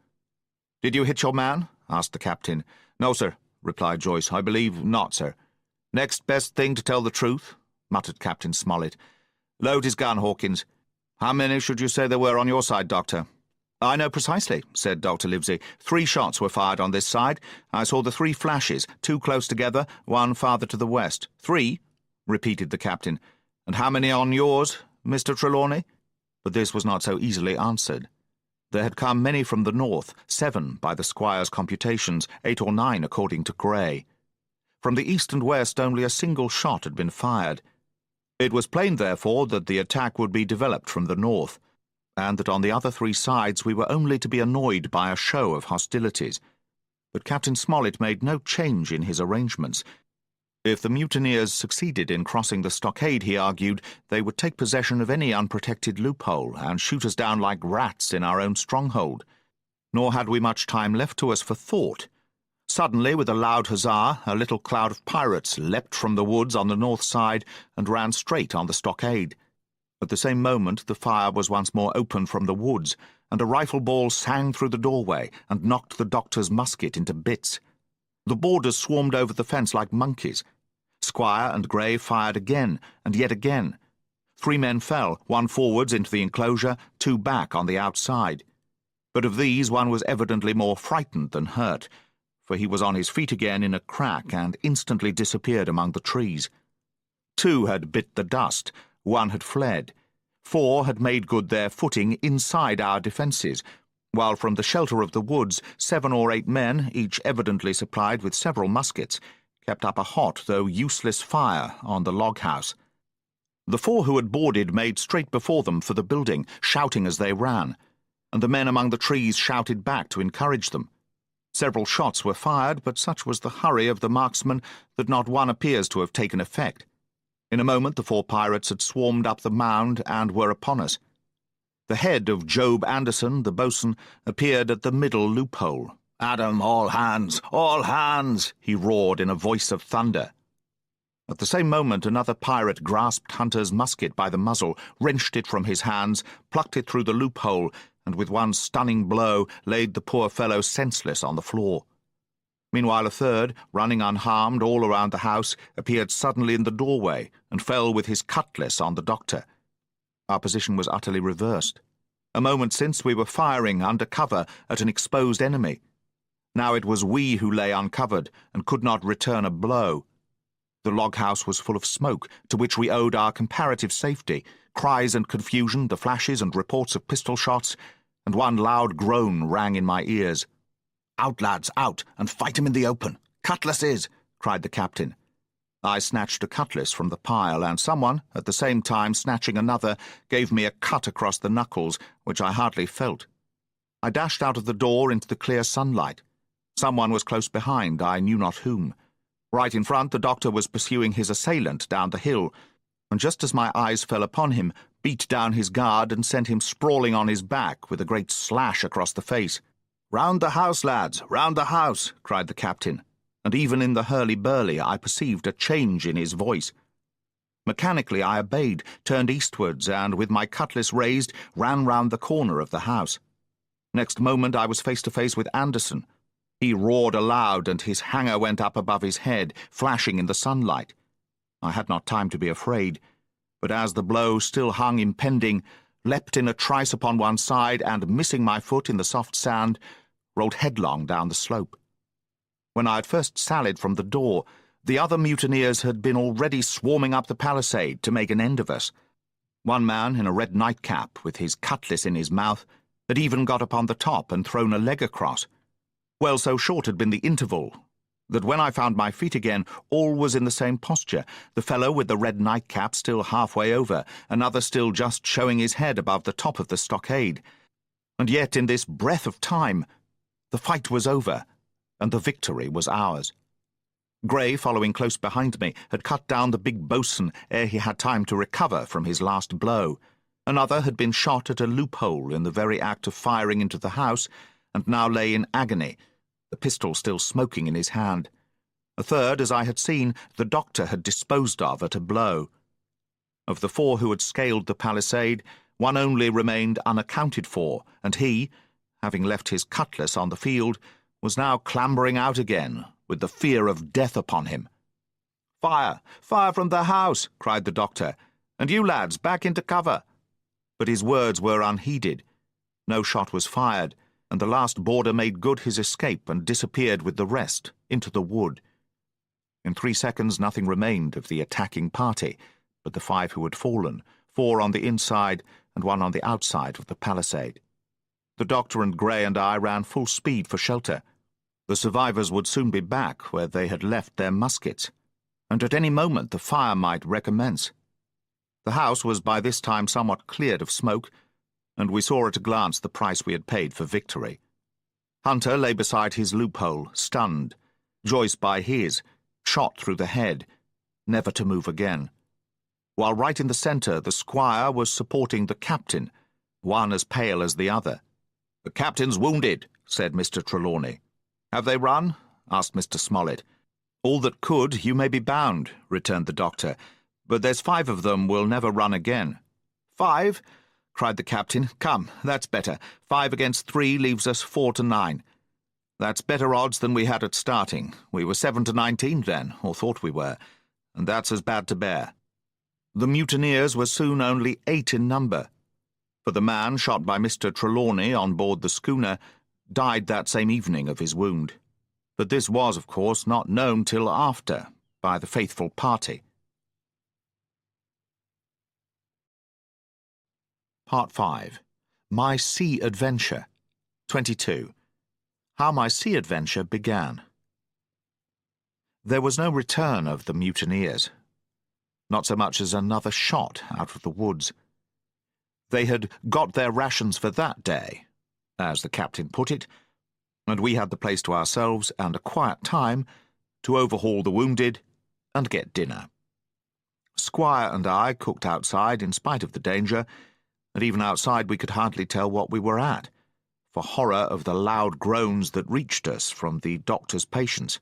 "Did you hit your man?" asked the captain. "No, sir," replied Joyce. "I believe not, sir." "Next best thing to tell the truth," muttered Captain Smollett. "Load his gun, Hawkins. How many should you say there were on your side, Doctor?" "I know precisely," said Dr. Livesey. 3 shots were fired on this side. I saw the 3 flashes, 2 close together, 1 farther to the west." "3?" repeated the captain. "And how many on yours, Mr. Trelawney?" But this was not so easily answered. There had come many from the north, 7 by the squire's computations, 8 or 9 according to Gray. From the east and west only a single shot had been fired. It was plain, therefore, that the attack would be developed from the north, and that on the other 3 sides we were only to be annoyed by a show of hostilities. But Captain Smollett made no change in his arrangements. If the mutineers succeeded in crossing the stockade, he argued, they would take possession of any unprotected loophole and shoot us down like rats in our own stronghold. Nor had we much time left to us for thought. Suddenly, with a loud huzzah, a little cloud of pirates leapt from the woods on the north side and ran straight on the stockade. At the same moment the fire was once more opened from the woods, and a rifle ball sang through the doorway and knocked the doctor's musket into bits. The boarders swarmed over the fence like monkeys. Squire and Gray fired again, and yet again. 3 men fell, 1 forwards into the enclosure, 2 back on the outside. But of these 1 was evidently more frightened than hurt, for he was on his feet again in a crack and instantly disappeared among the trees. 2 had bit the dust, 1 had fled. 4 had made good their footing inside our defences, while from the shelter of the woods 7 or 8 men, each evidently supplied with several muskets, kept up a hot though useless fire on the log-house. The 4 who had boarded made straight before them for the building, shouting as they ran, and the men among the trees shouted back to encourage them. Several shots were fired, but such was the hurry of the marksmen that not one appears to have taken effect. In a moment the 4 pirates had swarmed up the mound and were upon us. The head of Job Anderson, the boatswain, appeared at the middle loophole. "Adam, all hands! All hands!" he roared in a voice of thunder. At the same moment another pirate grasped Hunter's musket by the muzzle, wrenched it from his hands, plucked it through the loophole, and with 1 stunning blow laid the poor fellow senseless on the floor. Meanwhile a 3rd, running unharmed all around the house, appeared suddenly in the doorway and fell with his cutlass on the doctor. Our position was utterly reversed. A moment since we were firing under cover at an exposed enemy. Now it was we who lay uncovered and could not return a blow. The log-house was full of smoke, to which we owed our comparative safety, cries and confusion, the flashes and reports of pistol shots, and one loud groan rang in my ears. "Out, lads, out, and fight him in the open! Cutlasses!" cried the captain. I snatched a cutlass from the pile, and someone, at the same time snatching another, gave me a cut across the knuckles, which I hardly felt. I dashed out of the door into the clear sunlight. Someone was close behind, I knew not whom. Right in front, the doctor was pursuing his assailant down the hill, and just as my eyes fell upon him, beat down his guard and sent him sprawling on his back with a great slash across the face. "Round the house, lads, round the house!" cried the captain, and even in the hurly-burly I perceived a change in his voice. Mechanically I obeyed, turned eastwards, and with my cutlass raised, ran round the corner of the house. Next moment I was face to face with Anderson. He roared aloud, and his hanger went up above his head, flashing in the sunlight. I had not time to be afraid, but as the blow still hung impending, leapt in a trice upon one side, and, missing my foot in the soft sand, rolled headlong down the slope. When I had first sallied from the door, the other mutineers had been already swarming up the palisade to make an end of us. One man in a red nightcap, with his cutlass in his mouth, had even got upon the top and thrown a leg across. Well, so short had been the interval that when I found my feet again, all was in the same posture, the fellow with the red nightcap still halfway over, another still just showing his head above the top of the stockade. And yet in this breath of time the fight was over, and the victory was ours. Grey, following close behind me, had cut down the big boatswain ere he had time to recover from his last blow. Another had been shot at a loophole in the very act of firing into the house, and now lay in agony, the pistol still smoking in his hand. A third, as I had seen, the doctor had disposed of at a blow. Of the four who had scaled the palisade, one only remained unaccounted for, and he, having left his cutlass on the field, was now clambering out again, with the fear of death upon him. "Fire! Fire from the house!" cried the doctor. "And you lads, back into cover!" But his words were unheeded. No shot was fired, and the last boarder made good his escape and disappeared with the rest into the wood. In 3 seconds nothing remained of the attacking party but the 5 who had fallen, 4 on the inside and 1 on the outside of the palisade. The doctor and Grey and I ran full speed for shelter. The survivors would soon be back where they had left their muskets, and at any moment the fire might recommence. The house was by this time somewhat cleared of smoke, and we saw at a glance the price we had paid for victory. Hunter lay beside his loophole, stunned, Joyce by his, shot through the head, never to move again, while right in the centre the squire was supporting the captain, one as pale as the other. "The captain's wounded," said Mr. Trelawney. "Have they run?" asked Mr. Smollett. "All that could, you may be bound," returned the doctor, "but there's 5 of them will never run again." "5?" cried the captain. "Come, that's better. 5 against 3 leaves us 4 to 9. That's better odds than we had at starting. We were 7 to 19 then, or thought we were, and that's as bad to bear." The mutineers were soon only 8 in number, for the man shot by Mr. Trelawney on board the schooner died that same evening of his wound. But this was, of course, not known till after, by the faithful party. Part 5. My Sea Adventure. 22. How my sea adventure began. There was no return of the mutineers, not so much as another shot out of the woods. They had got their rations for that day, as the captain put it, and we had the place to ourselves and a quiet time to overhaul the wounded and get dinner. Squire and I cooked outside in spite of the danger, and even outside we could hardly tell what we were at, for horror of the loud groans that reached us from the doctor's patients.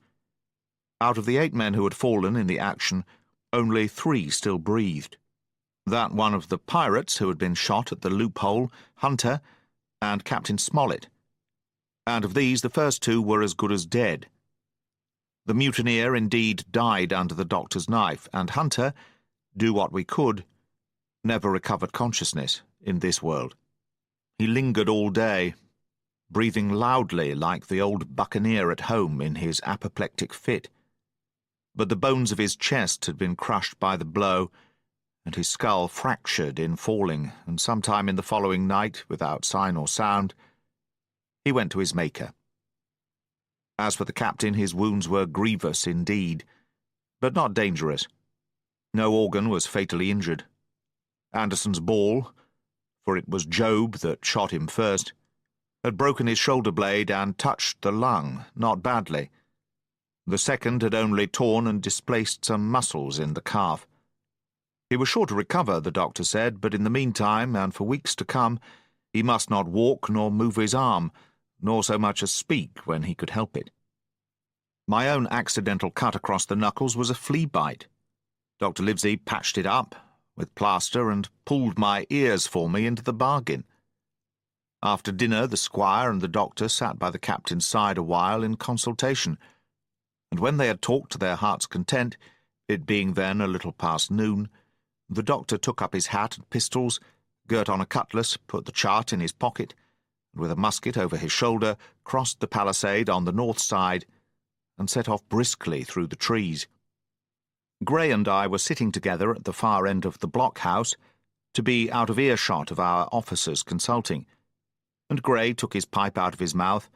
Out of the 8 men who had fallen in the action, only 3 still breathed. That one of the pirates who had been shot at the loophole, Hunter, and Captain Smollett. And of these the first 2 were as good as dead. The mutineer indeed died under the doctor's knife, and Hunter, do what we could, never recovered consciousness in this world. He lingered all day, breathing loudly like the old buccaneer at home in his apoplectic fit. but the bones of his chest had been crushed by the blow, and his skull fractured in falling, and sometime in the following night, without sign or sound, he went to his Maker. As for the captain, his wounds were grievous indeed, but not dangerous. No organ was fatally injured. Anderson's ball, for it was Job that shot him first, had broken his shoulder blade and touched the lung, not badly. The second had only torn and displaced some muscles in the calf. He was sure to recover, the doctor said, but in the meantime, and for weeks to come, he must not walk nor move his arm, nor so much as speak when he could help it. My own accidental cut across the knuckles was a flea bite. Dr. Livesey patched it up with plaster and pulled my ears for me into the bargain. After dinner, the squire and the doctor sat by the captain's side a while in consultation, and when they had talked to their heart's content, it being then a little past noon, the doctor took up his hat and pistols, girt on a cutlass, put the chart in his pocket, and with a musket over his shoulder, crossed the palisade on the north side, and set off briskly through the trees. Grey and I were sitting together at the far end of the blockhouse, to be out of earshot of our officers consulting, and Grey took his pipe out of his mouth,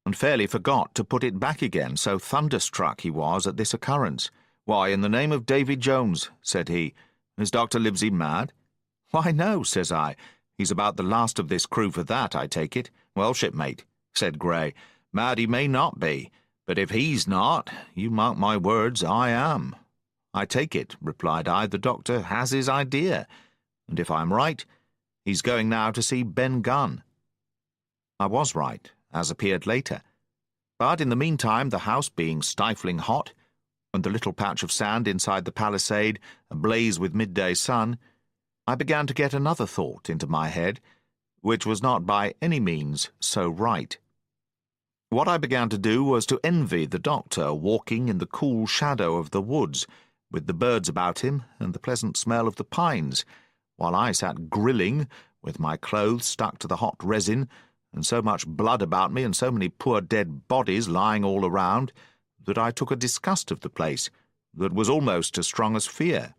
and fairly forgot to put it back again, so thunderstruck he was at this occurrence. "Why, in the name of Davy Jones," said he, "is Dr. Livesey mad?" "Why, no," says I. "He's about the last of this crew for that, I take it." "Well, shipmate," said Grey, "mad he may not be, but if he's not, you mark my words, I am." "I take it," replied I, "the doctor has his idea, and if I'm right, he's going now to see Ben Gunn." I was right, as appeared later, but in the meantime, the house being stifling hot, and the little patch of sand inside the palisade ablaze with midday sun, I began to get another thought into my head, which was not by any means so right. What I began to do was to envy the doctor walking in the cool shadow of the woods, with the birds about him and the pleasant smell of the pines, while I sat grilling, with my clothes stuck to the hot resin, and so much blood about me and so many poor dead bodies lying all around, that I took a disgust of the place that was almost as strong as fear.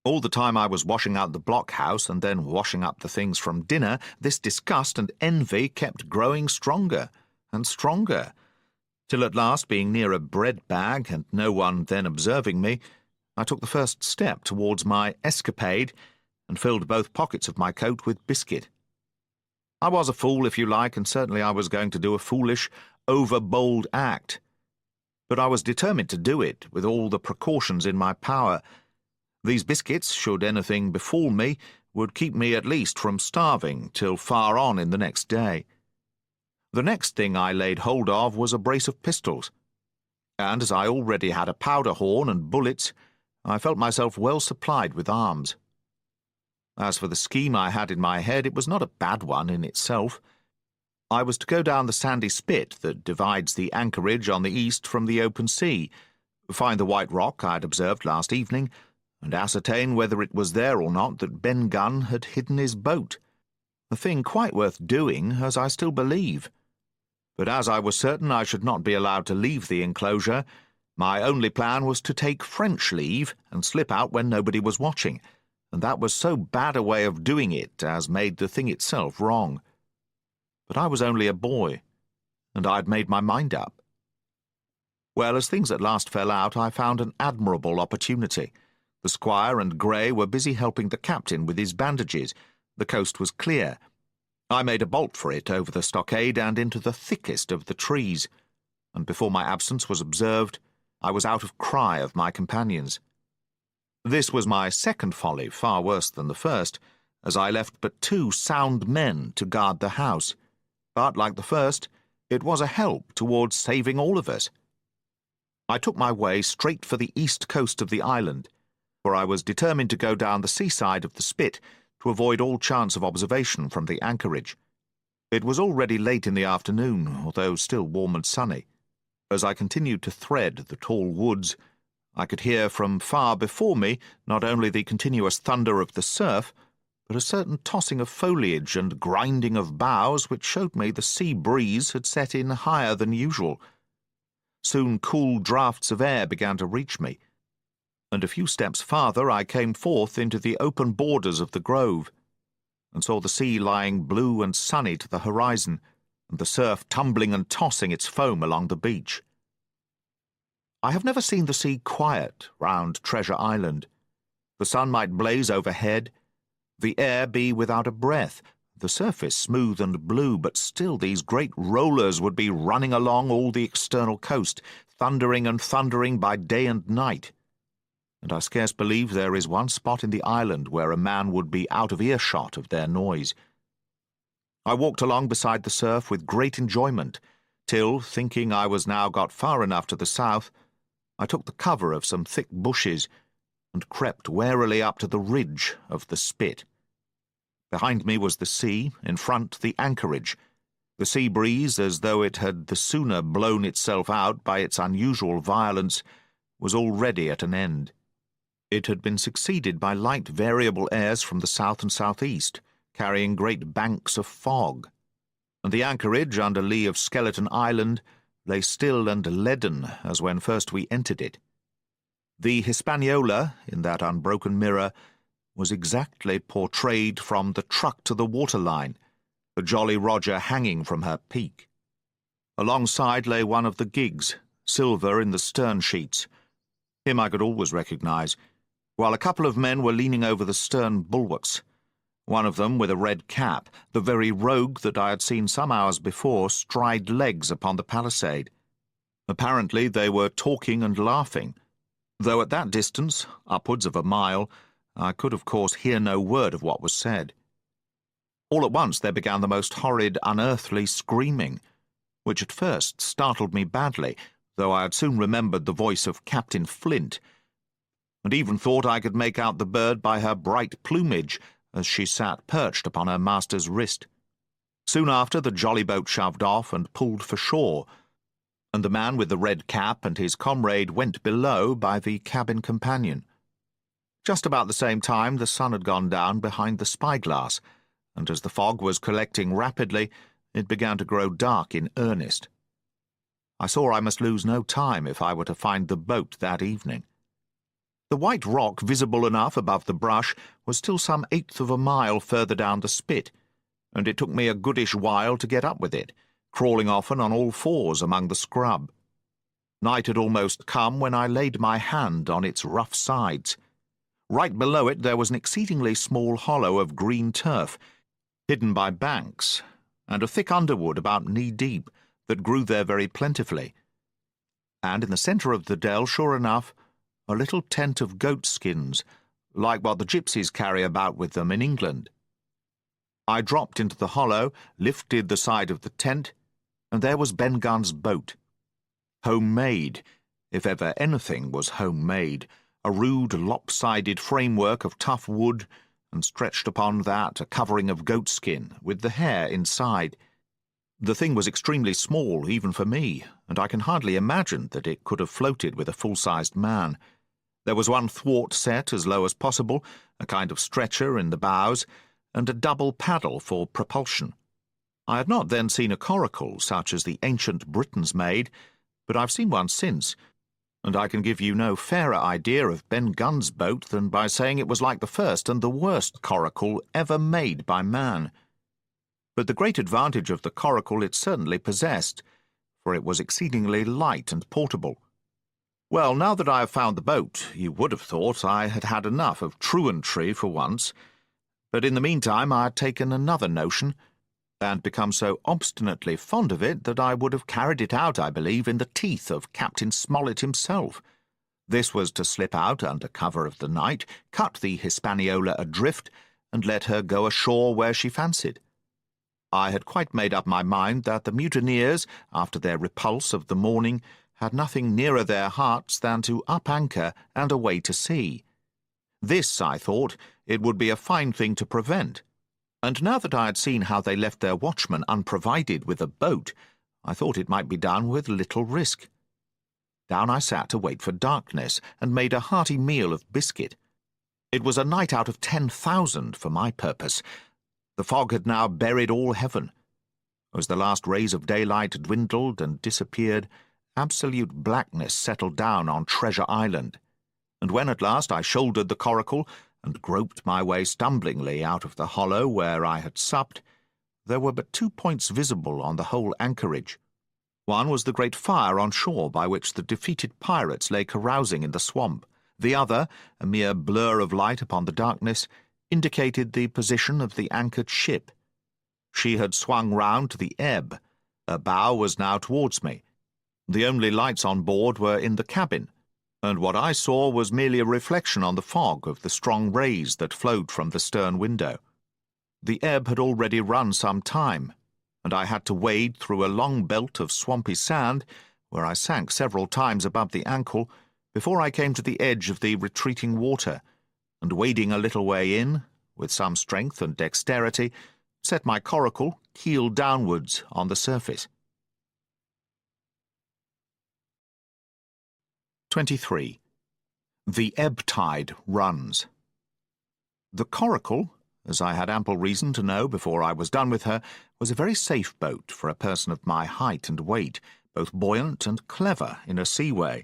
All the time I was washing out the blockhouse and then washing up the things from dinner, this disgust and envy kept growing stronger and stronger, till at last, being near a bread bag and no one then observing me, I took the first step towards my escapade and filled both pockets of my coat with biscuit. I was a fool, if you like, and certainly I was going to do a foolish, over-bold act. But I was determined to do it, with all the precautions in my power. These biscuits, should anything befall me, would keep me at least from starving till far on in the next day. The next thing I laid hold of was a brace of pistols, and as I already had a powder horn and bullets, I felt myself well supplied with arms. As for the scheme I had in my head, it was not a bad one in itself. I was to go down the sandy spit that divides the anchorage on the east from the open sea, find the white rock I had observed last evening, and ascertain whether it was there or not that Ben Gunn had hidden his boat, a thing quite worth doing, as I still believe. But as I was certain I should not be allowed to leave the enclosure, my only plan was to take French leave and slip out when nobody was watching, and that was so bad a way of doing it as made the thing itself wrong. But I was only a boy, and I had made my mind up. Well, as things at last fell out, I found an admirable opportunity. The squire and Grey were busy helping the captain with his bandages. The coast was clear. I made a bolt for it over the stockade and into the thickest of the trees, and before my absence was observed, I was out of cry of my companions. This was my second folly, far worse than the first, as I left but 2 sound men to guard the house. But, like the first, it was a help towards saving all of us. I took my way straight for the east coast of the island, for I was determined to go down the seaside of the spit to avoid all chance of observation from the anchorage. It was already late in the afternoon, although still warm and sunny. As I continued to thread the tall woods, I could hear from far before me not only the continuous thunder of the surf, but a certain tossing of foliage and grinding of boughs which showed me the sea breeze had set in higher than usual. Soon cool draughts of air began to reach me, and a few steps farther I came forth into the open borders of the grove, and saw the sea lying blue and sunny to the horizon, and the surf tumbling and tossing its foam along the beach. I have never seen the sea quiet round Treasure Island. The sun might blaze overhead, the air be without a breath, the surface smooth and blue, but still these great rollers would be running along all the external coast, thundering and thundering by day and night. And I scarce believe there is one spot in the island where a man would be out of earshot of their noise. I walked along beside the surf with great enjoyment, till, thinking I was now got far enough to the south, I took the cover of some thick bushes and crept warily up to the ridge of the spit. Behind me was the sea, in front the anchorage. The sea breeze, as though it had the sooner blown itself out by its unusual violence, was already at an end. It had been succeeded by light variable airs from the south and southeast, carrying great banks of fog, and the anchorage under lee of Skeleton Island lay still and leaden as when first we entered it. The Hispaniola, in that unbroken mirror, was exactly portrayed from the truck to the waterline, the Jolly Roger hanging from her peak. Alongside lay one of the gigs, silver in the stern sheets. Him I could always recognize, while a couple of men were leaning over the stern bulwarks, one of them with a red cap, the very rogue that I had seen some hours before stride legs upon the palisade. Apparently they were talking and laughing, though at that distance, upwards of a mile, I could of course hear no word of what was said. All at once there began the most horrid, unearthly screaming, which at first startled me badly, though I had soon remembered the voice of Captain Flint, and even thought I could make out the bird by her bright plumage as she sat perched upon her master's wrist. Soon after, the jolly boat shoved off and pulled for shore, and the man with the red cap and his comrade went below by the cabin companion. Just about the same time the sun had gone down behind the spyglass, and as the fog was collecting rapidly, it began to grow dark in earnest. I saw I must lose no time if I were to find the boat that evening. The white rock, visible enough above the brush, was still some eighth of a mile further down the spit, and it took me a goodish while to get up with it, crawling often on all fours among the scrub. Night had almost come when I laid my hand on its rough sides. Right below it there was an exceedingly small hollow of green turf, hidden by banks, and a thick underwood about knee-deep that grew there very plentifully. And in the centre of the dell, sure enough, a little tent of goat-skins, like what the gypsies carry about with them in England. I dropped into the hollow, lifted the side of the tent, and there was Ben Gunn's boat. Homemade, if ever anything was homemade, a rude, lopsided framework of tough wood, and stretched upon that a covering of goatskin, with the hair inside. The thing was extremely small, even for me, and I can hardly imagine that it could have floated with a full-sized man. There was one thwart set as low as possible, a kind of stretcher in the bows, and a double paddle for propulsion. I had not then seen a coracle such as the ancient Britons made, but I've seen one since, and I can give you no fairer idea of Ben Gunn's boat than by saying it was like the first and the worst coracle ever made by man. But the great advantage of the coracle it certainly possessed, for it was exceedingly light and portable. Well, now that I have found the boat, you would have thought I had had enough of truantry for once, but in the meantime I had taken another notion, and become so obstinately fond of it that I would have carried it out, I believe, in the teeth of Captain Smollett himself. This was to slip out under cover of the night, cut the Hispaniola adrift, and let her go ashore where she fancied. I had quite made up my mind that the mutineers, after their repulse of the morning, had nothing nearer their hearts than to up anchor and away to sea. This, I thought, it would be a fine thing to prevent, and now that I had seen how they left their watchman unprovided with a boat, I thought it might be done with little risk. Down I sat to wait for darkness, and made a hearty meal of biscuit. It was a night out of 10,000 for my purpose. The fog had now buried all heaven. As the last rays of daylight dwindled and disappeared, absolute blackness settled down on Treasure Island, and when at last I shouldered the coracle and groped my way stumblingly out of the hollow where I had supped, there were but 2 points visible on the whole anchorage. One was the great fire on shore by which the defeated pirates lay carousing in the swamp. The other, a mere blur of light upon the darkness, indicated the position of the anchored ship. She had swung round to the ebb. Her bow was now towards me. The only lights on board were in the cabin, and what I saw was merely a reflection on the fog of the strong rays that flowed from the stern window. The ebb had already run some time, and I had to wade through a long belt of swampy sand, where I sank several times above the ankle, before I came to the edge of the retreating water, and wading a little way in, with some strength and dexterity, set my coracle keel downwards on the surface. 23. The ebb tide runs. The coracle, as I had ample reason to know before I was done with her, was a very safe boat for a person of my height and weight, both buoyant and clever in a seaway.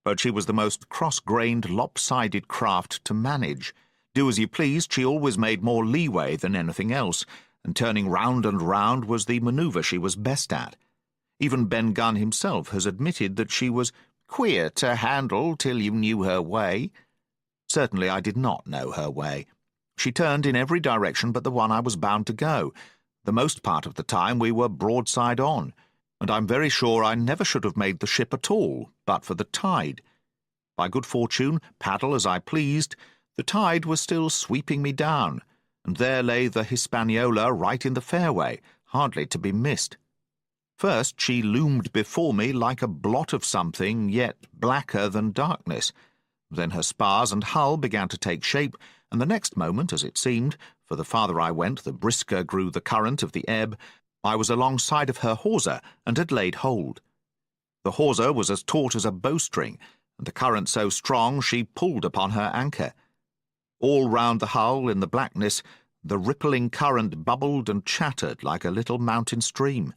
But she was the most cross-grained, lopsided craft to manage. Do as you pleased, she always made more leeway than anything else, and turning round and round was the manoeuvre she was best at. Even Ben Gunn himself has admitted that she was queer to handle till you knew her way. Certainly I did not know her way. She turned in every direction but the one I was bound to go. The most part of the time we were broadside on, and I'm very sure I never should have made the ship at all, but for the tide. By good fortune, paddle as I pleased, the tide was still sweeping me down, and there lay the Hispaniola right in the fairway, hardly to be missed. First she loomed before me like a blot of something, yet blacker than darkness. Then her spars and hull began to take shape, and the next moment, as it seemed, for the farther I went, the brisker grew the current of the ebb, I was alongside of her hawser and had laid hold. The hawser was as taut as a bowstring, and the current so strong she pulled upon her anchor. All round the hull, in the blackness, the rippling current bubbled and chattered like a little mountain stream.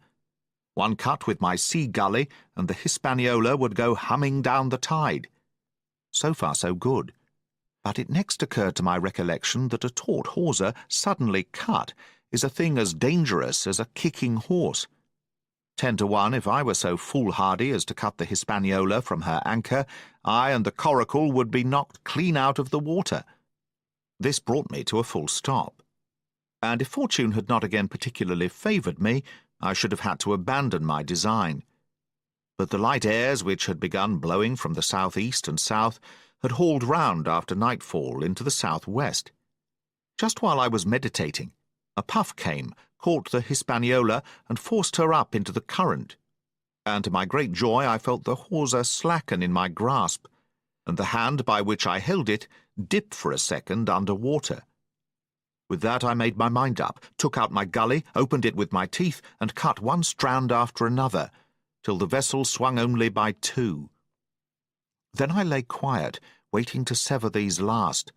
One cut with my sea gully, and the Hispaniola would go humming down the tide. So far so good. But it next occurred to my recollection that a taut hawser suddenly cut is a thing as dangerous as a kicking horse. 10 to 1, if I were so foolhardy as to cut the Hispaniola from her anchor, I and the coracle would be knocked clean out of the water. This brought me to a full stop, and if fortune had not again particularly favoured me, I should have had to abandon my design. But the light airs which had begun blowing from the south-east and south had hauled round after nightfall into the south-west. Just while I was meditating, a puff came, caught the Hispaniola, and forced her up into the current, and to my great joy I felt the hawser slacken in my grasp, and the hand by which I held it dip for a second under water. With that I made my mind up, took out my gully, opened it with my teeth, and cut one strand after another, till the vessel swung only by 2. Then I lay quiet, waiting to sever these last,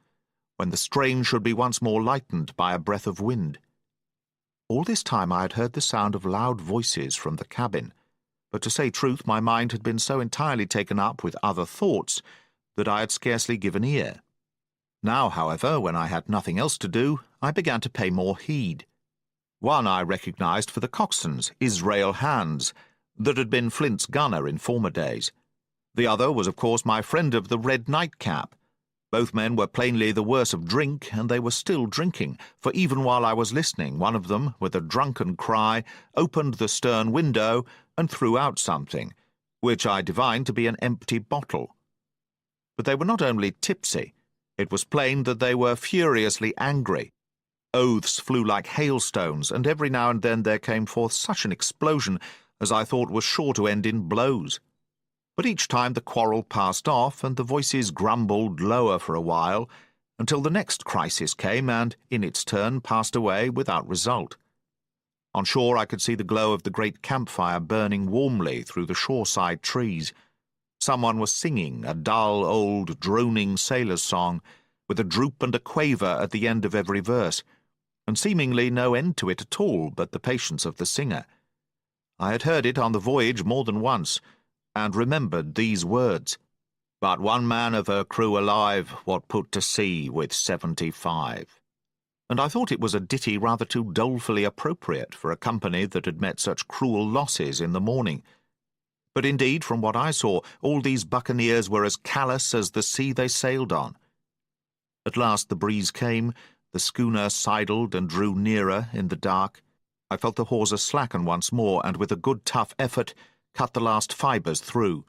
when the strain should be once more lightened by a breath of wind. All this time I had heard the sound of loud voices from the cabin, but to say truth, my mind had been so entirely taken up with other thoughts that I had scarcely given ear. Now, however, when I had nothing else to do, I began to pay more heed. One I recognized for the coxswain's, Israel Hands, that had been Flint's gunner in former days. The other was, of course, my friend of the red nightcap. Both men were plainly the worse of drink, and they were still drinking, for even while I was listening, one of them, with a drunken cry, opened the stern window and threw out something, which I divined to be an empty bottle. But they were not only tipsy. It was plain that they were furiously angry. Oaths flew like hailstones, and every now and then there came forth such an explosion as I thought was sure to end in blows. But each time the quarrel passed off, and the voices grumbled lower for a while, until the next crisis came and, in its turn, passed away without result. On shore I could see the glow of the great campfire burning warmly through the shoreside trees. Someone was singing a dull, old, droning sailor's song, with a droop and a quaver at the end of every verse, and seemingly no end to it at all but the patience of the singer. I had heard it on the voyage more than once, and remembered these words, "But one man of her crew alive, what put to sea with 75. And I thought it was a ditty rather too dolefully appropriate for a company that had met such cruel losses in the morning. But indeed, from what I saw, all these buccaneers were as callous as the sea they sailed on. At last the breeze came, the schooner sidled and drew nearer in the dark. I felt the hawser slacken once more, and with a good tough effort cut the last fibres through.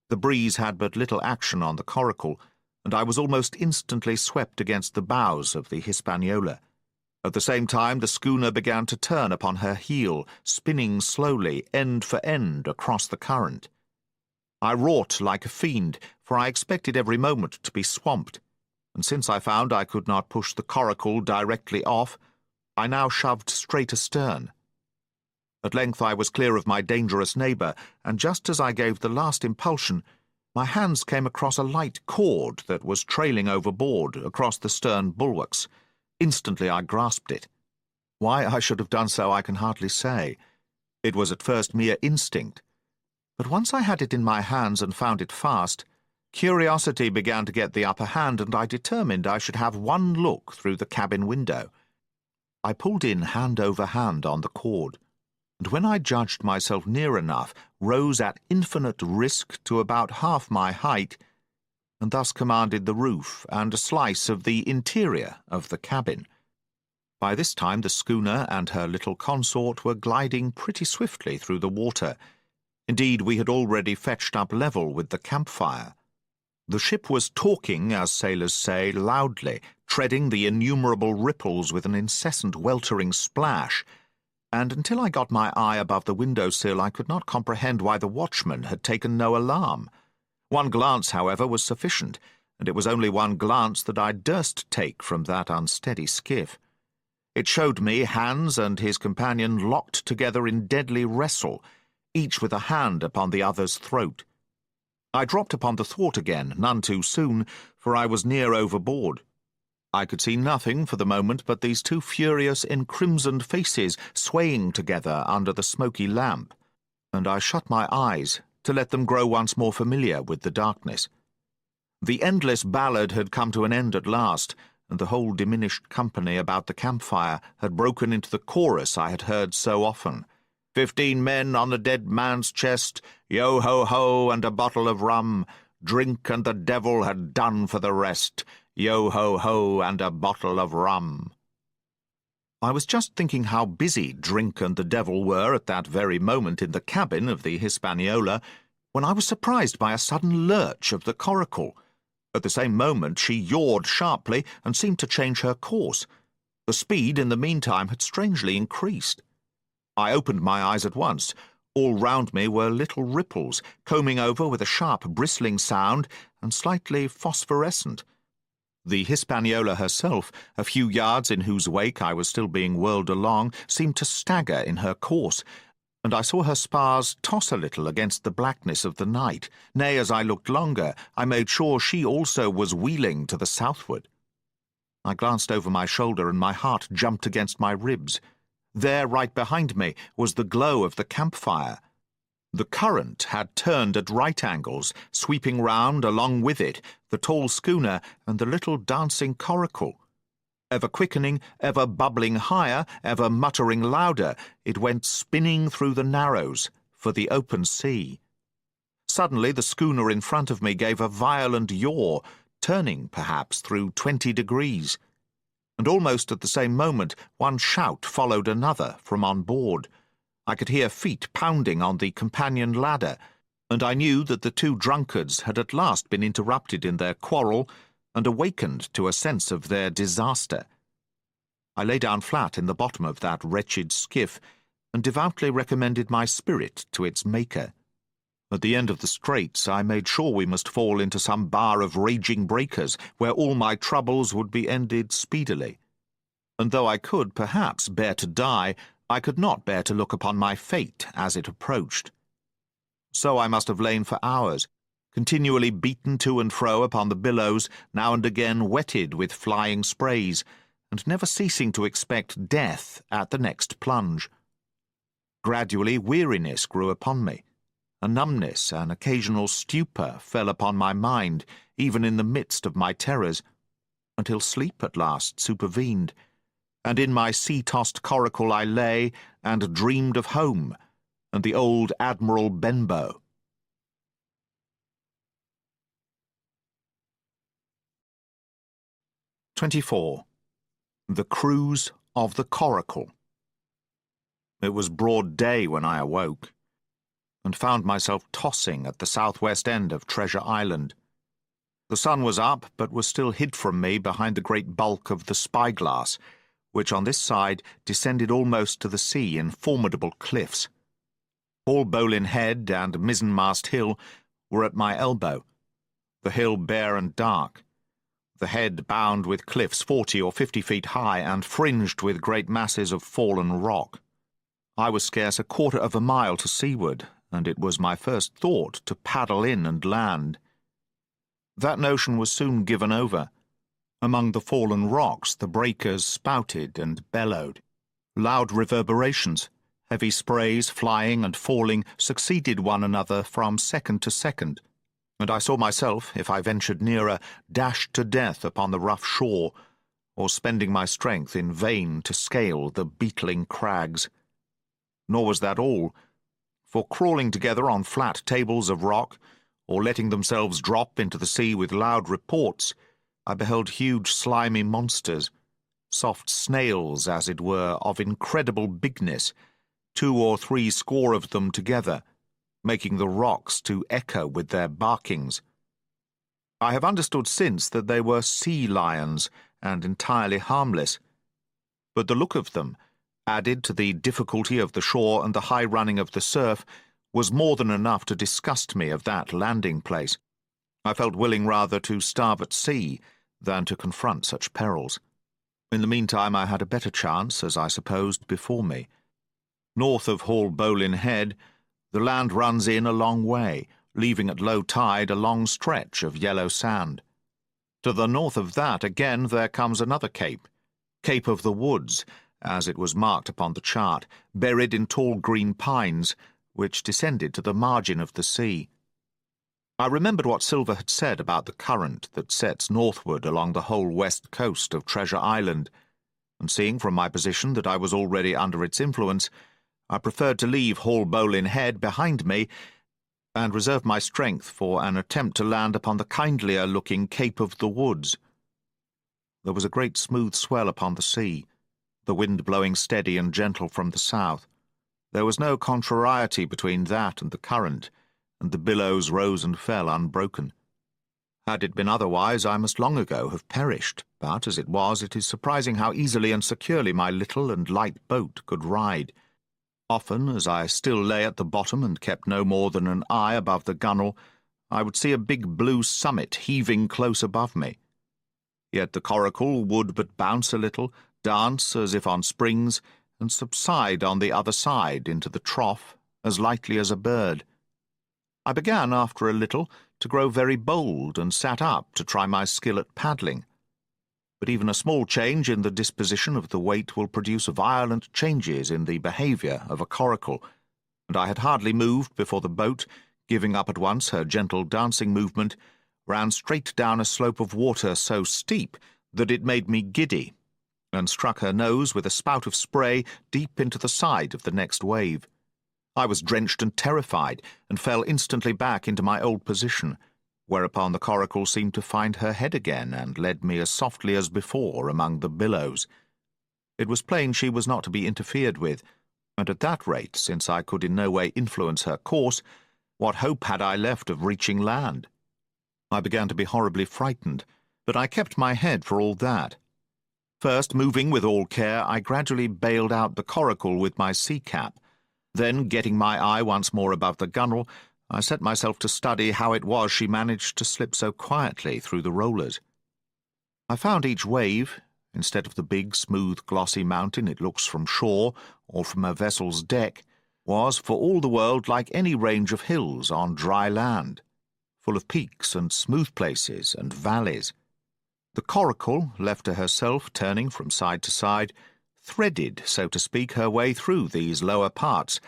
The breeze had but little action on the coracle, and I was almost instantly swept against the bows of the Hispaniola. At the same time the schooner began to turn upon her heel, spinning slowly, end for end, across the current. I wrought like a fiend, for I expected every moment to be swamped, and since I found I could not push the coracle directly off, I now shoved straight astern. At length I was clear of my dangerous neighbour, and just as I gave the last impulsion, my hands came across a light cord that was trailing overboard across the stern bulwarks. Instantly I grasped it. Why I should have done so I can hardly say. It was at first mere instinct. But once I had it in my hands and found it fast, curiosity began to get the upper hand, and I determined I should have one look through the cabin window. I pulled in hand over hand on the cord, and when I judged myself near enough, rose at infinite risk to about half my height, and thus commanded the roof and a slice of the interior of the cabin. By this time the schooner and her little consort were gliding pretty swiftly through the water. Indeed, we had already fetched up level with the campfire. The ship was talking, as sailors say, loudly, treading the innumerable ripples with an incessant weltering splash, and until I got my eye above the window-sill I could not comprehend why the watchman had taken no alarm. One glance, however, was sufficient, and it was only one glance that I durst take from that unsteady skiff. It showed me Hans and his companion locked together in deadly wrestle, each with a hand upon the other's throat. I dropped upon the thwart again, none too soon, for I was near overboard. I could see nothing for the moment but these two furious, encrimsoned faces swaying together under the smoky lamp, and I shut my eyes to let them grow once more familiar with the darkness. The endless ballad had come to an end at last, and the whole diminished company about the campfire had broken into the chorus I had heard so often. 15 men on the dead man's chest, yo-ho-ho and a bottle of rum, drink and the devil had done for the rest, yo-ho-ho and a bottle of rum. I was just thinking how busy drink and the devil were at that very moment in the cabin of the Hispaniola, when I was surprised by a sudden lurch of the coracle. At the same moment she yawed sharply and seemed to change her course. The speed in the meantime had strangely increased. I opened my eyes at once. All round me were little ripples, combing over with a sharp bristling sound and slightly phosphorescent. The Hispaniola herself, a few yards in whose wake I was still being whirled along, seemed to stagger in her course, and I saw her spars toss a little against the blackness of the night. Nay, as I looked longer, I made sure she also was wheeling to the southward. I glanced over my shoulder, and my heart jumped against my ribs. There, right behind me, was the glow of the campfire. The current had turned at right angles, sweeping round, along with it, the tall schooner and the little dancing coracle. Ever quickening, ever bubbling higher, ever muttering louder, it went spinning through the narrows for the open sea. Suddenly the schooner in front of me gave a violent yaw, turning, perhaps, through 20 degrees. And almost at the same moment one shout followed another from on board. I could hear feet pounding on the companion ladder, and I knew that the two drunkards had at last been interrupted in their quarrel and awakened to a sense of their disaster. I lay down flat in the bottom of that wretched skiff and devoutly recommended my spirit to its Maker. At the end of the straits I made sure we must fall into some bar of raging breakers, where all my troubles would be ended speedily. And though I could, perhaps, bear to die, I could not bear to look upon my fate as it approached. So I must have lain for hours, continually beaten to and fro upon the billows, now and again wetted with flying sprays, and never ceasing to expect death at the next plunge. Gradually weariness grew upon me, A numbness, an occasional stupor fell upon my mind, even in the midst of my terrors, until sleep at last supervened, and in my sea-tossed coracle I lay and dreamed of home and the old Admiral Benbow. "24. The Cruise of the Coracle. It was broad day when I awoke, and found myself tossing at the southwest end of Treasure Island. The sun was up, but was still hid from me behind the great bulk of the spyglass, which on this side descended almost to the sea in formidable cliffs. Haulbowline Head and Mizzenmast Hill were at my elbow, the hill bare and dark, the head bound with cliffs 40 or 50 feet high and fringed with great masses of fallen rock. I was scarce a quarter of a mile to seaward, and it was my first thought to paddle in and land. That notion was soon given over. Among the fallen rocks the breakers spouted and bellowed. Loud reverberations, heavy sprays flying and falling, succeeded one another from second to second, and I saw myself, if I ventured nearer, dashed to death upon the rough shore, or spending my strength in vain to scale the beetling crags. Nor was that all, for crawling together on flat tables of rock, or letting themselves drop into the sea with loud reports, I beheld huge slimy monsters, soft snails, as it were, of incredible bigness, 2 or 3 score of them together, making the rocks to echo with their barkings. I have understood since that they were sea lions, and entirely harmless, but the look of them, added to the difficulty of the shore and the high running of the surf, was more than enough to disgust me of that landing-place. I felt willing rather to starve at sea than to confront such perils. In the meantime I had a better chance, as I supposed, before me. North of Haulbowline Head, the land runs in a long way, leaving at low tide a long stretch of yellow sand. To the north of that, again, there comes another cape, Cape of the Woods, as it was marked upon the chart, buried in tall green pines, which descended to the margin of the sea. I remembered what Silver had said about the current that sets northward along the whole west coast of Treasure Island, and seeing from my position that I was already under its influence, I preferred to leave Haulbowline Head behind me and reserve my strength for an attempt to land upon the kindlier-looking Cape of the Woods. There was a great smooth swell upon the sea, the wind blowing steady and gentle from the south. There was no contrariety between that and the current, and the billows rose and fell unbroken. Had it been otherwise, I must long ago have perished, but as it was, it is surprising how easily and securely my little and light boat could ride. Often, as I still lay at the bottom and kept no more than an eye above the gunwale, I would see a big blue summit heaving close above me. Yet the coracle would but bounce a little, dance as if on springs, and subside on the other side into the trough as lightly as a bird. I began, after a little, to grow very bold, and sat up to try my skill at paddling. But even a small change in the disposition of the weight will produce violent changes in the behaviour of a coracle, and I had hardly moved before the boat, giving up at once her gentle dancing movement, ran straight down a slope of water so steep that it made me giddy, and struck her nose with a spout of spray deep into the side of the next wave. I was drenched and terrified, and fell instantly back into my old position, whereupon the coracle seemed to find her head again, and led me as softly as before among the billows. It was plain she was not to be interfered with, and at that rate, since I could in no way influence her course, what hope had I left of reaching land? I began to be horribly frightened, but I kept my head for all that. First, moving with all care, I gradually bailed out the coracle with my sea-cap. Then, getting my eye once more above the gunwale, I set myself to study how it was she managed to slip so quietly through the rollers. I found each wave, instead of the big, smooth, glossy mountain it looks from shore or from a vessel's deck, was for all the world like any range of hills on dry land, full of peaks and smooth places and valleys. The coracle, left to herself, turning from side to side, threaded, so to speak, her way through these lower parts,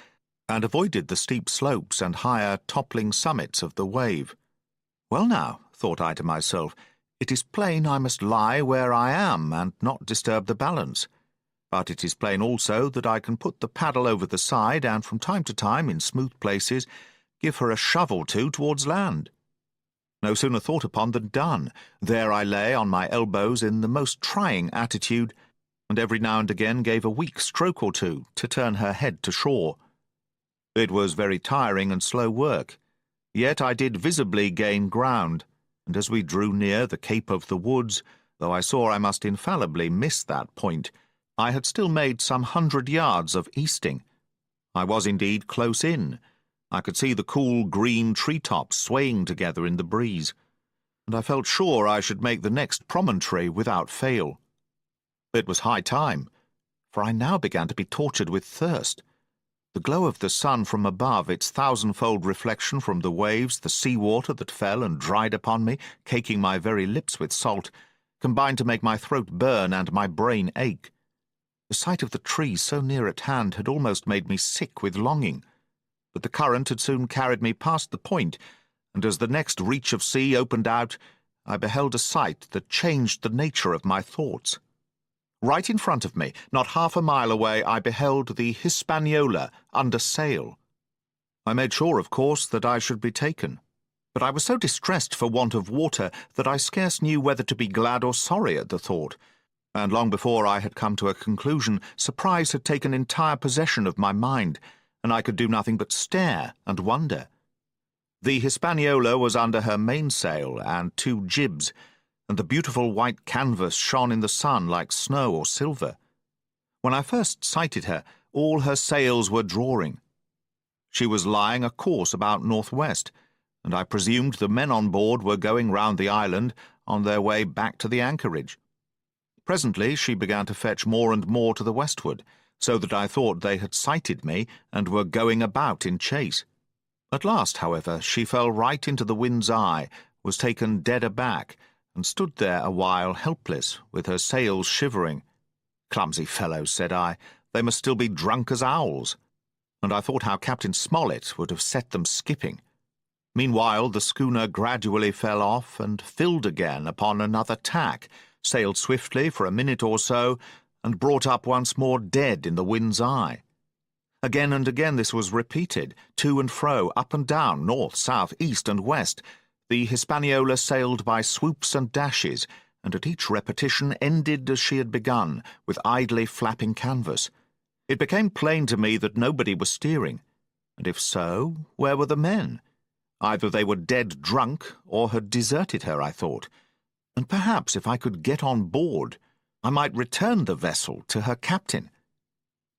and avoided the steep slopes and higher toppling summits of the wave. Well now, thought I to myself, it is plain I must lie where I am and not disturb the balance. But it is plain also that I can put the paddle over the side and from time to time, in smooth places, give her a shove or two towards land. No sooner thought upon than done. There I lay on my elbows in the most trying attitude, and every now and again gave a weak stroke or two to turn her head to shore. It was very tiring and slow work, yet I did visibly gain ground, and as we drew near the Cape of the Woods, though I saw I must infallibly miss that point, I had still made some 100 yards of easting. I was indeed close in. I could see the cool green tree-tops swaying together in the breeze, and I felt sure I should make the next promontory without fail. It was high time, for I now began to be tortured with thirst. The glow of the sun from above, its thousandfold reflection from the waves, the sea-water that fell and dried upon me, caking my very lips with salt, combined to make my throat burn and my brain ache. The sight of the trees so near at hand had almost made me sick with longing, but the current had soon carried me past the point, and as the next reach of sea opened out, I beheld a sight that changed the nature of my thoughts. Right in front of me, not half a mile away, I beheld the Hispaniola under sail. I made sure, of course, that I should be taken, but I was so distressed for want of water that I scarce knew whether to be glad or sorry at the thought, and long before I had come to a conclusion, surprise had taken entire possession of my mind, and I could do nothing but stare and wonder. The Hispaniola was under her mainsail and 2 jibs, and the beautiful white canvas shone in the sun like snow or silver. When I first sighted her, all her sails were drawing. She was lying a course about northwest, and I presumed the men on board were going round the island on their way back to the anchorage. Presently she began to fetch more and more to the westward, so that I thought they had sighted me and were going about in chase. At last, however, she fell right into the wind's eye, was taken dead aback, and stood there a while helpless, with her sails shivering. Clumsy fellows, said I, they must still be drunk as owls. And I thought how Captain Smollett would have set them skipping. Meanwhile the schooner gradually fell off and filled again upon another tack, sailed swiftly for a minute or so, and brought up once more dead in the wind's eye. Again and again this was repeated, to and fro, up and down, north, south, east, and west. The Hispaniola sailed by swoops and dashes, and at each repetition ended as she had begun, with idly flapping canvas. It became plain to me that nobody was steering, and if so, where were the men? Either they were dead drunk, or had deserted her, I thought, and perhaps if I could get on board, I might return the vessel to her captain.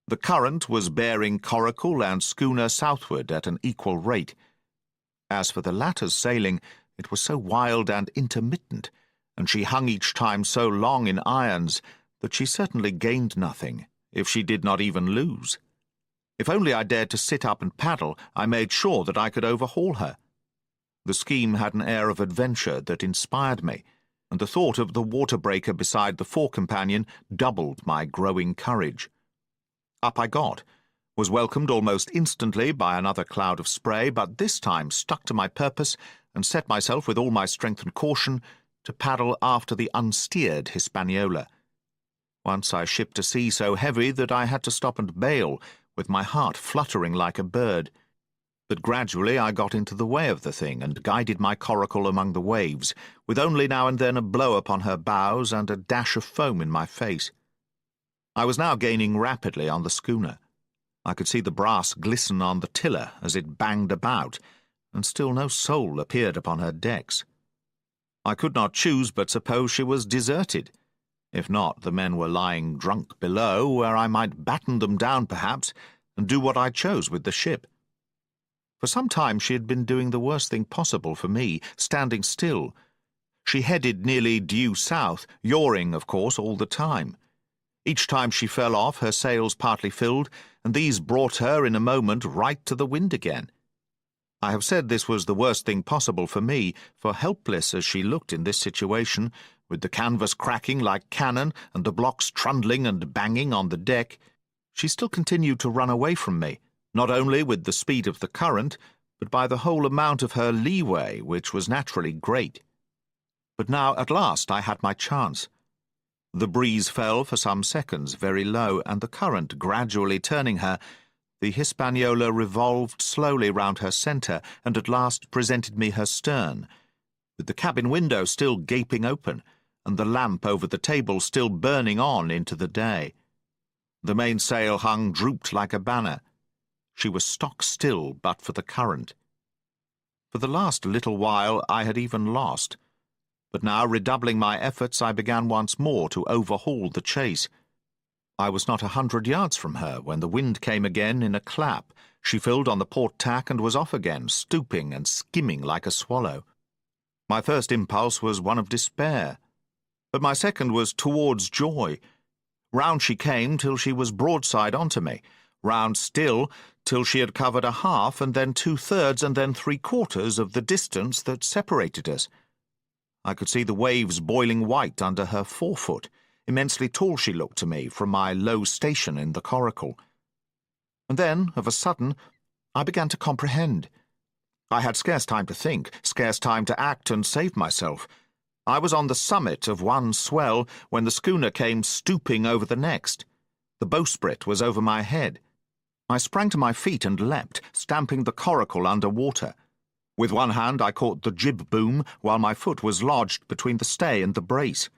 The current was bearing coracle and schooner southward at an equal rate. As for the latter's sailing, it was so wild and intermittent, and she hung each time so long in irons, that she certainly gained nothing, if she did not even lose. If only I dared to sit up and paddle, I made sure that I could overhaul her. The scheme had an air of adventure that inspired me, and the thought of the water-breaker beside the fore-companion doubled my growing courage. Up I got, was welcomed almost instantly by another cloud of spray, but this time stuck to my purpose and set myself with all my strength and caution to paddle after the unsteered Hispaniola. Once I shipped a sea so heavy that I had to stop and bail, with my heart fluttering like a bird. But gradually I got into the way of the thing and guided my coracle among the waves, with only now and then a blow upon her bows and a dash of foam in my face. I was now gaining rapidly on the schooner. I could see the brass glisten on the tiller as it banged about, and still no soul appeared upon her decks. I could not choose but suppose she was deserted. If not, the men were lying drunk below, where I might batten them down perhaps, and do what I chose with the ship. For some time she had been doing the worst thing possible for me, standing still. She headed nearly due south, yawing, of course, all the time. Each time she fell off, her sails partly filled, and these brought her in a moment right to the wind again. I have said this was the worst thing possible for me, for helpless as she looked in this situation, with the canvas cracking like cannon and the blocks trundling and banging on the deck, she still continued to run away from me, not only with the speed of the current, but by the whole amount of her leeway, which was naturally great. But now, at last, I had my chance. The breeze fell for some seconds very low, and the current gradually turning her, the Hispaniola revolved slowly round her centre, and at last presented me her stern, with the cabin window still gaping open, and the lamp over the table still burning on into the day. The mainsail hung drooped like a banner. She was stock still but for the current. For the last little while I had even lost, but now, redoubling my efforts, I began once more to overhaul the chase. I was not 100 yards from her when the wind came again in a clap. She filled on the port tack and was off again, stooping and skimming like a swallow. My first impulse was one of despair, but my second was towards joy. Round she came till she was broadside onto me, round still till she had covered a half, and then 2/3, and then 3/4 of the distance that separated us. I could see the waves boiling white under her forefoot. Immensely tall she looked to me from my low station in the coracle. And then, of a sudden, I began to comprehend. I had scarce time to think, scarce time to act and save myself. I was on the summit of one swell when the schooner came stooping over the next. The bowsprit was over my head. I sprang to my feet and leapt, stamping the coracle under water. With one hand I caught the jib boom, while my foot was lodged between the stay and the brace.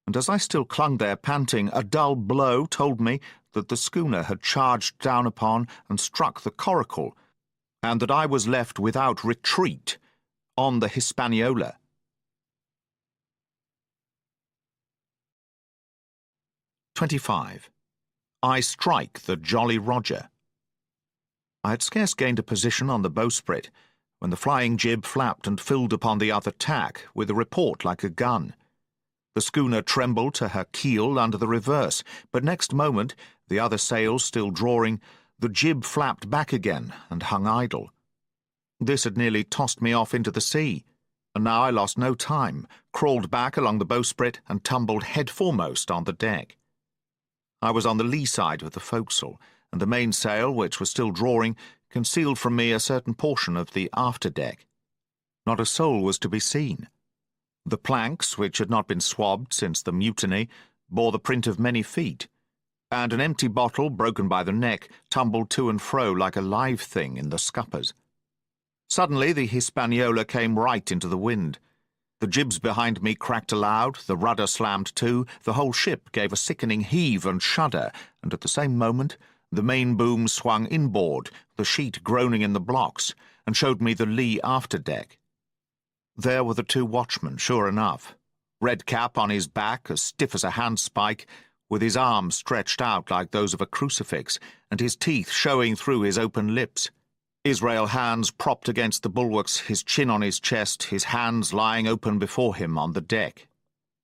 And as I still clung there panting, a dull blow told me that the schooner had charged down upon and struck the coracle, and that I was left without retreat on the Hispaniola. "25. I strike the Jolly Roger." I had scarce gained a position on the bowsprit when the flying jib flapped and filled upon the other tack with a report like a gun. The schooner trembled to her keel under the reverse, but next moment, the other sails still drawing, the jib flapped back again and hung idle. This had nearly tossed me off into the sea, and now I lost no time, crawled back along the bowsprit and tumbled head foremost on the deck. I was on the lee side of the forecastle, and the mainsail, which was still drawing, concealed from me a certain portion of the after-deck. Not a soul was to be seen. The planks, which had not been swabbed since the mutiny, bore the print of many feet, and an empty bottle, broken by the neck, tumbled to and fro like a live thing in the scuppers. Suddenly the Hispaniola came right into the wind. The jibs behind me cracked aloud, the rudder slammed to, the whole ship gave a sickening heave and shudder, and at the same moment the main boom swung inboard, the sheet groaning in the blocks, and showed me the lee after-deck. There were the 2 watchmen, sure enough. Redcap on his back, as stiff as a handspike, with his arms stretched out like those of a crucifix, and his teeth showing through his open lips. Israel Hands propped against the bulwarks, his chin on his chest, his hands lying open before him on the deck,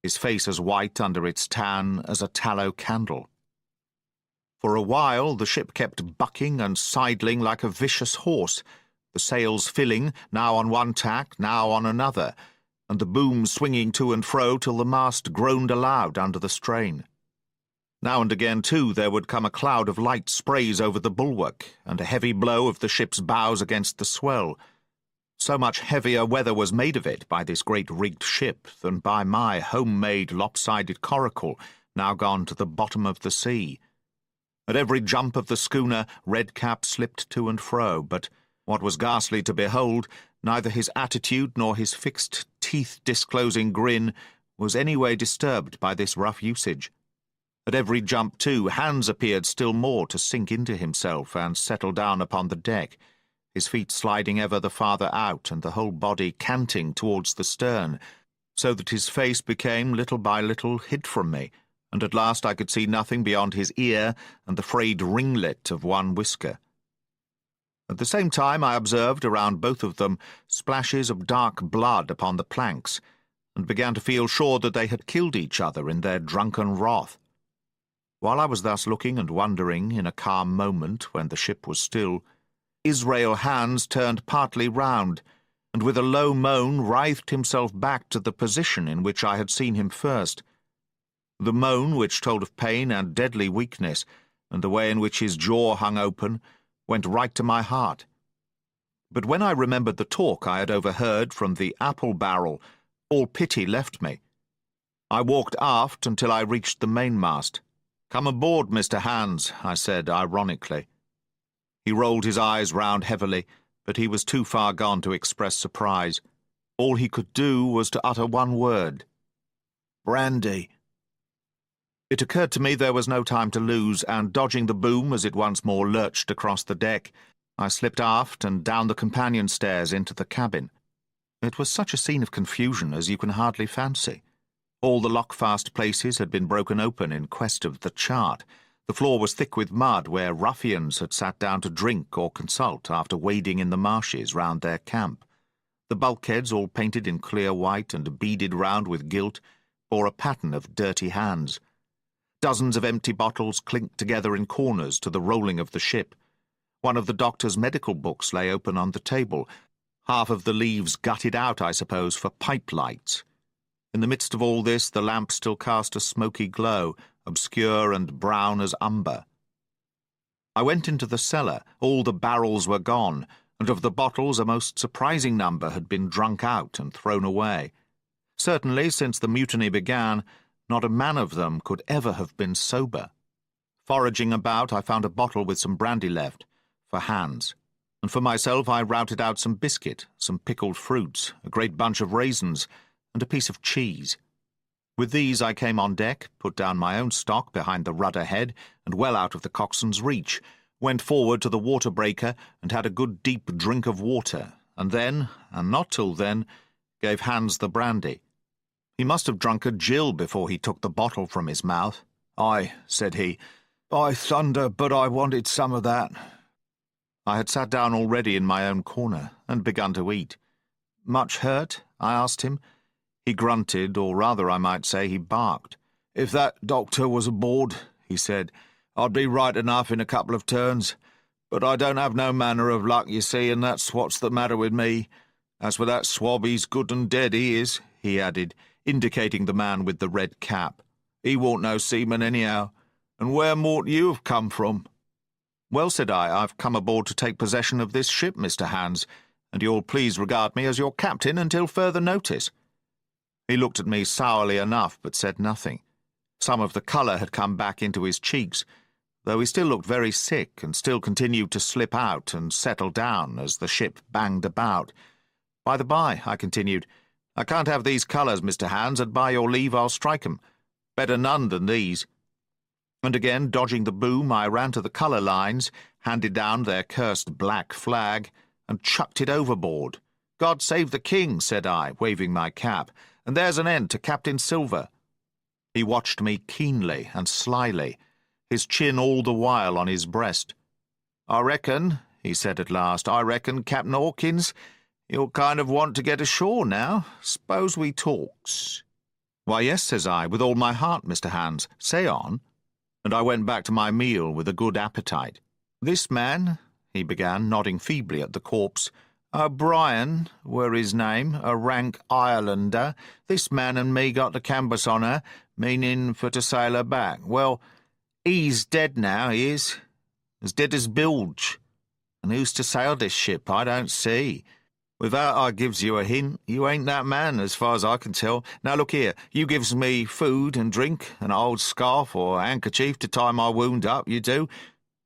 his face as white under its tan as a tallow candle. For a while the ship kept bucking and sidling like a vicious horse, the sails filling, now on one tack, now on another, and the boom swinging to and fro till the mast groaned aloud under the strain. Now and again, too, there would come a cloud of light sprays over the bulwark, and a heavy blow of the ship's bows against the swell. So much heavier weather was made of it by this great rigged ship than by my home-made lopsided coracle, now gone to the bottom of the sea. At every jump of the schooner, Redcap slipped to and fro, but what was ghastly to behold, neither his attitude nor his fixed, teeth-disclosing grin was any way disturbed by this rough usage. At every jump, too, Hans appeared still more to sink into himself and settle down upon the deck, his feet sliding ever the farther out and the whole body canting towards the stern, so that his face became little by little hid from me, and at last I could see nothing beyond his ear and the frayed ringlet of one whisker. At the same time I observed around both of them splashes of dark blood upon the planks, and began to feel sure that they had killed each other in their drunken wrath. While I was thus looking and wondering in a calm moment when the ship was still, Israel Hands turned partly round, and with a low moan writhed himself back to the position in which I had seen him first. The moan, which told of pain and deadly weakness, and the way in which his jaw hung open, went right to my heart. But when I remembered the talk I had overheard from the apple barrel, all pity left me. I walked aft until I reached the mainmast. "Come aboard, Mr. Hands," I said ironically. He rolled his eyes round heavily, but he was too far gone to express surprise. All he could do was to utter one word: "Brandy." It occurred to me there was no time to lose, and dodging the boom as it once more lurched across the deck, I slipped aft and down the companion stairs into the cabin. It was such a scene of confusion as you can hardly fancy. All the lock-fast places had been broken open in quest of the chart. The floor was thick with mud where ruffians had sat down to drink or consult after wading in the marshes round their camp. The bulkheads, all painted in clear white and beaded round with gilt, bore a pattern of dirty hands. Dozens of empty bottles clinked together in corners to the rolling of the ship. One of the doctor's medical books lay open on the table, half of the leaves gutted out, I suppose, for pipe lights. In the midst of all this, the lamp still cast a smoky glow, obscure and brown as umber. I went into the cellar. All the barrels were gone, and of the bottles a most surprising number had been drunk out and thrown away. Certainly, since the mutiny began, not a man of them could ever have been sober. Foraging about, I found a bottle with some brandy left, for Hans, and for myself I routed out some biscuit, some pickled fruits, a great bunch of raisins, and a piece of cheese. With these I came on deck, put down my own stock behind the rudder head and well out of the coxswain's reach, went forward to the water breaker and had a good deep drink of water, and then, and not till then, gave Hans the brandy. He must have drunk a gill before he took the bottle from his mouth. "Aye," said he, "by thunder, but I wanted some of that." I had sat down already in my own corner and begun to eat. "Much hurt?" I asked him. He grunted, or rather I might say he barked. "If that doctor was aboard," he said, "I'd be right enough in a couple of turns. But I don't have no manner of luck, you see, and that's what's the matter with me. As for that swab, he's good and dead, he is," he added, indicating the man with the red cap. "He won't no seaman anyhow. And where mought you have come from?" "Well," said I, "I've come aboard to take possession of this ship, Mr. Hands, and you'll please regard me as your captain until further notice." He looked at me sourly enough, but said nothing. Some of the colour had come back into his cheeks, though he still looked very sick and still continued to slip out and settle down as the ship banged about. "By the by," I continued, "I can't have these colours, Mr. Hands, and by your leave I'll strike 'em. Better none than these." And again, dodging the boom, I ran to the colour lines, handed down their cursed black flag, and chucked it overboard. "God save the King," said I, waving my cap, "and there's an end to Captain Silver." He watched me keenly and slyly, his chin all the while on his breast. "I reckon," he said at last, "I reckon, Captain Hawkins, you'll kind of want to get ashore now. S'pose we talks?" "Why, yes," says I, "with all my heart, Mr. Hands. Say on." And I went back to my meal with a good appetite. "This man," he began, nodding feebly at the corpse, "O'Brien were his name, a rank Irelander. This man and me got the canvas on her, meaning for to sail her back. Well, he's dead now, he is, as dead as bilge. And who's to sail this ship, I don't see. Without I gives you a hint, you ain't that man, as far as I can tell. Now look here, you gives me food and drink, an old scarf or handkerchief to tie my wound up, you do,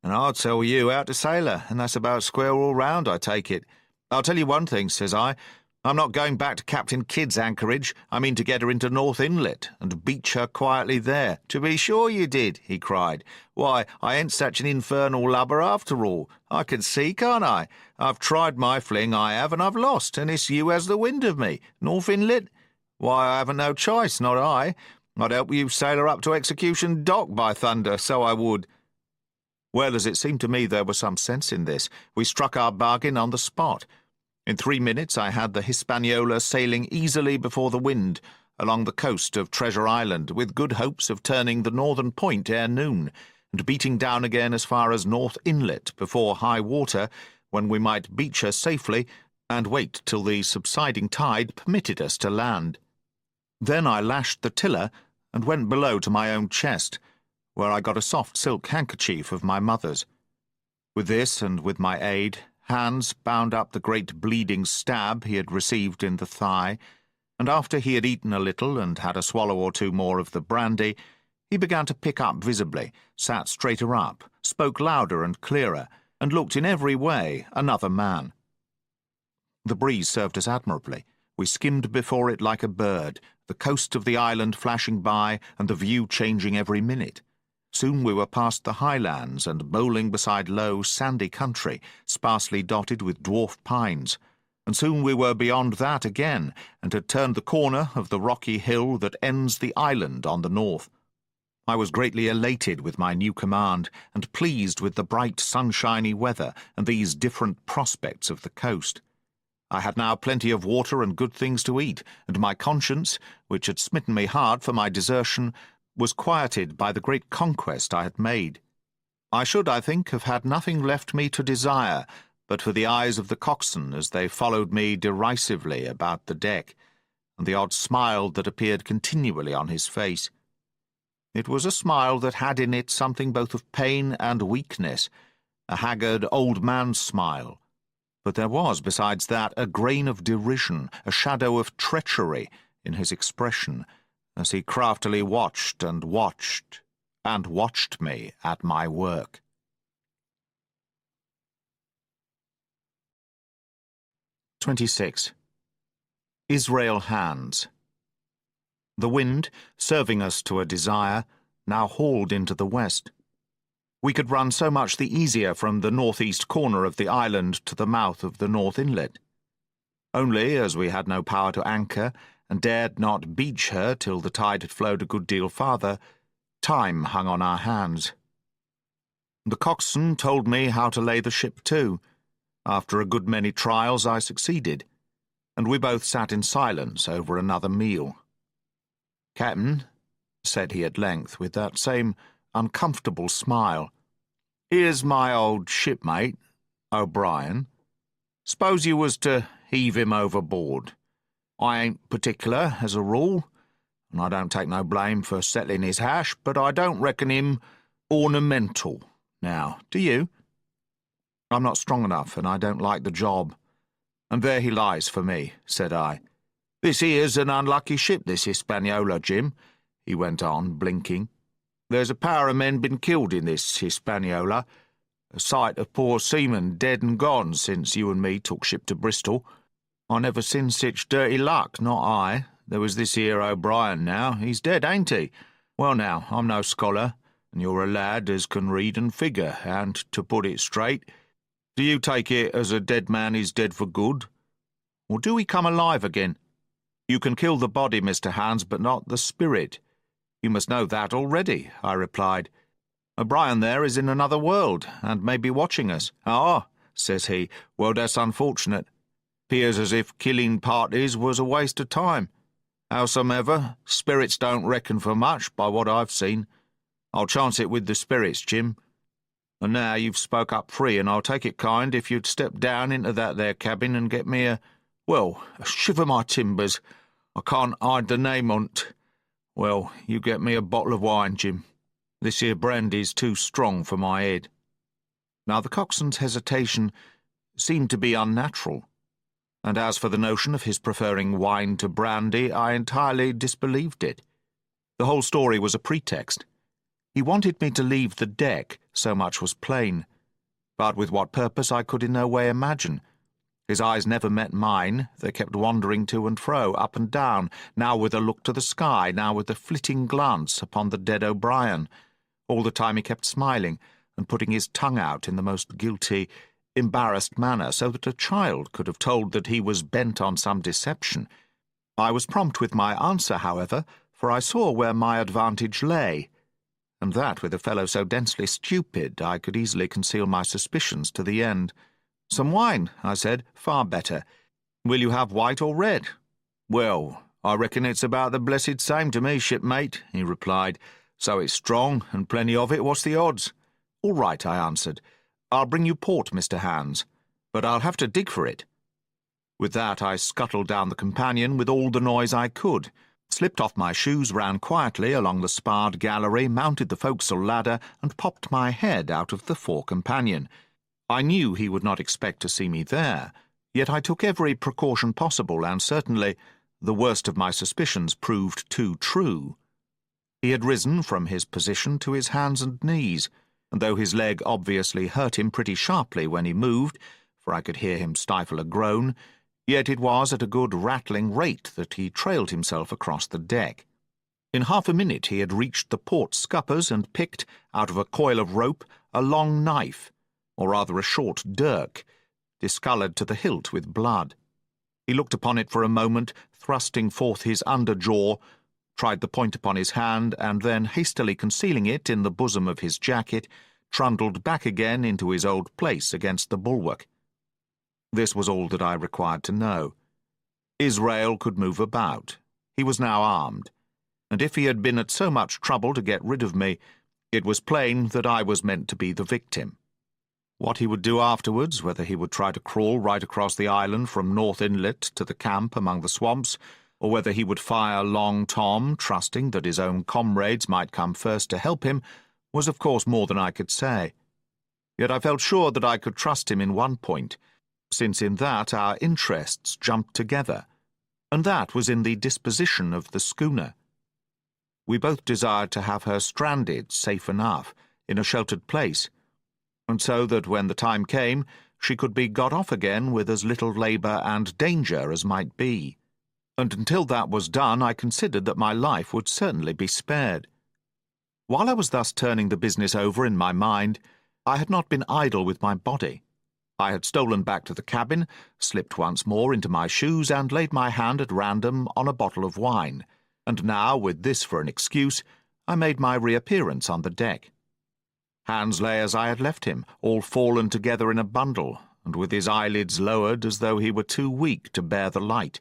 and I'll tell you how to sail her, and that's about square all round, I take it. I'll tell you one thing," says I, "I'm not going back to Captain Kidd's anchorage. I mean to get her into North Inlet and beach her quietly there." "To be sure you did," he cried. "Why, I ain't such an infernal lubber after all. I can see, can't I? I've tried my fling, I have, and I've lost, and it's you has the wind of me. North Inlet? Why, I haven't no choice, not I. I'd help you sail her up to Execution Dock, by thunder, so I would." Well, as it seemed to me there was some sense in this, we struck our bargain on the spot. In 3 minutes I had the Hispaniola sailing easily before the wind along the coast of Treasure Island, with good hopes of turning the northern point ere noon, and beating down again as far as North Inlet before high water, when we might beach her safely and wait till the subsiding tide permitted us to land. Then I lashed the tiller and went below to my own chest, where I got a soft silk handkerchief of my mother's. With this, and with my aid, Hans bound up the great bleeding stab he had received in the thigh, and after he had eaten a little and had a swallow or two more of the brandy, he began to pick up visibly, sat straighter up, spoke louder and clearer, and looked in every way another man. The breeze served us admirably. We skimmed before it like a bird, the coast of the island flashing by and the view changing every minute. Soon we were past the highlands and bowling beside low, sandy country, sparsely dotted with dwarf pines, and soon we were beyond that again, and had turned the corner of the rocky hill that ends the island on the north. I was greatly elated with my new command, and pleased with the bright, sunshiny weather and these different prospects of the coast. I had now plenty of water and good things to eat, and my conscience, which had smitten me hard for my desertion, was quieted by the great conquest I had made. I should, I think, have had nothing left me to desire but for the eyes of the coxswain as they followed me derisively about the deck, and the odd smile that appeared continually on his face. It was a smile that had in it something both of pain and weakness, a haggard old man's smile. But there was, besides that, a grain of derision, a shadow of treachery in his expression, as he craftily watched and watched and watched me at my work. (26) Israel Hands. The wind, serving us to a desire, now hauled into the west. We could run so much the easier from the northeast corner of the island to the mouth of the north inlet. Only, as we had no power to anchor, and dared not beach her till the tide had flowed a good deal farther, time hung on our hands. The coxswain told me how to lay the ship to. After a good many trials I succeeded, and we both sat in silence over another meal. "Captain," said he at length, with that same uncomfortable smile, "here's my old shipmate, O'Brien. Suppose you was to heave him overboard. I ain't particular, as a rule, and I don't take no blame for settling his hash, but I don't reckon him ornamental. Now, do you? I'm not strong enough, and I don't like the job. And there he lies for me," said I. "This here's an unlucky ship, this Hispaniola, Jim," he went on, blinking. "There's a power of men been killed in this Hispaniola, a sight of poor seamen dead and gone since you and me took ship to Bristol. I never seen sich dirty luck, not I. There was this here O'Brien now, he's dead, ain't he? Well now, I'm no scholar, and you're a lad as can read and figure, and, to put it straight, do you take it as a dead man is dead for good? Or do he come alive again? You can kill the body, Mr. Hans, but not the spirit. You must know that already," I replied. "O'Brien there is in another world, and may be watching us." "Ah," says he, "well, that's unfortunate. 'Pears as if killing parties was a waste of time. Howsomever, spirits don't reckon for much, by what I've seen. I'll chance it with the spirits, Jim. And now you've spoke up free, and I'll take it kind if you'd step down into that there cabin and get me a shiver my timbers, I can't hide the name on't. Well, you get me a bottle of wine, Jim. This here brandy's too strong for my head." Now the coxswain's hesitation seemed to be unnatural, and as for the notion of his preferring wine to brandy, I entirely disbelieved it. The whole story was a pretext. He wanted me to leave the deck, so much was plain, but with what purpose I could in no way imagine. His eyes never met mine. They kept wandering to and fro, up and down, now with a look to the sky, now with a flitting glance upon the dead O'Brien. All the time he kept smiling, and putting his tongue out in the most guilty, embarrassed manner, so that a child could have told that he was bent on some deception. I was prompt with my answer, however, for I saw where my advantage lay, and that with a fellow so densely stupid I could easily conceal my suspicions to the end. "Some wine," I said, "far better. Will you have white or red?" "Well, I reckon it's about the blessed same to me, shipmate," he replied. "So it's strong, and plenty of it. What's the odds?" "All right," I answered. "I'll bring you port, Mr. Hans, but I'll have to dig for it." With that I scuttled down the companion with all the noise I could, slipped off my shoes, ran quietly along the sparred gallery, mounted the forecastle ladder, and popped my head out of the fore companion. I knew he would not expect to see me there, yet I took every precaution possible, and certainly the worst of my suspicions proved too true. He had risen from his position to his hands and knees, and though his leg obviously hurt him pretty sharply when he moved, for I could hear him stifle a groan, yet it was at a good rattling rate that he trailed himself across the deck. In half a minute he had reached the port scuppers and picked, out of a coil of rope, a long knife, or rather a short dirk, discoloured to the hilt with blood. He looked upon it for a moment, thrusting forth his under jaw, tried the point upon his hand, and then, hastily concealing it in the bosom of his jacket, trundled back again into his old place against the bulwark. This was all that I required to know. Israel could move about. He was now armed, and if he had been at so much trouble to get rid of me, it was plain that I was meant to be the victim. What he would do afterwards, whether he would try to crawl right across the island from North Inlet to the camp among the swamps, or whether he would fire Long Tom, trusting that his own comrades might come first to help him, was of course more than I could say. Yet I felt sure that I could trust him in one point, since in that our interests jumped together, and that was in the disposition of the schooner. We both desired to have her stranded safe enough, in a sheltered place, and so that when the time came, she could be got off again with as little labour and danger as might be. And until that was done, I considered that my life would certainly be spared. While I was thus turning the business over in my mind, I had not been idle with my body. I had stolen back to the cabin, slipped once more into my shoes, and laid my hand at random on a bottle of wine, and now, with this for an excuse, I made my reappearance on the deck. Hans lay as I had left him, all fallen together in a bundle, and with his eyelids lowered as though he were too weak to bear the light.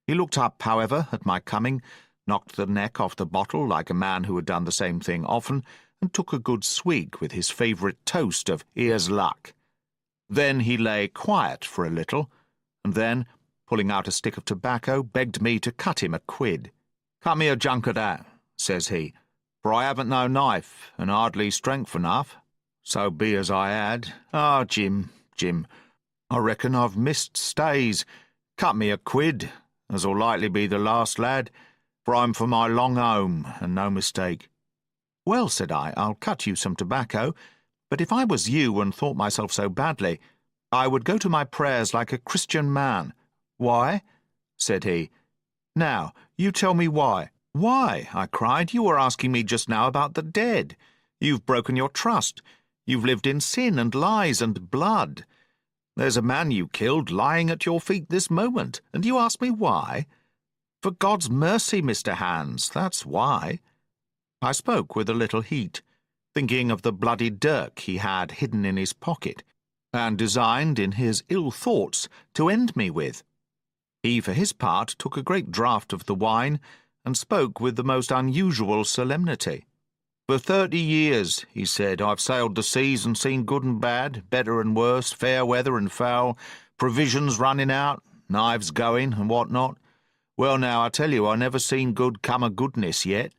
He looked up, however, at my coming, knocked the neck off the bottle like a man who had done the same thing often, and took a good swig with his favourite toast of "Here's luck." Then he lay quiet for a little, and then, pulling out a stick of tobacco, begged me to cut him a quid. "Cut me a junk of that," says he, "for I haven't no knife, and hardly strength enough." So be as I had. "Ah, Jim, I reckon I've missed stays. Cut me a quid, as'll likely be the last, lad, for I'm for my long home, and no mistake." "Well," said I, "I'll cut you some tobacco, but if I was you and thought myself so badly, I would go to my prayers like a Christian man." "Why?" said he. "Now, you tell me why." "Why?" I cried. "You were asking me just now about the dead. You've broken your trust. You've lived in sin and lies and blood. There's a man you killed lying at your feet this moment, and you ask me why? For God's mercy, Mr. Hans, that's why." I spoke with a little heat, thinking of the bloody dirk he had hidden in his pocket, and designed, in his ill thoughts, to end me with. He, for his part, took a great draught of the wine, and spoke with the most unusual solemnity. "For 30 years, he said, I've sailed the seas and seen good and bad, better and worse, fair weather and foul, provisions running out, knives going, and what not. Well, now, I tell you, I never seen good come of goodness yet.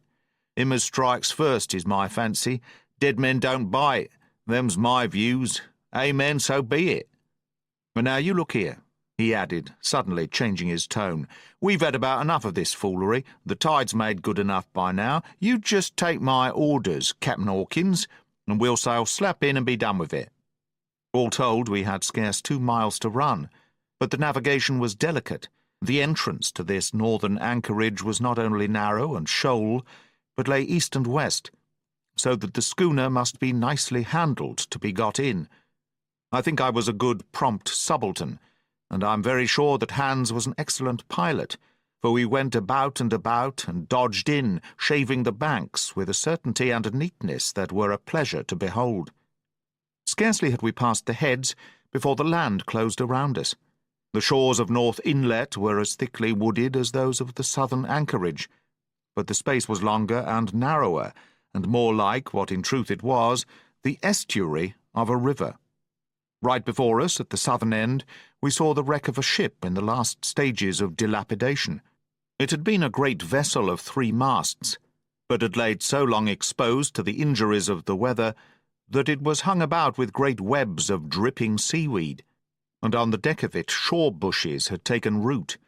Him as strikes first is my fancy. Dead men don't bite. Them's my views. Amen, so be it. But now you look here," he added, suddenly changing his tone. "We've had about enough of this foolery. The tide's made good enough by now. You just take my orders, Captain Hawkins, and we'll sail slap in and be done with it." All told, we had scarce 2 miles to run, but the navigation was delicate. The entrance to this northern anchorage was not only narrow and shoal, but lay east and west, so that the schooner must be nicely handled to be got in. I think I was a good, prompt subaltern, and I'm very sure that Hans was an excellent pilot, for we went about and dodged in, shaving the banks with a certainty and a neatness that were a pleasure to behold. Scarcely had we passed the heads before the land closed around us. The shores of North Inlet were as thickly wooded as those of the southern anchorage, but the space was longer and narrower, and more like, what in truth it was, the estuary of a river. Right before us, at the southern end, we saw the wreck of a ship in the last stages of dilapidation. It had been a great vessel of 3 masts, but had laid so long exposed to the injuries of the weather that it was hung about with great webs of dripping seaweed, and on the deck of it shore bushes had taken root,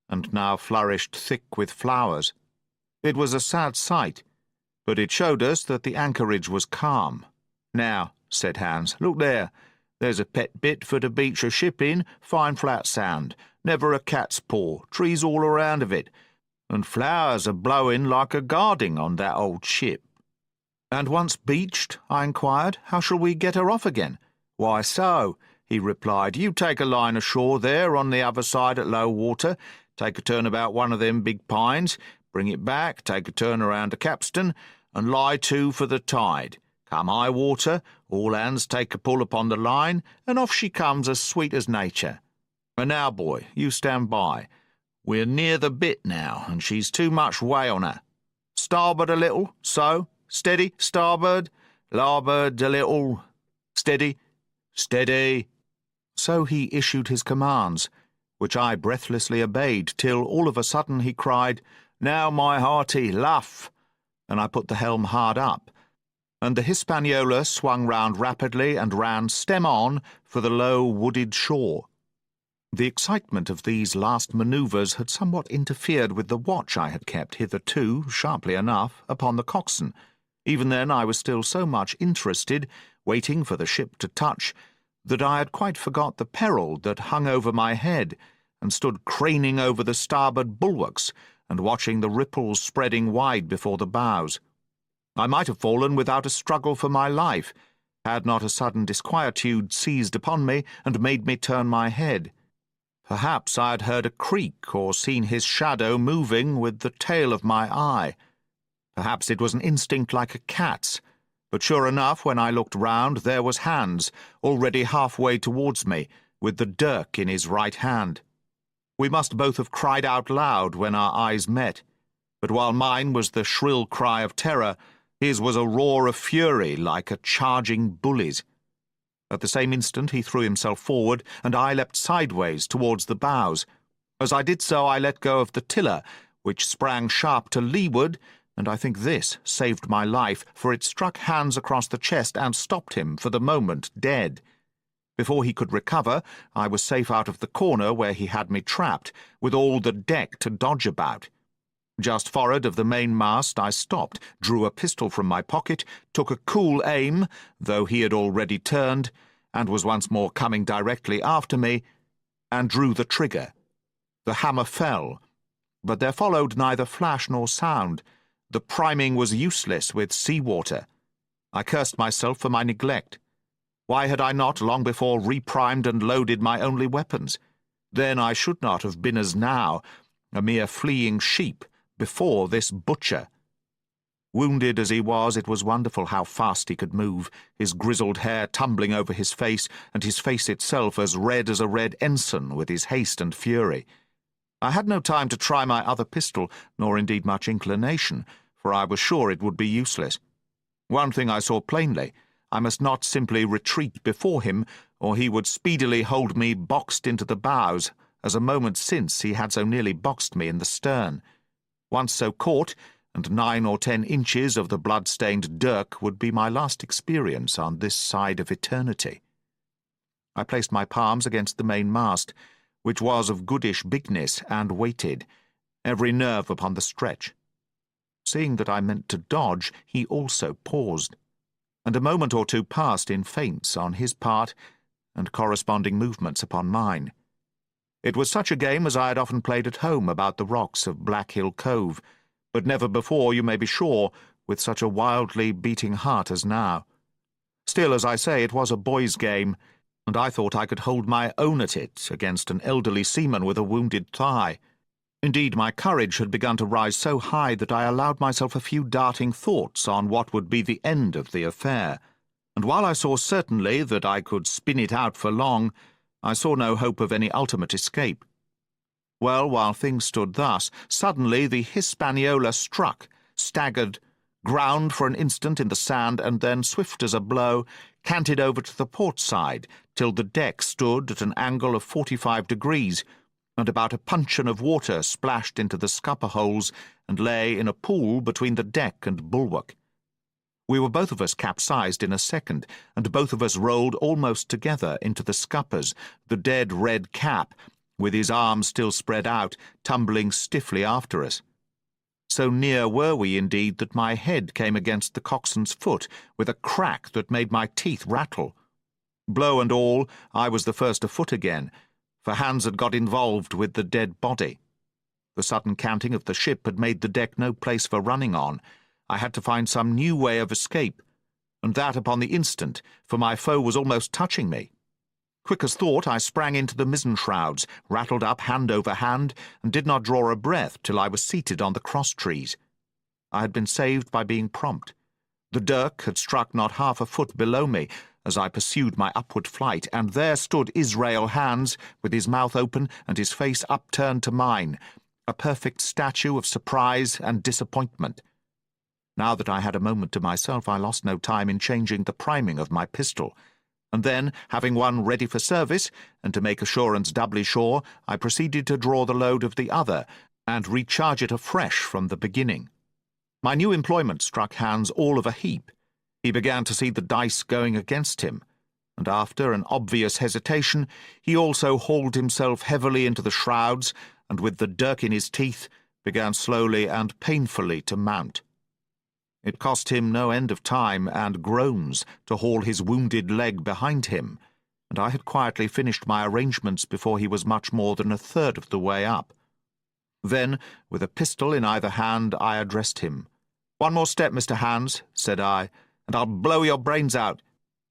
and now flourished thick with flowers. It was a sad sight, but it showed us that the anchorage was calm. "Now," said Hans, "look there. There's a pet bit for to beach a ship in, fine flat sand, never a cat's paw, trees all around of it, and flowers a blowing like a garding on that old ship." "And once beached," I inquired, "how shall we get her off again?" "Why so," he replied. "You take a line ashore there on the other side at low water, take a turn about one of them big pines, bring it back, take a turn around the capstan, and lie to for the tide. Come high water, all hands take a pull upon the line, and off she comes as sweet as nature. And now, boy, you stand by. We're near the bit now, and she's too much way on her. Starboard a little, so. Steady, starboard. Larboard a little. Steady, steady." So he issued his commands, which I breathlessly obeyed, till all of a sudden he cried, "Now, my hearty, luff!" and I put the helm hard up, and the Hispaniola swung round rapidly and ran stem on for the low wooded shore. The excitement of these last manoeuvres had somewhat interfered with the watch I had kept hitherto, sharply enough, upon the coxswain. Even then I was still so much interested, waiting for the ship to touch, that I had quite forgot the peril that hung over my head, and stood craning over the starboard bulwarks and watching the ripples spreading wide before the bows. I might have fallen without a struggle for my life, had not a sudden disquietude seized upon me and made me turn my head. Perhaps I had heard a creak or seen his shadow moving with the tail of my eye. Perhaps it was an instinct like a cat's, but sure enough, when I looked round, there was Hans, already halfway towards me, with the dirk in his right hand. We must both have cried out loud when our eyes met, but while mine was the shrill cry of terror, his was a roar of fury like a charging bully's. At the same instant he threw himself forward, and I leapt sideways towards the bows. As I did so, I let go of the tiller, which sprang sharp to leeward, and I think this saved my life, for it struck Hans across the chest and stopped him for the moment dead. Before he could recover, I was safe out of the corner where he had me trapped, with all the deck to dodge about. Just forward of the mainmast I stopped, drew a pistol from my pocket, took a cool aim, though he had already turned, and was once more coming directly after me, and drew the trigger. The hammer fell, but there followed neither flash nor sound. The priming was useless with sea-water. I cursed myself for my neglect. Why had I not long before reprimed and loaded my only weapons? Then I should not have been as now, a mere fleeing sheep, before this butcher. Wounded as he was, it was wonderful how fast he could move, his grizzled hair tumbling over his face, and his face itself as red as a red ensign with his haste and fury. I had no time to try my other pistol, nor indeed much inclination, for I was sure it would be useless. One thing I saw plainly: I must not simply retreat before him, or he would speedily hold me boxed into the bows, as a moment since he had so nearly boxed me in the stern. Once so caught, and 9 or 10 inches of the blood-stained dirk would be my last experience on this side of eternity. I placed my palms against the mainmast, which was of goodish bigness, and waited, every nerve upon the stretch. Seeing that I meant to dodge, he also paused, and a moment or two passed in feints on his part, and corresponding movements upon mine. It was such a game as I had often played at home about the rocks of Black Hill Cove, but never before, you may be sure, with such a wildly beating heart as now. Still, as I say, it was a boy's game, and I thought I could hold my own at it against an elderly seaman with a wounded thigh. Indeed, my courage had begun to rise so high that I allowed myself a few darting thoughts on what would be the end of the affair, and while I saw certainly that I could spin it out for long, I saw no hope of any ultimate escape. Well, while things stood thus, suddenly the Hispaniola struck, staggered, ground for an instant in the sand, and then, swift as a blow, canted over to the port side, till the deck stood at an angle of 45 degrees, and about a puncheon of water splashed into the scupper holes and lay in a pool between the deck and bulwark. We were both of us capsized in a second, and both of us rolled almost together into the scuppers, the dead red cap, with his arms still spread out, tumbling stiffly after us. So near were we, indeed, that my head came against the coxswain's foot with a crack that made my teeth rattle. Blow and all, I was the first afoot again, for Hans had got involved with the dead body. The sudden canting of the ship had made the deck no place for running on. I had to find some new way of escape, and that upon the instant, for my foe was almost touching me. Quick as thought, I sprang into the mizzen shrouds, rattled up hand over hand, and did not draw a breath till I was seated on the cross-trees. I had been saved by being prompt. The dirk had struck not half a foot below me as I pursued my upward flight, and there stood Israel Hands, with his mouth open and his face upturned to mine, a perfect statue of surprise and disappointment. Now that I had a moment to myself, I lost no time in changing the priming of my pistol, and then, having one ready for service, and to make assurance doubly sure, I proceeded to draw the load of the other, and recharge it afresh from the beginning. My new employment struck Hans all of a heap. He began to see the dice going against him, and after an obvious hesitation, he also hauled himself heavily into the shrouds, and with the dirk in his teeth, began slowly and painfully to mount. It cost him no end of time and groans to haul his wounded leg behind him, and I had quietly finished my arrangements before he was much more than a third of the way up. Then, with a pistol in either hand, I addressed him. "One more step, Mr. Hans," said I, "and I'll blow your brains out.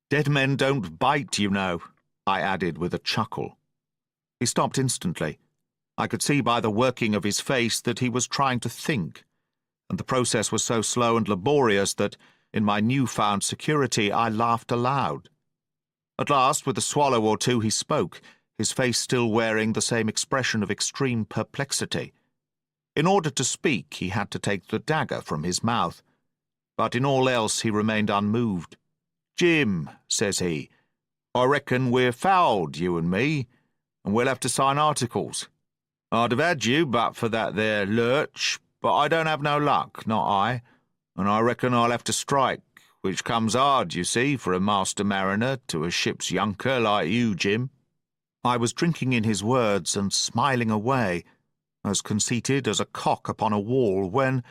Dead men don't bite, you know," I added with a chuckle. He stopped instantly. I could see by the working of his face that he was trying to think, and the process was so slow and laborious that, in my new-found security, I laughed aloud. At last, with a swallow or two, he spoke, his face still wearing the same expression of extreme perplexity. In order to speak, he had to take the dagger from his mouth, but in all else he remained unmoved. "Jim," says he, "I reckon we're fouled, you and me, and we'll have to sign articles. I'd have had you but for that there lurch, but I don't have no luck, not I, and I reckon I'll have to strike, which comes hard, you see, for a master mariner to a ship's younker like you, Jim." I was drinking in his words and smiling away, as conceited as a cock upon a wall, when,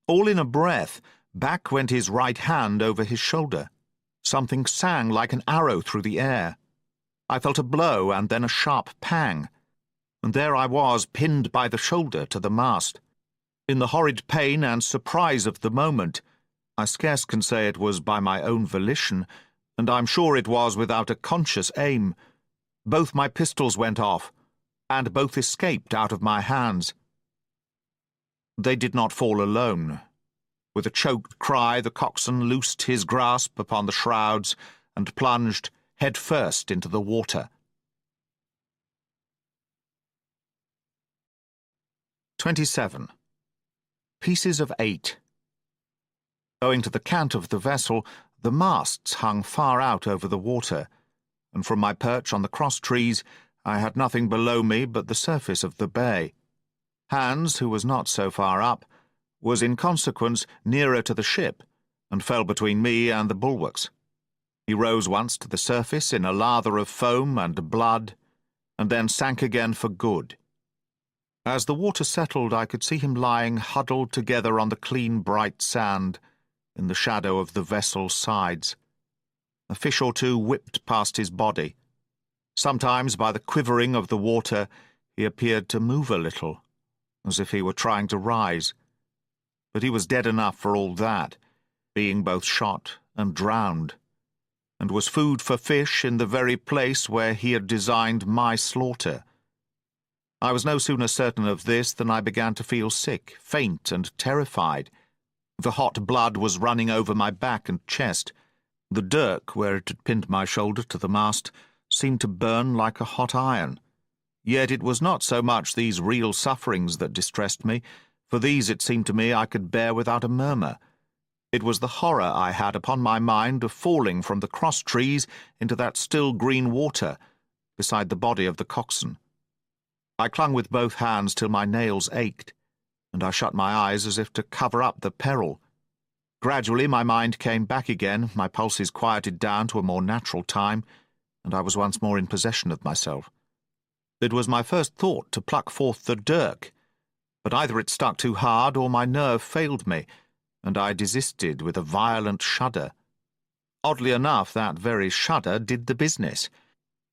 all in a breath, back went his right hand over his shoulder. Something sang like an arrow through the air. I felt a blow and then a sharp pang, and there I was, pinned by the shoulder to the mast. In the horrid pain and surprise of the moment, I scarce can say it was by my own volition, and I'm sure it was without a conscious aim. Both my pistols went off, and both escaped out of my hands. They did not fall alone. With a choked cry, the coxswain loosed his grasp upon the shrouds and plunged head first into the water. 27. Pieces of 8. Owing to the cant of the vessel, the masts hung far out over the water, and from my perch on the cross-trees I had nothing below me but the surface of the bay. Hans, who was not so far up, was in consequence nearer to the ship, and fell between me and the bulwarks. He rose once to the surface in a lather of foam and blood, and then sank again for good. As the water settled, I could see him lying huddled together on the clean, bright sand, in the shadow of the vessel's sides. A fish or two whipped past his body. Sometimes, by the quivering of the water, he appeared to move a little, as if he were trying to rise. But he was dead enough for all that, being both shot and drowned, and was food for fish in the very place where he had designed my slaughter. I was no sooner certain of this than I began to feel sick, faint, and terrified. The hot blood was running over my back and chest. The dirk, where it had pinned my shoulder to the mast, seemed to burn like a hot iron. Yet it was not so much these real sufferings that distressed me, for these, it seemed to me, I could bear without a murmur. It was the horror I had upon my mind of falling from the cross-trees into that still green water, beside the body of the coxswain. I clung with both hands till my nails ached, and I shut my eyes as if to cover up the peril. Gradually my mind came back again, my pulses quieted down to a more natural time, and I was once more in possession of myself. It was my first thought to pluck forth the dirk, but either it stuck too hard or my nerve failed me, and I desisted with a violent shudder. Oddly enough, that very shudder did the business.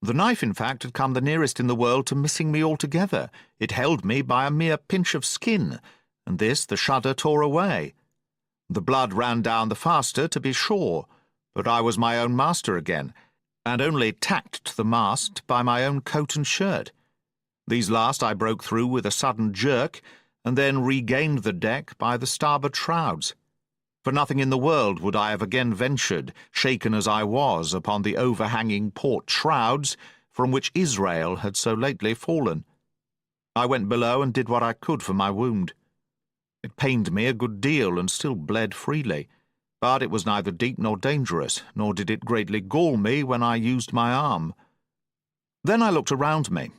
The knife, in fact, had come the nearest in the world to missing me altogether. It held me by a mere pinch of skin, and this the shudder tore away. The blood ran down the faster, to be sure, but I was my own master again, and only tacked to the mast by my own coat and shirt. These last I broke through with a sudden jerk, and then regained the deck by the starboard shrouds. For nothing in the world would I have again ventured, shaken as I was, upon the overhanging port shrouds from which Israel had so lately fallen. I went below and did what I could for my wound. It pained me a good deal and still bled freely, but it was neither deep nor dangerous, nor did it greatly gall me when I used my arm. Then I looked around me,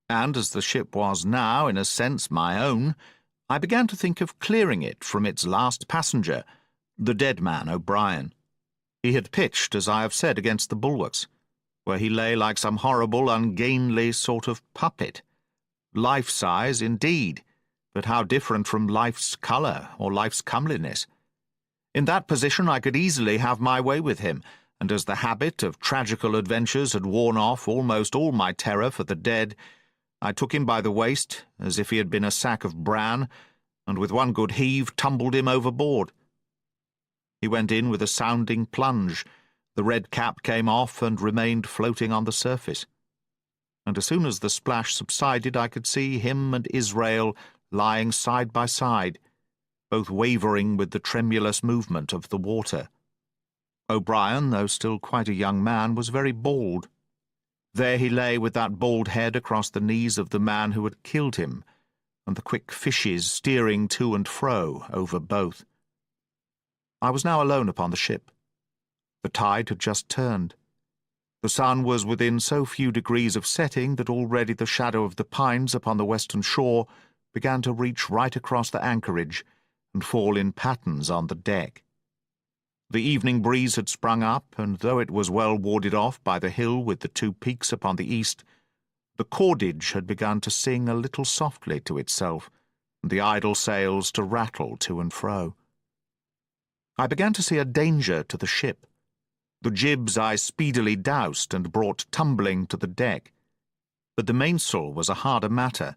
and as the ship was now, in a sense, my own, I began to think of clearing it from its last passenger, the dead man, O'Brien. He had pitched, as I have said, against the bulwarks, where he lay like some horrible, ungainly sort of puppet. Life-size, indeed, but how different from life's colour or life's comeliness. In that position I could easily have my way with him, and as the habit of tragical adventures had worn off almost all my terror for the dead, I took him by the waist, as if he had been a sack of bran, and with one good heave tumbled him overboard. He went in with a sounding plunge. The red cap came off and remained floating on the surface. And as soon as the splash subsided, I could see him and Israel lying side by side, both wavering with the tremulous movement of the water. O'Brien, though still quite a young man, was very bald. There he lay with that bald head across the knees of the man who had killed him, and the quick fishes steering to and fro over both. I was now alone upon the ship. The tide had just turned. The sun was within so few degrees of setting that already the shadow of the pines upon the western shore began to reach right across the anchorage and fall in patterns on the deck. The evening breeze had sprung up, and though it was well warded off by the hill with the two peaks upon the east, the cordage had begun to sing a little softly to itself, and the idle sails to rattle to and fro. I began to see a danger to the ship. The jibs I speedily doused and brought tumbling to the deck. But the mainsail was a harder matter.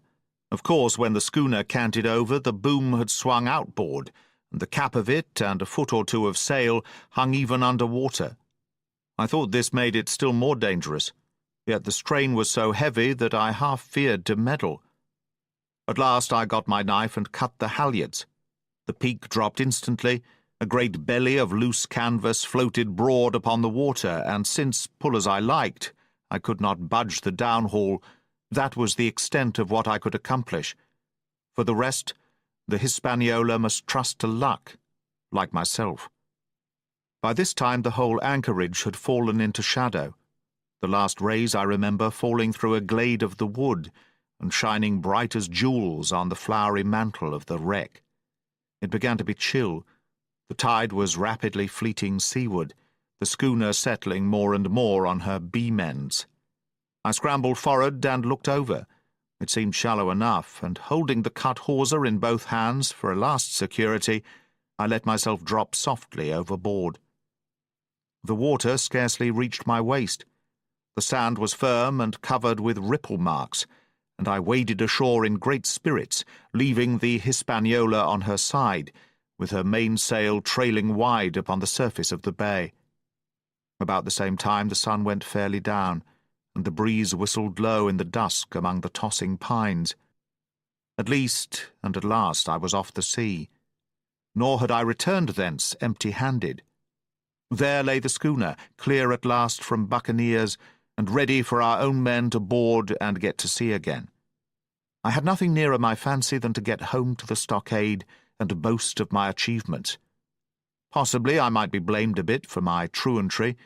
Of course, when the schooner canted over, the boom had swung outboard, and the cap of it and a foot or two of sail hung even under water. I thought this made it still more dangerous, yet the strain was so heavy that I half feared to meddle. At last I got my knife and cut the halyards. The peak dropped instantly. A great belly of loose canvas floated broad upon the water, and since, pull as I liked, I could not budge the downhaul, that was the extent of what I could accomplish. For the rest, the Hispaniola must trust to luck, like myself. By this time the whole anchorage had fallen into shadow, the last rays, I remember, falling through a glade of the wood and shining bright as jewels on the flowery mantle of the wreck. It began to be chill. The tide was rapidly fleeting seaward, the schooner settling more and more on her beam ends. I scrambled forward and looked over. It seemed shallow enough, and holding the cut hawser in both hands for a last security, I let myself drop softly overboard. The water scarcely reached my waist. The sand was firm and covered with ripple marks, and I waded ashore in great spirits, leaving the Hispaniola on her side, with her mainsail trailing wide upon the surface of the bay. About the same time the sun went fairly down, and the breeze whistled low in the dusk among the tossing pines. At least, and at last, I was off the sea. Nor had I returned thence empty-handed. There lay the schooner, clear at last from buccaneers, and ready for our own men to board and get to sea again. I had nothing nearer my fancy than to get home to the stockade and boast of my achievements. Possibly I might be blamed a bit for my truantry,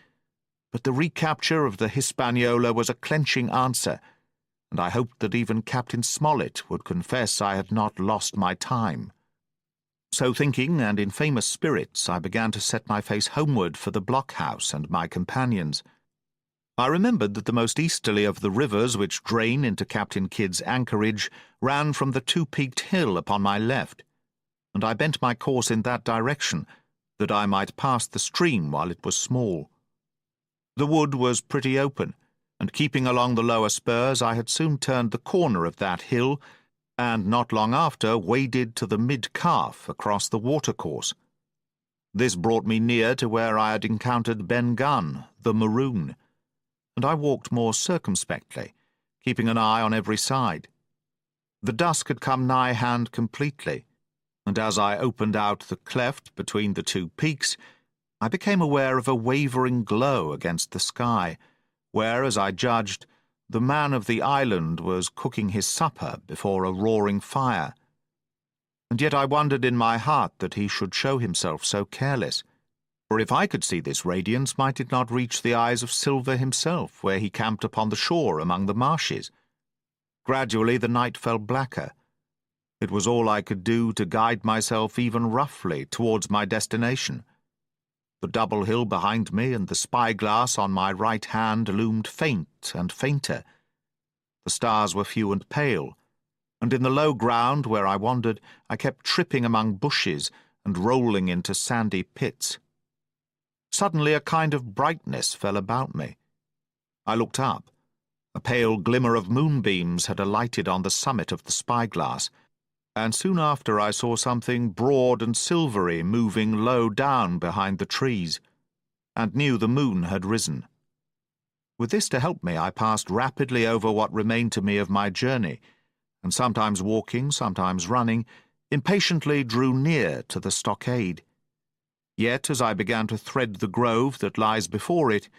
but the recapture of the Hispaniola was a clenching answer, and I hoped that even Captain Smollett would confess I had not lost my time. So thinking, and in famous spirits, I began to set my face homeward for the blockhouse and my companions. I remembered that the most easterly of the rivers which drain into Captain Kidd's anchorage ran from the two-peaked hill upon my left, and I bent my course in that direction, that I might pass the stream while it was small. The wood was pretty open, and keeping along the lower spurs, I had soon turned the corner of that hill, and not long after waded to the mid-calf across the watercourse. This brought me near to where I had encountered Ben Gunn, the Maroon, and I walked more circumspectly, keeping an eye on every side. The dusk had come nigh hand completely, and as I opened out the cleft between the two peaks, I became aware of a wavering glow against the sky, where, as I judged, the man of the island was cooking his supper before a roaring fire. And yet I wondered in my heart that he should show himself so careless, for if I could see this radiance, might it not reach the eyes of Silver himself, where he camped upon the shore among the marshes? Gradually the night fell blacker. It was all I could do to guide myself even roughly towards my destination. The double hill behind me and the spyglass on my right hand loomed faint and fainter. The stars were few and pale, and in the low ground where I wandered I kept tripping among bushes and rolling into sandy pits. Suddenly a kind of brightness fell about me. I looked up. A pale glimmer of moonbeams had alighted on the summit of the spyglass, and soon after I saw something broad and silvery moving low down behind the trees, and knew the moon had risen. With this to help me, I passed rapidly over what remained to me of my journey, and sometimes walking, sometimes running, impatiently drew near to the stockade. Yet, as I began to thread the grove that lies before it,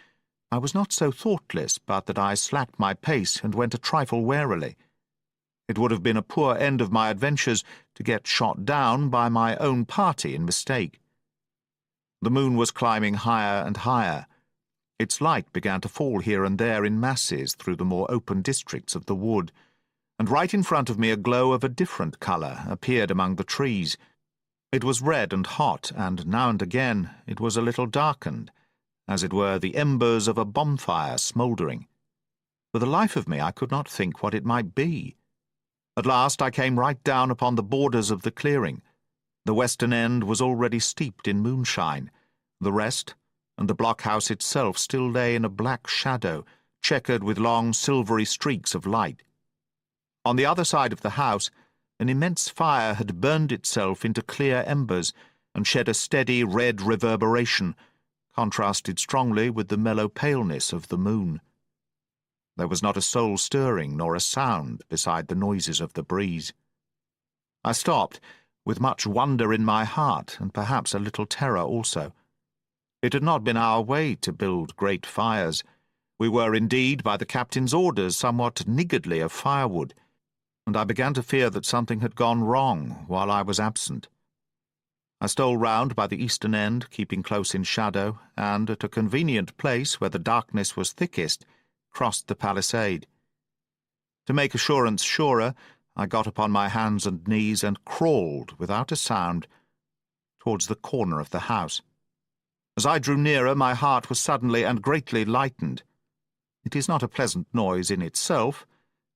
I was not so thoughtless but that I slacked my pace and went a trifle warily. It would have been a poor end of my adventures to get shot down by my own party in mistake. The moon was climbing higher and higher. Its light began to fall here and there in masses through the more open districts of the wood, and right in front of me a glow of a different colour appeared among the trees. It was red and hot, and now and again it was a little darkened, as it were the embers of a bonfire smouldering. For the life of me I could not think what it might be. At last I came right down upon the borders of the clearing. The western end was already steeped in moonshine. The rest, and the blockhouse itself, still lay in a black shadow, checkered with long silvery streaks of light. On the other side of the house, an immense fire had burned itself into clear embers and shed a steady red reverberation, contrasted strongly with the mellow paleness of the moon. There was not a soul stirring, nor a sound beside the noises of the breeze. I stopped, with much wonder in my heart, and perhaps a little terror also. It had not been our way to build great fires. We were indeed, by the captain's orders, somewhat niggardly of firewood, and I began to fear that something had gone wrong while I was absent. I stole round by the eastern end, keeping close in shadow, and, at a convenient place where the darkness was thickest, crossed the palisade. To make assurance surer, I got upon my hands and knees and crawled, without a sound, towards the corner of the house. As I drew nearer, my heart was suddenly and greatly lightened. It is not a pleasant noise in itself,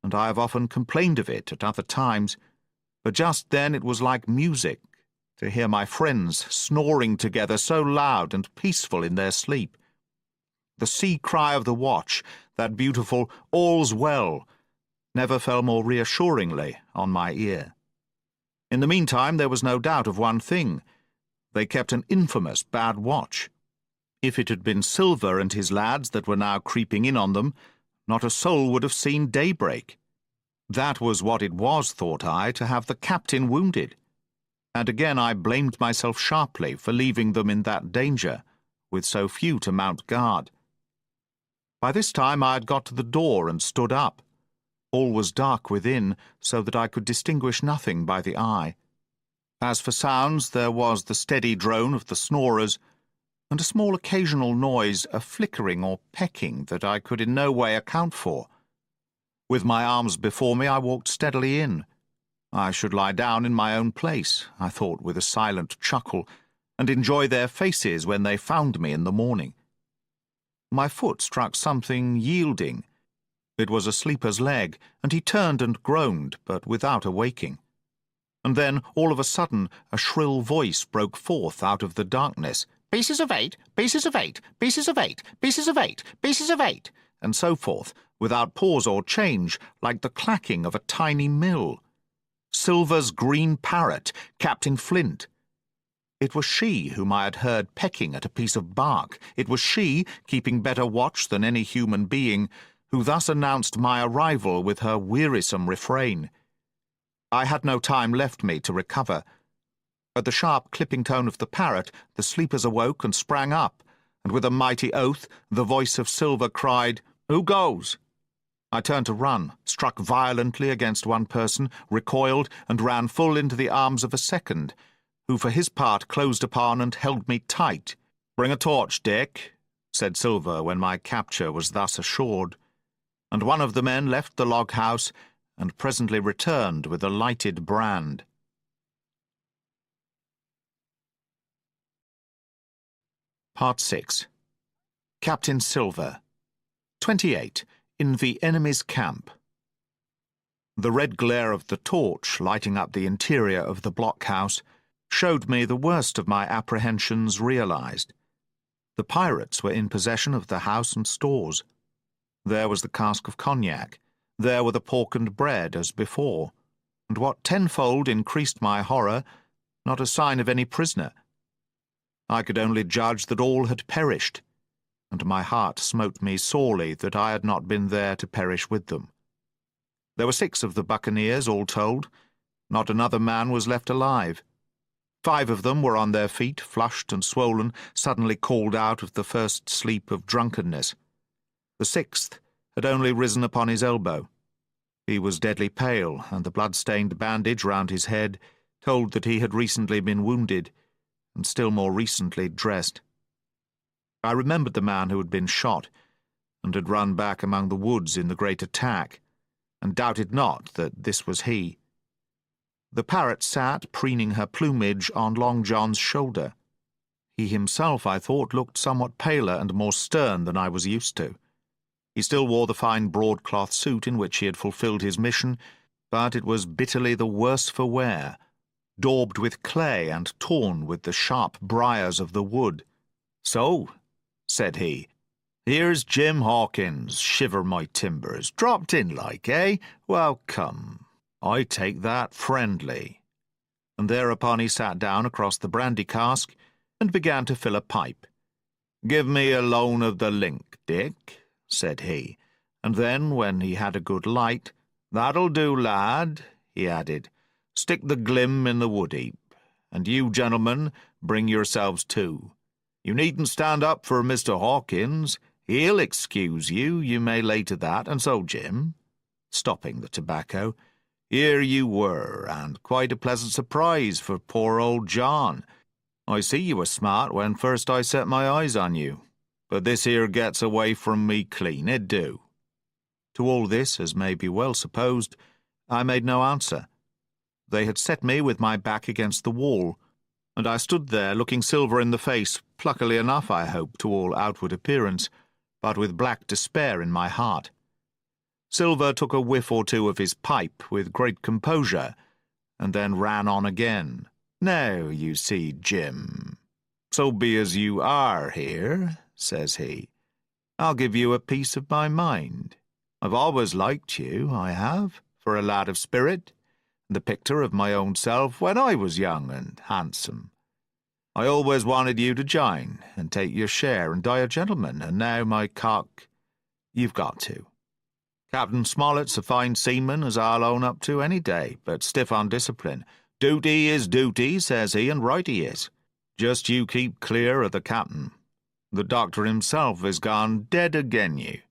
and I have often complained of it at other times, but just then it was like music to hear my friends snoring together so loud and peaceful in their sleep. The sea cry of the watch, that beautiful "All's well," never fell more reassuringly on my ear. In the meantime there was no doubt of one thing. They kept an infamous bad watch. If it had been Silver and his lads that were now creeping in on them, not a soul would have seen daybreak. That was what it was, thought I, to have the captain wounded. And again I blamed myself sharply for leaving them in that danger, with so few to mount guard. By this time I had got to the door and stood up. All was dark within, so that I could distinguish nothing by the eye. As for sounds, there was the steady drone of the snorers, and a small occasional noise, a flickering or pecking, that I could in no way account for. With my arms before me, I walked steadily in. I should lie down in my own place, I thought with a silent chuckle, and enjoy their faces when they found me in the morning. My foot struck something yielding. It was a sleeper's leg, and he turned and groaned, but without awaking. And then, all of a sudden, a shrill voice broke forth out of the darkness. "Pieces of 8, pieces of 8, pieces of 8, pieces of 8, pieces of 8, and so forth, without pause or change, like the clacking of a tiny mill. Silver's green parrot, Captain Flint. It was she whom I had heard pecking at a piece of bark. It was she, keeping better watch than any human being, who thus announced my arrival with her wearisome refrain. I had no time left me to recover. At the sharp clipping tone of the parrot, the sleepers awoke and sprang up, and with a mighty oath, the voice of Silver cried, "Who goes?" I turned to run, struck violently against one person, recoiled, and ran full into the arms of a second, who for his part closed upon and held me tight. "Bring a torch, Dick," said Silver when my capture was thus assured. And one of the men left the log-house and presently returned with a lighted brand. Part 6. Captain Silver. 28. In the enemy's camp. The red glare of the torch, lighting up the interior of the blockhouse, showed me the worst of my apprehensions realized. The pirates were in possession of the house and stores. There was the cask of cognac. There were the pork and bread, as before. And what tenfold increased my horror, not a sign of any prisoner. I could only judge that all had perished, and my heart smote me sorely that I had not been there to perish with them. There were 6 of the buccaneers, all told. Not another man was left alive. 5 of them were on their feet, flushed and swollen, suddenly called out of the first sleep of drunkenness. The 6th had only risen upon his elbow. He was deadly pale, and the blood-stained bandage round his head told that he had recently been wounded, and still more recently dressed. I remembered the man who had been shot, and had run back among the woods in the great attack, and doubted not that this was he. The parrot sat, preening her plumage, on Long John's shoulder. He himself, I thought, looked somewhat paler and more stern than I was used to. He still wore the fine broadcloth suit in which he had fulfilled his mission, but it was bitterly the worse for wear, daubed with clay and torn with the sharp briars of the wood. "So," said he, "here's Jim Hawkins, shiver my timbers, dropped in like, eh? Well, come, I take that friendly." And thereupon he sat down across the brandy cask and began to fill a pipe. "Give me a loan of the link, Dick," said he, and then, when he had a good light, "That'll do, lad," he added. "Stick the glim in the wood-heap, and you, gentlemen, bring yourselves too. You needn't stand up for Mr. Hawkins. He'll excuse you, you may lay to that, and so, Jim," stopping the tobacco, "here you were, and quite a pleasant surprise for poor old John. I see you were smart when first I set my eyes on you, but this here gets away from me clean, it do." To all this, as may be well supposed, I made no answer. They had set me with my back against the wall, and I stood there looking Silver in the face, pluckily enough, I hope, to all outward appearance, but with black despair in my heart. Silver took a whiff or two of his pipe with great composure, and then ran on again. "Now, you see, Jim, so be as you are here," says he, "I'll give you a piece of my mind. I've always liked you, I have, for a lad of spirit, the picture of my own self when I was young and handsome. I always wanted you to join and take your share and die a gentleman, and now, my cock, you've got to. Captain Smollett's a fine seaman, as I'll own up to any day, but stiff on discipline. Duty is duty, says he, and right he is. Just you keep clear of the captain. The doctor himself is gone dead again you.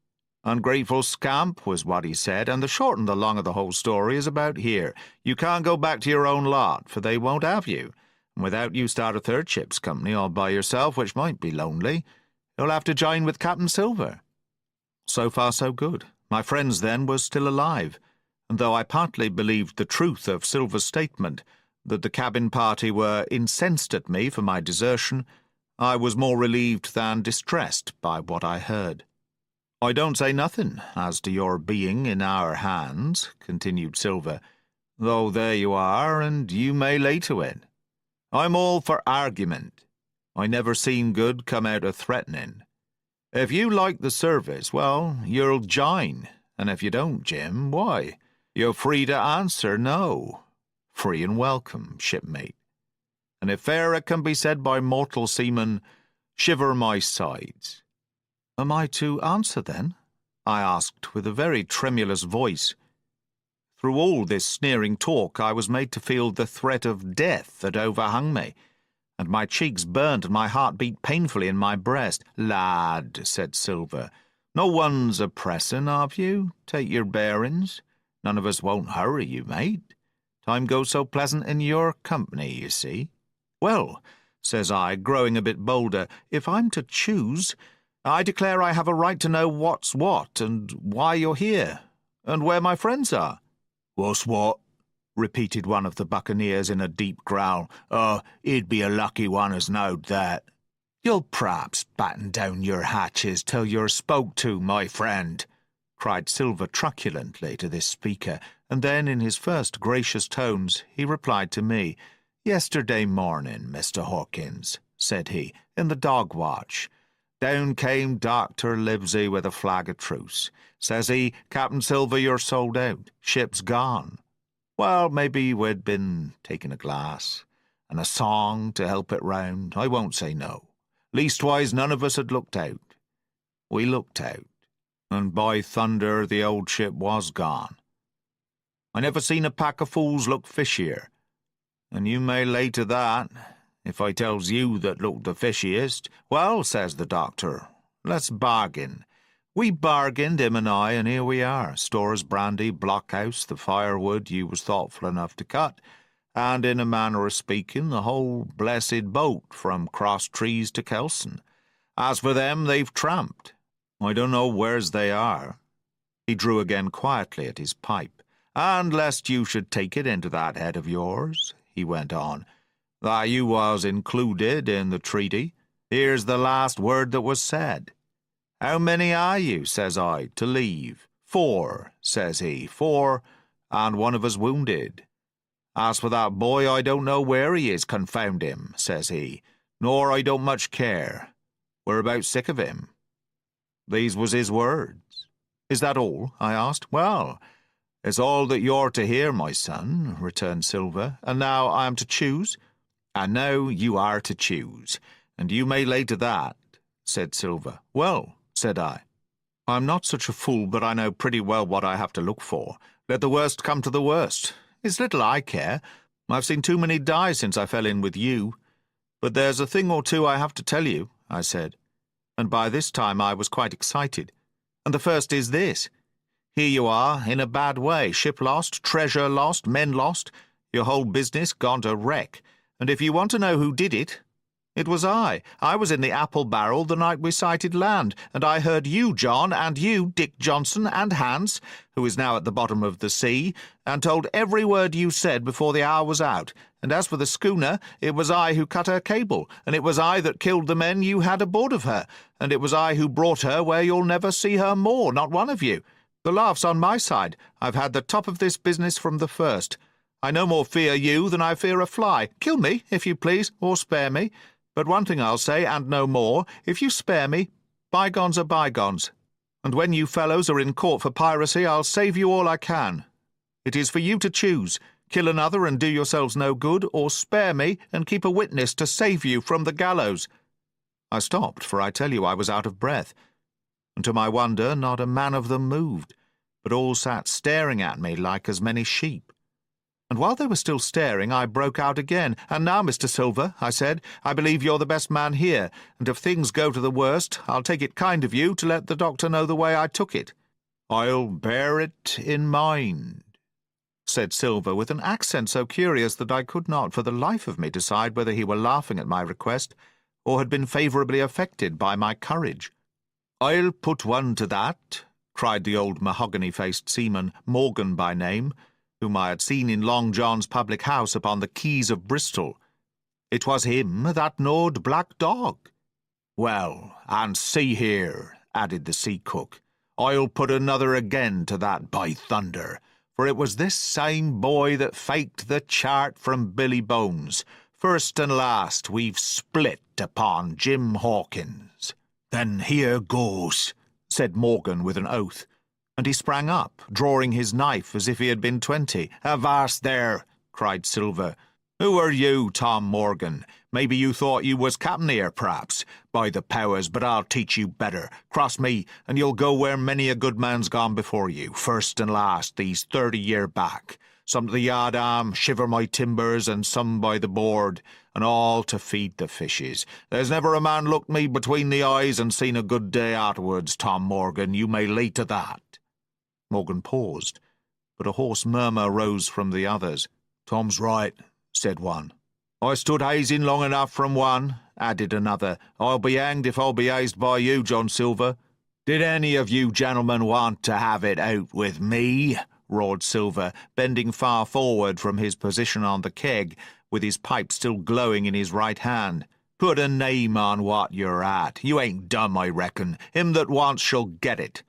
Ungrateful scamp, was what he said, and the short and the long of the whole story is about here. You can't go back to your own lot, for they won't have you. And without you start a third ship's company all by yourself, which might be lonely, you'll have to join with Captain Silver." So far so good. My friends, then, were still alive, and though I partly believed the truth of Silver's statement that the cabin party were incensed at me for my desertion, I was more relieved than distressed by what I heard. "I don't say nothing as to your being in our hands," continued Silver, "though there you are, and you may lay to it. I'm all for argument. I never seen good come out of threatening. If you like the service, well, you'll join, and if you don't, Jim, why, you're free to answer no. Free and welcome, shipmate. And if e'er it can be said by mortal seamen, shiver my sides." "Am I to answer, then?" I asked with a very tremulous voice. Through all this sneering talk I was made to feel the threat of death that overhung me, and my cheeks burned and my heart beat painfully in my breast. "Lad," said Silver, "no one's a-pressing of you. Take your bearings. None of us won't hurry you, mate. Time goes so pleasant in your company, you see." "Well," says I, growing a bit bolder, "if I'm to choose, I declare I have a right to know what's what, and why you're here, and where my friends are." "What's what?" repeated one of the buccaneers in a deep growl. He'd be a lucky one as knowed that." "You'll p'raps batten down your hatches till you're spoke to, my friend," cried Silver truculently to this speaker, and then in his first gracious tones he replied to me. "Yesterday morning, Mr. Hawkins," said he, "in the dog-watch, down came Dr. Livesey with a flag of truce. Says he, 'Captain Silver, you're sold out. Ship's gone.' Well, maybe we'd been taking a glass, and a song to help it round. I won't say no. Leastwise, none of us had looked out. We looked out, and by thunder the old ship was gone. I never seen a pack of fools look fishier, and you may lay to that, if I tells you that looked the fishiest. Well, says the doctor, let's bargain. We bargained, him and I, and here we are. Stores, brandy, blockhouse, the firewood you was thoughtful enough to cut, and in a manner of speaking, the whole blessed boat from Cross Trees to Kelson. As for them, they've tramped. I don't know where's they are." He drew again quietly at his pipe. "And lest you should take it into that head of yours," he went on, "that you was included in the treaty, here's the last word that was said. 'How many are you,' says I, 'to leave?' 4, says he, 4, and one of us wounded. 'As for that boy, I don't know where he is, confound him,' says he, 'nor I don't much care. We're about sick of him.' These was his words." "Is that all?" I asked. "Well, it's all that you're to hear, my son," returned Silver. "And now I am to choose?" "And now you are to choose, and you may lay to that," said Silver. "Well," said I, "I'm not such a fool but I know pretty well what I have to look for. Let the worst come to the worst. It's little I care. I've seen too many die since I fell in with you. But there's a thing or two I have to tell you," I said, and by this time I was quite excited. "And the first is this. Here you are, in a bad way, ship lost, treasure lost, men lost, your whole business gone to wreck. And if you want to know who did it, it was I. I was in the apple barrel the night we sighted land, and I heard you, John, and you, Dick Johnson, and Hans, who is now at the bottom of the sea, and told every word you said before the hour was out. And as for the schooner, it was I who cut her cable, and it was I that killed the men you had aboard of her, and it was I who brought her where you'll never see her more, not one of you. The laugh's on my side. I've had the top of this business from the first. I no more fear you than I fear a fly. Kill me, if you please, or spare me. But one thing I'll say, and no more, if you spare me, bygones are bygones. And when you fellows are in court for piracy, I'll save you all I can. It is for you to choose. Kill another and do yourselves no good, or spare me and keep a witness to save you from the gallows." I stopped, for I tell you I was out of breath, and to my wonder not a man of them moved, but all sat staring at me like as many sheep. And while they were still staring, I broke out again. "And now, Mr. Silver," I said, "I believe you're the best man here, and if things go to the worst, I'll take it kind of you to let the doctor know the way I took it." "I'll bear it in mind," said Silver, with an accent so curious that I could not for the life of me decide whether he were laughing at my request or had been favourably affected by my courage. "I'll put one to that," cried the old mahogany-faced seaman, Morgan by name, whom I had seen in Long John's public house upon the quays of Bristol. It was him that knowed Black Dog. Well, and see here, added the sea cook, I'll put another again to that, by thunder, for it was this same boy that faked the chart from Billy Bones. First and last we've split upon Jim Hawkins. Then here goes, said Morgan with an oath, and he sprang up, drawing his knife as if he had been 20. Avast there, cried Silver. Who are you, Tom Morgan? Maybe you thought you was captain here, perhaps. By the powers, but I'll teach you better. Cross me, and you'll go where many a good man's gone before you, first and last, these 30 year back. Some to the yard arm, shiver my timbers, and some by the board, and all to feed the fishes. There's never a man looked me between the eyes and seen a good day afterwards, Tom Morgan, you may lay to that. Morgan paused, but a hoarse murmur rose from the others. Tom's right, said one. I stood hazing long enough from one, added another. I'll be hanged if I'll be hazed by you, John Silver. Did any of you gentlemen want to have it out with me? Roared Silver, bending far forward from his position on the keg, with his pipe still glowing in his right hand. Put a name on what you're at. You ain't dumb, I reckon. Him that wants shall get it.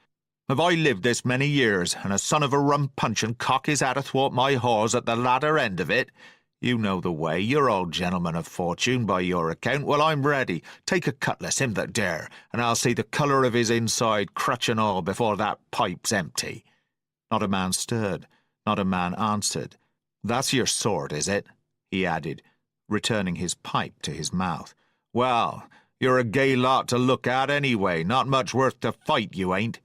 Have I lived this many years, and a son of a rum punch and cock his hat athwart my hawse at the latter end of it? You know the way. You're all gentlemen of fortune by your account. Well, I'm ready. Take a cutlass, him that dare, and I'll see the colour of his inside, crutch and all, before that pipe's empty. Not a man stirred. Not a man answered. That's your sword, is it? He added, returning his pipe to his mouth. Well, you're a gay lot to look at anyway. Not much worth to fight, you ain't.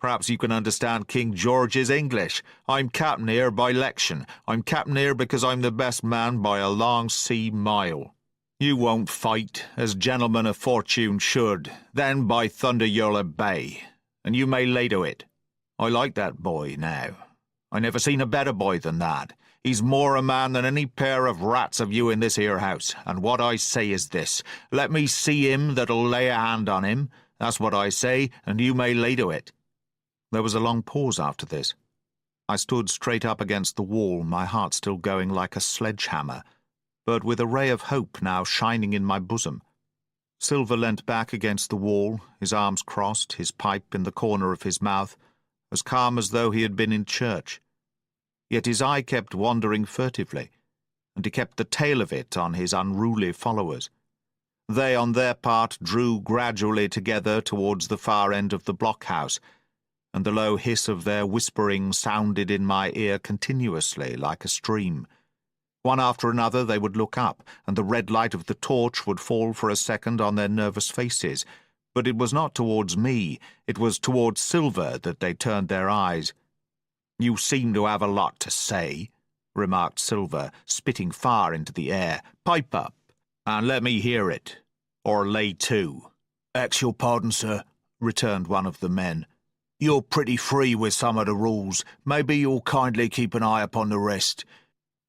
Perhaps you can understand King George's English. I'm captain here by 'lection. I'm captain here because I'm the best man by a long sea mile. You won't fight, as gentlemen of fortune should. Then by thunder you'll obey, and you may lay to it. I like that boy now. I never seen a better boy than that. He's more a man than any pair of rats of you in this here house, and what I say is this. Let me see him that'll lay a hand on him. That's what I say, and you may lay to it. There was a long pause after this. I stood straight up against the wall, my heart still going like a sledgehammer, but with a ray of hope now shining in my bosom. Silver leant back against the wall, his arms crossed, his pipe in the corner of his mouth, as calm as though he had been in church. Yet his eye kept wandering furtively, and he kept the tail of it on his unruly followers. They, on their part, drew gradually together towards the far end of the blockhouse, and the low hiss of their whispering sounded in my ear continuously like a stream. One after another they would look up, and the red light of the torch would fall for a second on their nervous faces. But it was not towards me, it was towards Silver that they turned their eyes. You seem to have a lot to say, remarked Silver, spitting far into the air. Pipe up, and let me hear it, or lay to. Ax your pardon, sir, returned one of the men. You're pretty free with some of the rules. Maybe you'll kindly keep an eye upon the rest.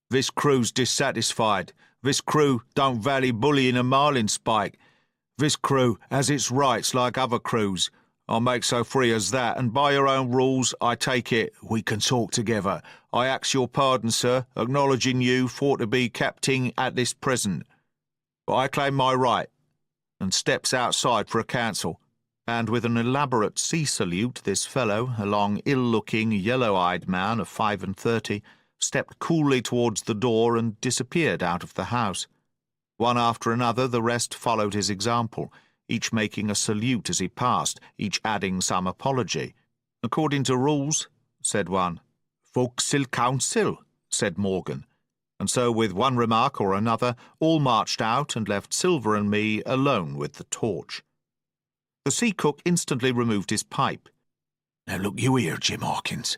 This crew's dissatisfied. This crew don't value bullying and marlin spike. This crew has its rights like other crews. I'll make so free as that, and by your own rules, I take it, we can talk together. I ax your pardon, sir, acknowledging you for to be capting at this present. But I claim my right, and steps outside for a council. And with an elaborate sea salute, this fellow, a long, ill-looking, yellow-eyed man of 35, stepped coolly towards the door and disappeared out of the house. One after another, the rest followed his example, each making a salute as he passed, each adding some apology. According to rules, said one. Forecastle council, said Morgan. And so, with one remark or another, all marched out and left Silver and me alone with the torch. The sea cook instantly removed his pipe. Now look you here, Jim Hawkins,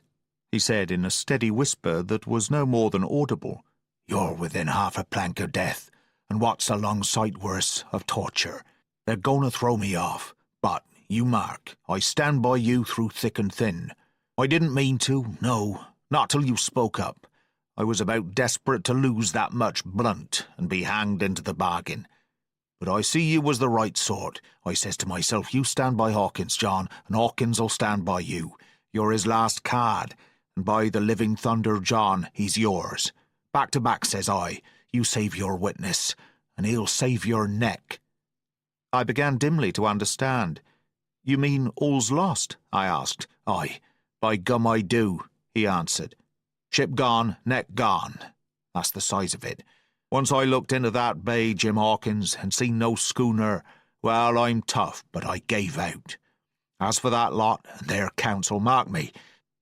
he said in a steady whisper that was no more than audible. You're within half a plank of death, and what's a long sight worse, of torture. They're going to throw me off, but, you mark, I stand by you through thick and thin. I didn't mean to, no, not till you spoke up. I was about desperate to lose that much blunt and be hanged into the bargain. But I see you was the right sort. I says to myself, you stand by Hawkins, John, and Hawkins'll stand by you. You're his last card, and by the living thunder, John, he's yours. Back to back, says I. You save your witness, and he'll save your neck." I began dimly to understand. "You mean all's lost?" I asked. "Aye, by gum I do," he answered. "Ship gone, neck gone. That's the size of it. Once I looked into that bay, Jim Hawkins, and seen no schooner, well, I'm tough, but I gave out. As for that lot and their counsel, mark me,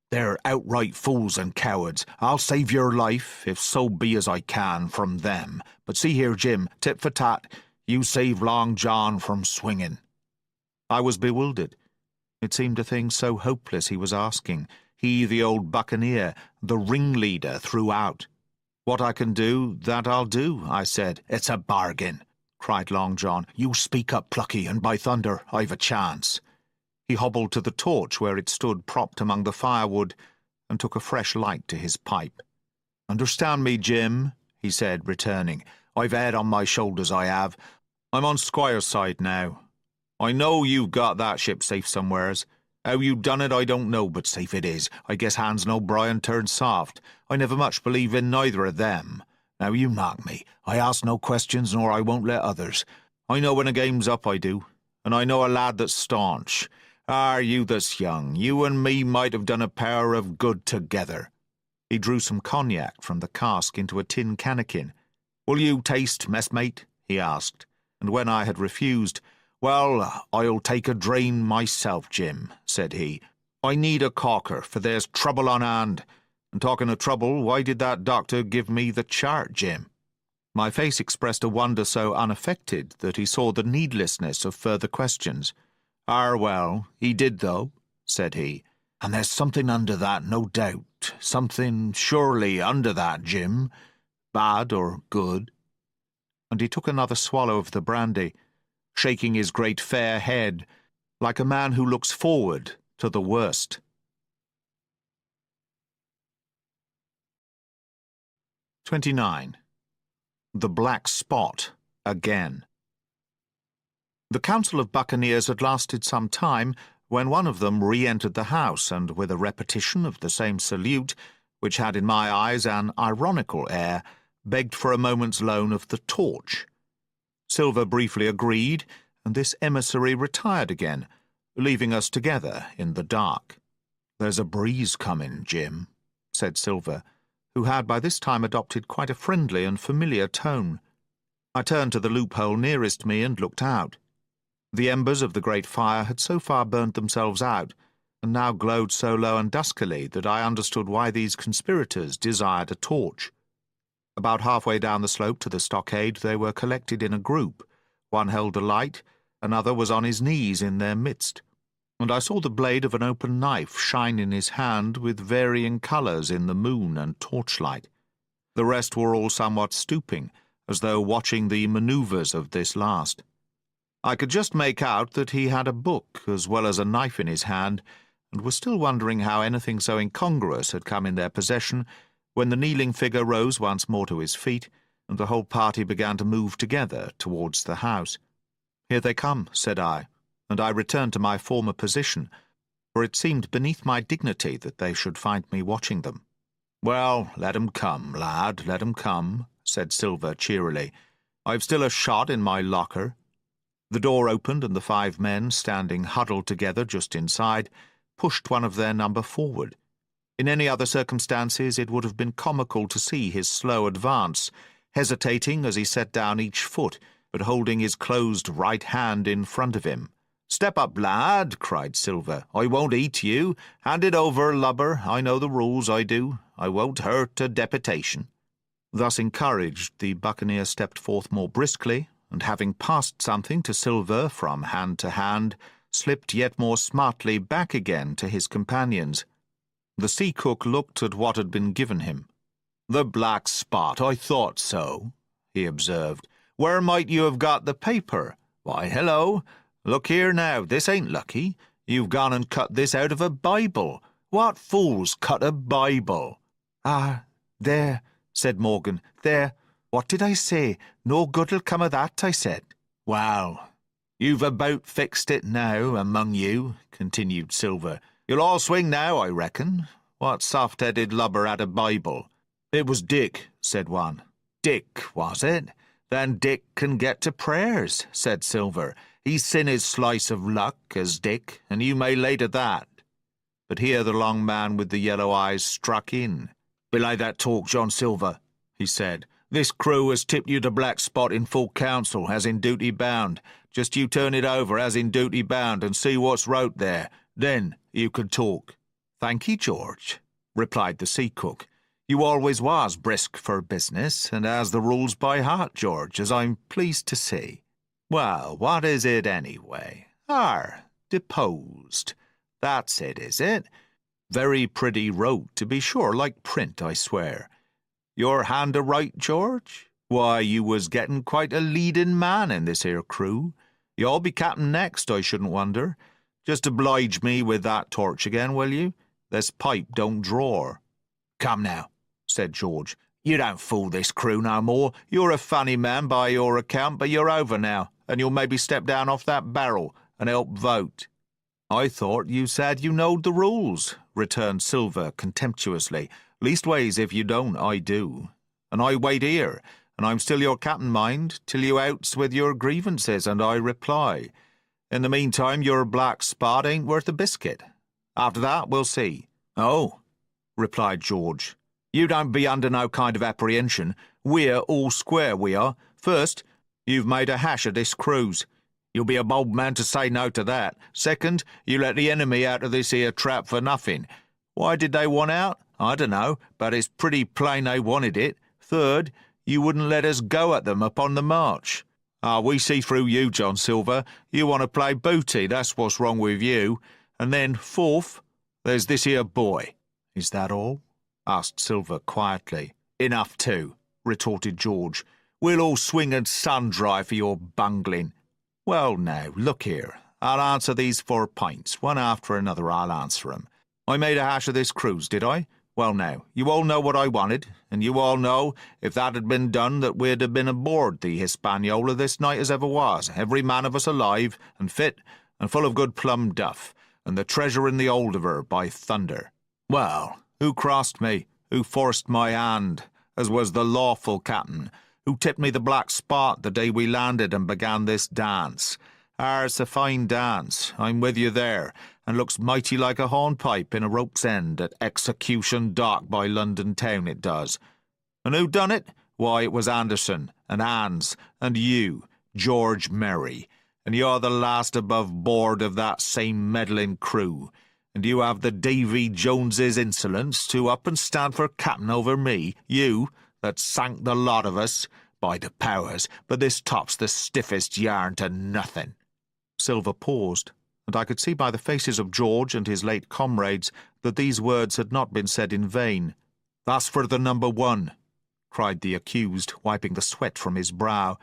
they're outright fools and cowards. I'll save your life, if so be as I can, from them. But see here, Jim, tit for tat, you save Long John from swinging." I was bewildered. It seemed a thing so hopeless he was asking. He, the old buccaneer, the ringleader throughout. "What I can do, that I'll do," I said. "It's a bargain," cried Long John. "You speak up, Plucky, and by thunder, I've a chance." He hobbled to the torch where it stood propped among the firewood and took a fresh light to his pipe. "Understand me, Jim," he said, returning. "I've head on my shoulders, I have. I'm on Squire's side now. I know you've got that ship safe somewheres. How you done it I don't know, but safe it is. I guess Hans and O'Brien turned soft. I never much believe in neither of them. Now you mark me. I ask no questions, nor I won't let others. I know when a game's up, I do, and I know a lad that's staunch. You that's young, you and me might have done a power of good together." He drew some cognac from the cask into a tin cannikin. "Will you taste, messmate?" he asked, and when I had refused, "Well, I'll take a drain myself, Jim," said he. "I need a corker, for there's trouble on hand. And talking of trouble, why did that doctor give me the chart, Jim?" My face expressed a wonder so unaffected that he saw the needlessness of further questions. Well, he did, though," said he. "And there's something under that, no doubt. Something surely under that, Jim. Bad or good?" And he took another swallow of the brandy, shaking his great fair head, like a man who looks forward to the worst. 29. The Black Spot Again. The council of buccaneers had lasted some time when one of them re-entered the house, and with a repetition of the same salute, which had in my eyes an ironical air, begged for a moment's loan of the torch. Silver briefly agreed, and this emissary retired again, leaving us together in the dark. "There's a breeze coming, Jim," said Silver, who had by this time adopted quite a friendly and familiar tone. I turned to the loophole nearest me and looked out. The embers of the great fire had so far burnt themselves out, and now glowed so low and duskily that I understood why these conspirators desired a torch. About halfway down the slope to the stockade they were collected in a group. One held a light, another was on his knees in their midst, and I saw the blade of an open knife shine in his hand with varying colours in the moon and torchlight. The rest were all somewhat stooping, as though watching the manoeuvres of this last. I could just make out that he had a book as well as a knife in his hand, and was still wondering how anything so incongruous had come in their possession, when the kneeling figure rose once more to his feet, and the whole party began to move together towards the house. "Here they come," said I, and I returned to my former position, for it seemed beneath my dignity that they should find me watching them. "Well, let 'em come, lad, let 'em come," said Silver cheerily. "I've still a shot in my locker." The door opened, and the 5 men, standing huddled together just inside, pushed one of their number forward. In any other circumstances it would have been comical to see his slow advance, hesitating as he set down each foot, but holding his closed right hand in front of him. "Step up, lad," cried Silver. "I won't eat you. Hand it over, lubber. I know the rules, I do. I won't hurt a deputation." Thus encouraged, the buccaneer stepped forth more briskly, and having passed something to Silver from hand to hand, slipped yet more smartly back again to his companions. The sea cook looked at what had been given him. "The Black Spot, I thought so," he observed. "Where might you have got the paper? Why, hello! Look here now, this ain't lucky. You've gone and cut this out of a Bible. What fools cut a Bible?" "There," said Morgan, "there. What did I say? No good'll come of that, I said." "Well, you've about fixed it now, among you," continued Silver. You'll all swing now, I reckon. What soft-headed lubber had a Bible? It was Dick, said one. Dick, was it? Then Dick can get to prayers, said Silver. He's seen his slice of luck, as Dick, and you may lay to that. But here the long man with the yellow eyes struck in. Belay that talk, John Silver, he said. This crew has tipped you the black spot in full council, as in duty bound. Just you turn it over, as in duty bound, and see what's wrote there. Then you can talk. Thank ye, George, replied the sea cook. You always was brisk for business, and has the rules by heart, George, as I'm pleased to see. Well, what is it anyway? Deposed. That's it, is it? Very pretty wrote, to be sure, like print, I swear. Your hand a-right, George? Why, you was getting quite a leading man in this here crew. You'll be captain next, I shouldn't wonder. Just oblige me with that torch again, will you? This pipe don't draw. Come now, said George. You don't fool this crew no more. You're a funny man by your account, but you're over now, and you'll maybe step down off that barrel and help vote. I thought you said you knowed the rules, returned Silver contemptuously. Leastways, if you don't, I do. And I wait here, and I'm still your captain, mind, till you outs with your grievances, and I reply. In the meantime, your black spot ain't worth a biscuit. After that, we'll see. Oh, replied George. You don't be under no kind of apprehension. We're all square, we are. First, you've made a hash of this cruise. You'll be a bold man to say no to that. Second, you let the enemy out of this here trap for nothing. Why did they want out? I dunno, but it's pretty plain they wanted it. Third, you wouldn't let us go at them upon the march. We see through you, John Silver. You want to play booty, that's what's wrong with you. And then, fourth, there's this here boy. Is that all? Asked Silver quietly. Enough too, retorted George. We'll all swing and sun-dry for your bungling. Well, now, look here. I'll answer these 4 pints. One after another I'll answer 'em. I made a hash of this cruise, did I? Well, now, you all know what I wanted, and you all know, if that had been done, that we'd have been aboard the Hispaniola this night as ever was, every man of us alive, and fit, and full of good plum duff, and the treasure in the hold of her, by thunder. Well, who crossed me, who forced my hand, as was the lawful captain, who tipped me the black spot the day we landed and began this dance? It's a fine dance, I'm with you there, and looks mighty like a hornpipe in a rope's end at execution dock by London town, it does. And who done it? Why, it was Anderson, and Hans, and you, George Merry, and you're the last above board of that same meddling crew, and you have the Davy Jones's insolence to up and stand for captain over me, you, that sank the lot of us. By the powers, but this tops the stiffest yarn to nothing. Silver paused, and I could see by the faces of George and his late comrades that these words had not been said in vain. That's for the number 1, cried the accused, wiping the sweat from his brow,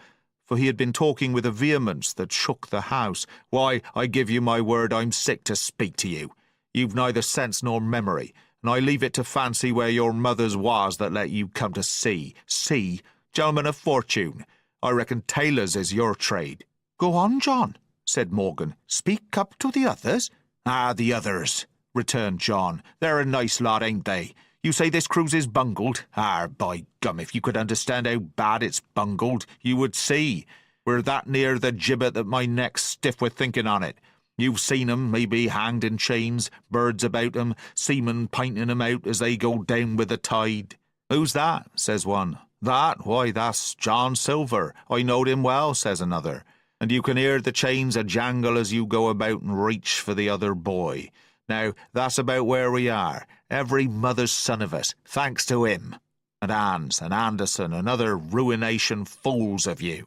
for he had been talking with a vehemence that shook the house. Why, I give you my word I'm sick to speak to you. You've neither sense nor memory, and I leave it to fancy where your mothers was that let you come to sea. Sea? Gentlemen of fortune, I reckon tailors is your trade. Go on, John, said Morgan. Speak up to the others. The others, returned John. They're a nice lot, ain't they? You say this cruise is bungled? By gum, if you could understand how bad it's bungled, you would see. We're that near the gibbet that my neck's stiff with thinking on it. You've seen 'em, maybe, hanged in chains, birds about 'em, seamen pinting 'em out as they go down with the tide. Who's that? Says one. That? Why, that's John Silver. I knowed him well, says another. And you can hear the chains a jangle as you go about and reach for the other boy. Now, that's about where we are, every mother's son of us, thanks to him, and Hans and Anderson and other ruination fools of you.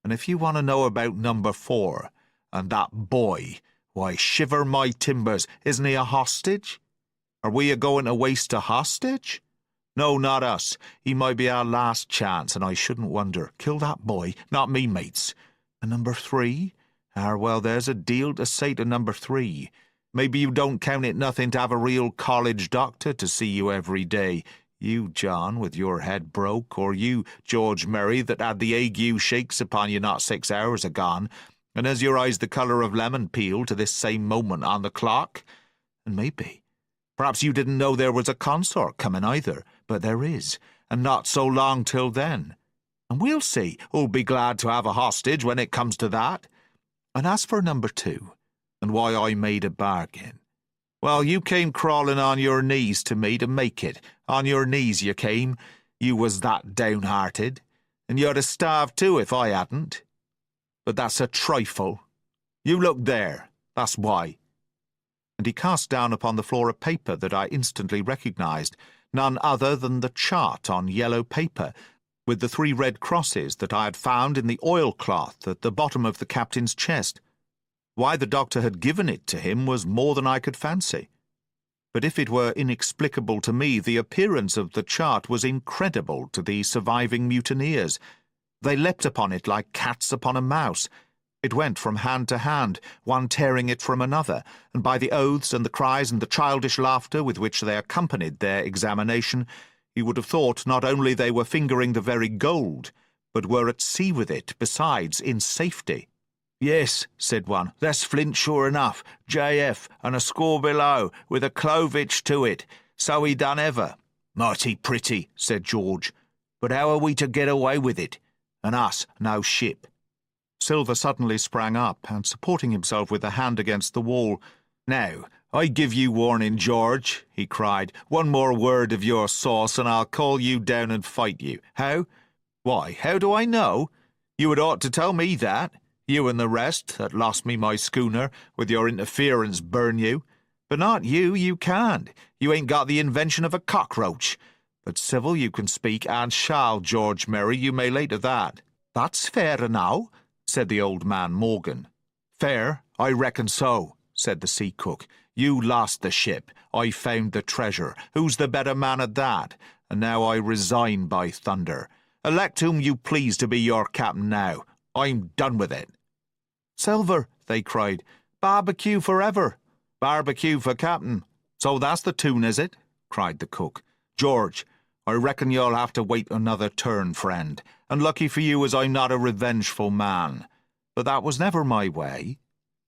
And if you want to know about number 4, and that boy, why, shiver my timbers, isn't he a hostage? Are we a-going to waste a hostage? No, not us. He might be our last chance, and I shouldn't wonder. Kill that boy, not me, mates. And number 3? Well, there's a deal to say to number 3. Maybe you don't count it nothing to have a real college doctor to see you every day. You, John, with your head broke, or you, George Merry, that had the ague shakes upon you not 6 hours agone, and has your eyes the colour of lemon peel to this same moment on the clock? And maybe. Perhaps you didn't know there was a consort coming either, but there is, and not so long till then. And we'll see who'll be glad to have a hostage when it comes to that. And as for number 2, and why I made a bargain, well, you came crawling on your knees to me to make it. On your knees you came. You was that downhearted. And you'd have starved too if I hadn't. But that's a trifle. You look there, that's why. And he cast down upon the floor a paper that I instantly recognised, none other than the chart on yellow paper, with the 3 red crosses that I had found in the oilcloth at the bottom of the captain's chest. Why the doctor had given it to him was more than I could fancy. But if it were inexplicable to me, the appearance of the chart was incredible to the surviving mutineers. They leapt upon it like cats upon a mouse. It went from hand to hand, one tearing it from another, and by the oaths and the cries and the childish laughter with which they accompanied their examination, you would have thought not only they were fingering the very gold, but were at sea with it, besides, in safety. "Yes," said one, "that's Flint sure enough, J.F., and a score below, with a clovitch to it. So he done ever." "Mighty pretty," said George. "But how are we to get away with it? And us, no ship." Silver suddenly sprang up, and supporting himself with a hand against the wall, "Now, I give you warning, George," he cried. "One more word of your sauce, and I'll call you down and fight you. How? Why, how do I know? You had ought to tell me that. You and the rest that lost me my schooner, with your interference burn you. But not you, you can't. You ain't got the invention of a cockroach. But civil you can speak, and shall, George Merry, you may lay to that." "That's fair enow," said the old man Morgan. "Fair? I reckon so," said the sea cook. "You lost the ship. I found the treasure. Who's the better man at that? And now I resign, by thunder. Elect whom you please to be your captain now. I'm done with it." "Silver," they cried. "Barbecue forever." "Barbecue for captain. So that's the tune, is it?" cried the cook. "George, I reckon you'll have to wait another turn, friend, and lucky for you as I'm not a revengeful man. But that was never my way.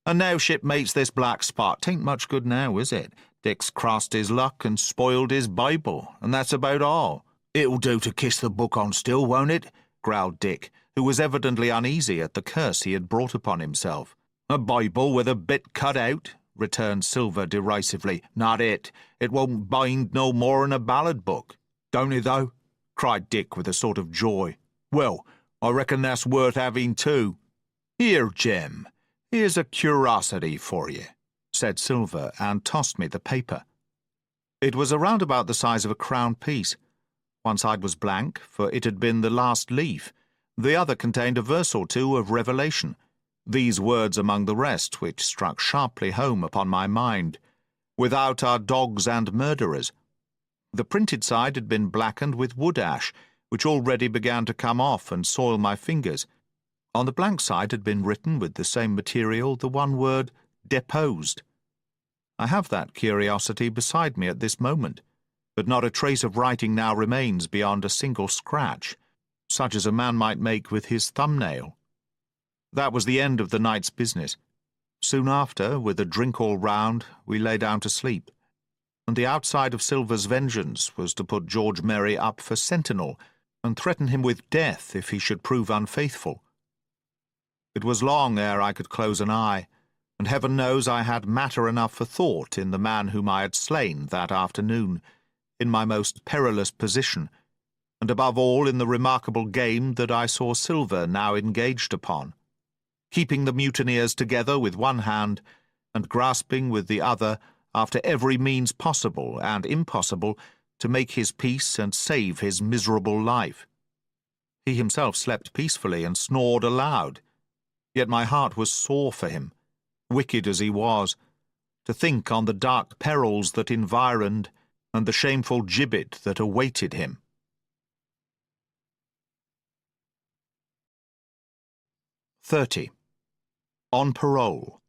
And now, shipmates, this black spot tain't much good now, is it? Dick's crossed his luck and spoiled his Bible, and that's about all." "It'll do to kiss the book on still, won't it?" growled Dick, who was evidently uneasy at the curse he had brought upon himself. "A Bible with a bit cut out?" returned Silver derisively. "Not it. It won't bind no more'n a ballad book." "Don't it, though?" cried Dick with a sort of joy. "Well, I reckon that's worth having too. Here, Jem, here's a curiosity for you," said Silver, and tossed me the paper. It was around about the size of a crown piece. One side was blank, for it had been the last leaf. The other contained a verse or two of Revelation, these words among the rest, which struck sharply home upon my mind: "Without are dogs and murderers." The printed side had been blackened with wood ash, which already began to come off and soil my fingers. On the blank side had been written with the same material the one word, "deposed." I have that curiosity beside me at this moment, but not a trace of writing now remains beyond a single scratch, such as a man might make with his thumbnail. That was the end of the night's business. Soon after, with a drink all round, we lay down to sleep, and the outside of Silver's vengeance was to put George Merry up for sentinel and threaten him with death if he should prove unfaithful. It was long ere I could close an eye, and heaven knows I had matter enough for thought in the man whom I had slain that afternoon, in my most perilous position, and above all in the remarkable game that I saw Silver now engaged upon, keeping the mutineers together with one hand, and grasping with the other after every means possible and impossible to make his peace and save his miserable life. He himself slept peacefully and snored aloud, yet my heart was sore for him, wicked as he was, to think on the dark perils that environed and the shameful gibbet that awaited him. 30. On parole.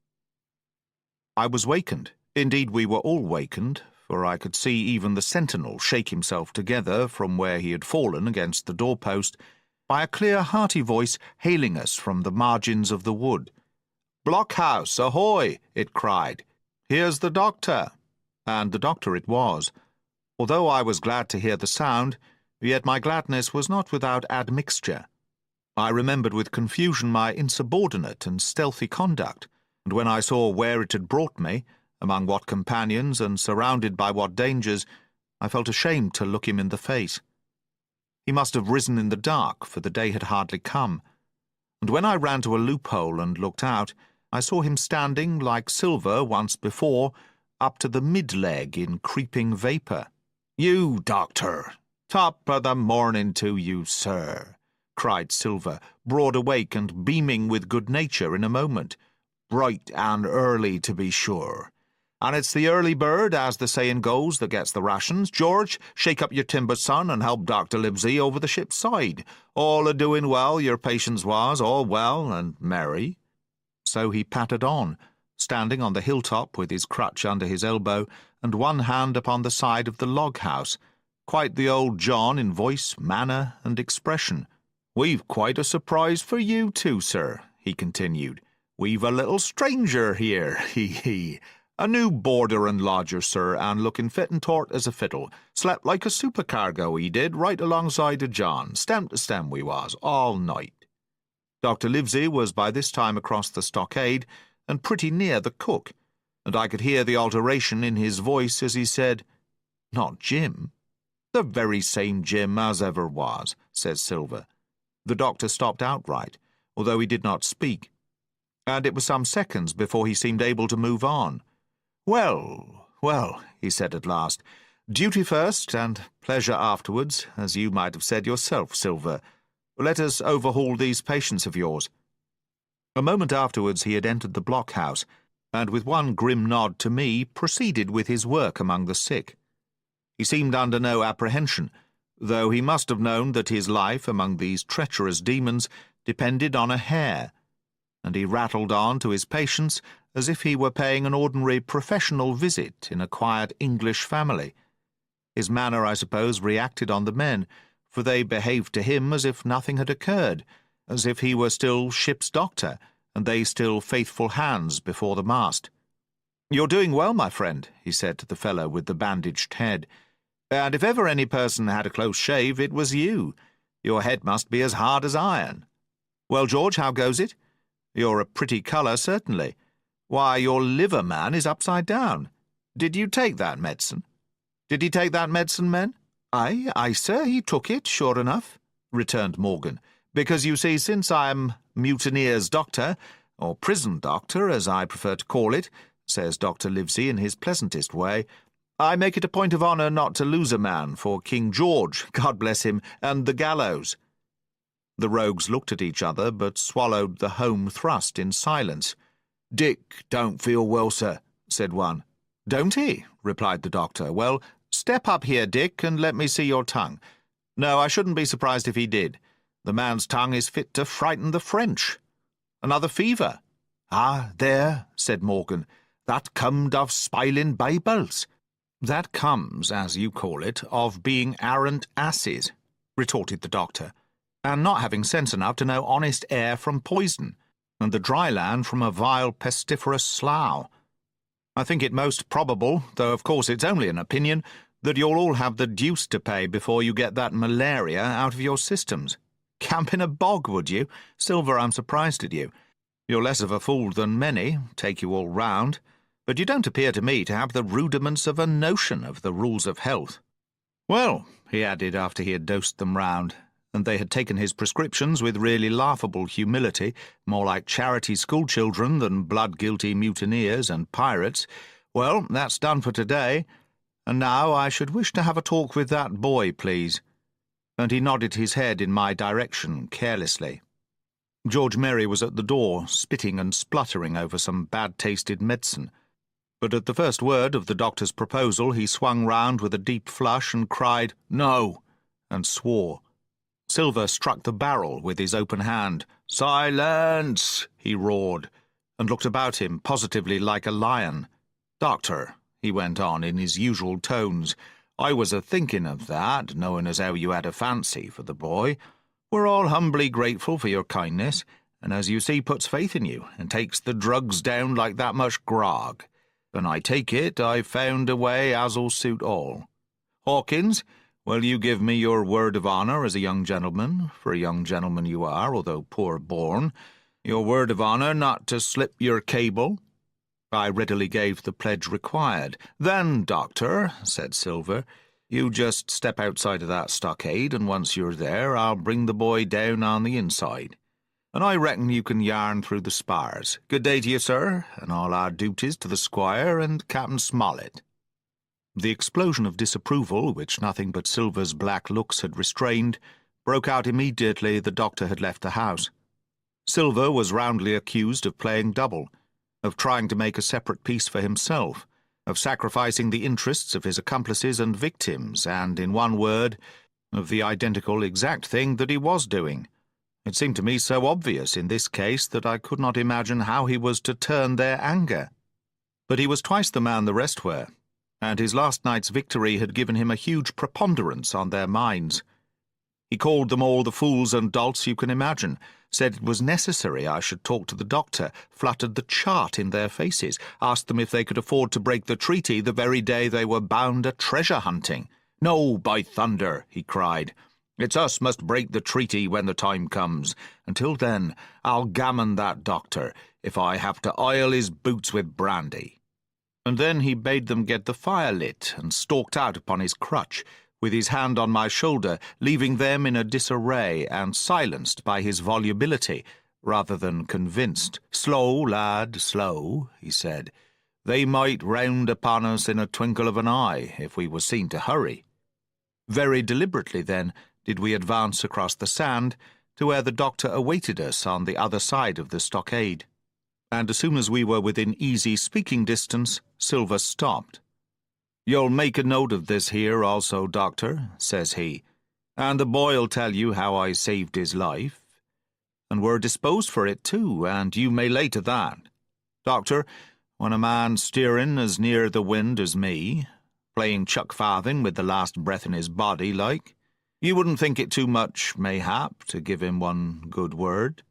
I was wakened. Indeed, we were all wakened, for I could see even the sentinel shake himself together from where he had fallen against the doorpost, by a clear, hearty voice hailing us from the margins of the wood. "Blockhouse, ahoy!" it cried. "Here's the doctor." And the doctor it was. Although I was glad to hear the sound, yet my gladness was not without admixture. I remembered with confusion my insubordinate and stealthy conduct, and when I saw where it had brought me, among what companions and surrounded by what dangers, I felt ashamed to look him in the face. He must have risen in the dark, for the day had hardly come, and when I ran to a loophole and looked out, I saw him standing, like Silver once before, up to the mid-leg in creeping vapour. "You, doctor! Top of the morning to you, sir!" cried Silver, broad awake and beaming with good nature in a moment. "Bright and early, to be sure. And it's the early bird, as the saying goes, that gets the rations. George, shake up your timber, son, and help Dr. Livesey over the ship's side. All a-doing well, your patience was, all well and merry." So he pattered on, standing on the hilltop with his crutch under his elbow and one hand upon the side of the log-house, quite the old John in voice, manner, and expression. "We've quite a surprise for you too, sir," he continued. "We've a little stranger here, he. A new boarder and lodger, sir, and looking fit and taut as a fiddle. Slept like a supercargo, he did, right alongside of John. Stem to stem we was, all night." Dr. Livesey was by this time across the stockade and pretty near the cook, and I could hear the alteration in his voice as he said, "Not Jim?" "The very same Jim as ever was," says Silver. The doctor stopped outright, although he did not speak, and it was some seconds before he seemed able to move on. "Well, well," he said at last, "duty first and pleasure afterwards, as you might have said yourself, Silver. Let us overhaul these patients of yours." A moment afterwards he had entered the blockhouse, and with one grim nod to me proceeded with his work among the sick. He seemed under no apprehension, though he must have known that his life among these treacherous demons depended on a hair, and he rattled on to his patients as if he were paying an ordinary professional visit in a quiet English family. His manner, I suppose, reacted on the men, for they behaved to him as if nothing had occurred, as if he were still ship's doctor, and they still faithful hands before the mast. "You're doing well, my friend," he said to the fellow with the bandaged head, "and if ever any person had a close shave, it was you. Your head must be as hard as iron. Well, George, how goes it? You're a pretty colour, certainly. Why, your liver, man, is upside down. Did you take that medicine?" "Did he take that medicine, men?" Aye, sir, he took it, sure enough," returned Morgan, "because, you see, since I am mutineer's doctor, or prison doctor, as I prefer to call it," says Dr. Livesey in his pleasantest way, "I make it a point of honour not to lose a man for King George, God bless him, and the gallows." The rogues looked at each other, but swallowed the home thrust in silence. "Dick don't feel well, sir," said one. "Don't he?" replied the doctor. "Well, step up here, Dick, and let me see your tongue. No, I shouldn't be surprised if he did. The man's tongue is fit to frighten the French. Another fever." "Ah, there," said Morgan, "that comed of spilin' Bibles." "That comes, as you call it, of being arrant asses," retorted the doctor, "and not having sense enough to know honest air from poison, and the dry land from a vile pestiferous slough. I think it most probable, though of course it's only an opinion, that you'll all have the deuce to pay before you get that malaria out of your systems. Camp in a bog, would you? Silver, I'm surprised at you. You're less of a fool than many, take you all round, but you don't appear to me to have the rudiments of a notion of the rules of health. Well," he added after he had dosed them round, and they had taken his prescriptions with really laughable humility, more like charity schoolchildren than blood-guilty mutineers and pirates, "well, that's done for today, and now I should wish to have a talk with that boy, please." And he nodded his head in my direction carelessly. George Merry was at the door, spitting and spluttering over some bad-tasted medicine, but at the first word of the doctor's proposal he swung round with a deep flush and cried, "No!" and swore. Silver struck the barrel with his open hand. "Silence!" he roared, and looked about him positively like a lion. "Doctor," he went on in his usual tones, "I was a-thinking of that, knowing as how you had a fancy for the boy. We're all humbly grateful for your kindness, and as you see puts faith in you, and takes the drugs down like that much grog. and I take it I've found a way as'll suit all. Hawkins, will you give me your word of honour as a young gentleman, for a young gentleman you are, although poor born, your word of honour not to slip your cable?" I readily gave the pledge required. "Then, Doctor," said Silver, "you just step outside of that stockade, and once you're there, I'll bring the boy down on the inside. And I reckon you can yarn through the spars. Good day to you, sir, and all our duties to the squire and Captain Smollett." The explosion of disapproval, which nothing but Silver's black looks had restrained, broke out immediately the doctor had left the house. Silver was roundly accused of playing double, of trying to make a separate peace for himself, of sacrificing the interests of his accomplices and victims, and, in one word, of the identical exact thing that he was doing. It seemed to me so obvious in this case that I could not imagine how he was to turn their anger. But he was twice the man the rest were, and his last night's victory had given him a huge preponderance on their minds. He called them all the fools and dolts you can imagine, said it was necessary I should talk to the doctor, fluttered the chart in their faces, asked them if they could afford to break the treaty the very day they were bound a treasure-hunting. "No, by thunder," he cried. "It's us must break the treaty when the time comes. Until then, I'll gammon that doctor, if I have to oil his boots with brandy." And then he bade them get the fire lit, and stalked out upon his crutch, with his hand on my shoulder, leaving them in a disarray and silenced by his volubility, rather than convinced. "Slow, lad, slow," he said. "They might round upon us in a twinkle of an eye, if we were seen to hurry." Very deliberately, then, did we advance across the sand to where the doctor awaited us on the other side of the stockade. And as soon as we were within easy speaking distance, Silver stopped. "You'll make a note of this here also, Doctor," says he, "and the boy'll tell you how I saved his life. And we're disposed for it too, and you may lay to that. Doctor, when a man's steering as near the wind as me, playing chuck-farthing with the last breath in his body, like, you wouldn't think it too much, mayhap, to give him one good word.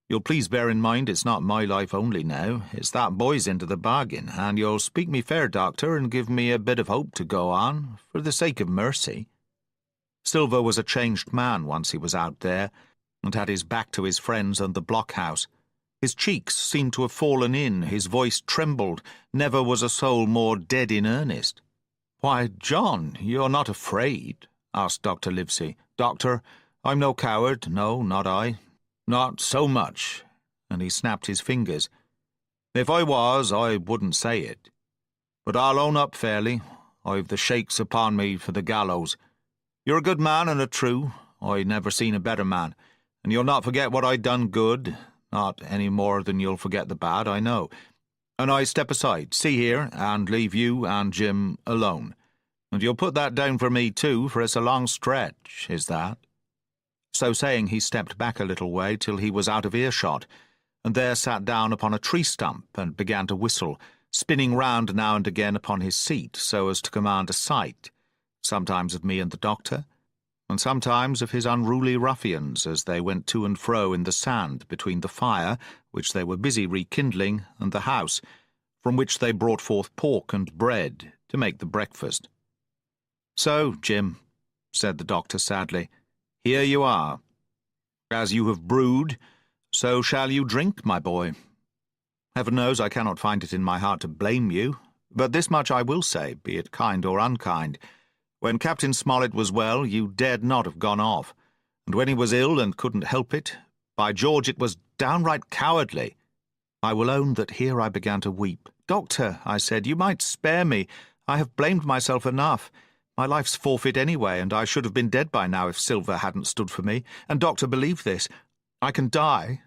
You'll please bear in mind it's not my life only now, it's that boy's into the bargain, and you'll speak me fair, Doctor, and give me a bit of hope to go on, for the sake of mercy." Silver was a changed man once he was out there, and had his back to his friends and the blockhouse. His cheeks seemed to have fallen in, his voice trembled, never was a soul more dead in earnest. "Why, John, you're not afraid?" asked Dr. Livesey. "Doctor, I'm no coward, no, not I. Not so much," and he snapped his fingers. "If I was, I wouldn't say it. But I'll own up fairly. I've the shakes upon me for the gallows. You're a good man and a true. I never seen a better man. And you'll not forget what I done good, not any more than you'll forget the bad, I know. And I step aside, see here, and leave you and Jim alone. And you'll put that down for me too, for it's a long stretch, is that?" So saying, he stepped back a little way till he was out of earshot, and there sat down upon a tree stump and began to whistle, spinning round now and again upon his seat so as to command a sight, sometimes of me and the doctor, and sometimes of his unruly ruffians as they went to and fro in the sand between the fire, which they were busy rekindling, and the house, from which they brought forth pork and bread to make the breakfast. "So, Jim," said the doctor sadly, "here you are. As you have brewed, so shall you drink, my boy. Heaven knows I cannot find it in my heart to blame you, but this much I will say, be it kind or unkind. When Captain Smollett was well, you dared not have gone off, and when he was ill and couldn't help it, by George, it was downright cowardly." I will own that here I began to weep. "Doctor," I said, "you might spare me. I have blamed myself enough. My life's forfeit anyway, and I should have been dead by now if Silver hadn't stood for me. And, Doctor, believe this, I can die,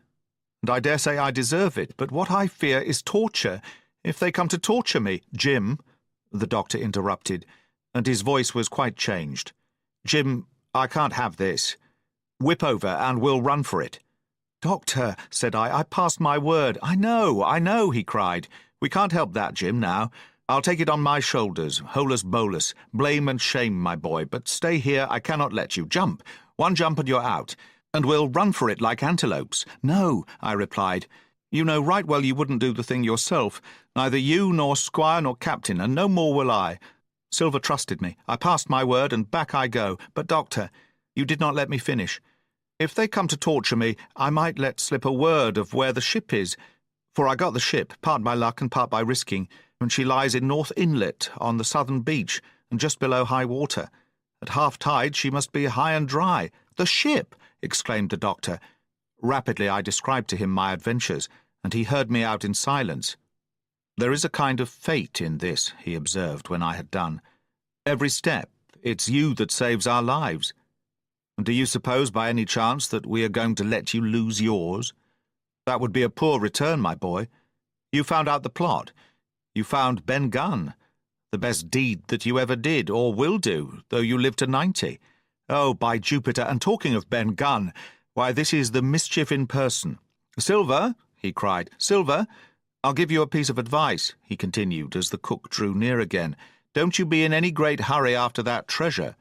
and I dare say I deserve it, but what I fear is torture, if they come to torture me." "Jim," the doctor interrupted, and his voice was quite changed. "Jim, I can't have this. Whip over, and we'll run for it." "Doctor," said I passed my word." I know, he cried. "We can't help that, Jim, now. I'll take it on my shoulders, holus bolus, blame and shame, my boy, but stay here, I cannot let you. Jump, one jump and you're out, and we'll run for it like antelopes." "No," I replied, You know right well you wouldn't do the thing yourself, neither you nor squire nor captain, and no more will I. Silver trusted me. I passed my word, and back I go. But, Doctor, you did not let me finish. If they come to torture me, I might let slip a word of where the ship is, for I got the ship, part by luck and part by risking, and she lies in North Inlet on the southern beach, and just below high water. At half-tide she must be high and dry. The ship! Exclaimed the doctor. Rapidly I described to him my adventures, and he heard me out in silence. There is a kind of fate in this, he observed when I had done. Every step, it's you that saves our lives. And do you suppose by any chance that we are going to let you lose yours? That would be a poor return, my boy. You found out the plot. You found Ben Gunn, the best deed that you ever did, or will do, though you live to 90. Oh, by Jupiter, and talking of Ben Gunn, why, this is the mischief in person. Silver, he cried, Silver, I'll give you a piece of advice, he continued, as the cook drew near again. Don't you be in any great hurry after that treasure.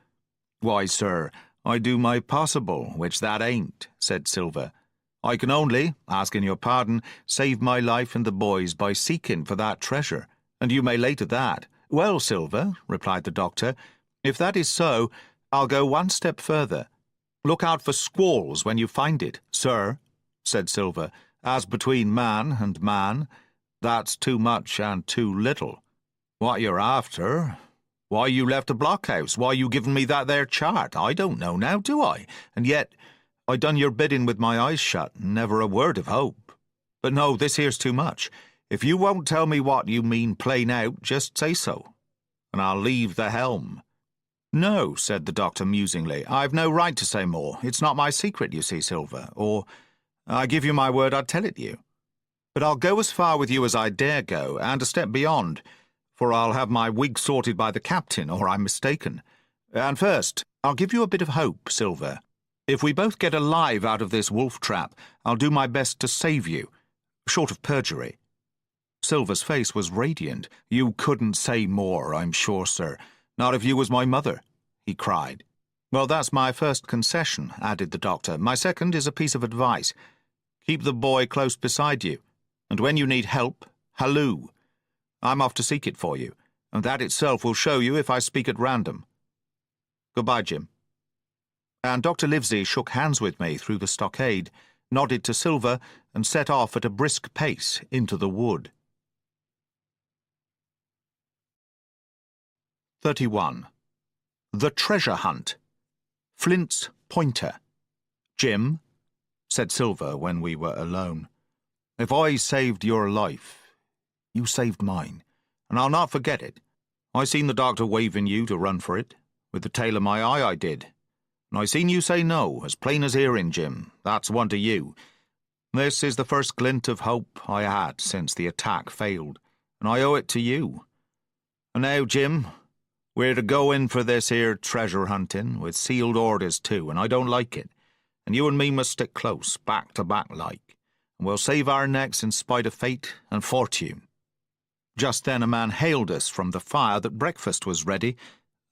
Why, sir, I do my possible, which that ain't, said Silver. I can only, asking your pardon, save my life and the boys by seeking for that treasure, and you may lay to that. Well, Silver, replied the doctor, if that is so, I'll go one step further. Look out for squalls when you find it, sir, said Silver, as between man and man. That's too much and too little. What you're after, why you left the blockhouse, why you given me that there chart, I don't know now, do I? And yet, I done your bidding with my eyes shut, and never a word of hope. But no, this here's too much. If you won't tell me what you mean plain out, just say so, and I'll leave the helm. No, said the doctor musingly, I've no right to say more. It's not my secret, you see, Silver, or I give you my word I'd tell it you. But I'll go as far with you as I dare go, and a step beyond, for I'll have my wig sorted by the captain, or I'm mistaken. And first, I'll give you a bit of hope, Silver. If we both get alive out of this wolf trap, I'll do my best to save you, short of perjury. Silver's face was radiant. You couldn't say more, I'm sure, sir. Not if you was my mother, he cried. Well, that's my first concession, added the doctor. My second is a piece of advice. Keep the boy close beside you, and when you need help, halloo. I'm off to seek it for you, and that itself will show you if I speak at random. Goodbye, Jim. And Dr. Livesey shook hands with me through the stockade, nodded to Silver, and set off at a brisk pace into the wood. 31. The Treasure Hunt. Flint's Pointer. Jim, said Silver when we were alone, if I saved your life, you saved mine, and I'll not forget it. I seen the doctor waving you to run for it. With the tail of my eye I did. And I seen you say no, as plain as hearing, Jim. That's one to you. This is the first glint of hope I had since the attack failed, and I owe it to you. And now, Jim, we're to go in for this here treasure hunting, with sealed orders too, and I don't like it. And you and me must stick close, back to back like, and we'll save our necks in spite of fate and fortune. Just then a man hailed us from the fire that breakfast was ready,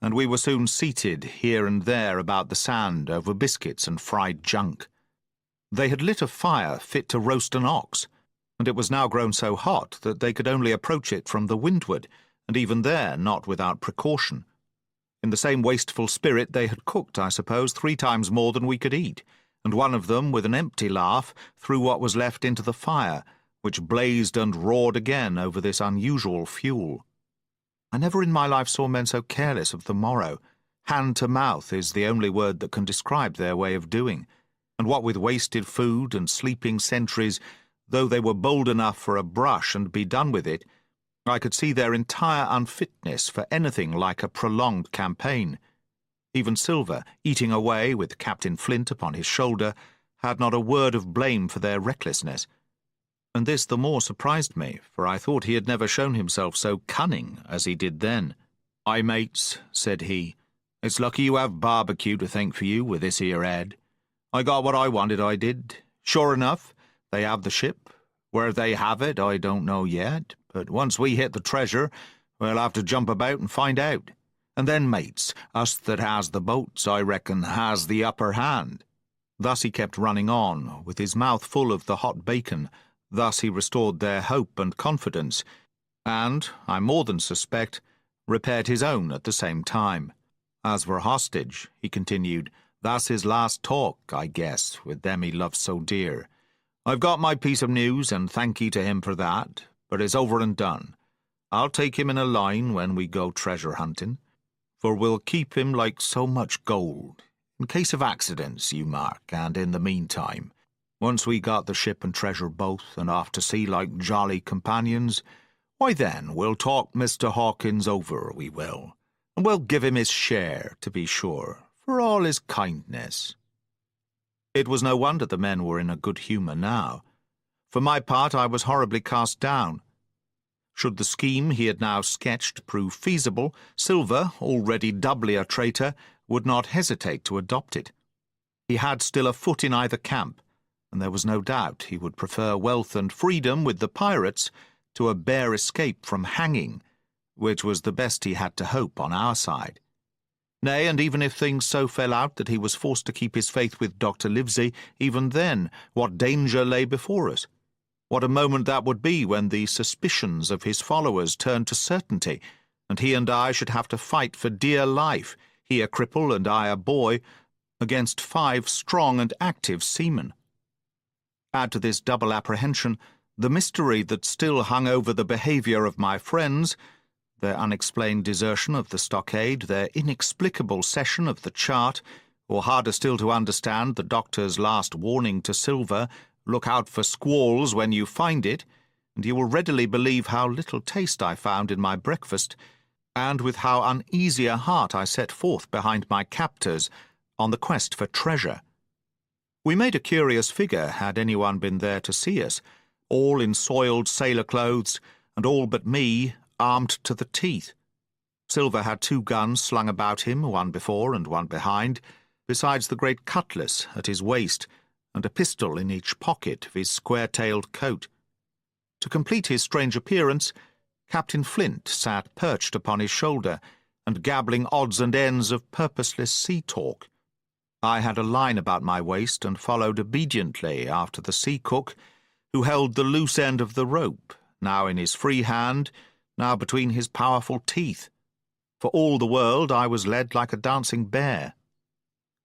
and we were soon seated here and there about the sand over biscuits and fried junk. They had lit a fire fit to roast an ox, and it was now grown so hot that they could only approach it from the windward, and even there not without precaution. In the same wasteful spirit they had cooked, I suppose, 3 times more than we could eat, and one of them, with an empty laugh, threw what was left into the fire, which blazed and roared again over this unusual fuel. I never in my life saw men so careless of the morrow. Hand to mouth is the only word that can describe their way of doing, and what with wasted food and sleeping sentries, though they were bold enough for a brush and be done with it, I could see their entire unfitness for anything like a prolonged campaign. Even Silver, eating away with Captain Flint upon his shoulder, had not a word of blame for their recklessness. And this the more surprised me, for I thought he had never shown himself so cunning as he did then. "Aye, mates," said he, "it's lucky you have barbecue to thank for you with this here head. I got what I wanted, I did. Sure enough, they have the ship. Where they have it, I don't know yet, but once we hit the treasure, we'll have to jump about and find out. And then, mates, us that has the boats, I reckon, has the upper hand." Thus he kept running on, with his mouth full of the hot bacon, Thus he restored their hope and confidence, and, I more than suspect, repaired his own at the same time. As for hostage, he continued, that's his last talk, I guess, with them he loves so dear. I've got my piece of news, and thank ye to him for that, but it's over and done. I'll take him in a line when we go treasure hunting, for we'll keep him like so much gold, in case of accidents, you mark, and in the meantime, once we got the ship and treasure both, and off to sea like jolly companions, why then we'll talk Mr. Hawkins over, we will, and we'll give him his share, to be sure, for all his kindness. It was no wonder the men were in a good humour now. For my part, I was horribly cast down. Should the scheme he had now sketched prove feasible, Silver, already doubly a traitor, would not hesitate to adopt it. He had still a foot in either camp, and there was no doubt he would prefer wealth and freedom with the pirates to a bare escape from hanging, which was the best he had to hope on our side. Nay, and even if things so fell out that he was forced to keep his faith with Dr. Livesey, even then, what danger lay before us? What a moment that would be when the suspicions of his followers turned to certainty, and he and I should have to fight for dear life, he a cripple and I a boy, against 5 strong and active seamen. Add to this double apprehension the mystery that still hung over the behaviour of my friends, their unexplained desertion of the stockade, their inexplicable cession of the chart, or harder still to understand, the doctor's last warning to Silver, look out for squalls when you find it, and you will readily believe how little taste I found in my breakfast, and with how uneasy a heart I set forth behind my captors on the quest for treasure. We made a curious figure had anyone been there to see us, all in soiled sailor clothes, and all but me armed to the teeth. Silver had 2 guns slung about him, one before and one behind, besides the great cutlass at his waist, and a pistol in each pocket of his square-tailed coat. To complete his strange appearance, Captain Flint sat perched upon his shoulder, and gabbling odds and ends of purposeless sea-talk. I had a line about my waist, and followed obediently after the sea-cook, who held the loose end of the rope, now in his free hand, now between his powerful teeth. For all the world I was led like a dancing bear.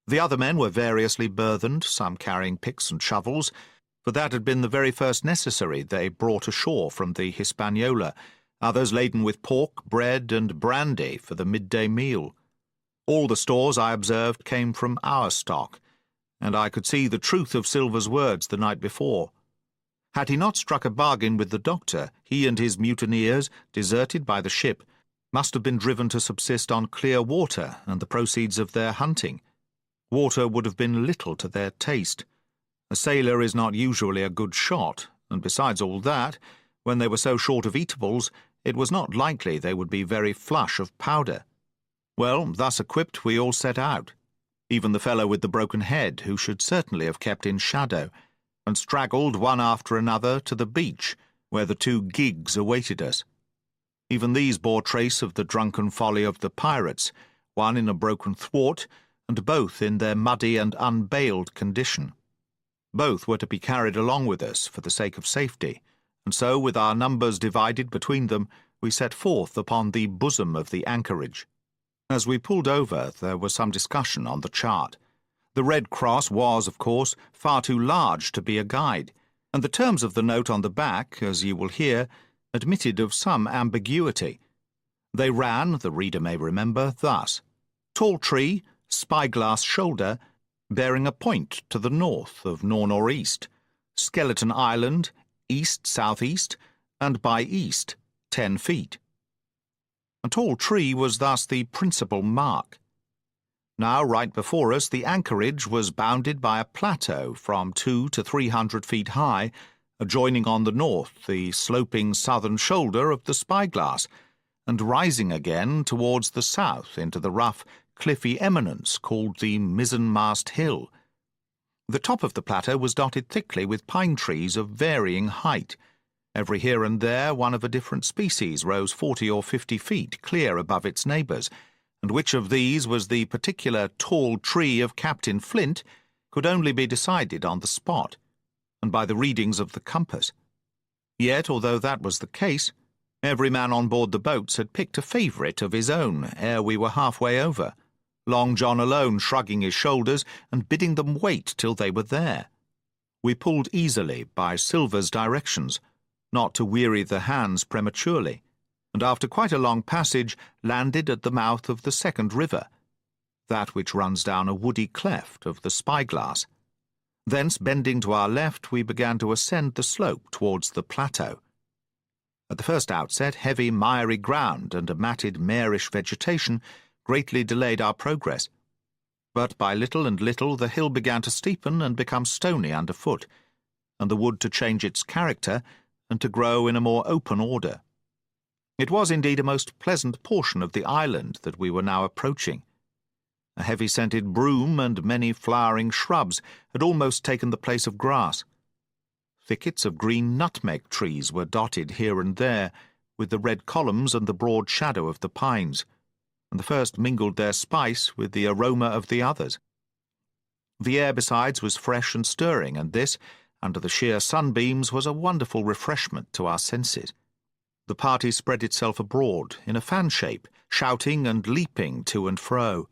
The other men were variously burthened, some carrying picks and shovels, for that had been the very first necessary they brought ashore from the Hispaniola, others laden with pork, bread, and brandy for the midday meal. All the stores, I observed, came from our stock, and I could see the truth of Silver's words the night before. Had he not struck a bargain with the doctor, he and his mutineers, deserted by the ship, must have been driven to subsist on clear water and the proceeds of their hunting. Water would have been little to their taste. A sailor is not usually a good shot, and besides all that, when they were so short of eatables, it was not likely they would be very flush of powder. Well, thus equipped, we all set out. Even the fellow with the broken head, who should certainly have kept in shadow, and straggled one after another to the beach, where the 2 gigs awaited us. Even these bore trace of the drunken folly of the pirates, one in a broken thwart, and both in their muddy and unbailed condition. Both were to be carried along with us for the sake of safety, and so, with our numbers divided between them, we set forth upon the bosom of the anchorage. As we pulled over, there was some discussion on the chart. The Red Cross was, of course, far too large to be a guide, and the terms of the note on the back, as you will hear, admitted of some ambiguity. They ran, the reader may remember, thus: Tall tree, spyglass shoulder, bearing a point to the north of nor'-nor'-east, Skeleton Island, east-southeast, and by east, 10 feet. A tall tree was thus the principal mark. Now, right before us, the anchorage was bounded by a plateau from 200 to 300 feet high, adjoining on the north the sloping southern shoulder of the spyglass, and rising again towards the south into the rough, cliffy eminence called the mizzenmast hill. The top of the plateau was dotted thickly with pine trees of varying height. Every here and there one of a different species rose 40 or 50 feet clear above its neighbours, and which of these was the particular tall tree of Captain Flint could only be decided on the spot, and by the readings of the compass. Yet, although that was the case, every man on board the boats had picked a favourite of his own ere we were halfway over, Long John alone shrugging his shoulders and bidding them wait till they were there. We pulled easily by Silver's directions, not to weary the hands prematurely, and after quite a long passage landed at the mouth of the second river, that which runs down a woody cleft of the Spyglass. Thence, bending to our left, we began to ascend the slope towards the plateau. At the first outset, heavy, miry ground and a matted, marish vegetation greatly delayed our progress. But by little and little the hill began to steepen and become stony underfoot, and the wood to change its character and to grow in a more open order. It was indeed a most pleasant portion of the island that we were now approaching. A heavy-scented broom and many flowering shrubs had almost taken the place of grass. Thickets of green nutmeg trees were dotted here and there with the red columns and the broad shadow of the pines, and the first mingled their spice with the aroma of the others. The air besides was fresh and stirring, and this, under the sheer sunbeams, was a wonderful refreshment to our senses. The party spread itself abroad in a fan shape, shouting and leaping to and fro.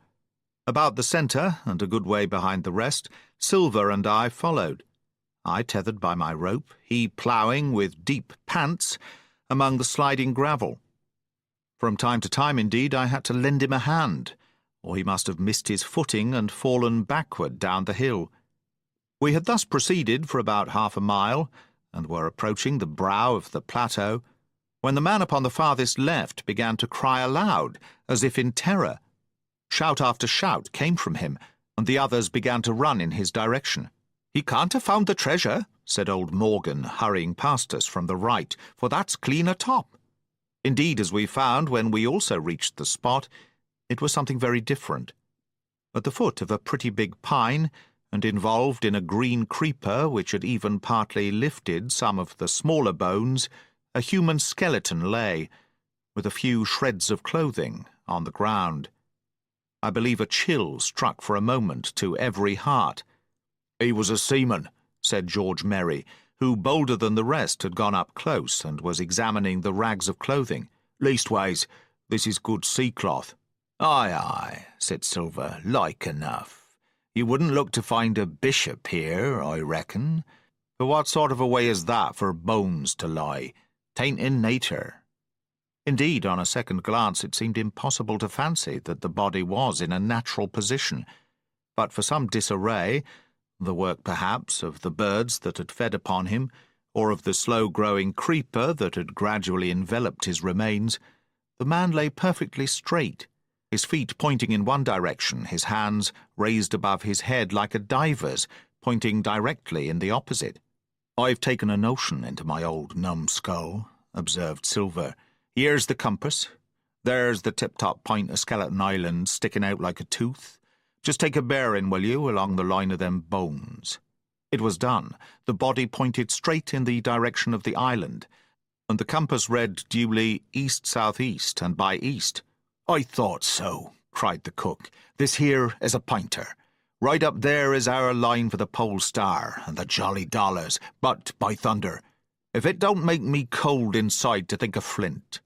About the centre, and a good way behind the rest, Silver and I followed, I tethered by my rope, he ploughing with deep pants among the sliding gravel. From time to time, indeed, I had to lend him a hand, or he must have missed his footing and fallen backward down the hill. We had thus proceeded for about half a mile, and were approaching the brow of the plateau, when the man upon the farthest left began to cry aloud, as if in terror. Shout after shout came from him, and the others began to run in his direction. "He can't have found the treasure," said old Morgan, hurrying past us from the right, "for that's clean atop." Indeed, as we found when we also reached the spot, it was something very different. At the foot of a pretty big pine, and involved in a green creeper which had even partly lifted some of the smaller bones, a human skeleton lay, with a few shreds of clothing, on the ground. I believe a chill struck for a moment to every heart. "He was a seaman," said George Merry, who, bolder than the rest, had gone up close and was examining the rags of clothing. "Leastways, this is good sea-cloth." "Aye, aye," said Silver, "like enough. You wouldn't look to find a bishop here, I reckon. But what sort of a way is that for bones to lie? 'Tain't in nature." Indeed, on a second glance it seemed impossible to fancy that the body was in a natural position, but for some disarray, the work perhaps of the birds that had fed upon him, or of the slow-growing creeper that had gradually enveloped his remains, the man lay perfectly straight, his feet pointing in one direction, his hands raised above his head like a diver's, pointing directly in the opposite. "I've taken a notion into my old numbskull," observed Silver. "Here's the compass. There's the tip-top pint of Skeleton Island sticking out like a tooth. Just take a bearing, will you, along the line of them bones." It was done. The body pointed straight in the direction of the island, and the compass read duly east-south-east and by east. "I thought so," cried the cook. "This here is a pointer. Right up there is our line for the Pole Star and the Jolly Dollars, but, by thunder, if it don't make me cold inside to think of Flint.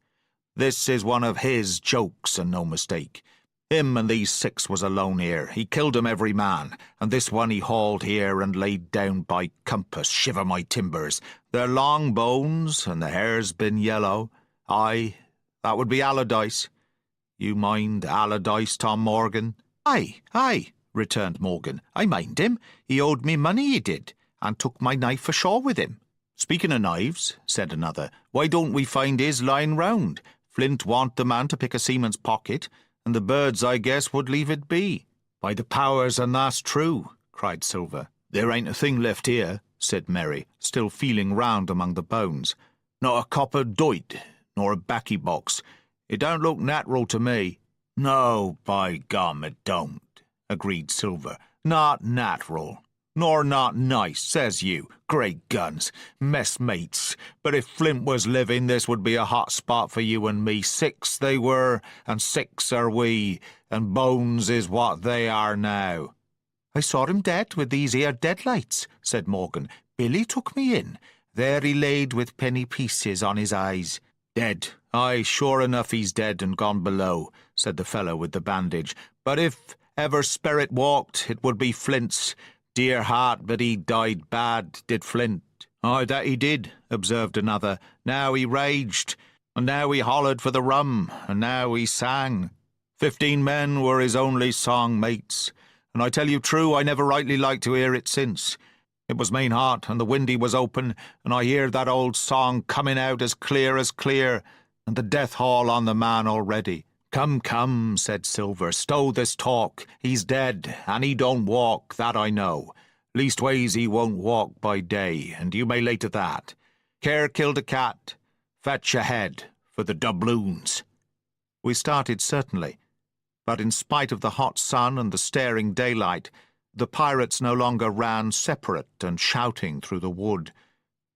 This is one of his jokes, and no mistake. Him and these 6 was alone here. He killed 'em every man, and this one he hauled here and laid down by compass, shiver my timbers. They're long bones, and the hair's been yellow. Aye, that would be Allardyce. You mind Allardyce, Tom Morgan?" "Aye, aye," returned Morgan. "I mind him. He owed me money, he did, and took my knife ashore with him." "Speaking of knives," said another, "why don't we find his lying round? Flint want the man to pick a seaman's pocket, and the birds, I guess, would leave it be." "By the powers, and that's true," cried Silver. "There ain't a thing left here," said Merry, still feeling round among the bones. "Not a copper doit, nor a baccy box. It don't look natural to me." "No, by gum, it don't," agreed Silver. "Not natural. Nor not nice, says you. Great guns, messmates. But if Flint was living, this would be a hot spot for you and me. 6 they were, and 6 are we, and bones is what they are now." "I saw him dead with these here deadlights," said Morgan. "Billy took me in, There he laid with penny pieces on his eyes. Dead. Aye, sure enough he's dead and gone below, said the fellow with the bandage. But if ever spirit walked, it would be Flint's. Dear heart, but he died bad, did Flint. Aye, that he did, observed another. Now he raged, and now he hollered for the rum, and now he sang. 15 men were his only song mates, and I tell you true, I never rightly liked to hear it since. It was main hot, and the windy was open, and I hear that old song coming out as clear, and the death hall on the man already. Come, come, said Silver, stow this talk. He's dead, and he don't walk, that I know. Leastways he won't walk by day, and you may lay to that. Care killed a cat. Fetch ahead for the doubloons. We started certainly, but in spite of the hot sun and the staring daylight, the pirates no longer ran separate and shouting through the wood,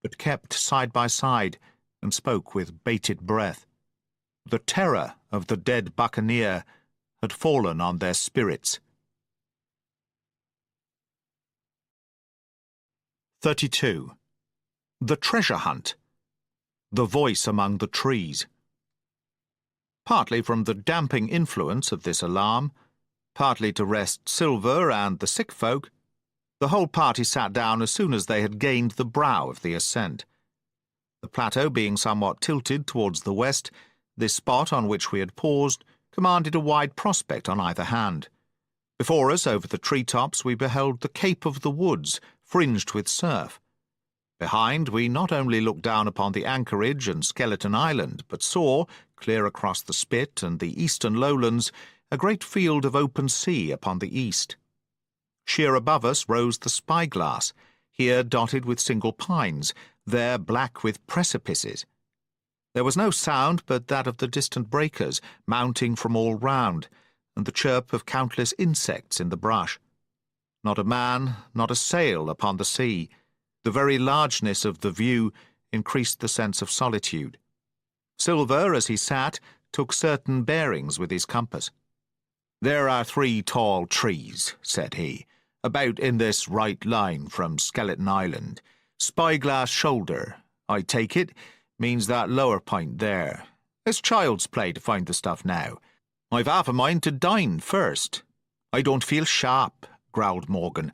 but kept side by side and spoke with bated breath. The terror of the dead buccaneer had fallen on their spirits. 32. The treasure hunt. The voice among the trees. Partly from the damping influence of this alarm, partly to rest Silver and the sick folk, the whole party sat down as soon as they had gained the brow of the ascent. The plateau being somewhat tilted towards the west, this spot on which we had paused commanded a wide prospect on either hand. Before us, over the tree-tops, we beheld the Cape of the Woods, fringed with surf. Behind, we not only looked down upon the anchorage and Skeleton Island, but saw, clear across the spit and the eastern lowlands, a great field of open sea upon the east. Sheer above us rose the spyglass, here dotted with single pines, there black with precipices. There was no sound but that of the distant breakers, mounting from all round, and the chirp of countless insects in the brush. Not a man, not a sail upon the sea. The very largeness of the view increased the sense of solitude. Silver, as he sat, took certain bearings with his compass. "There are 3 tall trees," said he, "about in this right line from Skeleton Island. Spyglass shoulder, I take it, means that lower point there. It's child's play to find the stuff now. I've half a mind to dine first." "I don't feel sharp," growled Morgan.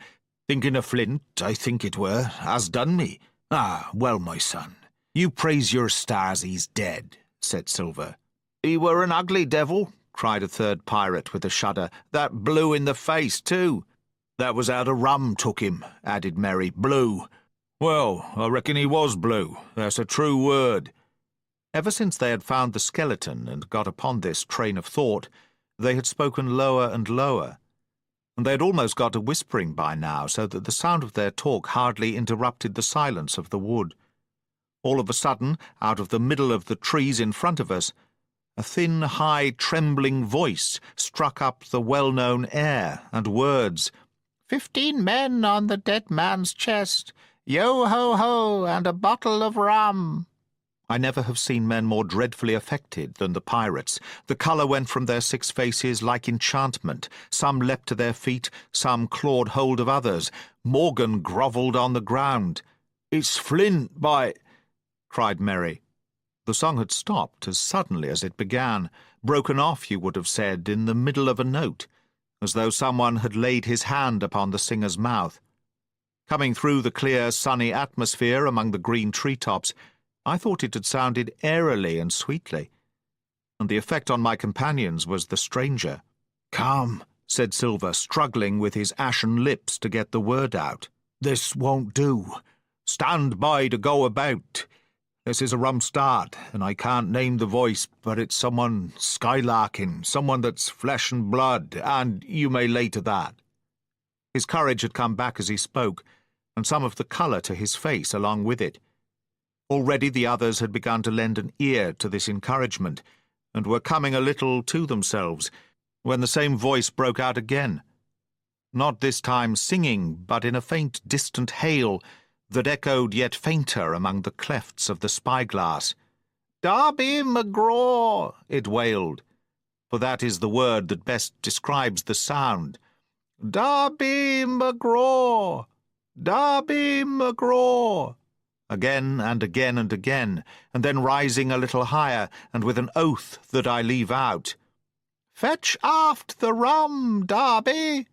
"Thinking of Flint, I think it were, has done me." "Ah, well, my son, you praise your stars he's dead," said Silver. "He were an ugly devil," cried a third pirate with a shudder. "That blue in the face, too." "That was how the rum took him," added Merry. "Blue. Well, I reckon he was blue. That's a true word." Ever since they had found the skeleton and got upon this train of thought, they had spoken lower and lower, and they had almost got to whispering by now, so that the sound of their talk hardly interrupted the silence of the wood. All of a sudden, out of the middle of the trees in front of us, a thin, high, trembling voice struck up the well-known air and words. 15 men on the dead man's chest, yo-ho-ho, and a bottle of rum." I never have seen men more dreadfully affected than the pirates. The colour went from their 6 faces like enchantment. Some leapt to their feet, some clawed hold of others. Morgan grovelled on the ground. "It's Flint, by—" cried Merry. The song had stopped as suddenly as it began, broken off, you would have said, in the middle of a note, as though someone had laid his hand upon the singer's mouth. Coming through the clear, sunny atmosphere among the green tree-tops, I thought it had sounded airily and sweetly, and the effect on my companions was the stranger. "Come," said Silver, struggling with his ashen lips to get the word out. "This won't do. Stand by to go about. This is a rum start, and I can't name the voice, but it's someone skylarking, someone that's flesh and blood, and you may lay to that." His courage had come back as he spoke, and some of the colour to his face along with it. Already the others had begun to lend an ear to this encouragement, and were coming a little to themselves, when the same voice broke out again. Not this time singing, but in a faint distant hail that echoed yet fainter among the clefts of the spyglass. "Darby McGraw," it wailed, for that is the word that best describes the sound. "Darby McGraw! Darby McGraw! again and again and again, and then rising a little higher, and with an oath that I leave out. "Fetch aft the rum, Darby!"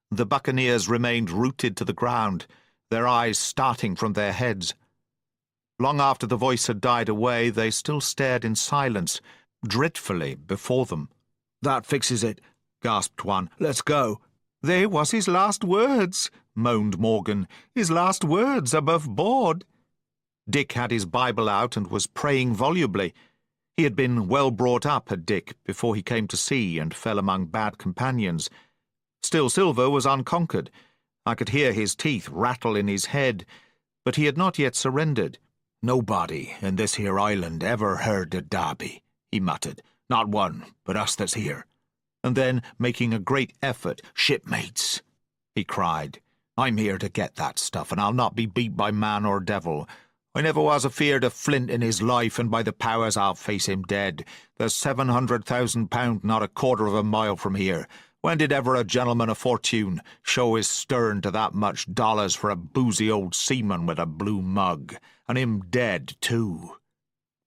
The buccaneers remained rooted to the ground, their eyes starting from their heads. Long after the voice had died away, they still stared in silence, dreadfully before them. "That fixes it," gasped one. "Let's go." "They was his last words," moaned Morgan. "His last words above board." Dick had his Bible out and was praying volubly. He had been well brought up, had Dick, before he came to sea and fell among bad companions. Still Silver was unconquered. I could hear his teeth rattle in his head, but he had not yet surrendered. "Nobody in this here island ever heard of Darby," he muttered. "Not one but us that's here." And then, making a great effort, "Shipmates," he cried, "I'm here to get that stuff, and I'll not be beat by man or devil. I never was afeard of Flint in his life, and by the powers I'll face him dead. There's £700,000 not a quarter of a mile from here. When did ever a gentleman of fortune show his stern to that much dollars for a boozy old seaman with a blue mug, and him dead too?"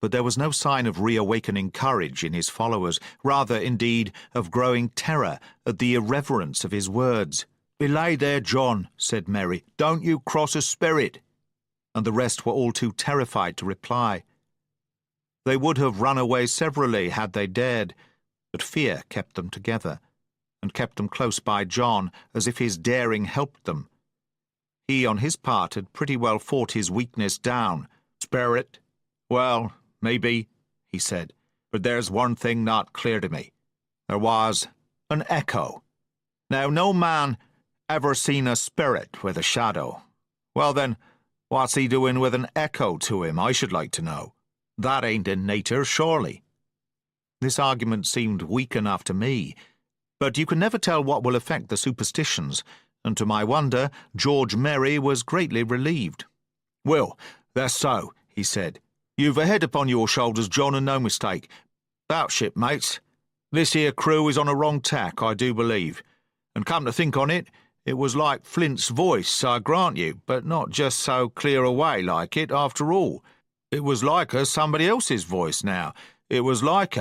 But there was no sign of reawakening courage in his followers, rather, indeed, of growing terror at the irreverence of his words. "Belay there, John," said Mary. "Don't you cross a spirit." And the rest were all too terrified to reply. They would have run away severally had they dared, but fear kept them together, and kept them close by John, as if his daring helped them. He, on his part, had pretty well fought his weakness down. "Spirit? Well, maybe," he said, "but there's one thing not clear to me. There was an echo. Now, no man ever seen a spirit with a shadow. Well, then, what's he doing with an echo to him, I should like to know? That ain't in nature, surely." This argument seemed weak enough to me, but you can never tell what will affect the superstitions, and to my wonder, George Merry was greatly relieved. "Well, that's so," he said. "You've a head upon your shoulders, John, and no mistake. 'Bout shipmates. This here crew is on a wrong tack, I do believe. And come to think on it, it was like Flint's voice, I grant you, but not just so clear away like it, after all. It was like somebody else's voice now. It was like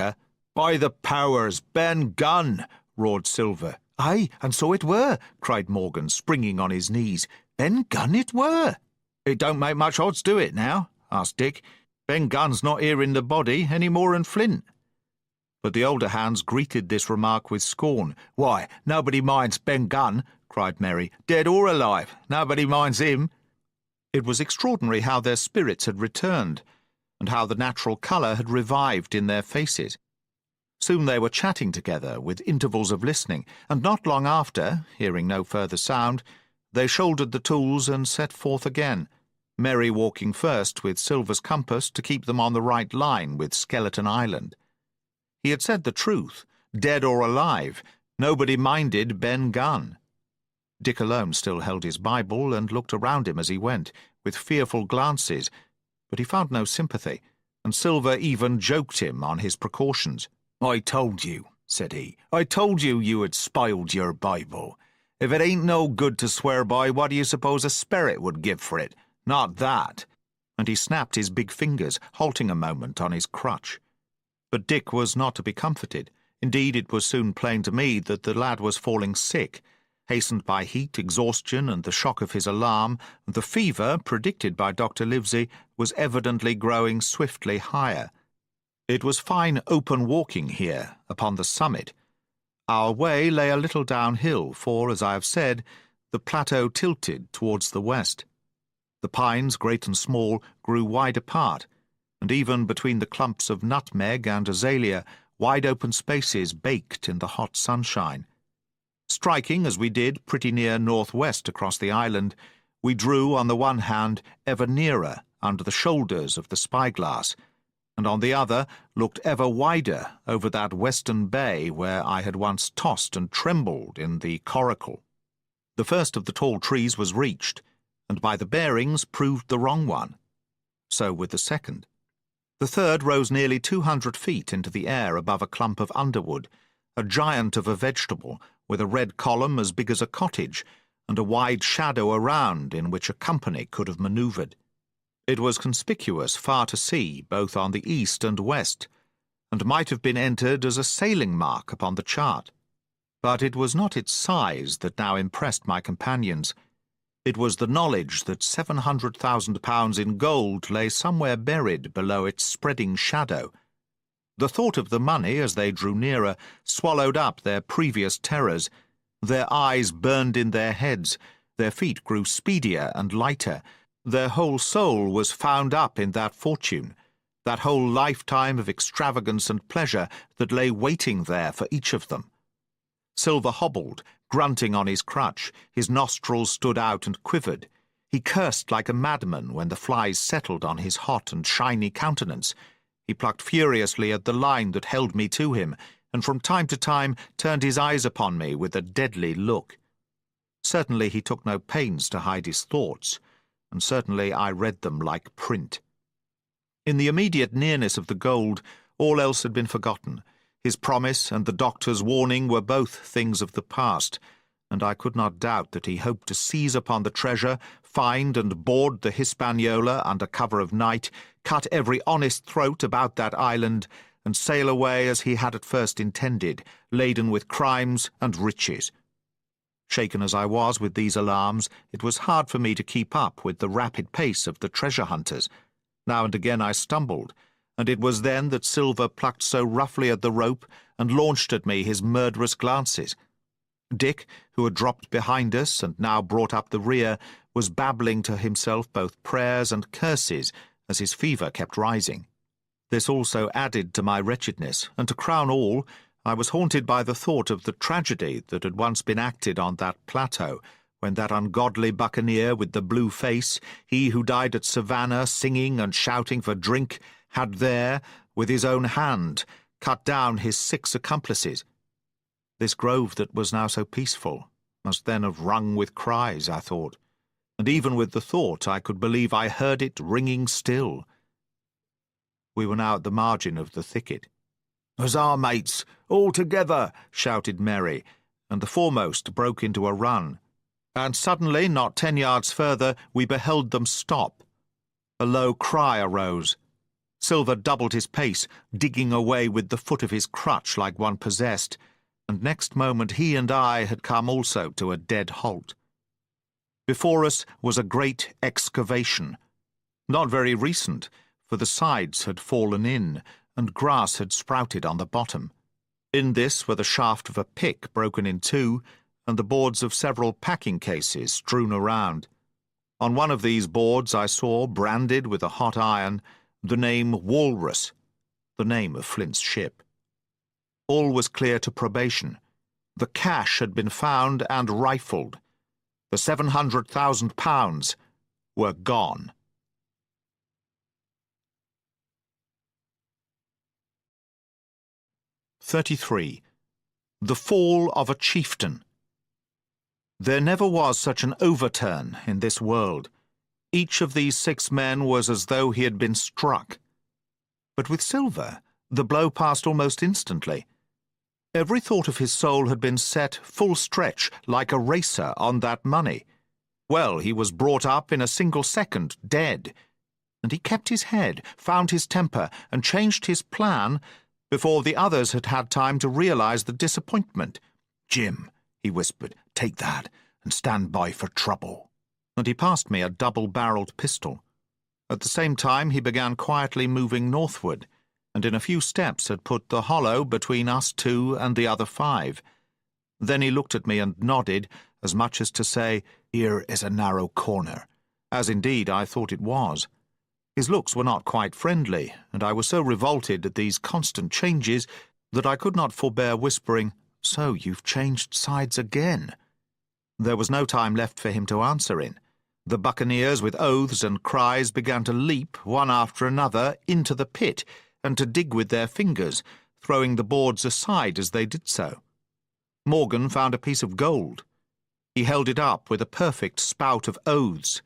By the powers, Ben Gunn!" roared Silver. "Aye, and so it were," cried Morgan, springing on his knees. "Ben Gunn it were." "It don't make much odds, do it, now?" asked Dick. "Ben Gunn's not here in the body any more than Flint." But the older hands greeted this remark with scorn. "Why, nobody minds Ben Gunn," cried Merry. "Dead or alive, nobody minds him." It was extraordinary how their spirits had returned, and how the natural colour had revived in their faces. Soon they were chatting together, with intervals of listening, and not long after, hearing no further sound, they shouldered the tools and set forth again, Merry walking first with Silver's compass to keep them on the right line with Skeleton Island. He had said the truth. Dead or alive, nobody minded Ben Gunn. Dick alone still held his Bible and looked around him as he went, with fearful glances, but he found no sympathy, and Silver even joked him on his precautions. "I told you," said he. "I told you you had spoiled your Bible. If it ain't no good to swear by, what do you suppose a spirit would give for it? Not that." And he snapped his big fingers, halting a moment on his crutch. But Dick was not to be comforted. Indeed, it was soon plain to me that the lad was falling sick, hastened by heat, exhaustion, and the shock of his alarm. The fever, predicted by Dr. Livesey, was evidently growing swiftly higher. It was fine open walking here, upon the summit. Our way lay a little downhill, for, as I have said, the plateau tilted towards the west. The pines, great and small, grew wide apart, and even between the clumps of nutmeg and azalea, wide open spaces baked in the hot sunshine. Striking, as we did, pretty near northwest across the island, we drew, on the one hand, ever nearer under the shoulders of the spyglass, and on the other looked ever wider over that western bay where I had once tossed and trembled in the coracle. The first of the tall trees was reached, and by the bearings proved the wrong one. So with the second. The third rose nearly 200 feet into the air above a clump of underwood, a giant of a vegetable, with a red column as big as a cottage, and a wide shadow around in which a company could have manoeuvred. It was conspicuous far to sea, both on the east and west, and might have been entered as a sailing mark upon the chart. But it was not its size that now impressed my companions. It was the knowledge that £700,000 in gold lay somewhere buried below its spreading shadow. The thought of the money, as they drew nearer, swallowed up their previous terrors. Their eyes burned in their heads, their feet grew speedier and lighter. Their whole soul was found up in that fortune, that whole lifetime of extravagance and pleasure that lay waiting there for each of them. Silver hobbled, grunting on his crutch. His nostrils stood out and quivered. He cursed like a madman when the flies settled on his hot and shiny countenance. He plucked furiously at the line that held me to him, and from time to time turned his eyes upon me with a deadly look. Certainly he took no pains to hide his thoughts, and certainly I read them like print. In the immediate nearness of the gold, all else had been forgotten. His promise and the doctor's warning were both things of the past, and I could not doubt that he hoped to seize upon the treasure, find and board the Hispaniola under cover of night, cut every honest throat about that island, and sail away as he had at first intended, laden with crimes and riches. Shaken as I was with these alarms, it was hard for me to keep up with the rapid pace of the treasure hunters. Now and again I stumbled, and it was then that Silver plucked so roughly at the rope and launched at me his murderous glances. Dick, who had dropped behind us and now brought up the rear, was babbling to himself both prayers and curses as his fever kept rising. This also added to my wretchedness, and to crown all, I was haunted by the thought of the tragedy that had once been acted on that plateau, when that ungodly buccaneer with the blue face, he who died at Savannah singing and shouting for drink, had there, with his own hand, cut down his 6 accomplices. This grove that was now so peaceful must then have rung with cries, I thought, and even with the thought I could believe I heard it ringing still. We were now at the margin of the thicket. "Huzzah, mates! All together!" shouted Merry, and the foremost broke into a run. And suddenly, not 10 yards further, we beheld them stop. A low cry arose. Silver doubled his pace, digging away with the foot of his crutch like one possessed, and next moment he and I had come also to a dead halt. Before us was a great excavation, not very recent, for the sides had fallen in, and grass had sprouted on the bottom. In this were the shaft of a pick broken in two, and the boards of several packing cases strewn around. On one of these boards I saw, branded with a hot iron, the name Walrus, the name of Flint's ship. All was clear to probation. The cash had been found and rifled. The £700,000 were gone. "33. The Fall of a Chieftain. There never was such an overturn in this world. Each of these 6 men was as though he had been struck. But with Silver, the blow passed almost instantly. Every thought of his soul had been set full stretch, like a racer, on that money. Well, he was brought up in a single second, dead. And he kept his head, found his temper, and changed his plan before the others had had time to realize the disappointment. "Jim," he whispered, "take that, and stand by for trouble." And he passed me a double-barreled pistol. At the same time he began quietly moving northward, and in a few steps had put the hollow between us 2 and the other 5. Then he looked at me and nodded, as much as to say, "Here is a narrow corner," as indeed I thought it was. His looks were not quite friendly, and I was so revolted at these constant changes that I could not forbear whispering, "So you've changed sides again." There was no time left for him to answer in. The buccaneers, with oaths and cries, began to leap, one after another, into the pit, and to dig with their fingers, throwing the boards aside as they did so. Morgan found a piece of gold. He held it up with a perfect spout of oaths.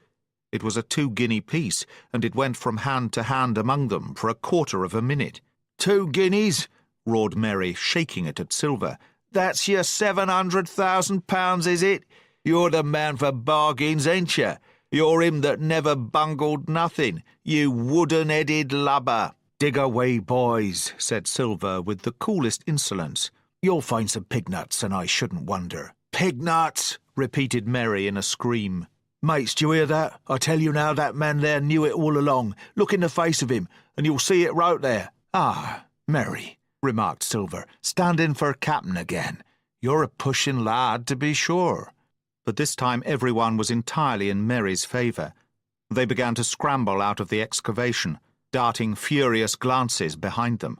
It was a 2-guinea piece, and it went from hand to hand among them for a quarter of a minute. 2 guineas, roared Merry, shaking it at Silver. "That's your £700,000, is it? You're the man for bargains, ain't you? You're him that never bungled nothing, you wooden-headed lubber. Dig away, boys, said Silver with the coolest insolence. You'll find some pig-nuts, and I shouldn't wonder. Pig-nuts, repeated Merry in a scream. Mates, do you hear that? I tell you now that man there knew it all along. Look in the face of him, and you'll see it right there. Ah, Merry, remarked Silver, standing for captain again. You're a pushing lad, to be sure. But this time everyone was entirely in Merry's favour. They began to scramble out of the excavation, darting furious glances behind them.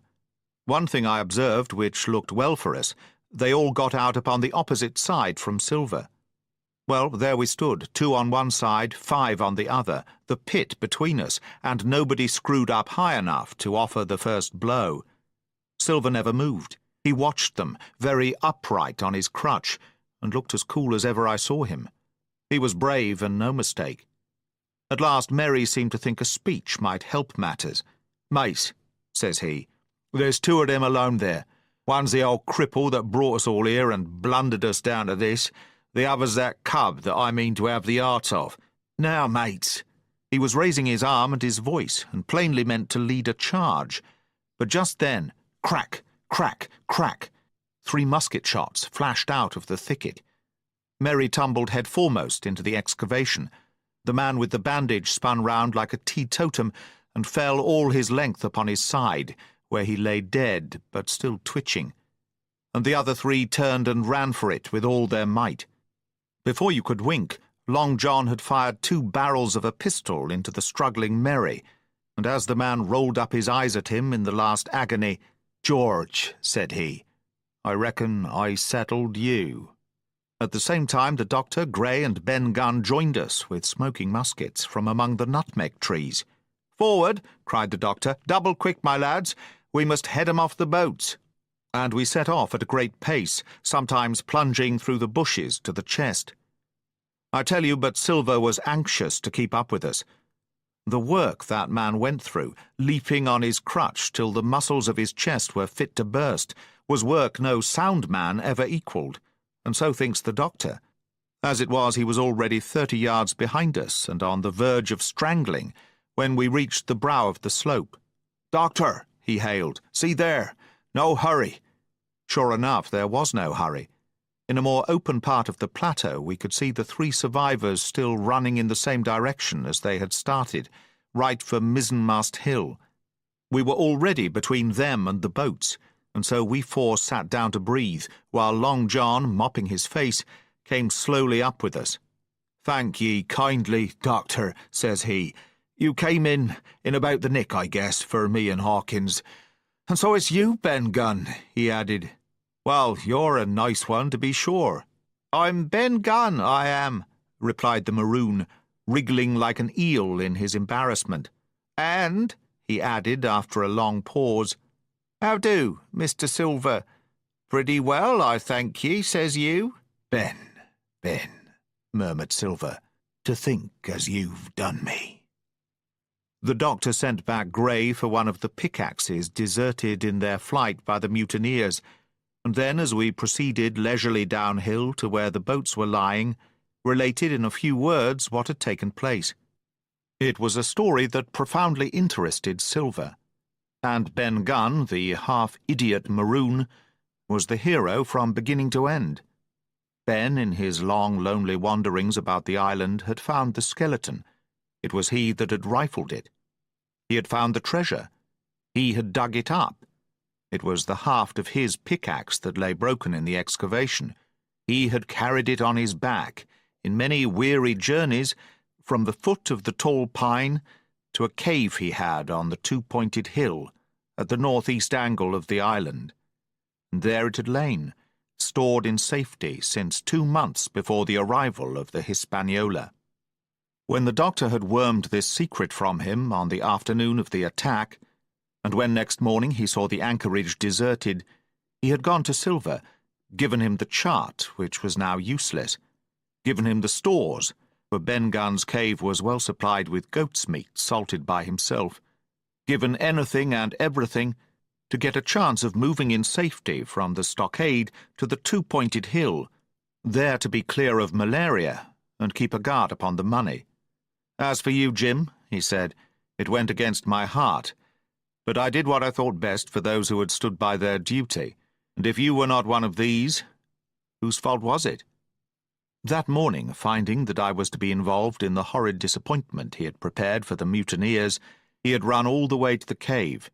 One thing I observed which looked well for us, they all got out upon the opposite side from Silver. Well, there we stood, 2 on one side, 5 on the other, the pit between us, and nobody screwed up high enough to offer the first blow. Silver never moved. He watched them, very upright on his crutch, and looked as cool as ever I saw him. He was brave and no mistake. At last Merry seemed to think a speech might help matters. Mate, says he, there's 2 of them alone there. One's the old cripple that brought us all here and blundered us down to this. The other's that cub that I mean to have the art of. Now, mates. He was raising his arm and his voice, and plainly meant to lead a charge. But just then, crack, crack, crack, 3 musket shots flashed out of the thicket. Merry tumbled head foremost into the excavation. The man with the bandage spun round like a teetotum and fell all his length upon his side, where he lay dead, but still twitching. And the other 3 turned and ran for it with all their might. Before you could wink, Long John had fired 2 barrels of a pistol into the struggling Merry, and as the man rolled up his eyes at him in the last agony, "George," said he, "I reckon I settled you." At the same time the doctor, Gray, and Ben Gunn joined us with smoking muskets from among the nutmeg trees. "Forward!" cried the doctor. "Double quick, my lads. We must head 'em off the boats." And we set off at a great pace, sometimes plunging through the bushes to the chest. I tell you, but Silver was anxious to keep up with us. The work that man went through, leaping on his crutch till the muscles of his chest were fit to burst, was work no sound man ever equalled, and so thinks the doctor. As it was, he was already 30 yards behind us and on the verge of strangling when we reached the brow of the slope. "Doctor," he hailed, "see there! No hurry." Sure enough, there was no hurry. In a more open part of the plateau we could see the 3 survivors still running in the same direction as they had started, right for Mizzenmast Hill. We were already between them and the boats, and so we 4 sat down to breathe, while Long John, mopping his face, came slowly up with us. "Thank ye kindly, doctor," says he. "You came in about the nick, I guess, for me and Hawkins. And so it's you, Ben Gunn," he added. "Well, you're a nice one, to be sure." "I'm Ben Gunn, I am," replied the maroon, wriggling like an eel in his embarrassment. "And," he added after a long pause, "how do, Mr. Silver? Pretty well, I thank ye, says you." Ben, murmured Silver, "to think as you've done me." The doctor sent back Gray for one of the pickaxes deserted in their flight by the mutineers, and then, as we proceeded leisurely downhill to where the boats were lying, related in a few words what had taken place. It was a story that profoundly interested Silver, and Ben Gunn, the half-idiot maroon, was the hero from beginning to end. Ben, in his long, lonely wanderings about the island, had found the skeleton. It was he that had rifled it. He had found the treasure. He had dug it up. It was the haft of his pickaxe that lay broken in the excavation. He had carried it on his back, in many weary journeys, from the foot of the tall pine to a cave he had on the 2-pointed hill at the northeast angle of the island. And there it had lain, stored in safety since 2 months before the arrival of the Hispaniola. When the doctor had wormed this secret from him on the afternoon of the attack, and when next morning he saw the anchorage deserted, he had gone to Silver, given him the chart, which was now useless, given him the stores, for Ben Gunn's cave was well supplied with goat's meat salted by himself, given anything and everything to get a chance of moving in safety from the stockade to the 2-pointed hill, there to be clear of malaria and keep a guard upon the money. "As for you, Jim," he said, "it went against my heart. But I did what I thought best for those who had stood by their duty. And if you were not one of these, whose fault was it?" That morning, finding that I was to be involved in the horrid disappointment he had prepared for the mutineers, he had run all the way to the cave,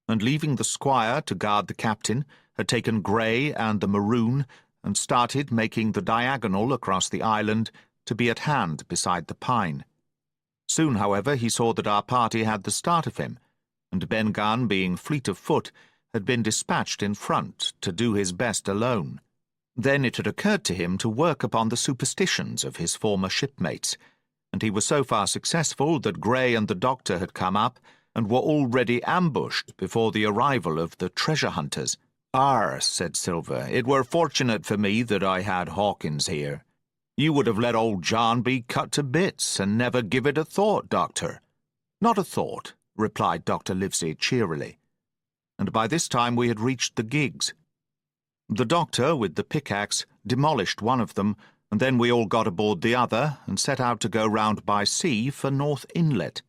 and leaving the squire to guard the captain, had taken Grey and the Maroon, and started making the diagonal across the island to be at hand beside the pine. Soon, however, he saw that our party had the start of him, and Ben Gunn, being fleet of foot, had been dispatched in front to do his best alone. Then it had occurred to him to work upon the superstitions of his former shipmates, and he was so far successful that Grey and the doctor had come up and were already ambushed before the arrival of the treasure hunters. "Arr," said Silver, "it were fortunate for me that I had Hawkins here. You would have let old John be cut to bits and never give it a thought, Doctor." "Not a thought," replied Dr. Livesey cheerily. And by this time we had reached the gigs. The doctor, with the pickaxe, demolished one of them, and then we all got aboard the other and set out to go round by sea for North Inlet.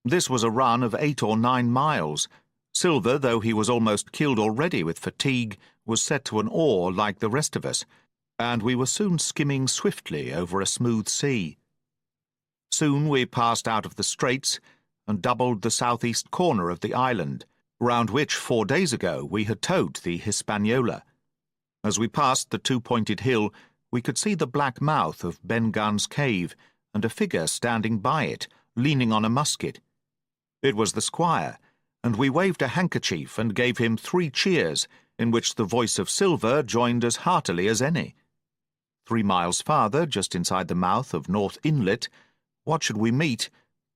This was a run of 8 or 9 miles. Silver, though he was almost killed already with fatigue, was set to an oar like the rest of us, and we were soon skimming swiftly over a smooth sea. Soon we passed out of the straits and doubled the southeast corner of the island, round which 4 days ago we had towed the Hispaniola. As we passed the two-pointed hill, we could see the black mouth of Ben Gunn's cave, and a figure standing by it, leaning on a musket. It was the squire, and we waved a handkerchief and gave him 3 cheers, in which the voice of Silver joined as heartily as any. 3 miles farther, just inside the mouth of North Inlet, what should we meet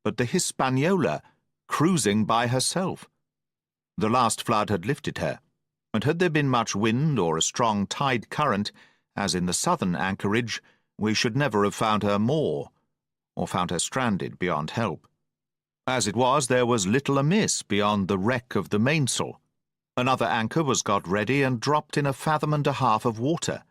but the Hispaniola, cruising by herself? The last flood had lifted her, and had there been much wind or a strong tide current, as in the southern anchorage, we should never have found her moored, or found her stranded beyond help. As it was, there was little amiss beyond the wreck of the mainsail. Another anchor was got ready and dropped in 1.5 fathoms of water.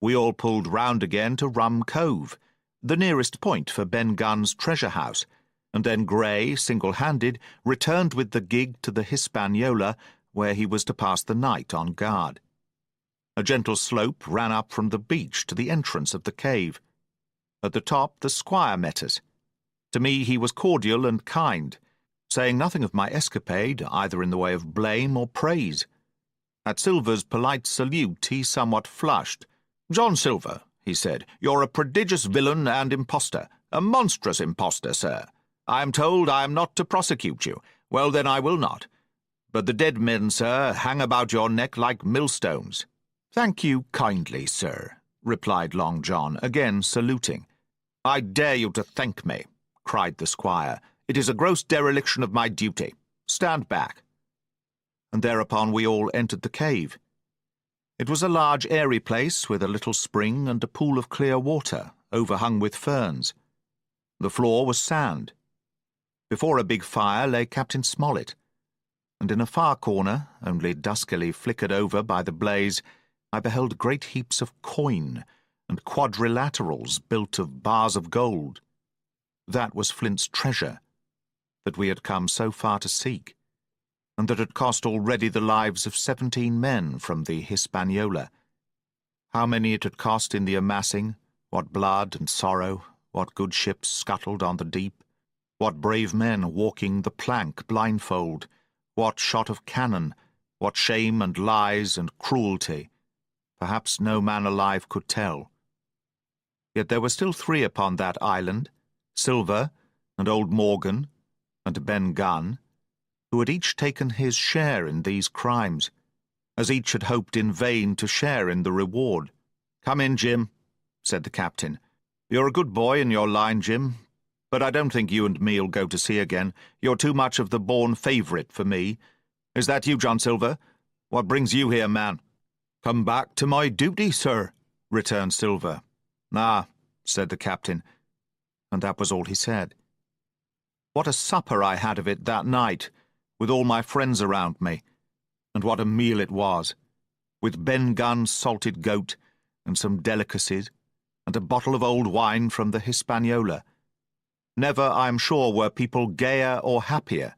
We all pulled round again to Rum Cove, the nearest point for Ben Gunn's treasure house, and then Grey, single-handed, returned with the gig to the Hispaniola, where he was to pass the night on guard. A gentle slope ran up from the beach to the entrance of the cave. At the top the squire met us. To me he was cordial and kind, saying nothing of my escapade, either in the way of blame or praise. At Silver's polite salute he somewhat flushed. "John Silver," he said, "you're a prodigious villain and impostor, a monstrous impostor, sir. I am told I am not to prosecute you. Well, then I will not. But the dead men, sir, hang about your neck like millstones." "Thank you kindly, sir," replied Long John, again saluting. "I dare you to thank me," cried the squire. "It is a gross dereliction of my duty. Stand back." And thereupon we all entered the cave. It was a large airy place with a little spring and a pool of clear water, overhung with ferns. The floor was sand. Before a big fire lay Captain Smollett, and in a far corner, only duskily flickered over by the blaze, I beheld great heaps of coin and quadrilaterals built of bars of gold. That was Flint's treasure, that we had come so far to seek, and that had cost already the lives of 17 men from the Hispaniola. How many it had cost in the amassing, what blood and sorrow, what good ships scuttled on the deep, what brave men walking the plank blindfold, what shot of cannon, what shame and lies and cruelty, perhaps no man alive could tell. Yet there were still 3 upon that island, Silver, and old Morgan, and Ben Gunn, who had each taken his share in these crimes, as each had hoped in vain to share in the reward. "Come in, Jim," said the captain. "You're a good boy in your line, Jim, but I don't think you and me'll go to sea again. You're too much of the born favourite for me. Is that you, John Silver? What brings you here, man?" "Come back to my duty, sir," returned Silver. "Ah," said the captain, and that was all he said. What a supper I had of it that night, with all my friends around me, and what a meal it was, with Ben Gunn's salted goat, and some delicacies, and a bottle of old wine from the Hispaniola. Never, I am sure, were people gayer or happier.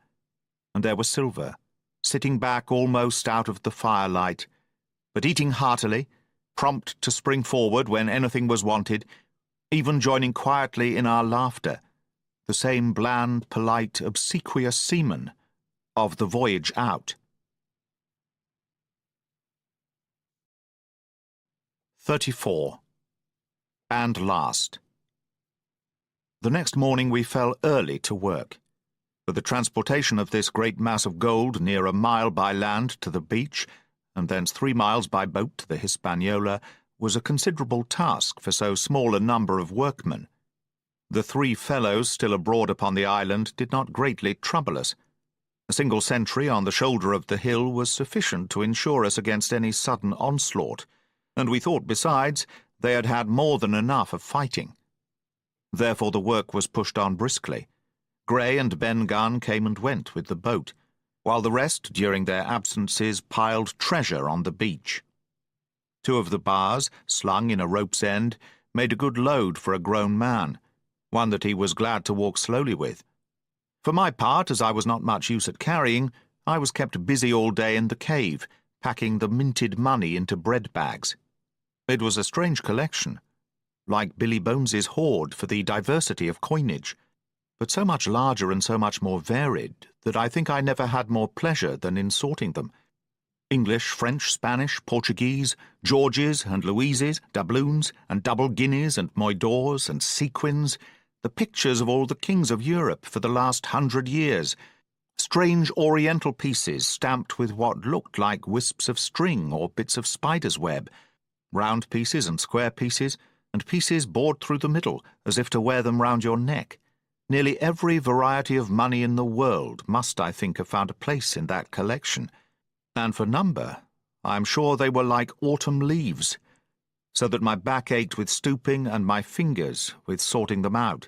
And there was Silver, sitting back almost out of the firelight, but eating heartily, prompt to spring forward when anything was wanted, even joining quietly in our laughter, the same bland, polite, obsequious seaman of the voyage out. 34. And last. The next morning we fell early to work, for the transportation of this great mass of gold near a mile by land to the beach, and thence 3 miles by boat to the Hispaniola, was a considerable task for so small a number of workmen. The 3 fellows still abroad upon the island did not greatly trouble us. A single sentry on the shoulder of the hill was sufficient to ensure us against any sudden onslaught, and we thought, besides, they had had more than enough of fighting. Therefore the work was pushed on briskly. Gray and Ben Gunn came and went with the boat, while the rest, during their absences, piled treasure on the beach. 2 of the bars, slung in a rope's end, made a good load for a grown man, one that he was glad to walk slowly with. For my part, as I was not much use at carrying, I was kept busy all day in the cave, packing the minted money into bread bags. It was a strange collection, like Billy Bones's hoard for the diversity of coinage, but so much larger and so much more varied that I think I never had more pleasure than in sorting them. English, French, Spanish, Portuguese, Georges and Louises, doubloons and double guineas and moidores and sequins, the pictures of all the kings of Europe for the last 100 years, strange oriental pieces stamped with what looked like wisps of string or bits of spider's web, round pieces and square pieces, and pieces bored through the middle, as if to wear them round your neck. Nearly every variety of money in the world must, I think, have found a place in that collection, and for number, I am sure they were like autumn leaves, so that my back ached with stooping and my fingers with sorting them out.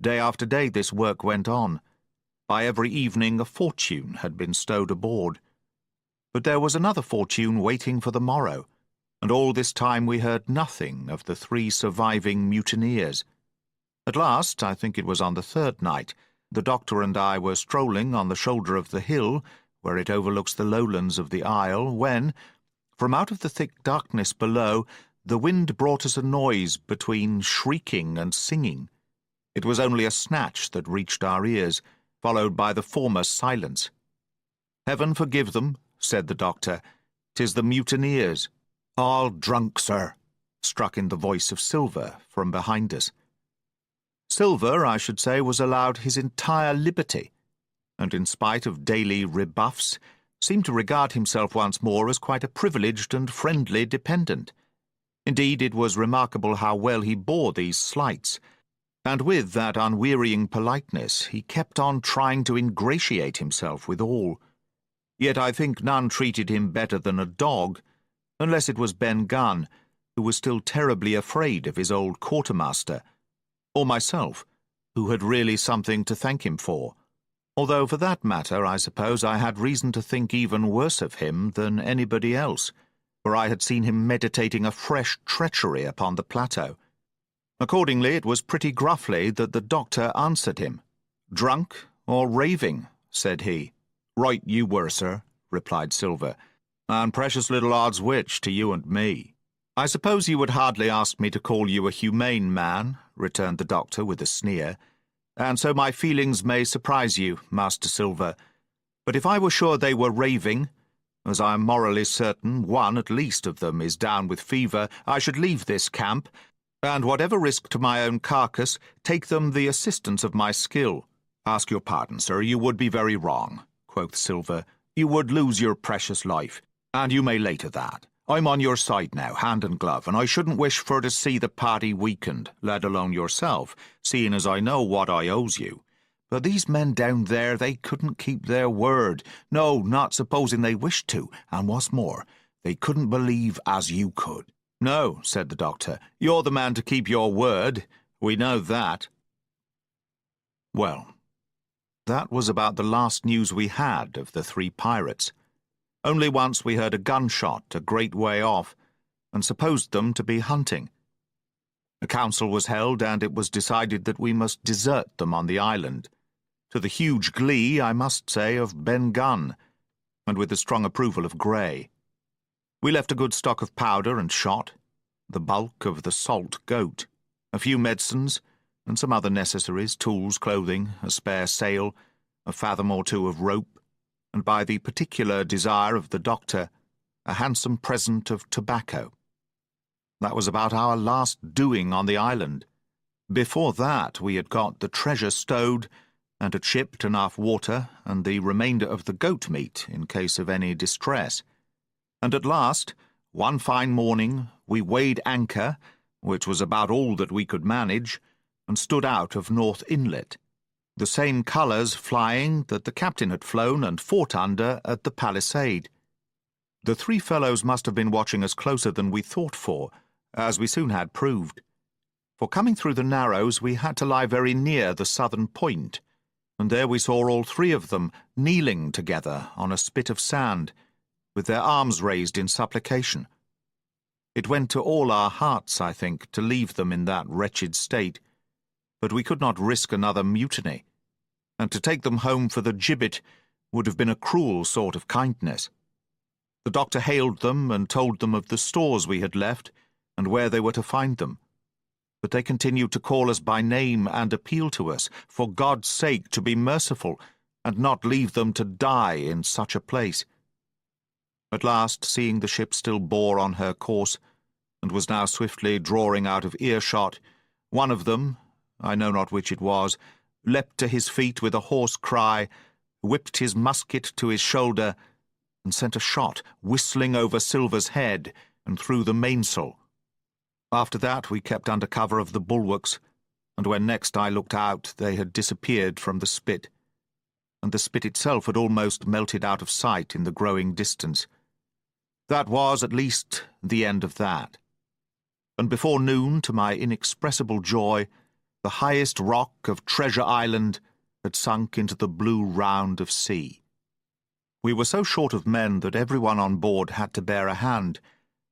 Day after day this work went on. By every evening a fortune had been stowed aboard. But there was another fortune waiting for the morrow, and all this time we heard nothing of the 3 surviving mutineers. At last, I think it was on the 3rd night, the doctor and I were strolling on the shoulder of the hill, where it overlooks the lowlands of the isle, when, from out of the thick darkness below, the wind brought us a noise between shrieking and singing. It was only a snatch that reached our ears, followed by the former silence. "Heaven forgive them," said the doctor. "'Tis the mutineers." "All drunk, sir," struck in the voice of Silver from behind us. Silver, I should say, was allowed his entire liberty, and in spite of daily rebuffs, seemed to regard himself once more as quite a privileged and friendly dependent. Indeed, it was remarkable how well he bore these slights, and with that unwearying politeness he kept on trying to ingratiate himself with all. Yet I think none treated him better than a dog, unless it was Ben Gunn, who was still terribly afraid of his old quartermaster, or myself, who had really something to thank him for, although for that matter I suppose I had reason to think even worse of him than anybody else, for I had seen him meditating a fresh treachery upon the plateau. Accordingly, it was pretty gruffly that the doctor answered him. "Drunk or raving?" said he. "Right you were, sir," replied Silver, "and precious little odds which to you and me." "I suppose you would hardly ask me to call you a humane man," returned the doctor with a sneer, "and so my feelings may surprise you, Master Silver. But if I were sure they were raving, as I am morally certain one at least of them is down with fever, I should leave this camp, and whatever risk to my own carcass, take them the assistance of my skill." "Ask your pardon, sir, you would be very wrong," quoth Silver. "You would lose your precious life, and you may lay to that. I'm on your side now, hand and glove, and I shouldn't wish for to see the party weakened, let alone yourself, seeing as I know what I owes you. But these men down there, they couldn't keep their word, no, not supposing they wished to, and what's more, they couldn't believe as you could." "No," said the doctor, "you're the man to keep your word. We know that." Well, that was about the last news we had of the 3 pirates. Only once we heard a gunshot a great way off, and supposed them to be hunting. A council was held, and it was decided that we must desert them on the island, to the huge glee, I must say, of Ben Gunn, and with the strong approval of Grey. We left a good stock of powder and shot, the bulk of the salt goat, a few medicines, and some other necessaries, tools, clothing, a spare sail, a fathom or two of rope, and by the particular desire of the doctor, a handsome present of tobacco. That was about our last doing on the island. Before that we had got the treasure stowed, and had shipped enough water and the remainder of the goat meat in case of any distress. And at last, one fine morning, we weighed anchor, which was about all that we could manage, and stood out of North Inlet, the same colours flying that the captain had flown and fought under at the Palisade. The three fellows must have been watching us closer than we thought for, as we soon had proved. For coming through the Narrows we had to lie very near the southern point, and there we saw all three of them kneeling together on a spit of sand, with their arms raised in supplication. It went to all our hearts, I think, to leave them in that wretched state, but we could not risk another mutiny, and to take them home for the gibbet would have been a cruel sort of kindness. The doctor hailed them and told them of the stores we had left and where they were to find them. But they continued to call us by name and appeal to us, for God's sake, to be merciful, and not leave them to die in such a place. At last, seeing the ship still bore on her course, and was now swiftly drawing out of earshot, one of them, I know not which it was, leapt to his feet with a hoarse cry, whipped his musket to his shoulder, and sent a shot whistling over Silver's head and through the mainsail. After that we kept under cover of the bulwarks, and when next I looked out they had disappeared from the spit, and the spit itself had almost melted out of sight in the growing distance. That was, at least, the end of that. And before noon, to my inexpressible joy, the highest rock of Treasure Island had sunk into the blue round of sea. We were so short of men that everyone on board had to bear a hand,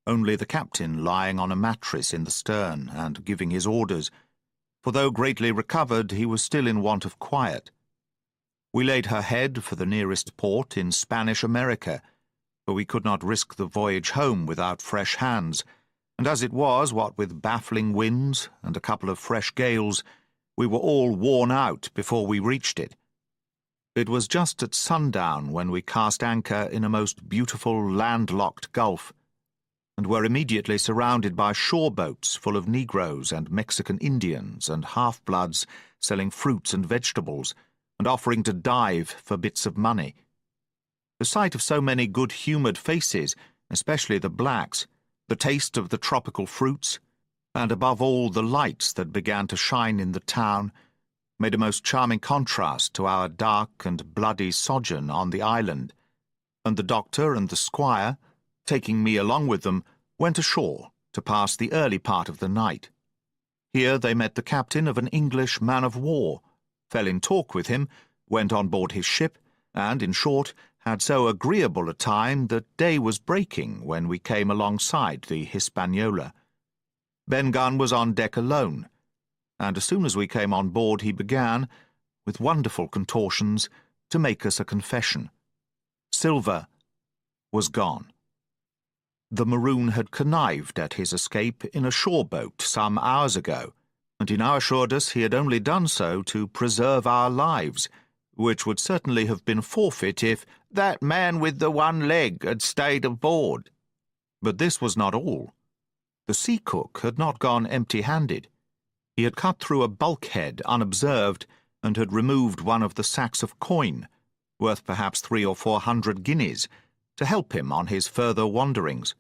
only the captain lying on a mattress in the stern and giving his orders, for though greatly recovered, he was still in want of quiet. We laid her head for the nearest port in Spanish America, for we could not risk the voyage home without fresh hands, and as it was, what with baffling winds and a couple of fresh gales, we were all worn out before we reached it. It was just at sundown when we cast anchor in a most beautiful landlocked gulf, and were immediately surrounded by shore boats full of Negroes and Mexican Indians and half-bloods selling fruits and vegetables, and offering to dive for bits of money. The sight of so many good-humoured faces, especially the blacks, the taste of the tropical fruits, and above all the lights that began to shine in the town, made a most charming contrast to our dark and bloody sojourn on the island, and the doctor and the squire, taking me along with them, went ashore to pass the early part of the night. Here they met the captain of an English man-of-war, fell in talk with him, went on board his ship, and, in short, had so agreeable a time that day was breaking when we came alongside the Hispaniola. Ben Gunn was on deck alone, and as soon as we came on board he began, with wonderful contortions, to make us a confession. Silver was gone. The Maroon had connived at his escape in a shore boat some hours ago, and he now assured us he had only done so to preserve our lives, which would certainly have been forfeit if that man with the one leg had stayed aboard. But this was not all. The sea cook had not gone empty-handed. He had cut through a bulkhead unobserved and had removed one of the sacks of coin, worth perhaps 300 or 400 guineas, to help him on his further wanderings.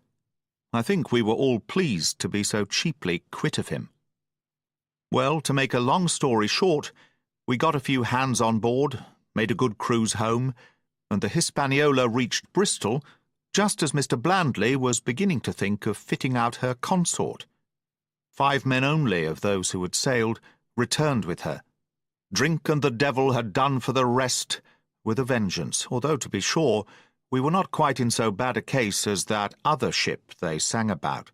I think we were all pleased to be so cheaply quit of him. Well, to make a long story short, we got a few hands on board, made a good cruise home, and the Hispaniola reached Bristol just as Mr. Blandley was beginning to think of fitting out her consort. 5 men only of those who had sailed returned with her. Drink and the devil had done for the rest with a vengeance, although, to be sure, we were not quite in so bad a case as that other ship they sang about.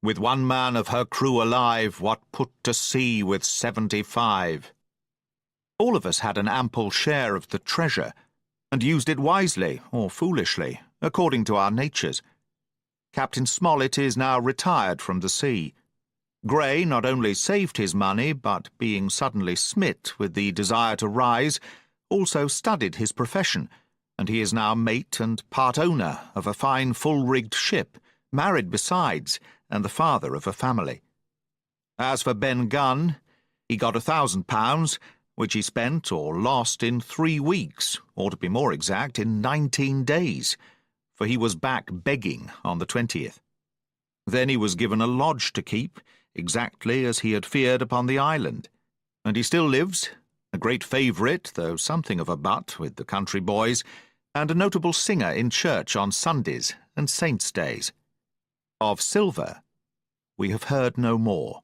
With one man of her crew alive, what put to sea with 75? All of us had an ample share of the treasure, and used it wisely or foolishly, according to our natures. Captain Smollett is now retired from the sea. Gray not only saved his money, but, being suddenly smit with the desire to rise, also studied his profession, and he is now mate and part owner of a fine full-rigged ship, married besides, and the father of a family. As for Ben Gunn, he got £1,000, which he spent or lost in 3 weeks, or to be more exact, in 19 days, for he was back begging on the 20th. Then he was given a lodge to keep, exactly as he had feared upon the island, and he still lives, a great favourite, though something of a butt, with the country boys, and a notable singer in church on Sundays and saints' days. Of Silver we have heard no more.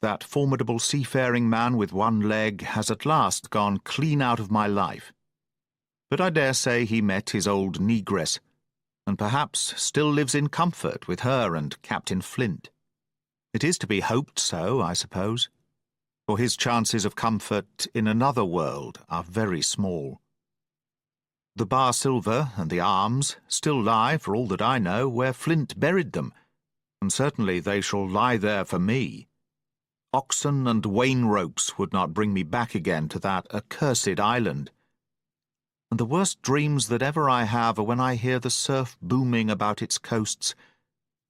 That formidable seafaring man with one leg has at last gone clean out of my life. But I dare say he met his old negress, and perhaps still lives in comfort with her and Captain Flint. It is to be hoped so, I suppose, for his chances of comfort in another world are very small. The bar silver and the arms still lie, for all that I know, where Flint buried them, and certainly they shall lie there for me. Oxen and wain ropes would not bring me back again to that accursed island. And the worst dreams that ever I have are when I hear the surf booming about its coasts,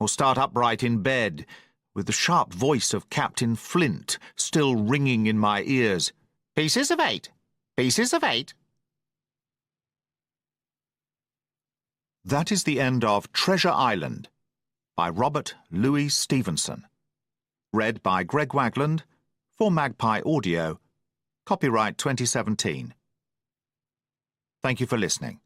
or start upright in bed, with the sharp voice of Captain Flint still ringing in my ears. "Pieces of 8! Pieces of 8!" That is the end of Treasure Island, by Robert Louis Stevenson. Read by Greg Wagland, for Magpie Audio. Copyright 2017. Thank you for listening.